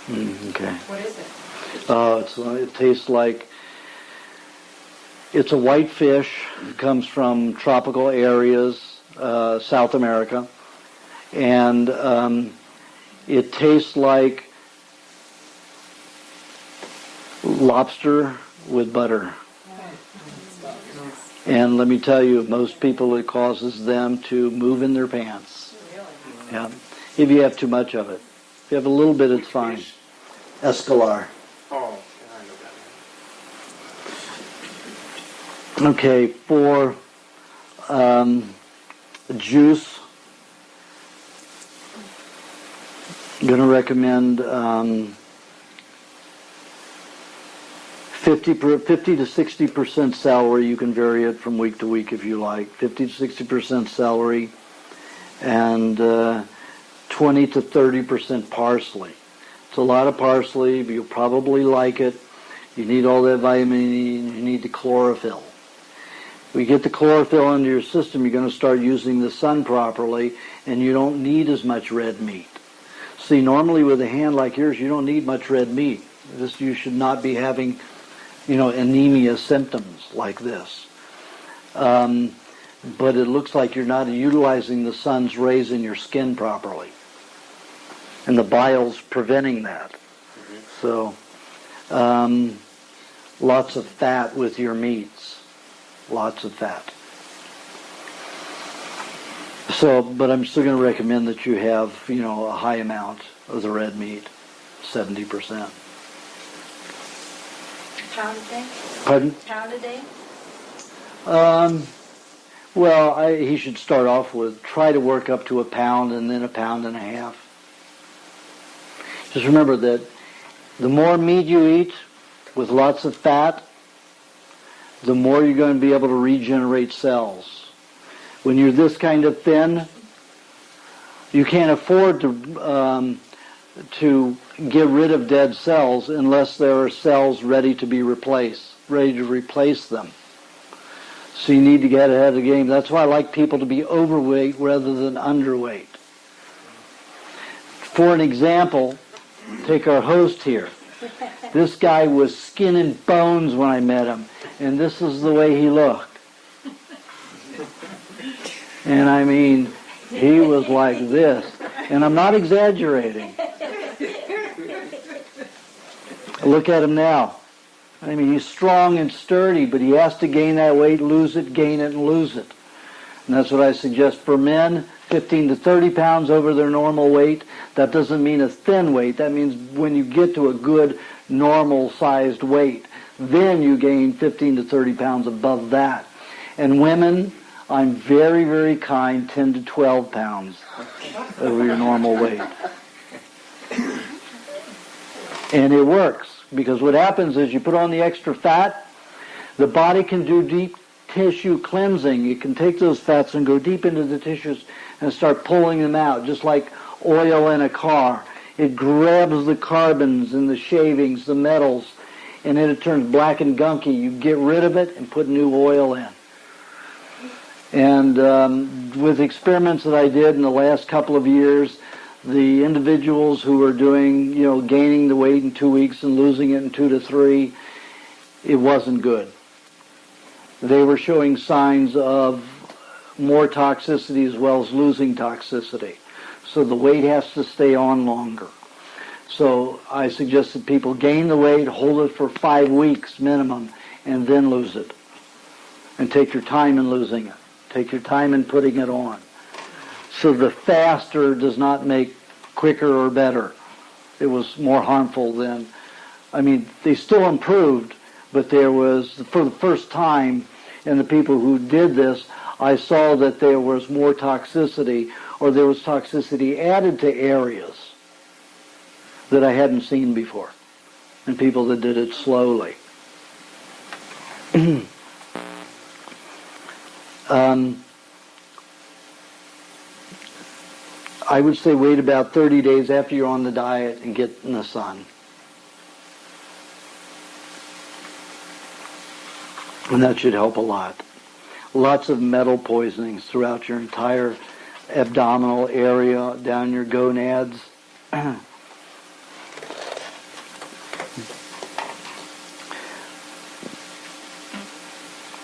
one.
Okay.
What is it?
It tastes like, it's a white fish. It comes from tropical areas, South America, and it tastes like lobster with butter. And let me tell you, most people, it causes them to move in their pants. Yeah. If you have too much of it. If you have a little bit, it's fine. Escalar.
Oh, I know that.
Okay, for juice, I'm going to recommend 50 to 60% celery. You can vary it from week to week if you like. 50 to 60% celery, and 20 to 30% parsley. It's a lot of parsley, but you'll probably like it. You need all that vitamin E, and you need the chlorophyll. When you get the chlorophyll into your system, you're going to start using the sun properly, and you don't need as much red meat. See, normally with a hand like yours, you don't need much red meat. You should not be having, anemia symptoms like this. But it looks like you're not utilizing the sun's rays in your skin properly. And the bile's preventing that. So, lots of fat with your meats. Lots of fat. So, but I'm still going to recommend that you have, a high amount of the red meat, 70%.
Pound a day?
Pardon?
Pound a day?
Well, he should start off with, try to work up to a pound and then a pound and a half. Just remember that the more meat you eat with lots of fat, the more you're going to be able to regenerate cells. When you're this kind of thin, you can't afford to get rid of dead cells unless there are cells ready to be replaced, ready to replace them. So you need to get ahead of the game. That's why I like people to be overweight rather than underweight. For an example, take our host here. This guy was skin and bones when I met him, and this is the way he looked. And I mean, he was like this. And I'm not exaggerating. Look at him now. I mean, he's strong and sturdy, but he has to gain that weight, lose it, gain it, and lose it. And that's what I suggest for men, 15 to 30 pounds over their normal weight. That doesn't mean a thin weight. That means when you get to a good normal-sized weight, then you gain 15 to 30 pounds above that. And women, I'm very, very kind, 10 to 12 pounds over your normal weight. And it works, because what happens is you put on the extra fat, the body can do deep tissue cleansing. You can take those fats and go deep into the tissues and start pulling them out, just like oil in a car. It grabs the carbons and the shavings, the metals, and then it turns black and gunky. You get rid of it and put new oil in. And with experiments that I did in the last couple of years, the individuals who were doing, gaining the weight in 2 weeks and losing it in 2 to 3, it wasn't good. They were showing signs of more toxicity as well as losing toxicity. So the weight has to stay on longer. So I suggest that people gain the weight, hold it for 5 weeks minimum, and then lose it. And take your time in losing it. Take your time in putting it on. So the faster does not make quicker or better. It was more harmful than, I mean, they still improved, but there was, for the first time in the people who did this, I saw that there was more toxicity, or there was toxicity added to areas that I hadn't seen before, and people that did it slowly. I would say wait about 30 days after you're on the diet and get in the sun. And that should help a lot. Lots of metal poisonings throughout your entire abdominal area, down your gonads.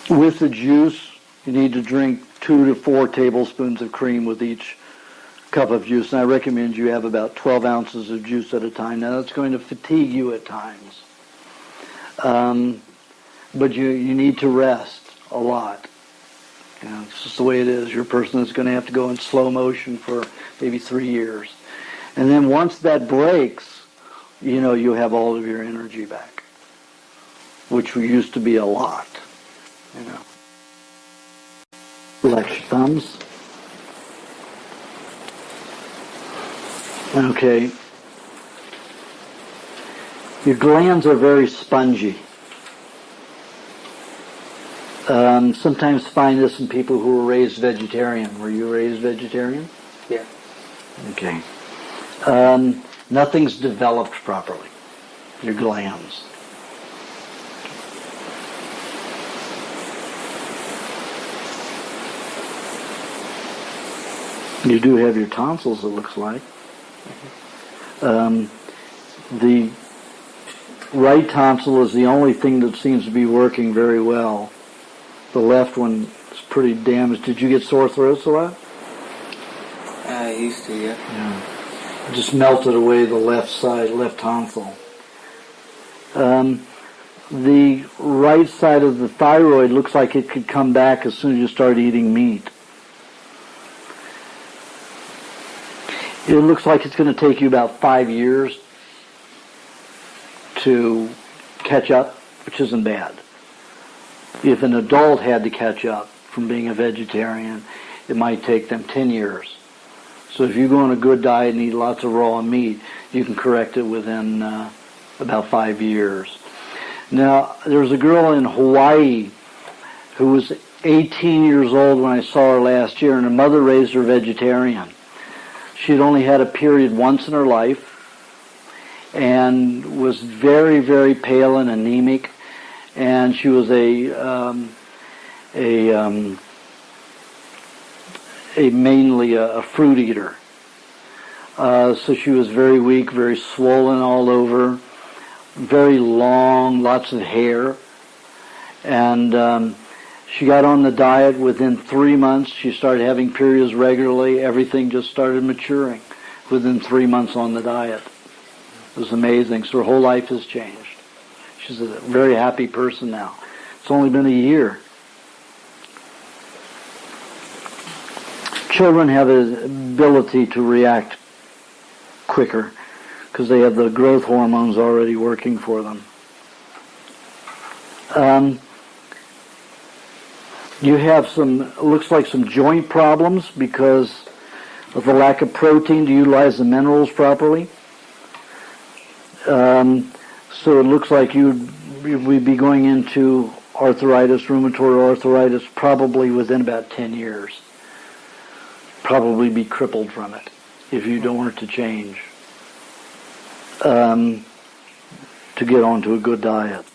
With the juice, you need to drink 2 to 4 tablespoons of cream with each cup of juice. And I recommend you have about 12 ounces of juice at a time. Now, that's going to fatigue you at times. But you need to rest a lot. You know, it's just the way it is. You're a person that's going to have to go in slow motion for maybe 3 years. And then once that breaks, you know, you have all of your energy back, which used to be a lot, you know. Relax your thumbs. Okay. Your glands are very spongy. Sometimes find this in people who were raised vegetarian. Were you raised vegetarian?
Yeah.
Okay. Nothing's developed properly. Your glands. You do have your tonsils, it looks like. The right tonsil is the only thing that seems to be working very well. The left one is pretty damaged. Did you get sore throats a lot?
I used to, yeah.
Yeah. It just melted away the left side, left tonsil. The right side of the thyroid looks like it could come back as soon as you start eating meat. It looks like it's going to take you about 5 years to catch up, which isn't bad. If an adult had to catch up from being a vegetarian, it might take them 10 years. So if you go on a good diet and eat lots of raw meat, you can correct it within about 5 years. Now, there was a girl in Hawaii who was 18 years old when I saw her last year, and her mother raised her vegetarian. She'd only had a period once in her life and was very, very pale and anemic. And she was mainly a fruit eater. So she was very weak, very swollen all over, very long, lots of hair. And she got on the diet. Within 3 months, she started having periods regularly. Everything just started maturing within 3 months on the diet. It was amazing. So her whole life has changed. She's a very happy person now. It's only been a year. Children have an ability to react quicker because they have the growth hormones already working for them. You have looks like some joint problems because of the lack of protein to utilize the minerals properly. So it looks like we'd be going into arthritis, rheumatoid arthritis, probably within about 10 years. Probably be crippled from it if you don't want it to change. To get onto a good diet.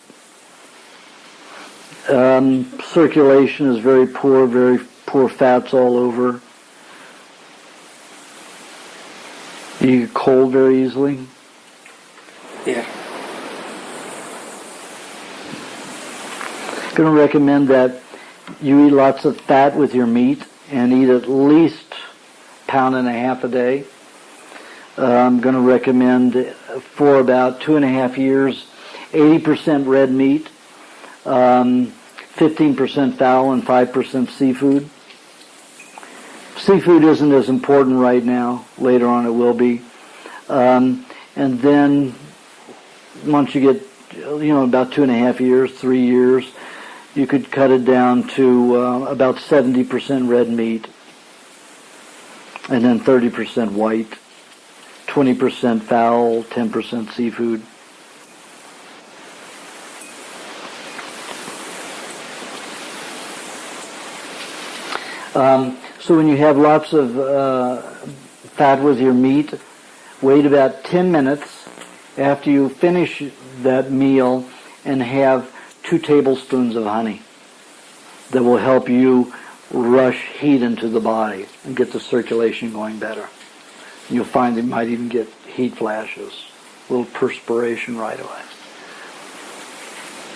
Circulation is very poor fats all over. You get cold very easily.
Yeah.
I'm going to recommend that you eat lots of fat with your meat and eat at least 1.5 pounds a day. I'm going to recommend for about 2.5 years 80% red meat, 15% fowl, and 5% seafood. Seafood isn't as important right now. Later on it will be. and then once you get, about 2.5 years, 3 years, you could cut it down to about 70% red meat, and then 30% white, 20% fowl, 10% seafood. So when you have lots of fat with your meat, wait about 10 minutes after you finish that meal and have 2 tablespoons of honey that will help you rush heat into the body and get the circulation going better. You'll find you might even get heat flashes, a little perspiration right away.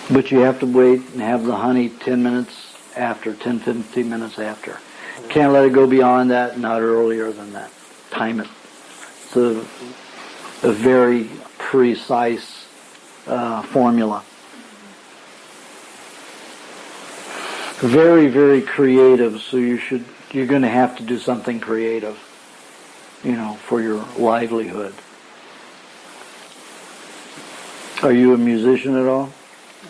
But you have to wait and have the honey 10 minutes after, 10, 15 minutes after. Can't let it go beyond that, not earlier than that. Time it. It's a very precise formula. Very, very creative, so you're going to have to do something creative, for your livelihood. Are you a musician at all?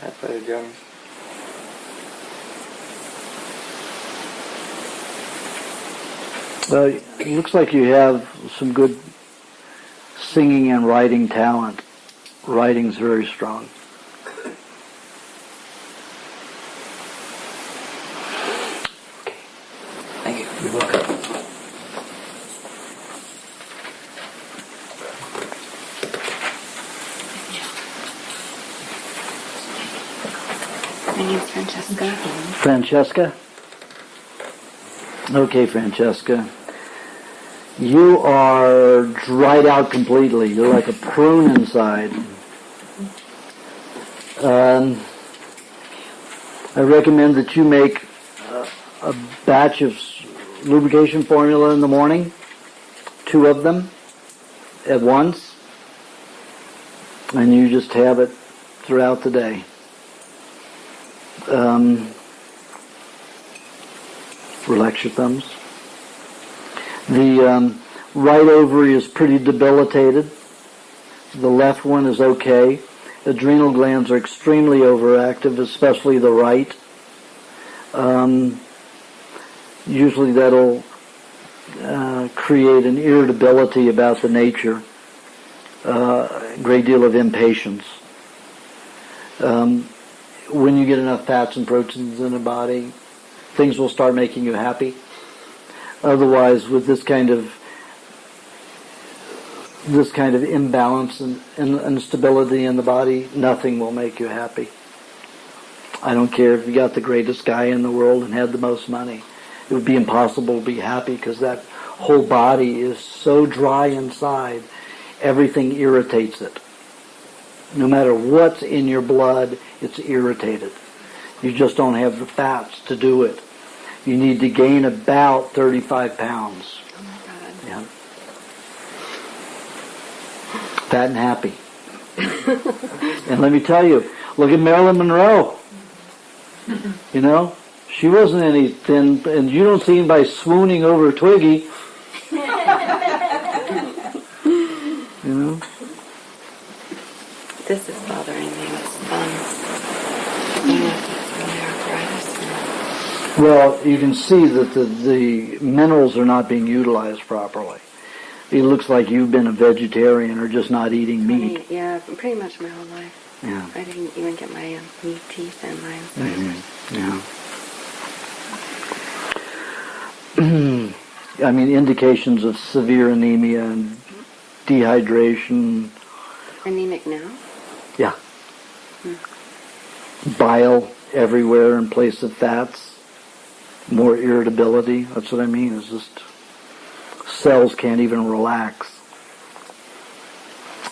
I play the drums.
It looks like you have some good singing and writing talent. Writing's very strong.
Thank you.
You're welcome.
My name's Francesca.
Francesca? Okay, Francesca. You are dried out completely. You're like a prune inside. I recommend that you make a batch of lubrication formula in the morning, 2 of them at once, and you just have it throughout the day. Relax your thumbs. The right ovary is pretty debilitated. The left one is okay. Adrenal glands are extremely overactive, especially the right. Usually that'll create an irritability about the nature, a great deal of impatience. When you get enough fats and proteins in the body, things will start making you happy. Otherwise, with this kind of imbalance and instability in the body, nothing will make you happy. I don't care if you got the greatest guy in the world and had the most money. It would be impossible to be happy because that whole body is so dry inside, everything irritates it. No matter what's in your blood, it's irritated. You just don't have the fats to do it. You need to gain about 35 pounds.
Oh my God.
Yeah. Fat and happy. And let me tell you, look at Marilyn Monroe. She wasn't any thin, and you don't see anybody swooning over a Twiggy.
This is bothering me with thumbs.
Well, you can see that the minerals are not being utilized properly. It looks like you've been a vegetarian or just not eating meat.
Yeah, pretty much my whole life.
Yeah.
I didn't even get my meat teeth in my
Yeah. I mean, indications of severe anemia and dehydration.
Anemic now?
Yeah. Bile everywhere in place of fats. More irritability. That's what I mean. It's just cells can't even relax.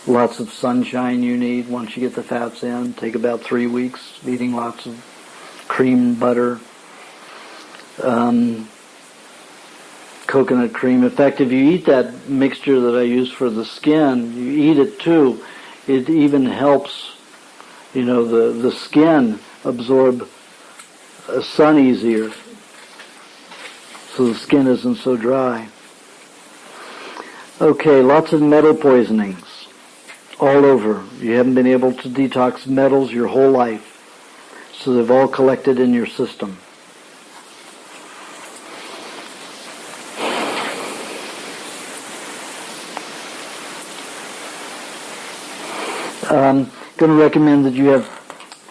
Lots of sunshine you need once you get the fats in. Take about 3 weeks eating lots of cream, butter, coconut cream. In fact, if you eat that mixture that I use for the skin, you eat it too, it even helps, the skin absorb sun easier. So the skin isn't so dry. Okay, lots of metal poisonings. all over. You haven't been able to detox metals your whole life. So they've all collected in your system. I'm going to recommend that you have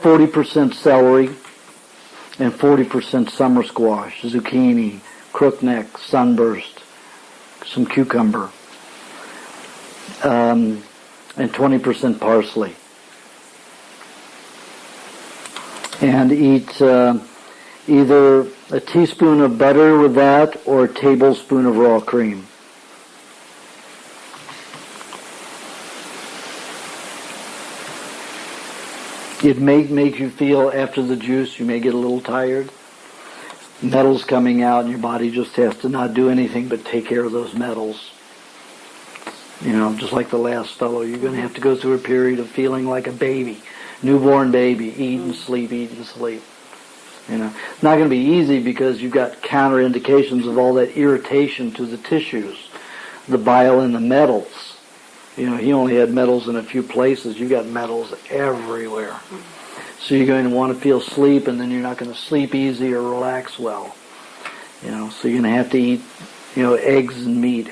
40% celery and 40% summer squash, zucchini, crookneck, sunburst, some cucumber, and 20% parsley. And eat either a teaspoon of butter with that or a tablespoon of raw cream. It may make you feel, after the juice, you may get a little tired. Metals coming out, and your body just has to not do anything but take care of those metals. You know, just like the last fellow, you're going to have to go through a period of feeling like a baby, newborn baby, eat and sleep, eat and sleep. You know, it's not going to be easy because you've got counterindications of all that irritation to the tissues, the bile and the metals. You know, he only had metals in a few places. You got metals everywhere. So you're going to want to feel sleep, and then you're not going to sleep easy or relax well. You know, so you're going to have to eat, you know, eggs and meat,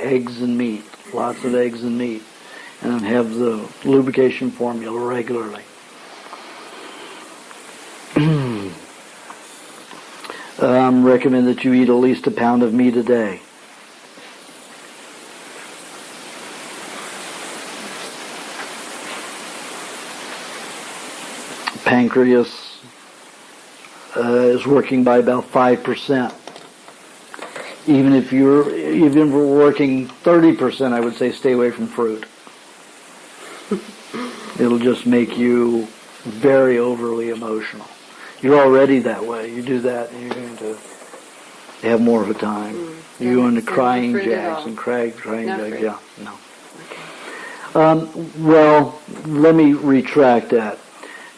lots of eggs and meat, and then have the lubrication formula regularly. Recommend that you eat at least a pound of meat a day. Pancreas is working by about 5%. Even if you're working 30%, I would say stay away from fruit. It'll just make you very overly emotional. You're already that way. You do that, and you're going to have more of a time. You go into crying jags and crying jags. Yeah, no. Well, let me retract that.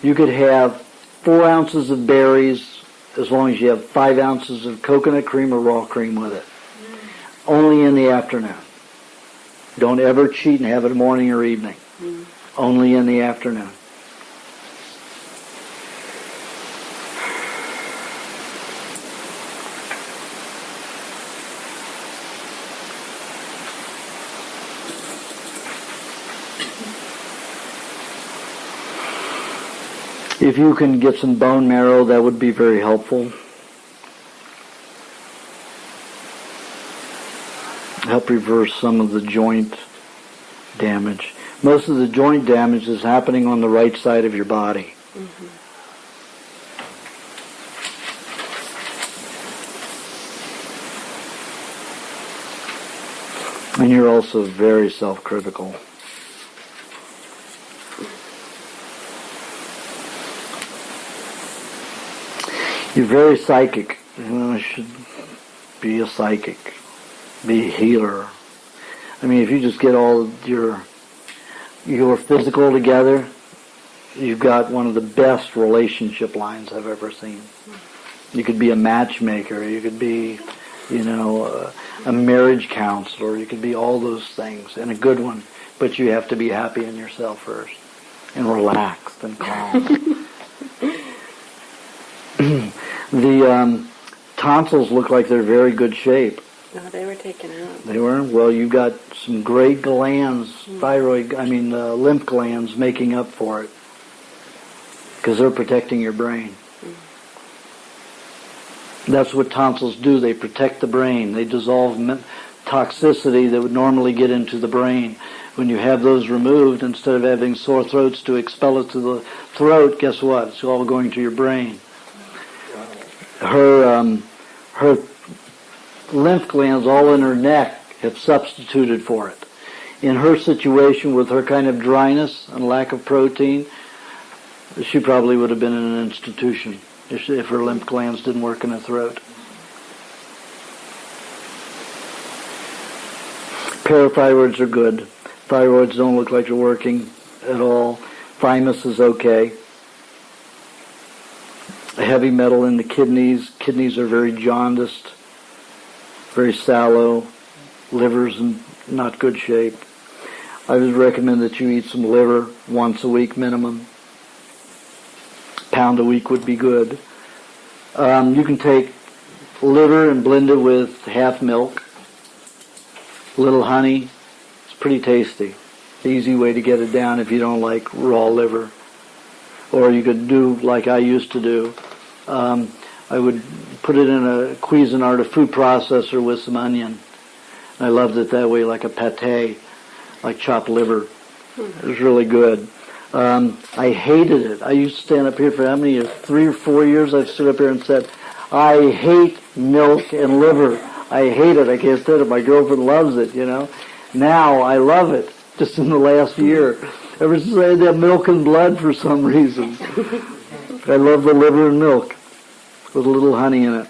You could have 4 ounces of berries as long as you have 5 ounces of coconut cream or raw cream with it. Only in the afternoon. Don't ever cheat and have it morning or evening. Only in the afternoon. If you can get some bone marrow, that would be very helpful. Help reverse some of the joint damage. Most of the joint damage is happening on the right side of your body. And you're also very self-critical. You're very psychic. You know, you should be a psychic. Be a healer. I mean, if you just get all your physical together, you've got one of the best relationship lines I've ever seen. You could be a matchmaker. You could be, you know, a marriage counselor. You could be all those things, and a good one. But you have to be happy in yourself first, and relaxed and calm. The tonsils look like they're very good shape.
No, they were taken out.
They were? Well, you've got some great glands, lymph glands making up for it. Because they're protecting your brain. That's what tonsils do. They protect the brain. They dissolve toxicity that would normally get into the brain. When you have those removed, instead of having sore throats to expel it to the throat, guess what? It's all going to your brain. Her lymph glands all in her neck have substituted for it. In her situation, with her kind of dryness and lack of protein, she probably would have been in an institution if her lymph glands didn't work in her throat. Parathyroids are good. Thyroids don't look like they're working at all. Thymus is okay. A heavy metal in the kidneys. Kidneys are very jaundiced, very sallow. Liver's in not good shape. I would recommend that you eat some liver once a week minimum. Pound a week would be good. You can take liver and blend it with half milk, a little honey. It's pretty tasty. Easy way to get it down if you don't like raw liver. Or you could do like I used to do. I would put it in a Cuisinart, a food processor, with some onion. I loved it that way, like a pate, like chopped liver. It was really good. I hated it. I used to stand up here for how many years? 3 or 4 years I've stood up here and said, I hate milk and liver. I hate it. I can't stand it. My girlfriend loves it, you know. Now I love it, just in the last year. Ever since I had that milk and blood for some reason. I love the liver and milk with a little honey in it.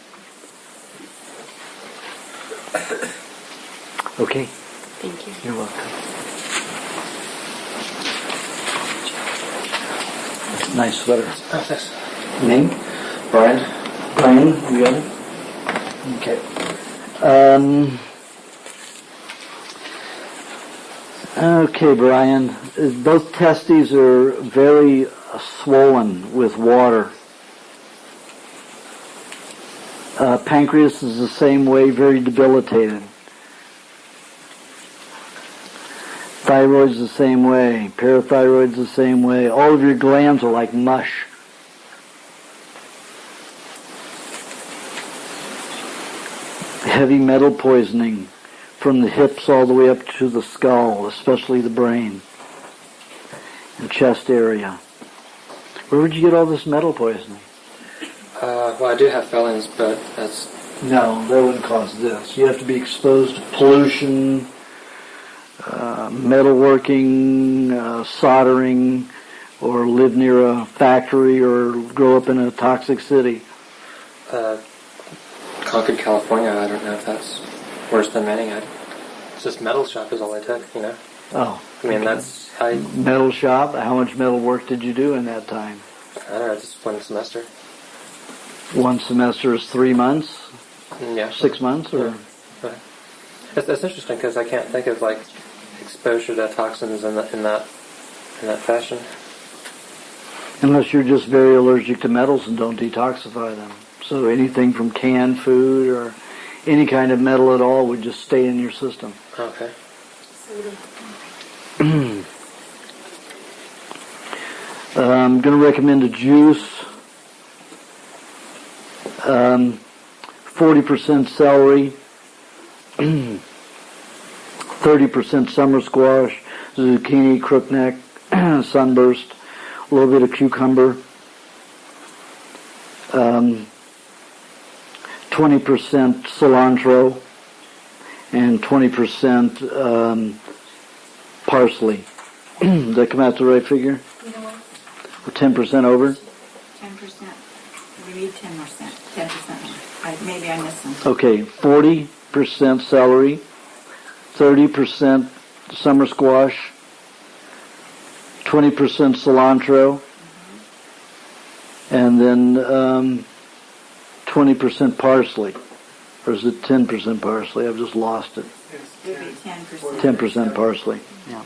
Okay.
Thank you.
You're welcome. Nice sweater.
Oh, thanks.
Name?
Brian.
Brian, you got it? Okay. Okay, Brian. Both testes are very swollen with water. Pancreas is the same way, very debilitated. Thyroid's the same way. Parathyroid's the same way. All of your glands are like mush. Heavy metal poisoning from the hips all the way up to the skull, especially the brain and chest area. Where would you get all this metal poisoning?
Well, I do have felons, but that's...
No, that wouldn't cause this. You have to be exposed to pollution, metalworking, soldering, or live near a factory or grow up in a toxic city.
Concord, California, I don't know if that's worse than many. It's just metal shop is all I took, you know.
Oh.
I mean, that's...
Metal shop? How much metal work did you do in that time?
I don't know, just 1 semester.
1 semester is 3 months?
Yeah.
6 months? Or?
Yeah. Right. That's interesting because I can't think of like exposure to toxins in that fashion.
Unless you're just very allergic to metals and don't detoxify them. So anything from canned food or any kind of metal at all would just stay in your system.
Okay.
I'm going to recommend a juice. 40% celery, 30% summer squash, zucchini, crookneck, sunburst, a little bit of cucumber, 20% cilantro, and 20% parsley. Does that come out the right figure?
You know what?
Or 10% over?
10%. We need 10%. 10% more. Maybe I missed some.
Okay, 40% celery, 30% summer squash, 20% cilantro, and then 20% parsley. Or is it 10% parsley? I've just lost it.
It would be 10%.
10% parsley. Yeah.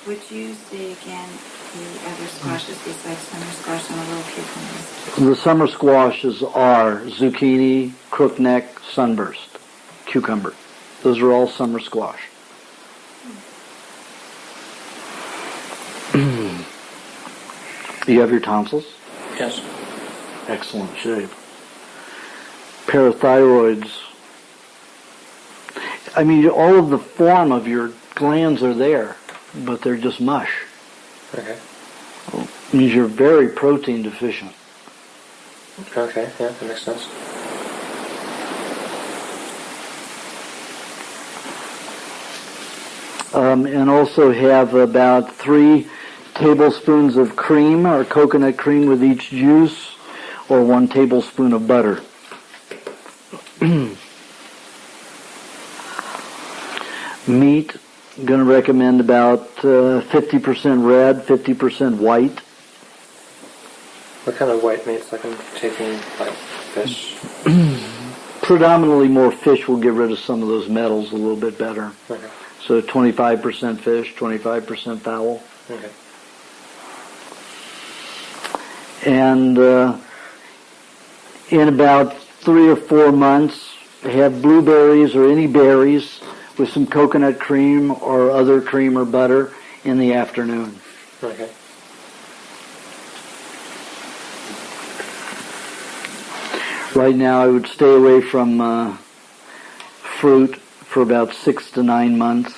Would you say again the other squashes besides summer squash and a little cucumbers?
The summer squashes are zucchini, crookneck, sunburst, cucumber. Those are all summer squash. You have your tonsils?
Yes.
Excellent shape. Parathyroids. I mean, all of the form of your glands are there, but they're just mush.
Okay.
Well, it means you're very protein deficient.
Okay, yeah, that makes sense.
And also have about 3 tablespoons of cream or coconut cream with each juice, or 1 tablespoon of butter. Meat, I'm going to recommend about 50% red, 50% white.
What kind of white meats? Like I'm taking like fish.
Predominantly more fish will get rid of some of those metals a little bit better.
Okay.
So 25% fish, 25% fowl.
Okay.
And in about 3 or 4 months, have blueberries or any berries with some coconut cream or other cream or butter in the afternoon.
Okay.
Right now, I would stay away from fruit for about 6 to 9 months,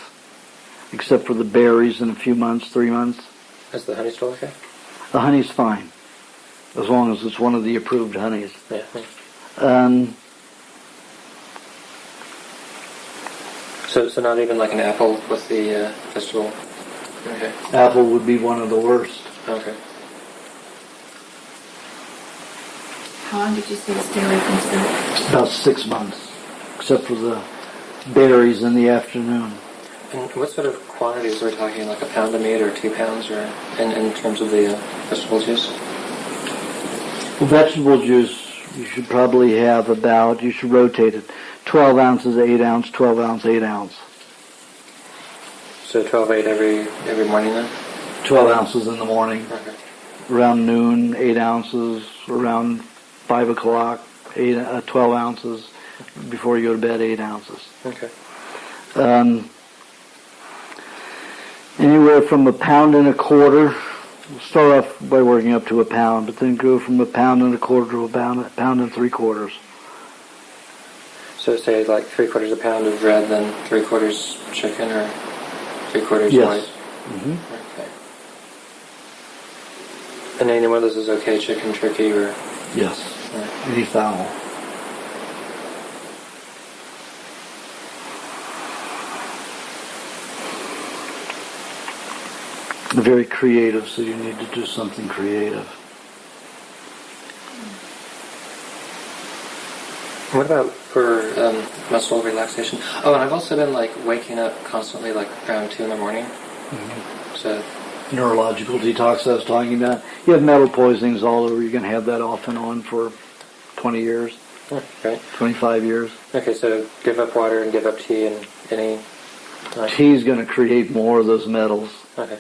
except for the berries in a few months, 3 months.
Is the honey still okay?
The honey's fine, as long as it's one of the approved honeys.
Yeah. So not even like an apple with the vegetable? Okay.
Apple would be one of the worst.
Okay.
How long did you say to stay away from fruit?
About 6 months, except for the berries in the afternoon.
And what sort of quantities are we talking? Like a pound of meat or 2 pounds, or in terms of the vegetable juice?
Well, vegetable juice, you should probably have about, you should rotate it, 12 ounces, 8 ounce, 12 ounce, 8 ounce.
So 12/8 every morning then?
12 ounces in the morning.
Okay.
Around noon, 8 ounces. Around 5 o'clock, 12 ounces. Before you go to bed, 8 ounces.
Okay.
Anywhere from 1.25 pounds. We'll start off by working up to 1 pound, but then go from 1.25 pounds to 1.75 pounds.
So say like 3/4 pound of red, then 3/4 chicken, or 3/4
yes.
white?
Mm-hmm.
Okay. And any one of those is okay, chicken, turkey, or?
Yes.
Right.
Any fowl. Very creative, so you need to do something creative.
What about for muscle relaxation? Oh, and I've also been like waking up constantly, like around 2 in the morning.
Mm-hmm.
So
neurological detox I was talking about. You have metal poisonings all over. You're going to have that off and on for 20 years.
Okay.
25 years.
Okay, so give up water and give up tea and any...
Tea's going to create more of those metals.
Okay.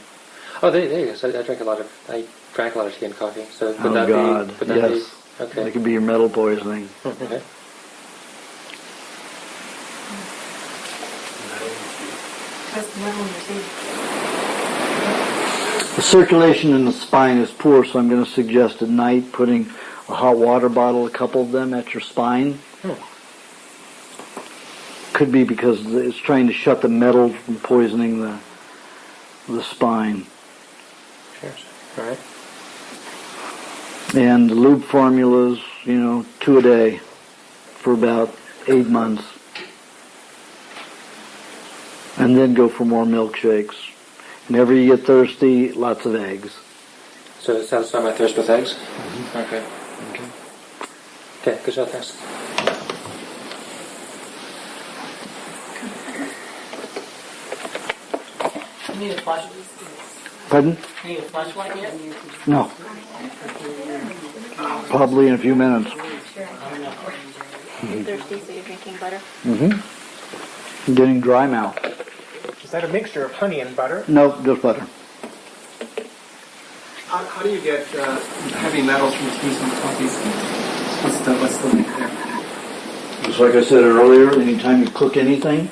Oh, there you go. So I drank a lot of... I drank a lot of tea and coffee. So would that
God.
be... Would that
yes.
be... Okay.
That could be your metal poisoning.
Okay.
The circulation in the spine is poor, so I'm going to suggest at night putting a hot water bottle, a couple of them, at your spine. Could be because it's trying to shut the metal from poisoning the spine.
Sure. All right.
And lube formulas, 2 a day for about 8 months. And then go for more milkshakes. Whenever you get thirsty, lots of eggs.
So satisfy my thirst with eggs?
Mm-hmm.
Okay. Okay, good job, thanks.
You need a flashlight?
Pardon?
You need a flashlight yet?
No. Probably in a few minutes.
You're thirsty, so you're drinking butter?
Mm-hmm. I'm getting dry mouth.
Is that a mixture of honey and butter?
No, just butter.
How do you get heavy metals from teas and coffees? What's the link there?
Just like I said earlier, anytime you cook anything,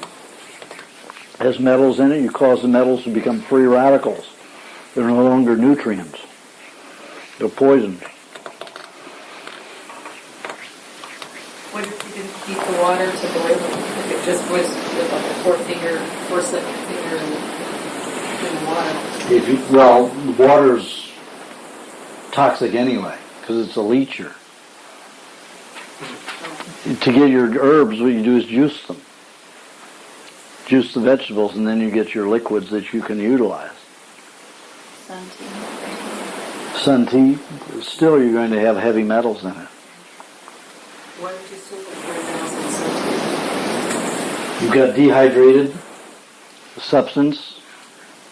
has metals in it, you cause the metals to become free radicals. They're no longer nutrients. They're poisons.
What if you didn't heat the water to boil? If it just was with like a 4-second finger in the water?
The water's toxic anyway, because it's a leacher. To get your herbs, what you do is juice them. Juice the vegetables, and then you get your liquids that you can utilize. Sun tea, still you're going to have heavy metals in it.
Why would you still put 4,000
You've got dehydrated substance.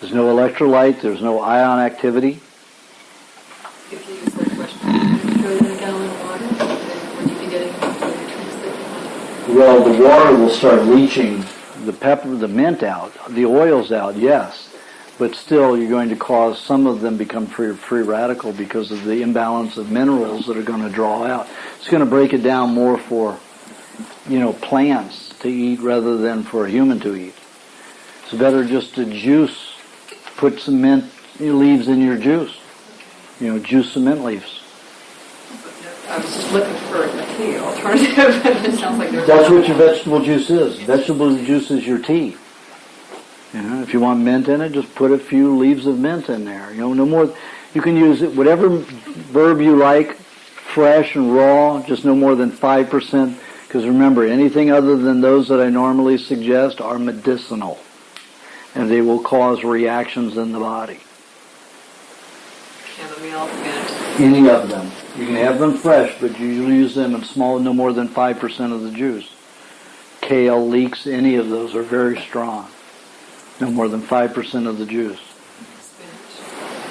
There's no electrolyte. There's no ion activity.
If you use that question, throw it in a gallon of water, then would you be getting the nutrients that you want?
Well, the water will start leaching the mint out, the oils out, yes, but still you're going to cause some of them become free radical because of the imbalance of minerals that are going to draw out. It's going to break it down more for, plants to eat rather than for a human to eat. It's better just to juice, put some mint leaves in your juice. Juice some mint leaves.
I was just looking for a tea alternative, and it sounds like there's...
That's what your vegetable juice is. Vegetable juice is your tea. If you want mint in it, just put a few leaves of mint in there. No more. You can use it, whatever verb you like, fresh and raw, just no more than 5%. Because remember, anything other than those that I normally suggest are medicinal. And they will cause reactions in the body.
Chamomile, mint.
Any of them. You can have them fresh, but you use them in small, no more than 5% of the juice. Kale, leeks, any of those are very strong. No more than 5% of the juice.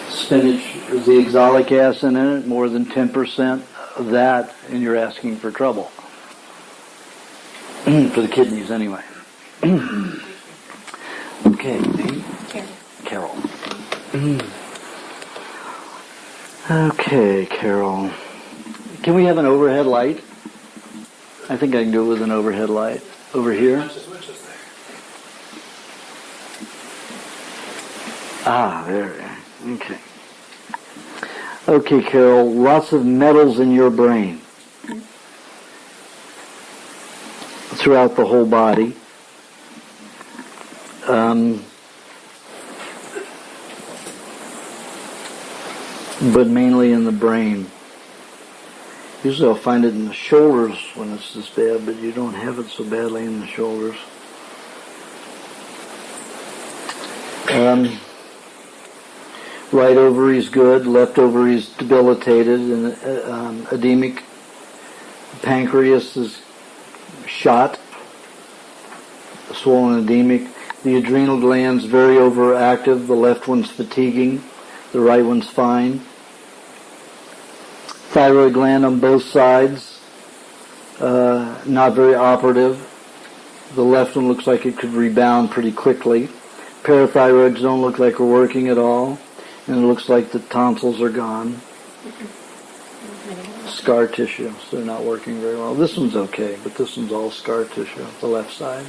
Spinach is the oxalic acid in it, more than 10% of that, and you're asking for trouble. For the kidneys, anyway. Okay, name? Carol. Okay, Carol. Can we have an overhead light? I think I can do it with an overhead light. Over here? There. Okay. Okay, Carol. Lots of metals in your brain. Throughout the whole body. But mainly in the brain. Usually I'll find it in the shoulders when it's this bad, but you don't have it so badly in the shoulders. Right ovary's good, left ovary's debilitated and edemic. Pancreas is shot, swollen, edemic. The adrenal gland's very overactive. The left one's fatiguing. The right one's fine. Thyroid gland on both sides, not very operative. The left one looks like it could rebound pretty quickly. Parathyroids don't look like we're working at all. And it looks like the tonsils are gone. Scar tissue, so they're not working very well. This one's okay, but this one's all scar tissue, the left side.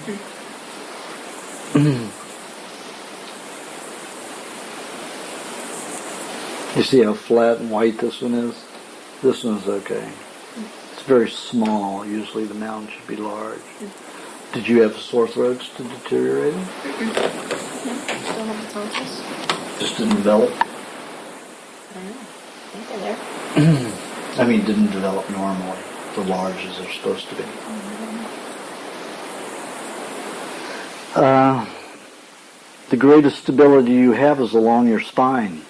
You see how flat and white this one is? This one's okay. It's very small. Usually the mound should be large. Did you have sore throats to deteriorate?
Still have the tonsils?
Just didn't develop?
I don't know. I think they're there.
I mean, didn't develop normally, the large as they're supposed to be. The greatest stability you have is along your spine.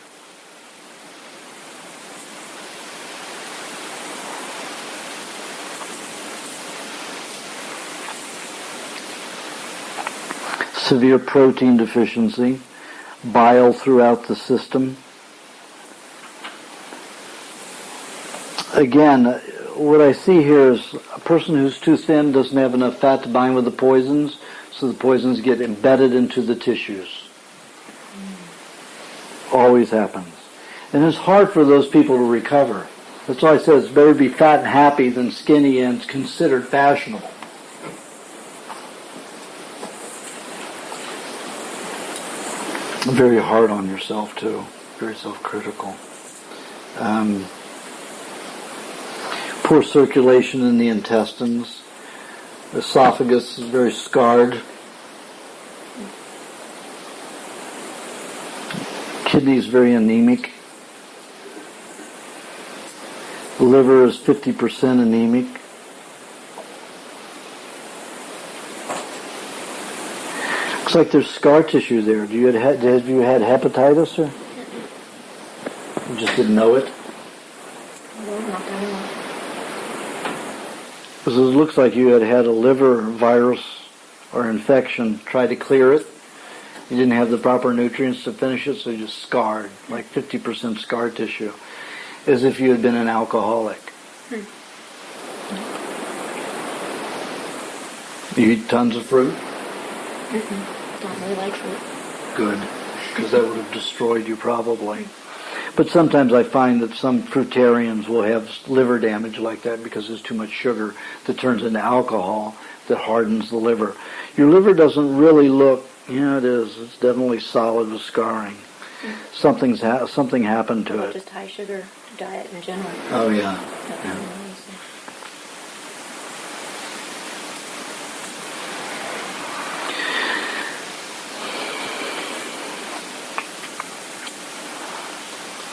Severe protein deficiency, bile throughout the system. Again, what I see here is a person who's too thin doesn't have enough fat to bind with the poisons, so the poisons get embedded into the tissues. Always happens. And it's hard for those people to recover. That's why I said it's better to be fat and happy than skinny and considered fashionable. Very hard on yourself, too. Very self-critical. Poor circulation in the intestines. The esophagus is very scarred. Kidneys very anemic. The liver is 50% anemic. Looks like there's scar tissue there. Have you had hepatitis, or you just didn't know it? Because it looks like you had a liver virus or infection. Tried to clear it. You didn't have the proper nutrients to finish it, so you just scarred, like 50% scar tissue, as if you had been an alcoholic. You eat tons of fruit?
Don't really like fruit.
Good, because that would have destroyed you probably. But sometimes I find that some fruitarians will have liver damage like that because there's too much sugar that turns into alcohol that hardens the liver. Your liver doesn't really look, yeah, it is. It's definitely solid with scarring. Something happened to it.
Just high sugar diet in general.
Oh, yeah.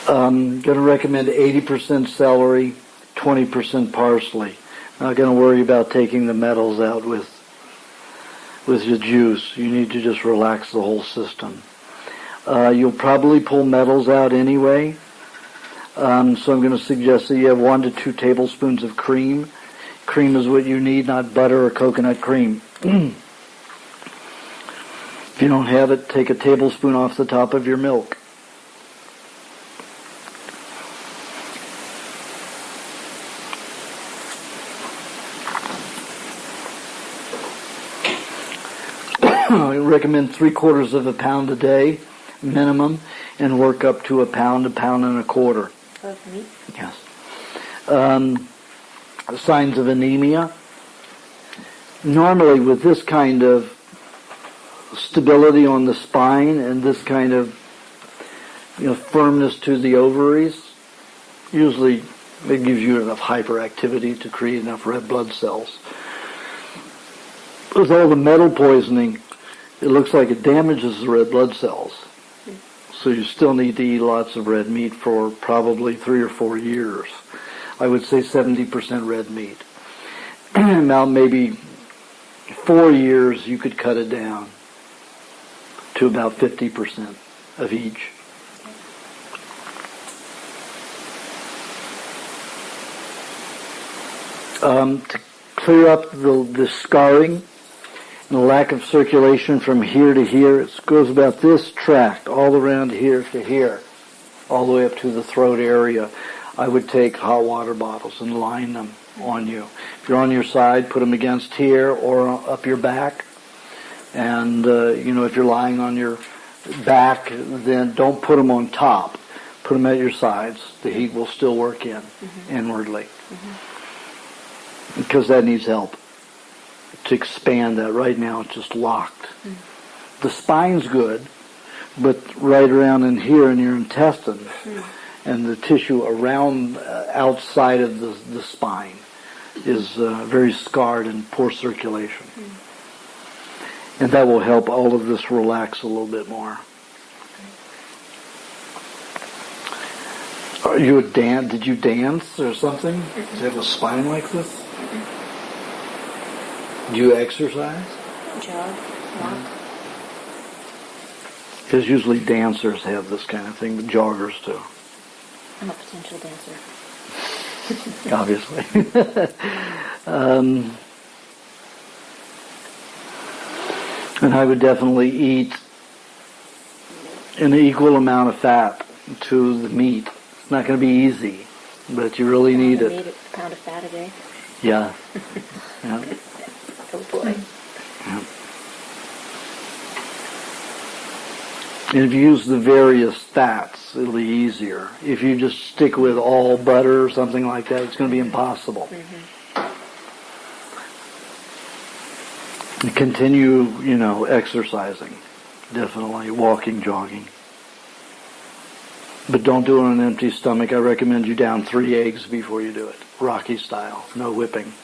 I'm going to recommend 80% celery, 20% parsley. Not going to worry about taking the metals out with the juice. You need to just relax the whole system. You'll probably pull metals out anyway. So I'm going to suggest that you have 1 to 2 tablespoons of cream. Cream is what you need, not butter or coconut cream. If you don't have it, take a tablespoon off the top of your milk. I recommend 3/4 of a pound a day, minimum, and work up to a pound and a quarter.
Of meat?
Yes. Signs of anemia. Normally with this kind of stability on the spine and this kind of firmness to the ovaries, usually it gives you enough hyperactivity to create enough red blood cells. With all the metal poisoning, it looks like it damages the red blood cells. So you still need to eat lots of red meat for probably 3 or 4 years. I would say 70% red meat. Now maybe 4 years you could cut it down to about 50% of each. To clear up the scarring, and the lack of circulation from here to here, it goes about this tract, all around here to here, all the way up to the throat area. I would take hot water bottles and line them on you. If you're on your side, put them against here or up your back. And, if you're lying on your back, then don't put them on top. Put them at your sides. The heat will still work inwardly. Because that needs help to expand that. Right now it's just locked. The spine's good, but right around in here in your intestines and the tissue around, outside of the spine is very scarred and poor circulation. And that will help all of this relax a little bit more. Are you did you dance or something? Do you have a spine like this? Do you exercise?
Jog, walk.
Because usually dancers have this kind of thing, but joggers too.
I'm a potential dancer.
Obviously. And I would definitely eat an equal amount of fat to the meat. It's not going to be easy, but you really need it.
A pound of fat a day?
Yeah. Yeah.
Oh boy.
Yeah. And if you use the various fats, it'll be easier. If you just stick with all butter or something like that, it's going to be impossible. And continue, exercising. Definitely. Walking, jogging. But don't do it on an empty stomach. I recommend you down 3 eggs before you do it. Rocky style. No whipping.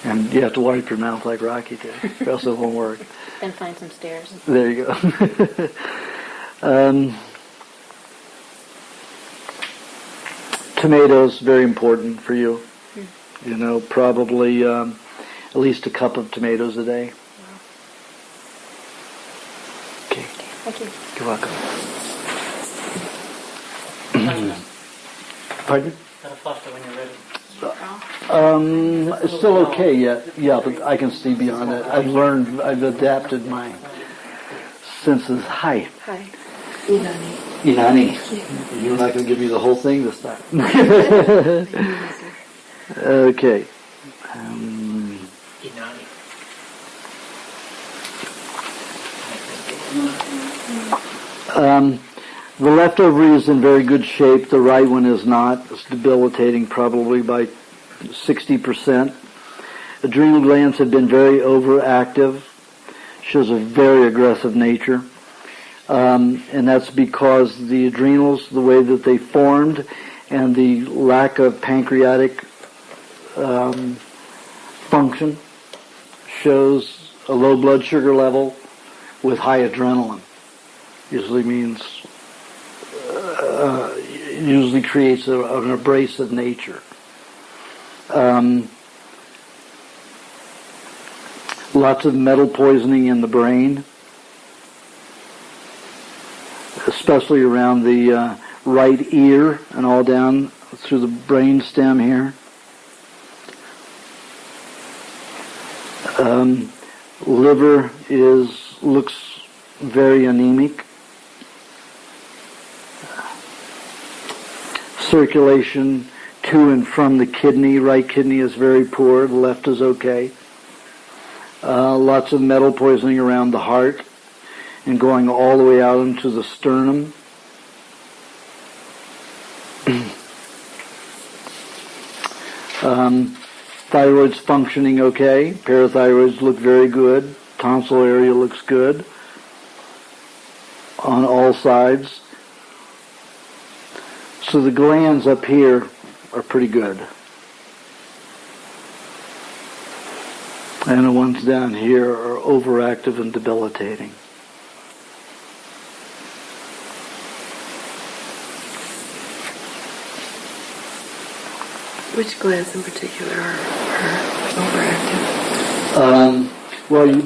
And you have to wipe your mouth like Rocky did, or else it won't work.
Then find some stairs.
There you go. Tomatoes, very important for you. Probably at least a cup of tomatoes a day. Okay.
Thank you.
You're welcome. Pardon?
Got a fluster when you're ready.
It's still okay yet. Yeah, but I can see beyond that. I've adapted my senses. Hi.
Hi. Inani.
Inani. You're not going to give me the whole thing this time. Okay.
Inani.
The left ovary is in very good shape. The right one is not. It's debilitating probably by 60%. Adrenal glands have been very overactive. Shows a very aggressive nature. And that's because the adrenals, the way that they formed, and the lack of pancreatic function shows a low blood sugar level with high adrenaline. Usually creates an abrasive nature. Lots of metal poisoning in the brain, especially around the right ear and all down through the brain stem here. Liver looks very anemic. Circulation to and from the kidney, right kidney is very poor, the left is okay. Lots of metal poisoning around the heart and going all the way out into the sternum. Thyroid's functioning okay. Parathyroids look very good. Tonsil area looks good on all sides. So the glands up here are pretty good. And the ones down here are overactive and debilitating.
Which glands in particular are overactive?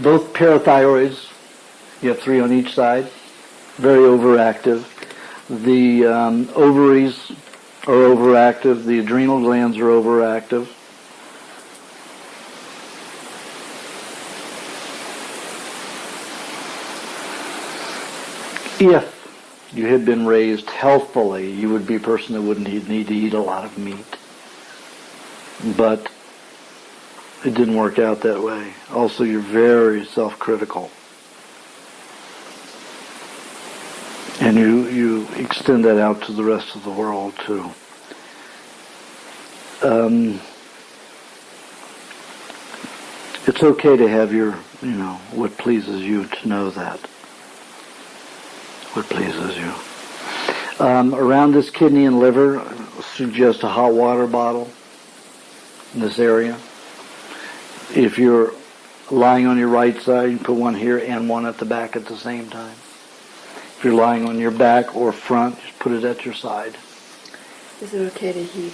Both parathyroids, you have 3 on each side, very overactive. The ovaries are overactive. The adrenal glands are overactive. If you had been raised healthfully, you would be a person that wouldn't need to eat a lot of meat. But it didn't work out that way. Also, you're very self-critical. And you extend that out to the rest of the world, too. It's okay to have your, what pleases you, to know that. What pleases you. Around this kidney and liver, suggest a hot water bottle in this area. If you're lying on your right side, you put one here and one at the back at the same time. If you're lying on your back or front, just put it at your side.
Is it okay to heat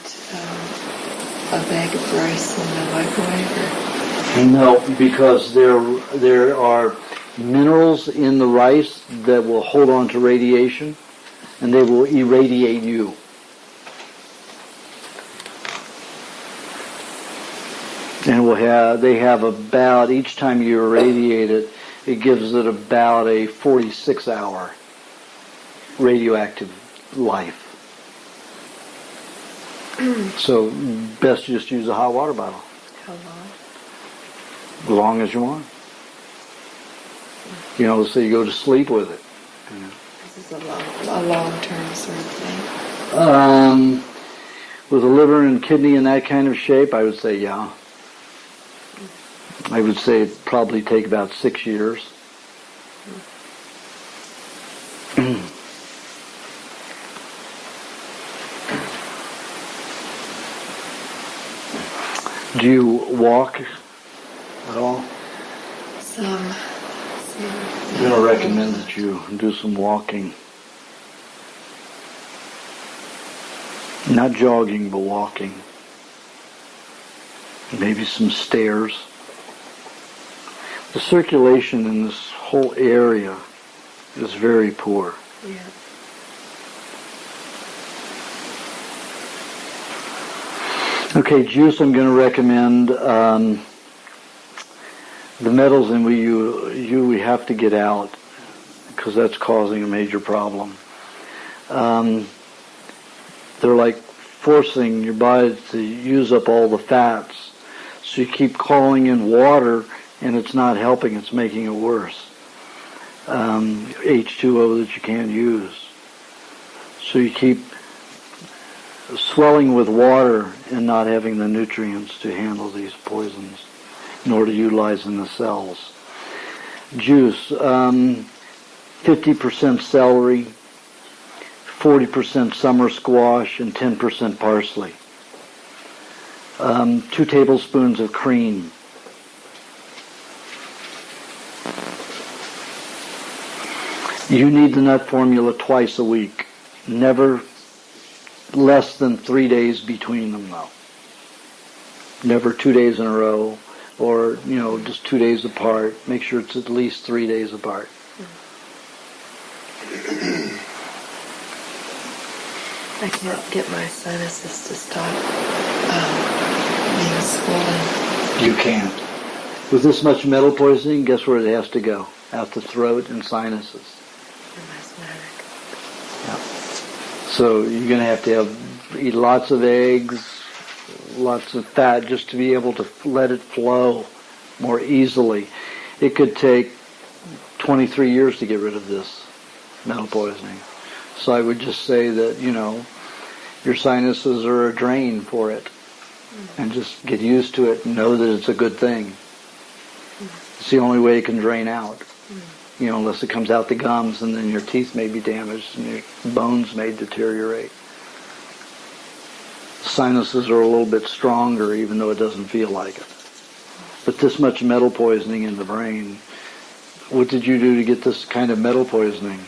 a bag of rice in the microwave?
No, because there are minerals in the rice that will hold on to radiation, and they will irradiate you. And they have about, each time you irradiate it, it gives it about a 46-hour radioactive life. So best just use a hot water bottle.
How long?
As long as you want. So you go to sleep with it.
This is a long-term sort of thing.
With a liver and kidney in that kind of shape, I would say yeah. I would say it'd probably take about 6 years. Do you walk at all?
Some.
I'm going to recommend that you do some walking. Not jogging, but walking. Maybe some stairs. The circulation in this whole area is very poor.
Yeah.
Okay, juice I'm going to recommend. The metals in we have to get out because that's causing a major problem. They're like forcing your body to use up all the fats. So you keep calling in water and it's not helping, it's making it worse. H2O that you can't use. So you keep swelling with water and not having the nutrients to handle these poisons, nor to utilize in the cells. Juice, 50% celery, 40% summer squash, and 10% parsley. 2 tablespoons of cream. You need the nut formula twice a week. Never less than 3 days between them, though. Never 2 days in a row, or, just 2 days apart. Make sure it's at least 3 days apart.
I can't get my sinuses to stop being swollen.
You can't. With this much metal poisoning, guess where it has to go? Out the throat and sinuses. Yeah. So you're going to have eat lots of eggs, lots of fat, just to be able to let it flow more easily. It could take 23 years to get rid of this metal poisoning. So I would just say that, your sinuses are a drain for it. And just get used to it and know that it's a good thing. It's the only way it can drain out. Unless it comes out the gums, and then your teeth may be damaged and your bones may deteriorate. Sinuses are a little bit stronger, even though it doesn't feel like it. But this much metal poisoning in the brain, what did you do to get this kind of metal poisoning?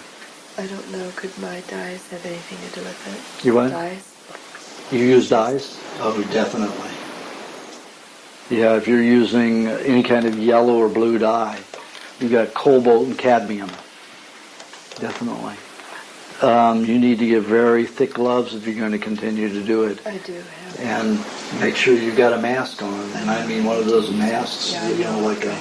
I don't know. Could my dyes have anything to do with it?
You what?
Dyes?
You use dyes? Oh, definitely. Yeah, if you're using any kind of yellow or blue dye, you've got cobalt and cadmium. Definitely. You need to get very thick gloves if you're going to continue to do it.
I do have.
And make sure you've got a mask on. And I mean one of those masks, like a...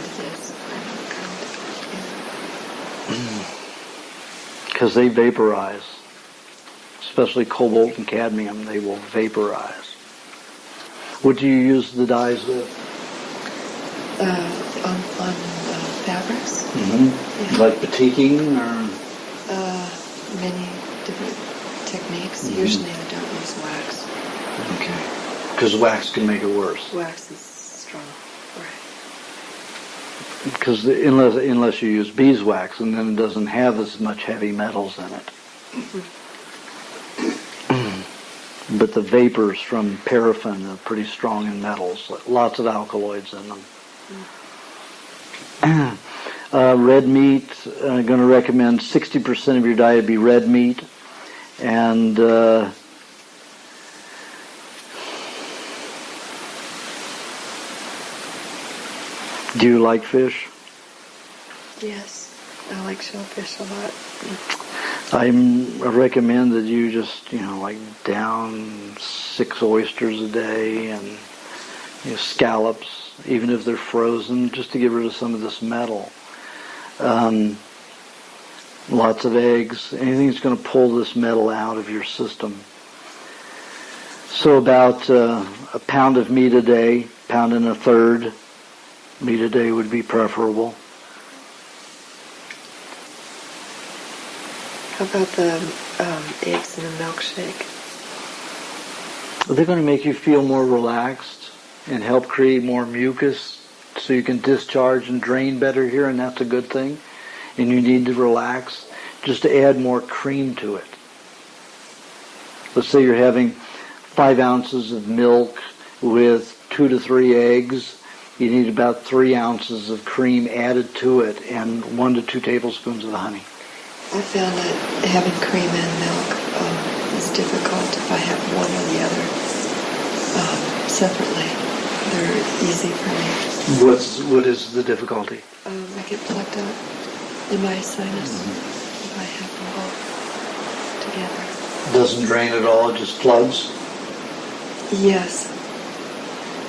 Because they vaporize. Especially cobalt and cadmium, they will vaporize. What do you use the dyes with?
On fabrics?
Mm-hmm. Yeah. Like batiking or?
Many different techniques. Mm-hmm. Usually I don't use wax.
Okay. Because wax can make it worse.
Wax is strong, right.
Because unless you use beeswax, and then it doesn't have as much heavy metals in it. Mm-hmm. But the vapors from paraffin are pretty strong in metals. Lots of alkaloids in them. Red meat, I'm going to recommend 60% of your diet be red meat. And do you like fish?
Yes, I like shellfish a lot.
I recommend that you just, down 6 oysters a day and scallops, even if they're frozen, just to get rid of some of this metal. Lots of eggs, anything that's going to pull this metal out of your system. So about a pound of meat a day, pound and a third meat a day would be preferable.
How about the eggs in a milkshake?
They're going to make you feel more relaxed and help create more mucus so you can discharge and drain better here, and that's a good thing. And you need to relax just to add more cream to it. Let's say you're having 5 ounces of milk with 2 to 3 eggs. You need about 3 ounces of cream added to it and 1 to 2 tablespoons of honey.
I found that having cream and milk is difficult if I have one or the other separately. They're easy for me.
What is the difficulty?
I get plugged up in my sinus if I have them both together.
Doesn't drain at all, it just plugs?
Yes.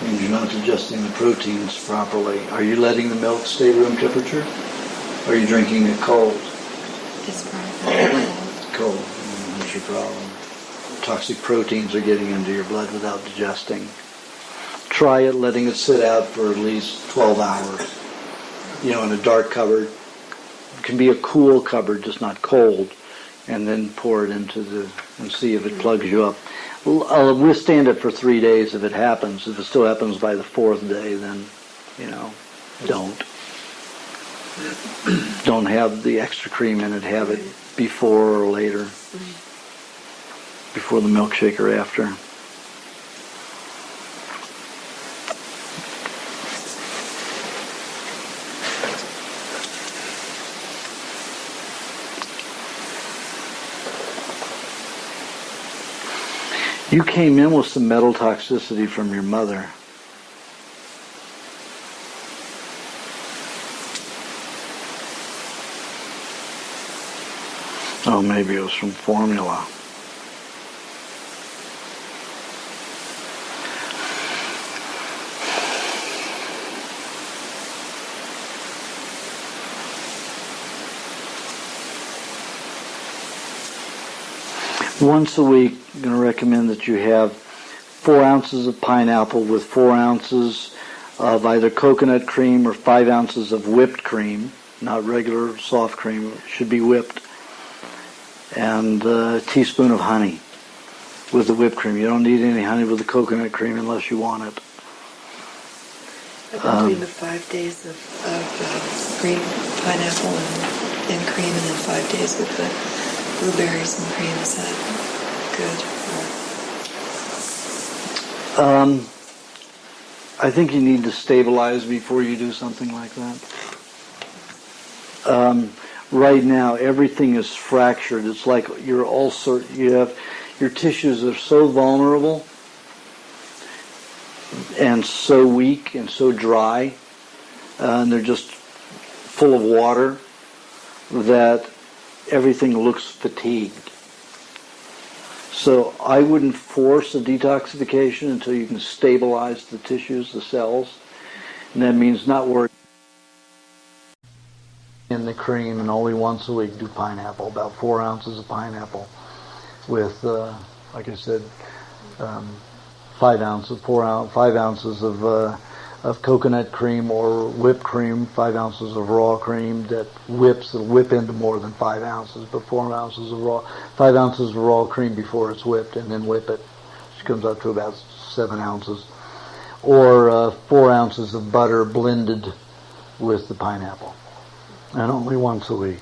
Means you're not digesting the proteins properly. Are you letting the milk stay room temperature? Or are you drinking it cold?
It's probably
cold. That's your problem. Toxic proteins are getting into your blood without digesting. Try it, letting it sit out for at least 12 hours. In a dark cupboard. can be a cool cupboard, just not cold, and then pour it into and see if it plugs you up. I'll withstand it for 3 days if it happens. If it still happens by the 4th day, then, don't have the extra cream in it. Have it before or later, before the milkshake or after. You came in with some metal toxicity from your mother. Oh, maybe it was from formula. Once a week, I'm going to recommend that you have 4 ounces of pineapple with 4 ounces of either coconut cream or 5 ounces of whipped cream, not regular soft cream. It should be whipped. And a teaspoon of honey with the whipped cream. You don't need any honey with the coconut cream unless you want it.
I've been doing the 5 days of green pineapple and cream, and then 5 days with the blueberries and cream. Is that good?
I think you need to stabilize before you do something like that. Right now, everything is fractured. It's like your ulcer. Your tissues are so vulnerable and so weak and so dry, and they're just full of water that everything looks fatigued. So I wouldn't force a detoxification until you can stabilize the tissues, the cells, and that means not working in the cream, and only once a week do pineapple, about 4 ounces of pineapple with, like I said, 5 ounces of coconut cream or whipped cream, 5 ounces of raw cream that will whip into more than 5 ounces, but 5 ounces of raw cream before it's whipped, and then whip it, which comes up to about 7 ounces, or 4 ounces of butter blended with the pineapple. And only once a week.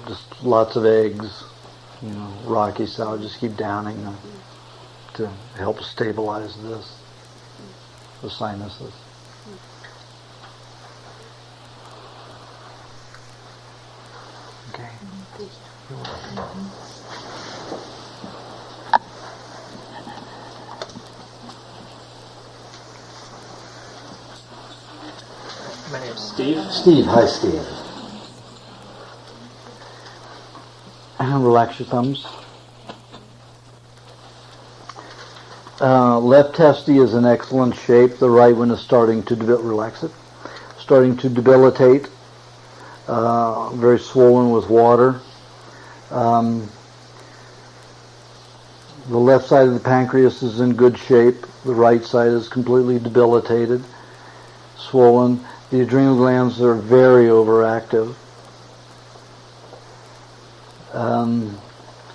Just lots of eggs, Rocky salad, just keep downing them to help stabilize the sinuses. Okay. You're welcome.
My name's Steve.
Steve, hi Steve. And relax your thumbs. Left testy is in excellent shape. The right one is starting to debilitate. Very swollen with water. The left side of the pancreas is in good shape. The right side is completely debilitated, swollen. The adrenal glands are very overactive.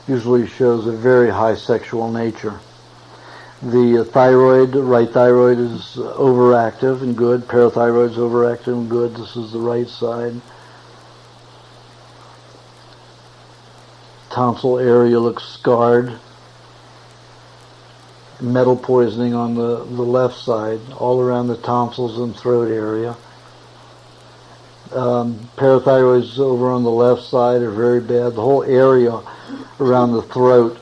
Usually shows a very high sexual nature. The right thyroid is overactive and good. Parathyroid is overactive and good. This is the right side. Tonsil area looks scarred. Metal poisoning on the left side, all around the tonsils and throat area. Parathyroids over on the left side are very bad. The whole area around the throat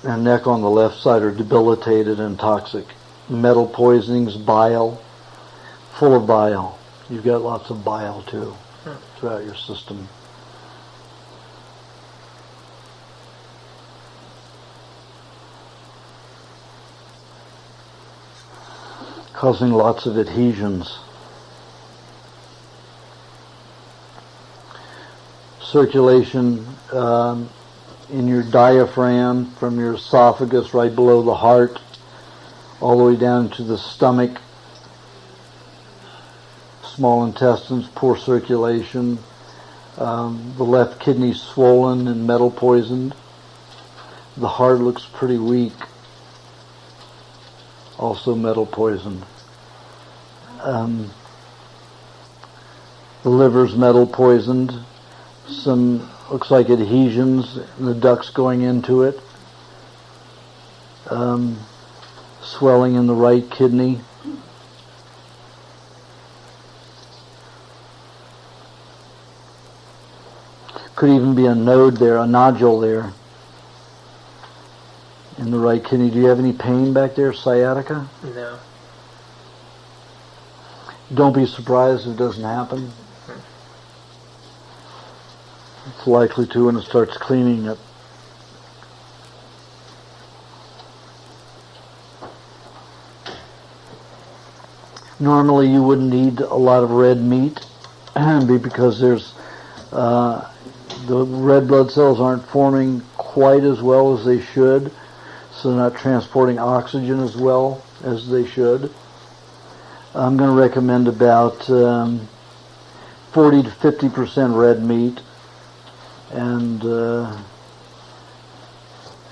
and neck on the left side are debilitated and toxic. Metal poisonings, bile, full of bile. You've got lots of bile too throughout your system. Causing lots of adhesions. Circulation in your diaphragm from your esophagus right below the heart all the way down to the stomach small intestines, poor circulation. The left kidney swollen and metal poisoned. The heart looks pretty weak, also metal poisoned. The liver's metal poisoned. Some looks like adhesions in the ducts going into it. Swelling in the right kidney. Could even be a node there, a nodule there in the right kidney. Do you have any pain back there, sciatica?
No.
Don't be surprised if it doesn't happen. It's likely to when it starts cleaning it. Normally you wouldn't need a lot of red meat because there's the red blood cells aren't forming quite as well as they should, so they're not transporting oxygen as well as they should. I'm going to recommend about 40 to 50% red meat and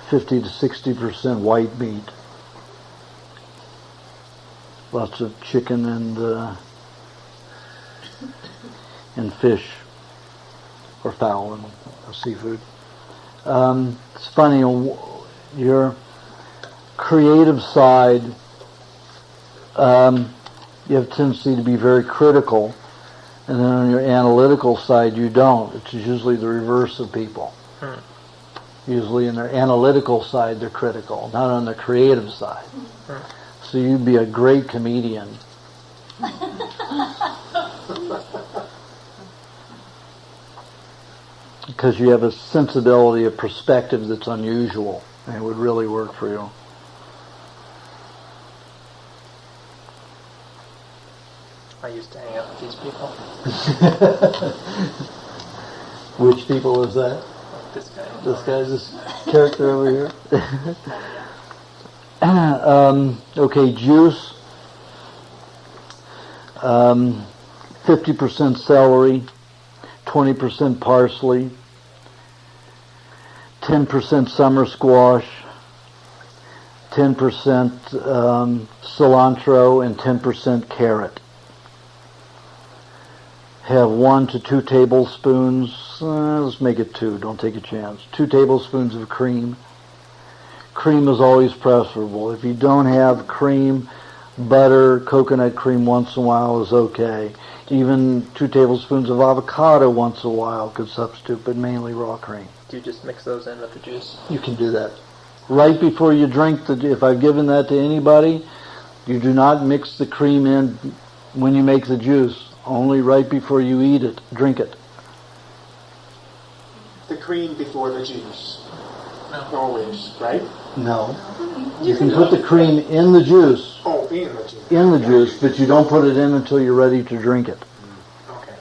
50 to 60% white meat. Lots of chicken and fish or fowl and seafood. It's funny, your creative side, you have a tendency to be very critical, and then on your analytical side you don't. It's usually the reverse of people. Usually in their analytical side they're critical, not on the creative side. So you'd be a great comedian. Because you have a sensibility, a perspective that's unusual, and it would really work for you.
I used to hang out with these people.
Which people is that?
This guy.
This guy's this character over here. Okay, juice. 50% celery, 20% parsley, 10% summer squash, 10% cilantro, and 10% carrot. Have 1 to 2 tablespoons, let's make it 2, don't take a chance, 2 tablespoons of cream. Cream is always preferable. If you don't have cream, butter, coconut cream once in a while is okay. Even 2 tablespoons of avocado once in a while could substitute, but mainly raw cream.
Do you just mix those in with the juice?
You can do that. Right before you drink, if I've given that to anybody, you do not mix the cream in when you make the juice. Only right before you eat it, drink it.
The cream before the juice. Always, right?
No. You can put the cream in the juice.
Oh, in the juice.
In the juice, but you don't put it in until you're ready to drink it.
Okay.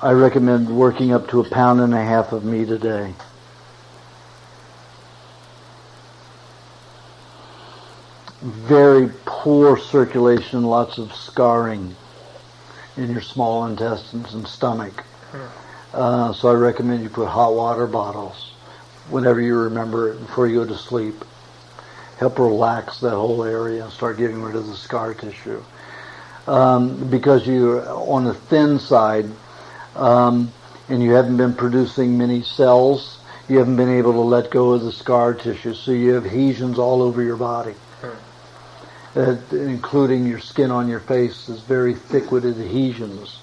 I recommend working up to 1.5 pounds of meat a day. Very poor circulation, lots of scarring in your small intestines and stomach. So I recommend you put hot water bottles whenever you remember it before you go to sleep. Help relax that whole area and start getting rid of the scar tissue. Because you're on the thin side and you haven't been producing many cells, you haven't been able to let go of the scar tissue, so you have adhesions all over your body. Including your skin on your face is very thick with adhesions.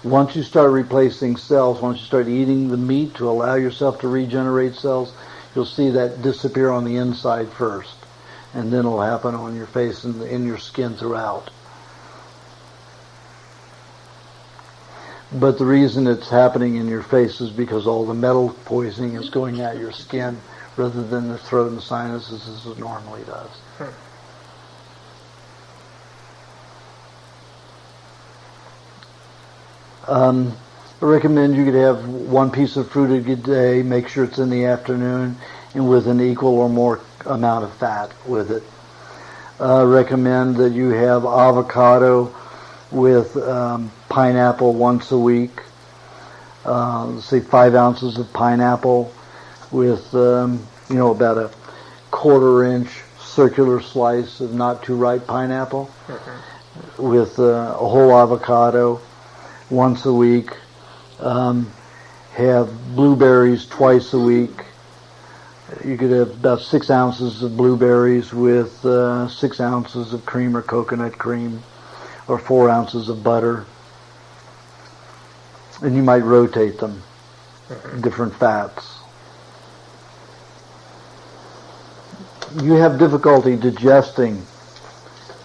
Once you start replacing cells, once you start eating the meat to allow yourself to regenerate cells, you'll see that disappear on the inside first, and then it'll happen on your face and in your skin throughout. But the reason it's happening in your face is because all the metal poisoning is going at your skin rather than the throat and sinuses as it normally does. I recommend you could have 1 piece of fruit a day, make sure it's in the afternoon, and with an equal or more amount of fat with it. Recommend that you have avocado with pineapple once a week. Say 5 ounces of pineapple with about a 1/4 inch circular slice of not too ripe pineapple, with a whole avocado once a week. Have blueberries twice a week. You could have about 6 ounces of blueberries with 6 ounces of cream or coconut cream, or 4 ounces of butter. And you might rotate them, different fats. You have difficulty digesting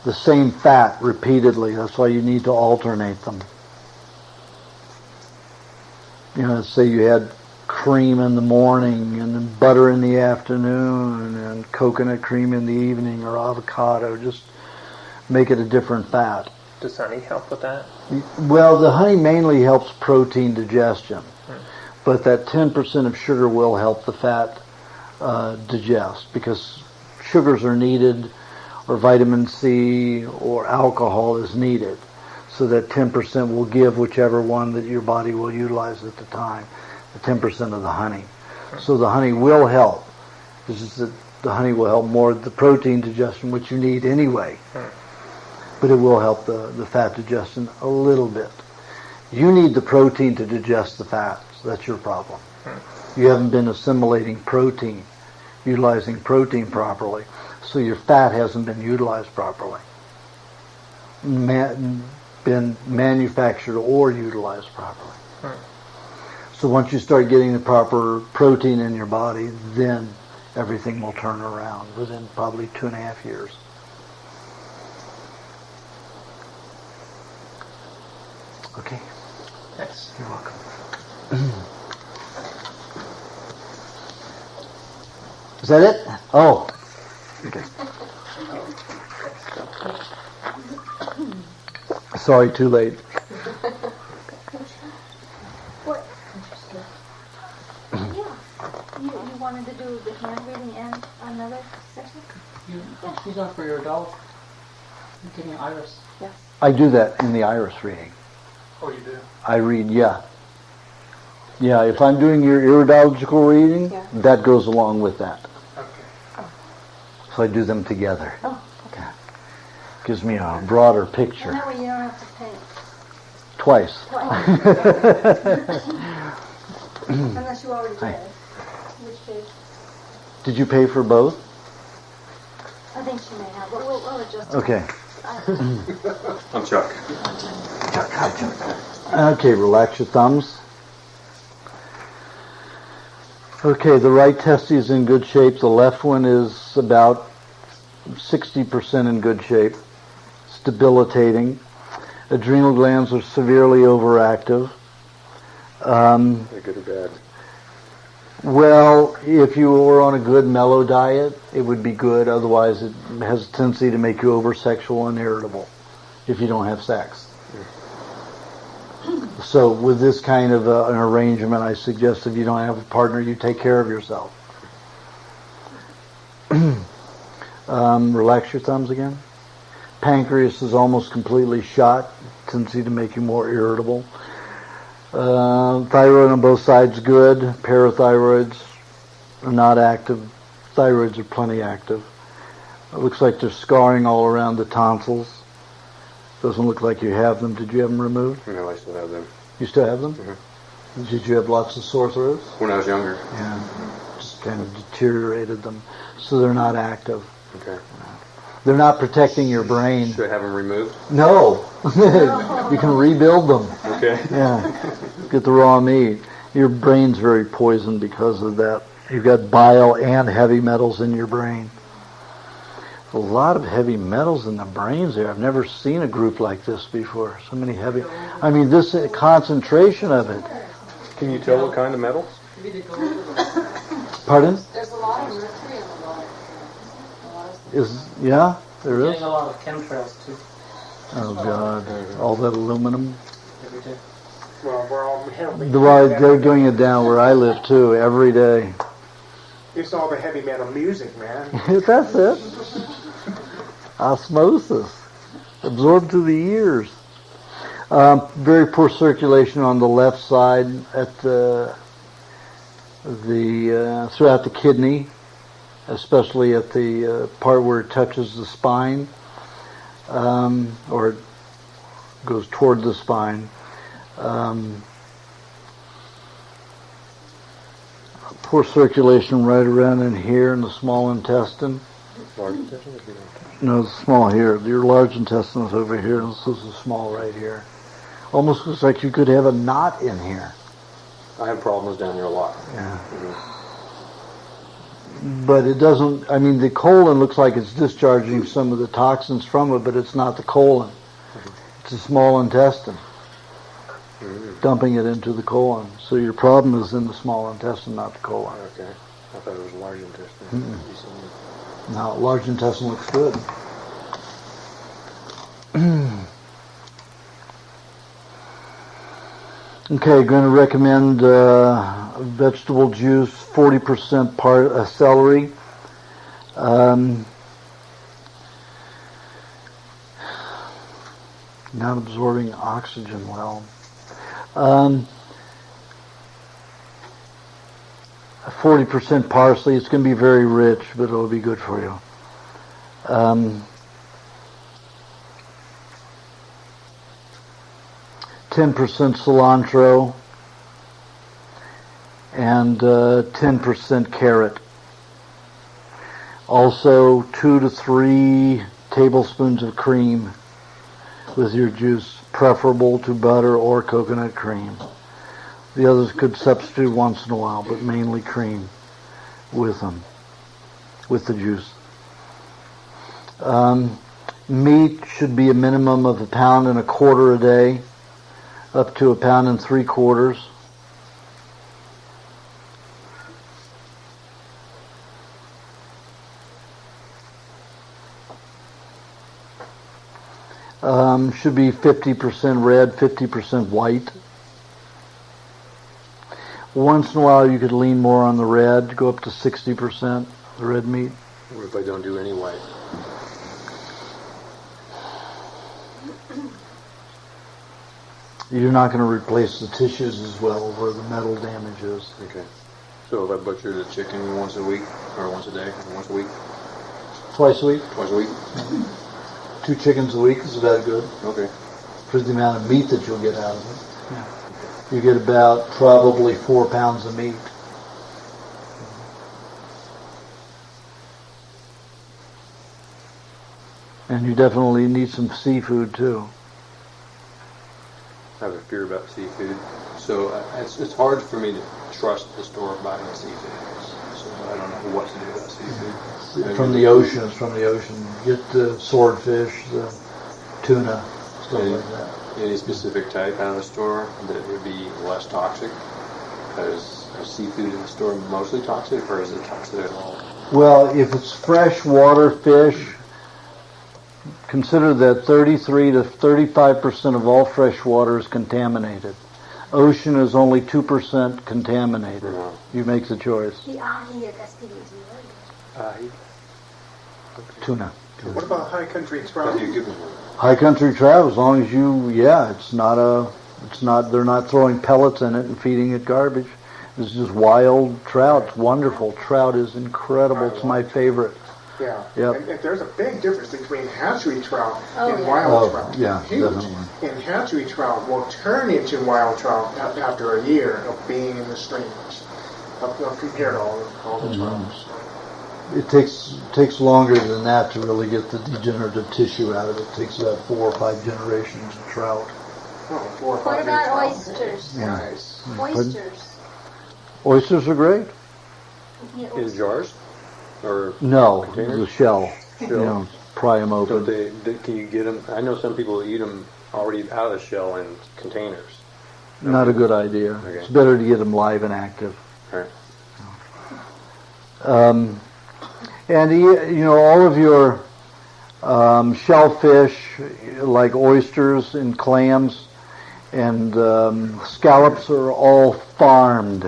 the same fat repeatedly. That's why you need to alternate them. Say you had cream in the morning and then butter in the afternoon and coconut cream in the evening, or avocado. Just make it a different fat.
Does honey help with that?
Well, the honey mainly helps protein digestion, but that 10% of sugar will help the fat digest, because sugars are needed, or vitamin C or alcohol is needed. So that 10% will give whichever one that your body will utilize at the time, the 10% of the honey. So the honey will help. It's just that the honey will help more the protein digestion, which you need anyway. But it will help the fat digestion a little bit. You need the protein to digest the fat. So that's your problem. You haven't been assimilating protein, utilizing protein properly. So your fat hasn't been utilized properly. Been manufactured or utilized properly. So once you start getting the proper protein in your body, then everything will turn around within probably 2.5 years. Okay.
Yes.
You're welcome. Is that it? Oh. Okay. Sorry, too late.
What? Yeah. You wanted to do the hand reading and another section?
She's on for your adult. You're getting iris.
Yes.
I do that in the iris reading.
Oh, you do?
I read, yeah. Yeah, if I'm doing your iridological reading, that goes along with that.
Okay.
So I do them together.
Oh, okay.
Gives me a broader picture.
And that way you don't have to pay.
Twice.
Unless you already did. Which page?
Did you pay for both?
I think she may have, but we'll adjust.
Okay.
I'm Chuck.
Okay, relax your thumbs. Okay, the right testes is in good shape. The left one is about 60% in good shape. It's debilitating. Adrenal glands are severely overactive.
Good or bad?
Well, if you were on a good mellow diet, it would be good. Otherwise, it has a tendency to make you over-sexual and irritable if you don't have sex. So with this kind of an arrangement, I suggest if you don't have a partner, you take care of yourself. Relax your thumbs again. Pancreas is almost completely shot, tendency to make you more irritable. Thyroid on both sides good. Parathyroids are not active. Thyroids are plenty active. It looks like there's scarring all around the tonsils. Doesn't look like you have them. Did you have them removed?
No, I still have them.
You still have them?
Mm-hmm.
Did you have lots of sore throats?
When I was younger.
Yeah. Just kind of deteriorated them. So they're not active.
Okay.
They're not protecting your brain.
Should I have them removed?
No. You can rebuild them.
Okay.
Yeah. Get the raw meat. Your brain's very poisoned because of that. You've got bile and heavy metals in your brain. A lot of heavy metals in the brains there. I've never seen a group like this before. So many heavy... I mean, this concentration of it.
Can you tell what kind of metals?
Pardon?
There's a lot of mercury in the water.
Yeah, there is.
Getting a lot of chemtrails too.
Oh God! All that aluminum.
Every day.
Well, we're all heavily...
They're doing it down where I live too every day.
It's all the heavy metal music, man.
That's it. Osmosis. Absorbed through the ears. Very poor circulation on the left side at throughout the kidney, especially at the part where it touches the spine, or it goes toward the spine. Poor circulation right around in here in the small intestine.
Large intestine?
No, it's small here. Your large intestine is over here, and this is the small right here. Almost looks like you could have a knot in here.
I have problems down here a lot.
Yeah. But it doesn't, I mean, the colon looks like it's discharging some of the toxins from it, but it's not the colon. It's the small intestine dumping it into the colon. So your problem is in the small intestine, not the colon.
Okay. I thought it was large intestine.
No, large intestine looks good. Okay, going to recommend vegetable juice, 40% celery. Not absorbing oxygen well. 40% parsley. It's going to be very rich, but it'll be good for you. 10% cilantro and 10% carrot. Also 2 to 3 tablespoons of cream with your juice, preferable to butter or coconut cream. The others could substitute once in a while, but mainly cream with them, with the juice. Meat should be a minimum of 1.25 pounds a day, up to 1.75 pounds. Should be 50% red, 50% white. Once in a while you could lean more on the red, go up to 60%, the red meat.
What if I don't do any white?
You're not going to replace the tissues as well where the metal damage is.
Okay. So if I butcher the chicken once a week, or once a day, or once a week?
Twice a week?
Twice a week.
2 chickens a week is about good.
Okay.
For the amount of meat that you'll get out of it. Yeah. You get about probably 4 pounds of meat. And you definitely need some seafood too.
I have a fear about seafood, so it's hard for me to trust the store buying seafood. So I don't know what to do about seafood.
From the ocean, it's from the ocean. Get the swordfish, the tuna, stuff like that.
Any specific type out of the store that would be less toxic? Is seafood in the store mostly toxic, or is it toxic at all?
Well, if it's freshwater fish, consider that 33 to 35% of all fresh water is contaminated. Ocean is only 2% contaminated. You make the choice. Tuna.
What about high country trout?
High country trout, as long as they're not throwing pellets in it and feeding it garbage. It's just wild trout. It's wonderful. Trout is incredible. It's my favorite.
Yeah.
Yep.
And there's a big difference between hatchery trout and wild trout.
Yeah,
huge.
definitely.
And hatchery trout will turn into wild trout after a year of being in the streams, compared to all the trouts.
It takes longer than that to really get the degenerative tissue out of it. It takes about 4 or 5 generations of trout.
Oh, 4 or 5
What about
trout.
oysters?
Yeah.
Nice.
Oysters.
Oysters are great.
In jars? Or
No,
containers?
the shell. Pry them open.
So can you get them? I know some people eat them already out of the shell in containers.
Not a good idea.
Okay.
It's better to get them live and active.
All right.
And all of your shellfish, like oysters and clams and scallops, are all farmed.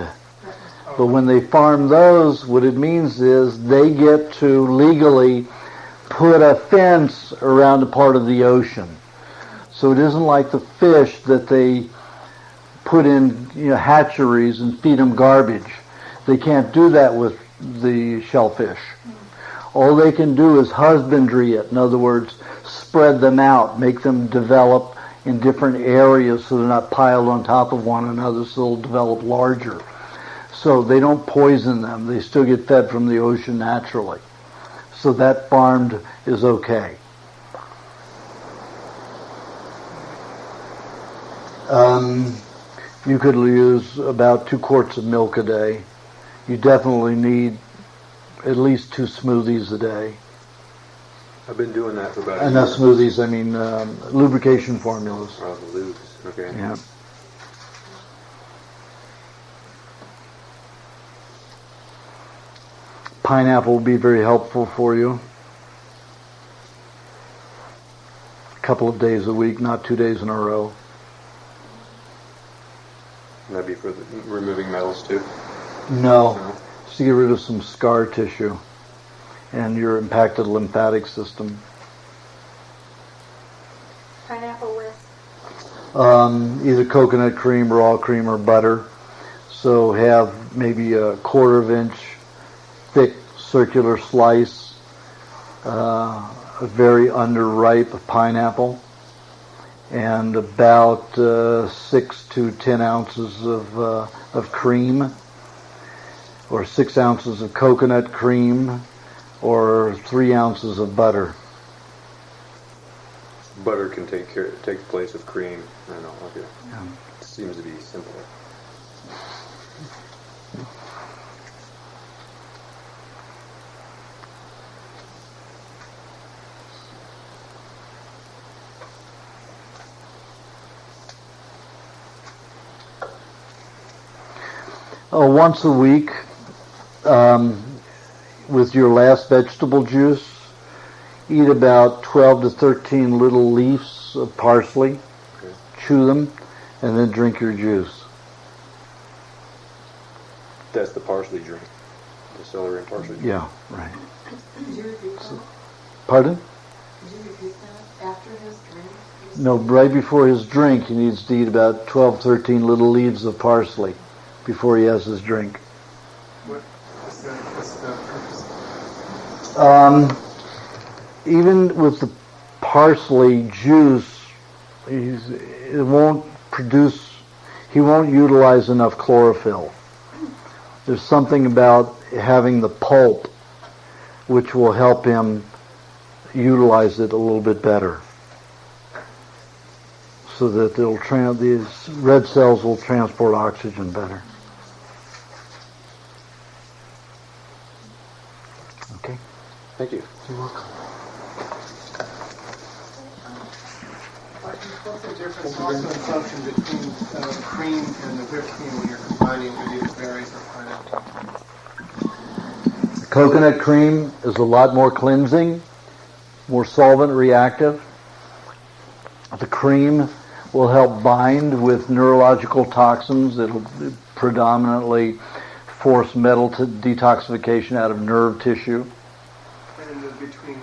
But when they farm those, what it means is they get to legally put a fence around a part of the ocean. So it isn't like the fish that they put in hatcheries and feed them garbage. They can't do that with the shellfish. All they can do is husbandry it. In other words, spread them out, make them develop in different areas so they're not piled on top of one another, so they'll develop larger. So they don't poison them. They still get fed from the ocean naturally. So that farmed is okay. You could use about 2 quarts of milk a day. You definitely need at least 2 smoothies a day.
I've been doing that for about a
And
year.
not smoothies, I mean lubrication formulas.
Oh, the lubes. Okay.
Yeah. Pineapple will be very helpful for you. A couple of days a week, not 2 days in a row.
And that'd be for removing metals too?
No. Just to get rid of some scar tissue and your impacted lymphatic system.
Pineapple with?
Either coconut cream, raw cream, or butter. So have maybe a 1/4 inch thick circular slice, a very underripe pineapple, and about 6 to 10 ounces of cream, or 6 ounces of coconut cream, or 3 ounces of butter.
Butter can take the place of cream. I don't know. Okay.
Yeah.
It seems to be simpler.
Once a week, with your last vegetable juice, eat about 12 to 13 little leaves of parsley,
Okay.
chew them, and then drink your juice.
That's the parsley drink. The celery and parsley drink.
Yeah, right.
Did you repeat that?
Pardon?
Did you repeat that after his drink?
No, right before his drink, he needs to eat about 12, 13 little leaves of parsley before he has his drink.
What's the purpose?
Even with the parsley juice, he won't utilize enough chlorophyll. There's something about having the pulp which will help him utilize it a little bit better, so that these red cells will transport oxygen better. Okay.
Thank you.
You're welcome.
What's the difference also in function between cream and the whipped cream when you're combining with either berries or pineapple?
Coconut cream is a lot more cleansing, more solvent reactive. The cream will help bind with neurological toxins. It'll predominantly force metal detoxification out of nerve tissue.
And between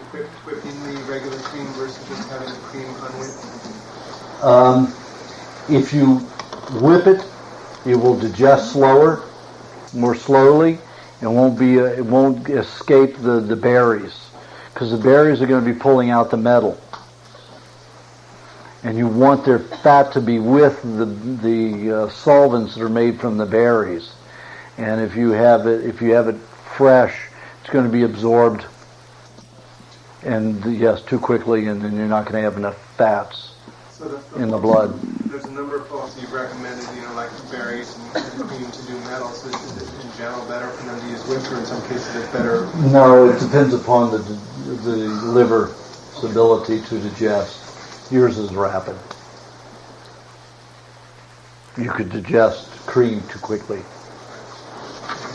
whipping the regular cream versus just having the cream unwhipped?
If you whip it, it will digest slower, more slowly. It won't escape the berries, because the berries are going to be pulling out the metal, and you want their fat to be with the solvents that are made from the berries. And if you have it fresh, it's going to be absorbed, and yes, too quickly, and then you're not going to have enough fats in the blood.
There's a number of folks you've recommended, like berries and cream to do metal. So is it in general better for them to use whipped, or in some cases it's better?
No, it depends upon the liver's ability to digest. Yours is rapid. You could digest cream too quickly.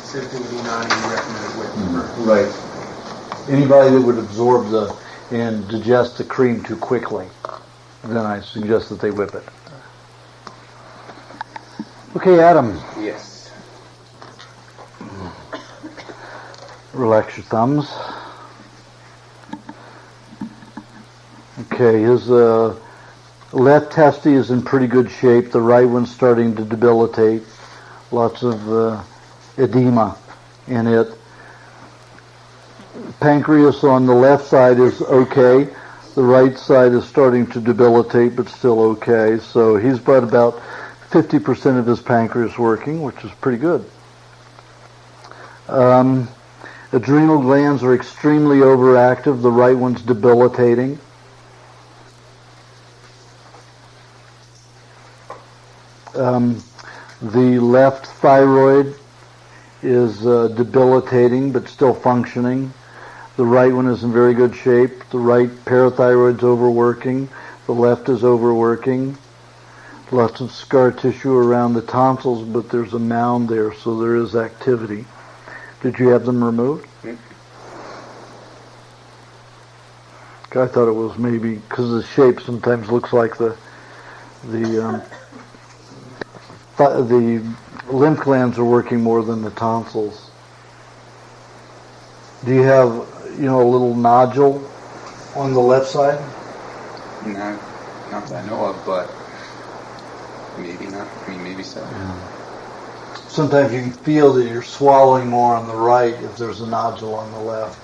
Same thing with E90, you recommended whipped.
Right. Anybody that would absorb and digest the cream too quickly, then I suggest that they whip it. Okay, Adam.
Yes.
Relax your thumbs. Okay, his left testy is in pretty good shape. The right one's starting to debilitate. Lots of edema in it. Pancreas on the left side is okay. The right side is starting to debilitate, but still okay. So he's got about 50% of his pancreas working, which is pretty good. Adrenal glands are extremely overactive. The right one's debilitating. The left thyroid is debilitating, but still functioning. The right one is in very good shape. The right parathyroid's overworking. The left is overworking. Lots of scar tissue around the tonsils, but there's a mound there, so there is activity. Did you have them removed? I thought it was maybe because the shape sometimes looks like the lymph glands are working more than the tonsils. Do you have, a little nodule on the left side?
No, not that I know of, but maybe not. Maybe so.
Yeah. Sometimes you can feel that you're swallowing more on the right if there's a nodule on the left.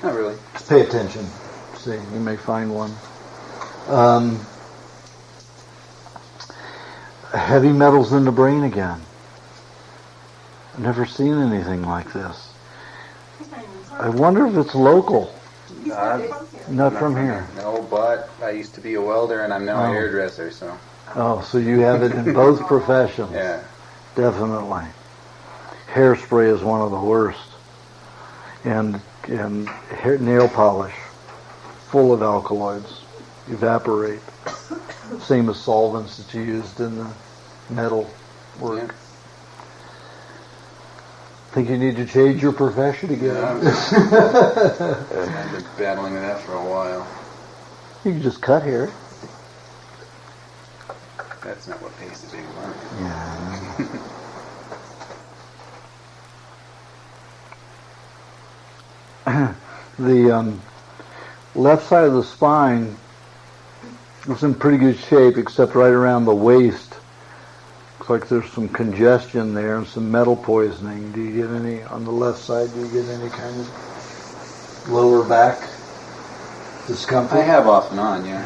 Not really.
Just pay attention. See, you may find one. Heavy metals in the brain again. I've never seen anything like this. I wonder if it's local. Not from here.
No, but I used to be a welder and I'm now a hairdresser, so.
Oh, so you have it in both professions.
Yeah.
Definitely. Hairspray is one of the worst. And nail polish, full of alkaloids, evaporate. Same as solvents that you used in the metal work.
Yeah.
Think you need to change your profession again?
I've been battling with that for a while.
You can just cut hair.
That's not what pays the big money.
Yeah. The left side of the spine is in pretty good shape, except right around the waist. Looks like there's some congestion there and some metal poisoning. Do you get any, on the left side, do you get any kind of lower back discomfort?
I have off and on, yeah.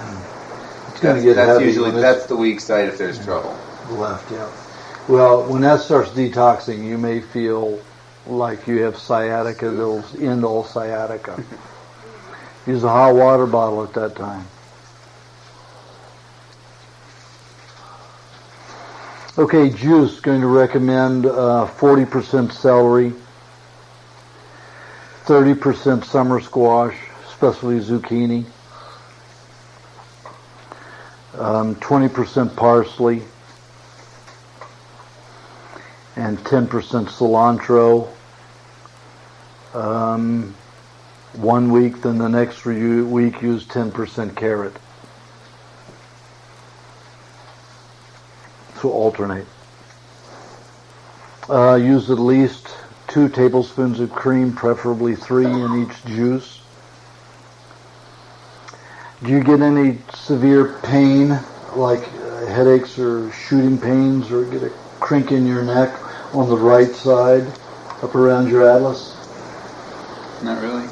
It's going to get
that's
heavy.
Usually, that's the weak side if there's trouble.
The left, yeah. Well, when that starts detoxing, you may feel like you have sciatica that'll end all sciatica. Use a hot water bottle at that time. Okay, juice, going to recommend 40% celery, 30% summer squash, especially zucchini, 20% parsley, and 10% cilantro. 1 week, then the next week use 10% carrot. So alternate. Use at least 2 tablespoons of cream, preferably 3 in each juice. Do you get any severe pain, like headaches or shooting pains, or get a crink in your neck on the right side, up around your atlas?
Not really.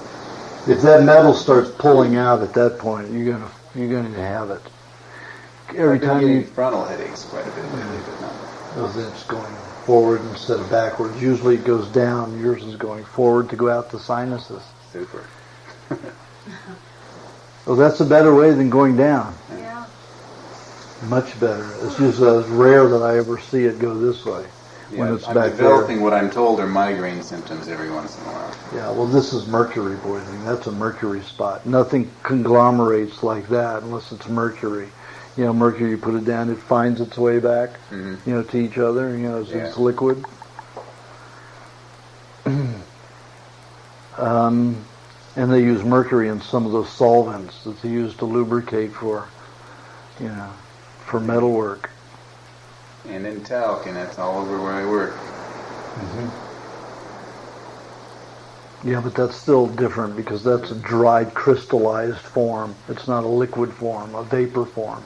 If that metal starts pulling out at that point, you're going to have it. Every time you
frontal headaches quite a bit lately, but not.
Oh, then it's going forward instead of backwards. Usually it goes down. Yours is going forward to go out the sinuses.
Super.
Well, that's a better way than going down.
Yeah.
Much better. It's just rare that I ever see it go this way. When it's
I'm
back
developing
there.
what I'm told are migraine symptoms every once in a while.
Yeah, well, this is mercury poisoning. That's a mercury spot. Nothing conglomerates like that unless it's mercury. Mercury, you put it down, it finds its way back, to each other, as it's liquid. And they use mercury in some of those solvents that they use to lubricate for metalwork.
And in talc, and that's all over where I work.
Yeah, but that's still different because that's a dried, crystallized form. It's not a liquid form, a vapor form.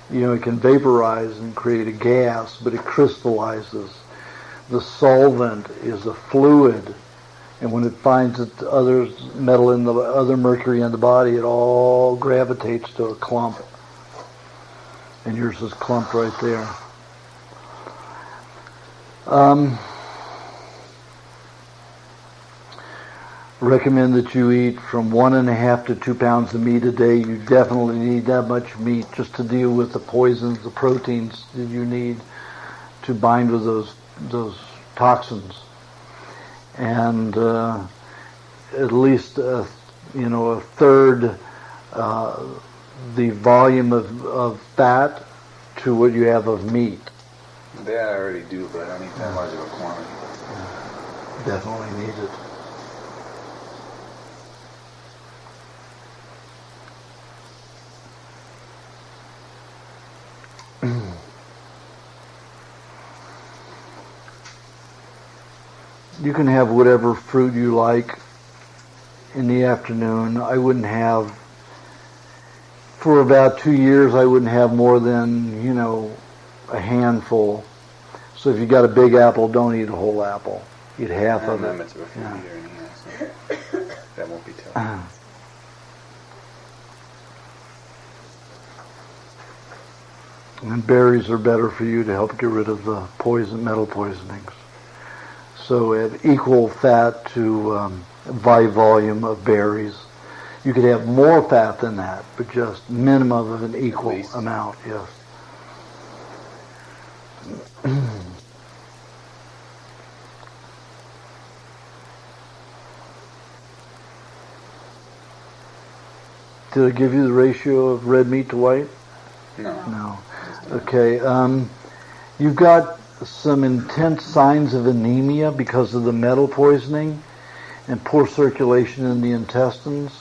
It can vaporize and create a gas, but it crystallizes. The solvent is a fluid, and when it finds other metal in the other mercury in the body, it all gravitates to a clump. And yours is clumped right there. Recommend that you eat from 1.5 to 2 pounds of meat a day. You definitely need that much meat just to deal with the poisons, the proteins that you need to bind with those toxins. And at least a third the volume of fat to what you have of meat.
That I already do, but I don't need that much of a quantity.
Definitely need it. You can have whatever fruit you like in the afternoon. I wouldn't have, for about 2 years, I wouldn't have more than, a handful. So if you got a big apple, don't eat a whole apple. Eat half of it.
Much of a food eater anyway, so that won't be tough.
And berries are better for you to help get rid of the metal poisonings. So at equal fat to by volume of berries. You could have more fat than that, but just minimum of an equal amount, yes. Did I give you the ratio of red meat to white? No. Okay. You've got some intense signs of anemia because of the metal poisoning and poor circulation in the intestines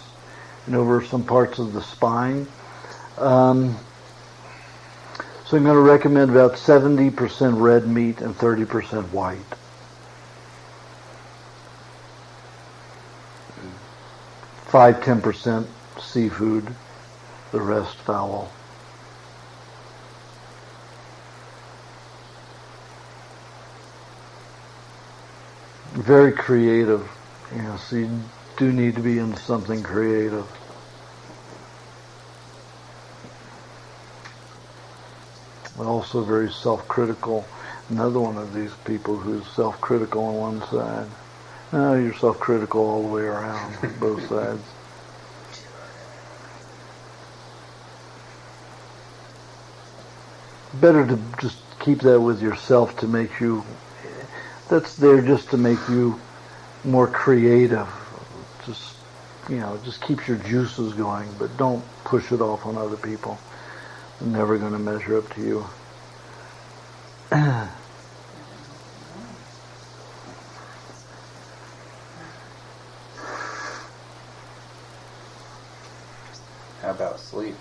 and over some parts of the spine. So I'm going to recommend about 70% red meat and 30% white. 5-10% seafood, the rest fowl. Very creative, so you do need to be in something creative. Also very self-critical. Another one of these people who's self-critical on one side. No, you're self-critical all the way around, both sides. Better to just keep that with yourself to make you, that's there just to make you more creative. Just keeps your juices going, but don't push it off on other people. They're never going to measure up to you.
How about sleep?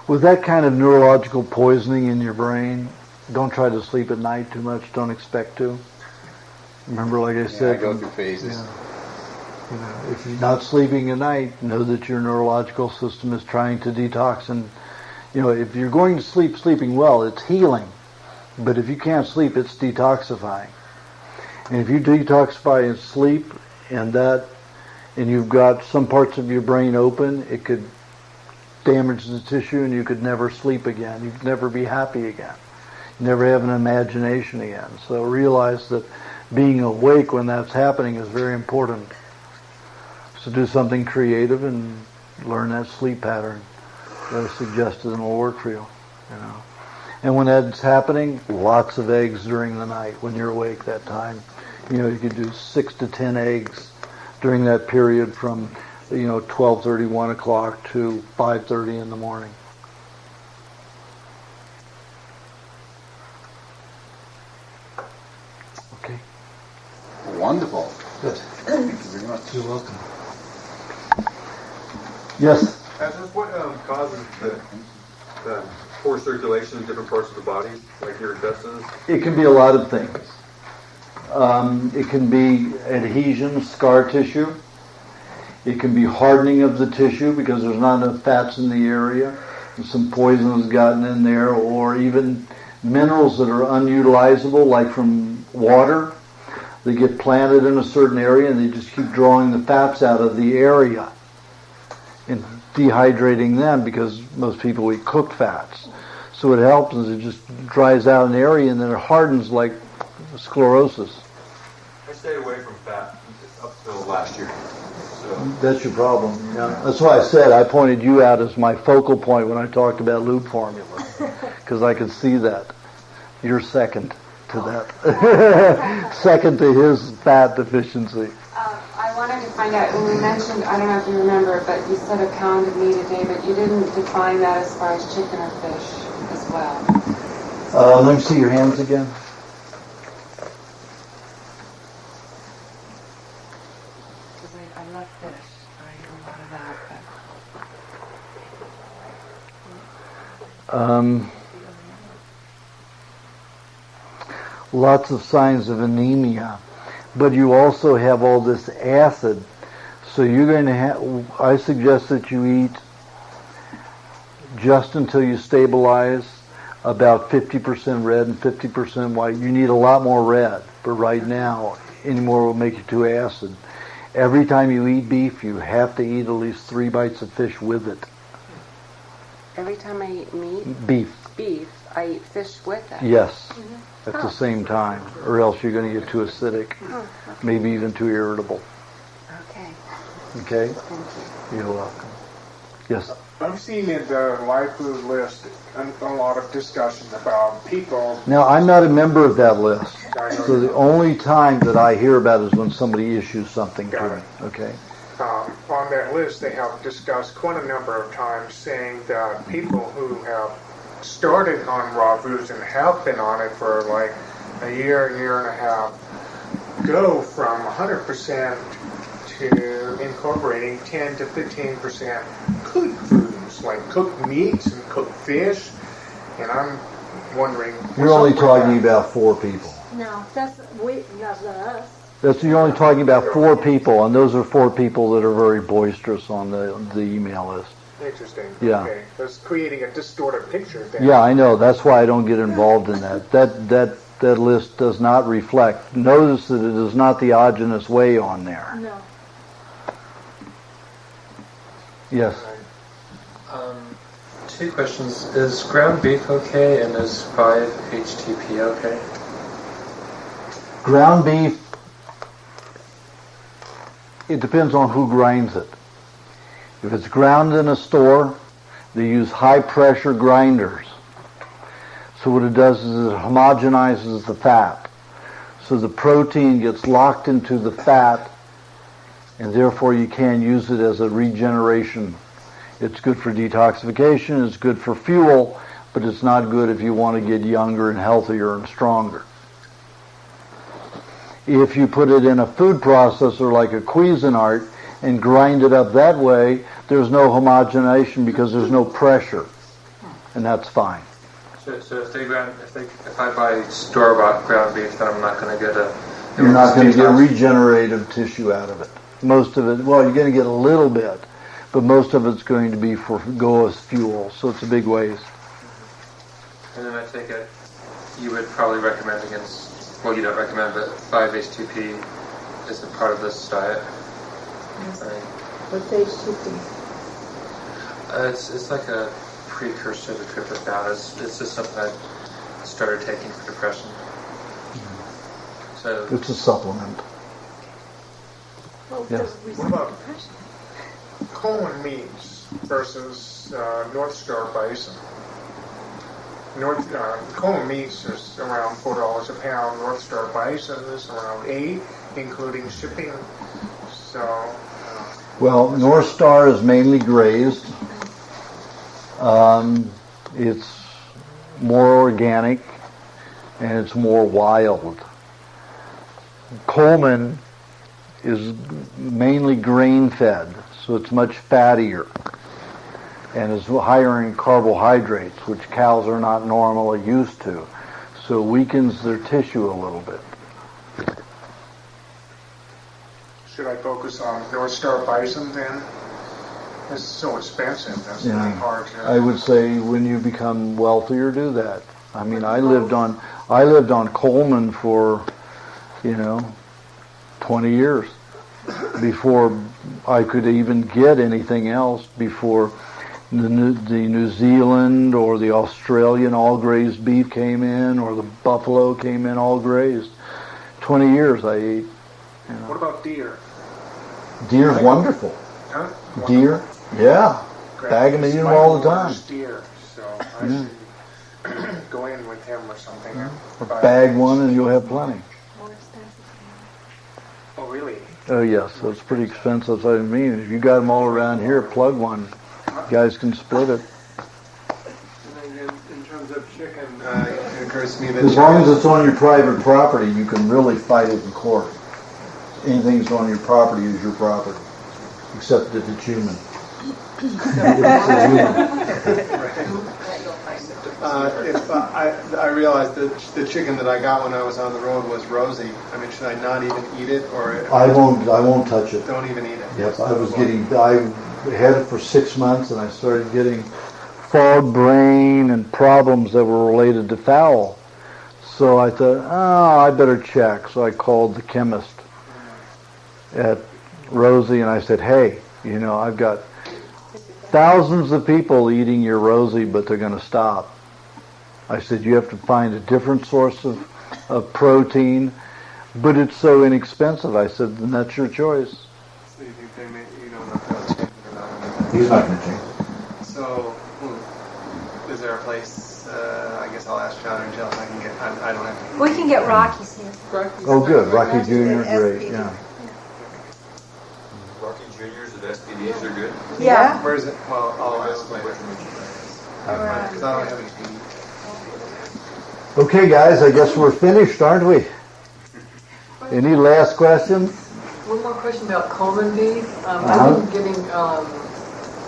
With that kind of neurological poisoning in your brain, don't try to sleep at night too much. Don't expect to. Remember, like I said,
I go through phases.
If you're not sleeping at night, know that your neurological system is trying to detox. And if you're going to sleep, sleeping well, it's healing. But if you can't sleep, it's detoxifying. And if you detoxify and sleep, and you've got some parts of your brain open, it could damage the tissue, and you could never sleep again. You could never be happy again. You never have an imagination again. So realize that being awake when that's happening is very important. So do something creative and learn that sleep pattern that I suggested, and it'll work for you. And when that's happening, lots of eggs during the night when you're awake that time. You could do 6 to 10 eggs during that period from 12:30, 1 o'clock to 5:30 in the morning. Okay.
Wonderful.
Good.
Thank you very much.
You're welcome. Yes?
What causes the
poor circulation in different parts of the body, like your intestines?
It can be a lot of things. It can be adhesion, scar tissue. It can be hardening of the tissue because there's not enough fats in the area. And some poison has gotten in there, or even minerals that are unutilizable, like from water. They get planted in a certain area and they just keep drawing the fats out of the area and dehydrating them, because most people eat cooked fats. So what helps is it just dries out an area and then it hardens like sclerosis.
I stayed away from fat up till last year. So.
That's your problem. Yeah. That's why I said I pointed you out as my focal point when I talked about lube formula, because I could see that. You're second to that. Second to his fat deficiency.
I wanted to find out, when you mentioned, I don't know if you remember, but you said a pound of meat a day, but you didn't define that as far as chicken or fish as well.
Let me see your hands again.
Because I love fish. I eat a lot of that, but...
Lots of signs of anemia. But you also have all this acid. So you're going to have, I suggest that you eat just until you stabilize about 50% red and 50% white. You need a lot more red, but right now, any more will make you too acid. Every time you eat beef, you have to eat at least 3 bites of fish with it.
Every time I eat meat?
Beef,
I eat fish with it?
yes, at the same time, or else you're going to get too acidic, maybe even too irritable.
Okay.
Okay?
Thank you.
You're welcome. Yes?
I've seen in the live food list a lot of discussion about people.
Now, I'm not a member of that list, so the only time that I hear about it is when somebody issues something to me. Okay?
On that list, they have discussed quite a number of times, saying that people who have started on raw foods and have been on it for like a year and a half, go from 100% to incorporating 10 to 15% cooked foods, like cooked meats and cooked fish. And I'm wondering...
You're only talking about 4 people.
No, that's us.
You're only talking about 4 people, and those are 4 people that are very boisterous on the email list.
Interesting.
Yeah.
Okay. That's creating a distorted picture there.
Yeah, I know. That's why I don't get involved in that. That list does not reflect. Notice that it is not the Aajonus way on there.
No.
Yes.
2 questions. Is ground beef okay, and is 5-HTP okay?
Ground beef, it depends on who grinds it. If it's ground in a store, they use high-pressure grinders. So what it does is it homogenizes the fat. So the protein gets locked into the fat, and therefore you can't use it as a regeneration. It's good for detoxification, it's good for fuel, but it's not good if you want to get younger and healthier and stronger. If you put it in a food processor like a Cuisinart and grind it up that way, there's no homogenization because there's no pressure, and that's fine.
So if I buy store-bought ground beef, then I'm not going to get
You're not going to get regenerative tissue out of it. Most of it, well, you're going to get a little bit, but most of it's going to be go as fuel, so it's a big waste.
And then I take it, you would probably recommend against, well, you don't recommend, but 5-HTP is a part of this diet.
What's HTP?
It's like a precursor to tryptophan. It's just something I started taking for depression. So
it's a supplement. Yes.
What about Coleman meats versus North Star bison? Coleman meats is around $4 a pound. North Star bison is around $8, including shipping. So.
Well, North Star is mainly grazed. It's more organic and it's more wild. Coleman is mainly grain-fed, so it's much fattier. and is higher in carbohydrates, which cows are not normally used to. So it weakens their tissue a little bit.
Should I focus on North Star bison then? It's so expensive. That's really hard to...
I would say when you become wealthier, do that. I mean, I lived on Coleman for, 20 years before I could even get anything else, before the New Zealand or the Australian all-grazed beef came in, or the buffalo came in all-grazed. 20 years I ate.
What about deer?
Deer's wonderful.
Huh?
Deer? Yeah. Bag them, eat them all the time.
Deer, so I should go in with him or something.
Or bag one and you'll have plenty.
Oh, really?
Oh, yes. So it's pretty expensive. So I mean, if you got them all around here, plug one. You guys can split it.
In terms of chicken, it occurs to me that...
As long as it's on your private property, you can really fight it in court. Anything that's on your property is your property, except if it's human.
I realized that the chicken that I got when I was on the road was rosy. I mean, should I not even eat it, or
I won't touch it.
Don't even eat it.
Yes, I had it for 6 months, and I started getting fog brain and problems that were related to fowl. So I thought, I better check. So I called the chemist at Rosie, and I said, hey, I've got thousands of people eating your Rosie, but they're going to stop. I said, you have to find a different source of protein, but it's so inexpensive. I said, then that's your choice.
So you think you don't know if they'll change it or not?
He's not going to change.
So, is there a place, I guess I'll ask John or Jill if I can get, I don't have to.
We can get Rocky's here.
Oh, good. Rocky Jr., great, yeah.
Rocky Juniors at SPDs are good.
Yeah.
Where is it? Well, I'll ask later. Because I don't have any TV.
Okay, guys, I guess we're finished, aren't we? Any last questions?
One more question about Coleman beef. I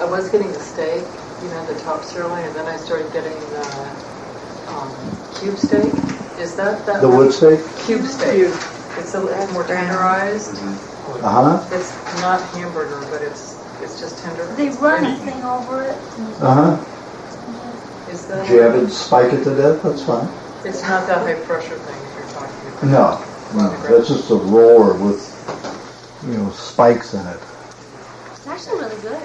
was getting the steak, the top sirloin, and then I started getting cube steak. Is that
the wood steak?
Cube steak. It's more tenderized. It's not hamburger, but it's just tender.
They run a thing over it.
Is that?
Did you have it spike it to death? That's fine.
It's not that high pressure thing if you're talking about.
No. That's just a roller with, spikes in it.
It's actually really good.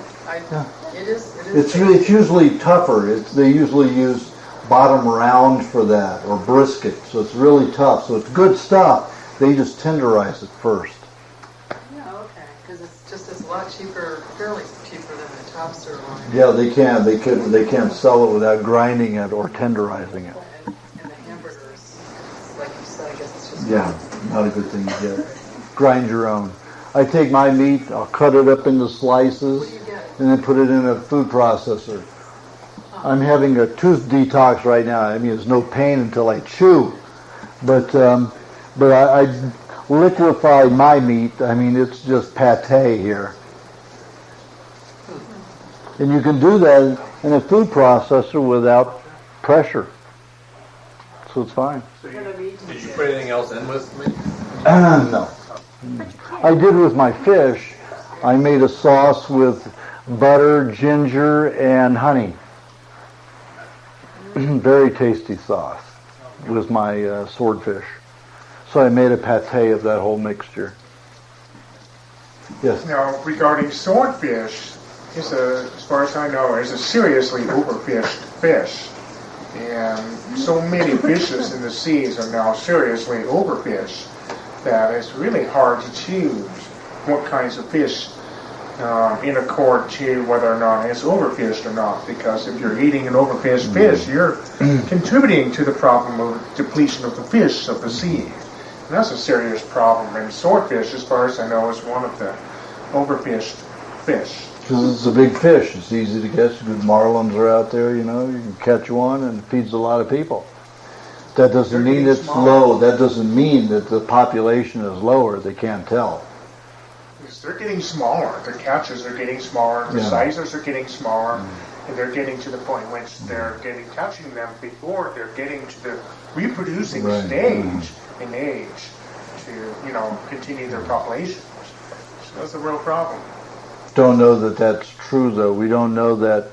It is.
It's usually tougher. They usually use bottom round for that, or brisket, so it's really tough. So it's good stuff. They just tenderize it first.
Yeah, okay, because it's a lot cheaper, fairly cheaper than the top sirloin.
Yeah, they can. They can't sell it without grinding it or tenderizing it.
And the hamburgers, like you said, I guess it's just...
Yeah, not a good thing to get. Grind your own. I take my meat, I'll cut it up into slices, and then put it in a food processor. I'm having a tooth detox right now. I mean, there's no pain until I chew. But I liquefy my meat. I mean, it's just pate here. And you can do that in a food processor without pressure. So it's fine.
So did you put anything else in with me?
No. I did with my fish. I made a sauce with butter, ginger, and honey. Very tasty sauce with my swordfish. So I made a pate of that whole mixture. Yes?
Now, regarding swordfish, as far as I know, is a seriously overfished fish. And so many fishes in the seas are now seriously overfished that it's really hard to choose what kinds of fish in accord to whether or not it's overfished or not. Because if you're eating an overfished fish, you're contributing to the problem of depletion of the fish of the sea. And that's a serious problem. And swordfish, as far as I know, is one of the overfished fish.
Because it's a big fish. It's easy to catch. Good marlins are out there, you can catch one and it feeds a lot of people. That doesn't mean it's low. That doesn't mean that the population is lower. They can't tell.
Because they're getting smaller. The couches are getting smaller. The sizes are getting smaller. And they're getting to the point which they're getting, couching them before they're getting to the reproducing stage in age to, continue their population. So that's a real problem.
Don't know that that's true, though. We don't know that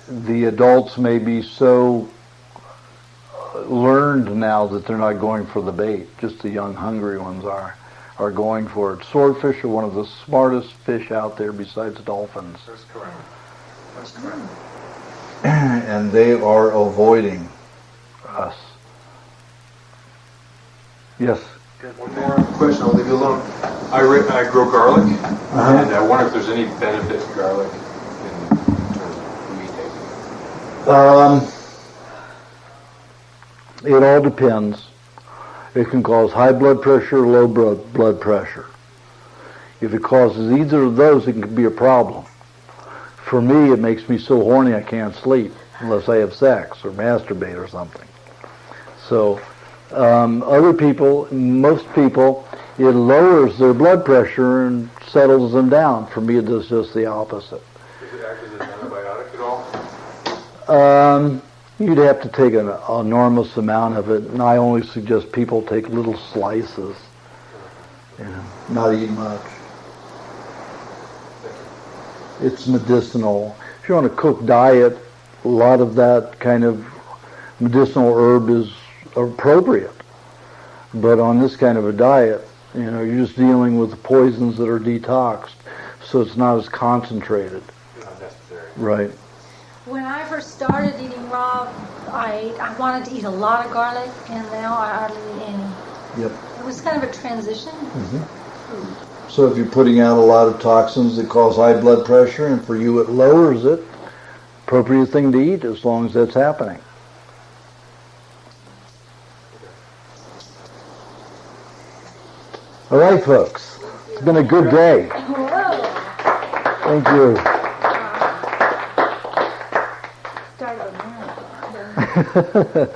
the adults may be so learned now that they're not going for the bait. Just the young, hungry ones are going for it. Swordfish are one of the smartest fish out there besides dolphins.
That's correct. That's correct.
And they are avoiding us. Yes?
One more question, I'll leave you alone. I grow garlic, and I wonder if there's any benefit to garlic in terms of meat taking.
It all depends. It can cause high blood pressure, low blood pressure. If it causes either of those, it can be a problem. For me, it makes me so horny I can't sleep unless I have sex or masturbate or something. So other people, most people, it lowers their blood pressure and settles them down. For me, it does just the opposite.
Does it act as an antibiotic at all?
You'd have to take an enormous amount of it, and I only suggest people take little slices, not eat much. It's medicinal. If you're on a cooked diet, a lot of that kind of medicinal herb is appropriate. But on this kind of a diet, you're just dealing with the poisons that are detoxed, so it's not as concentrated.
Not necessary.
Right.
When I first started eating raw, I wanted to eat a lot of garlic, and now I hardly eat any.
Yep.
It was kind of a transition.
So if you're putting out a lot of toxins that cause high blood pressure, and for you it lowers it, appropriate thing to eat as long as that's happening. All right, folks. It's been a good day. Thank you.
Started a marathon.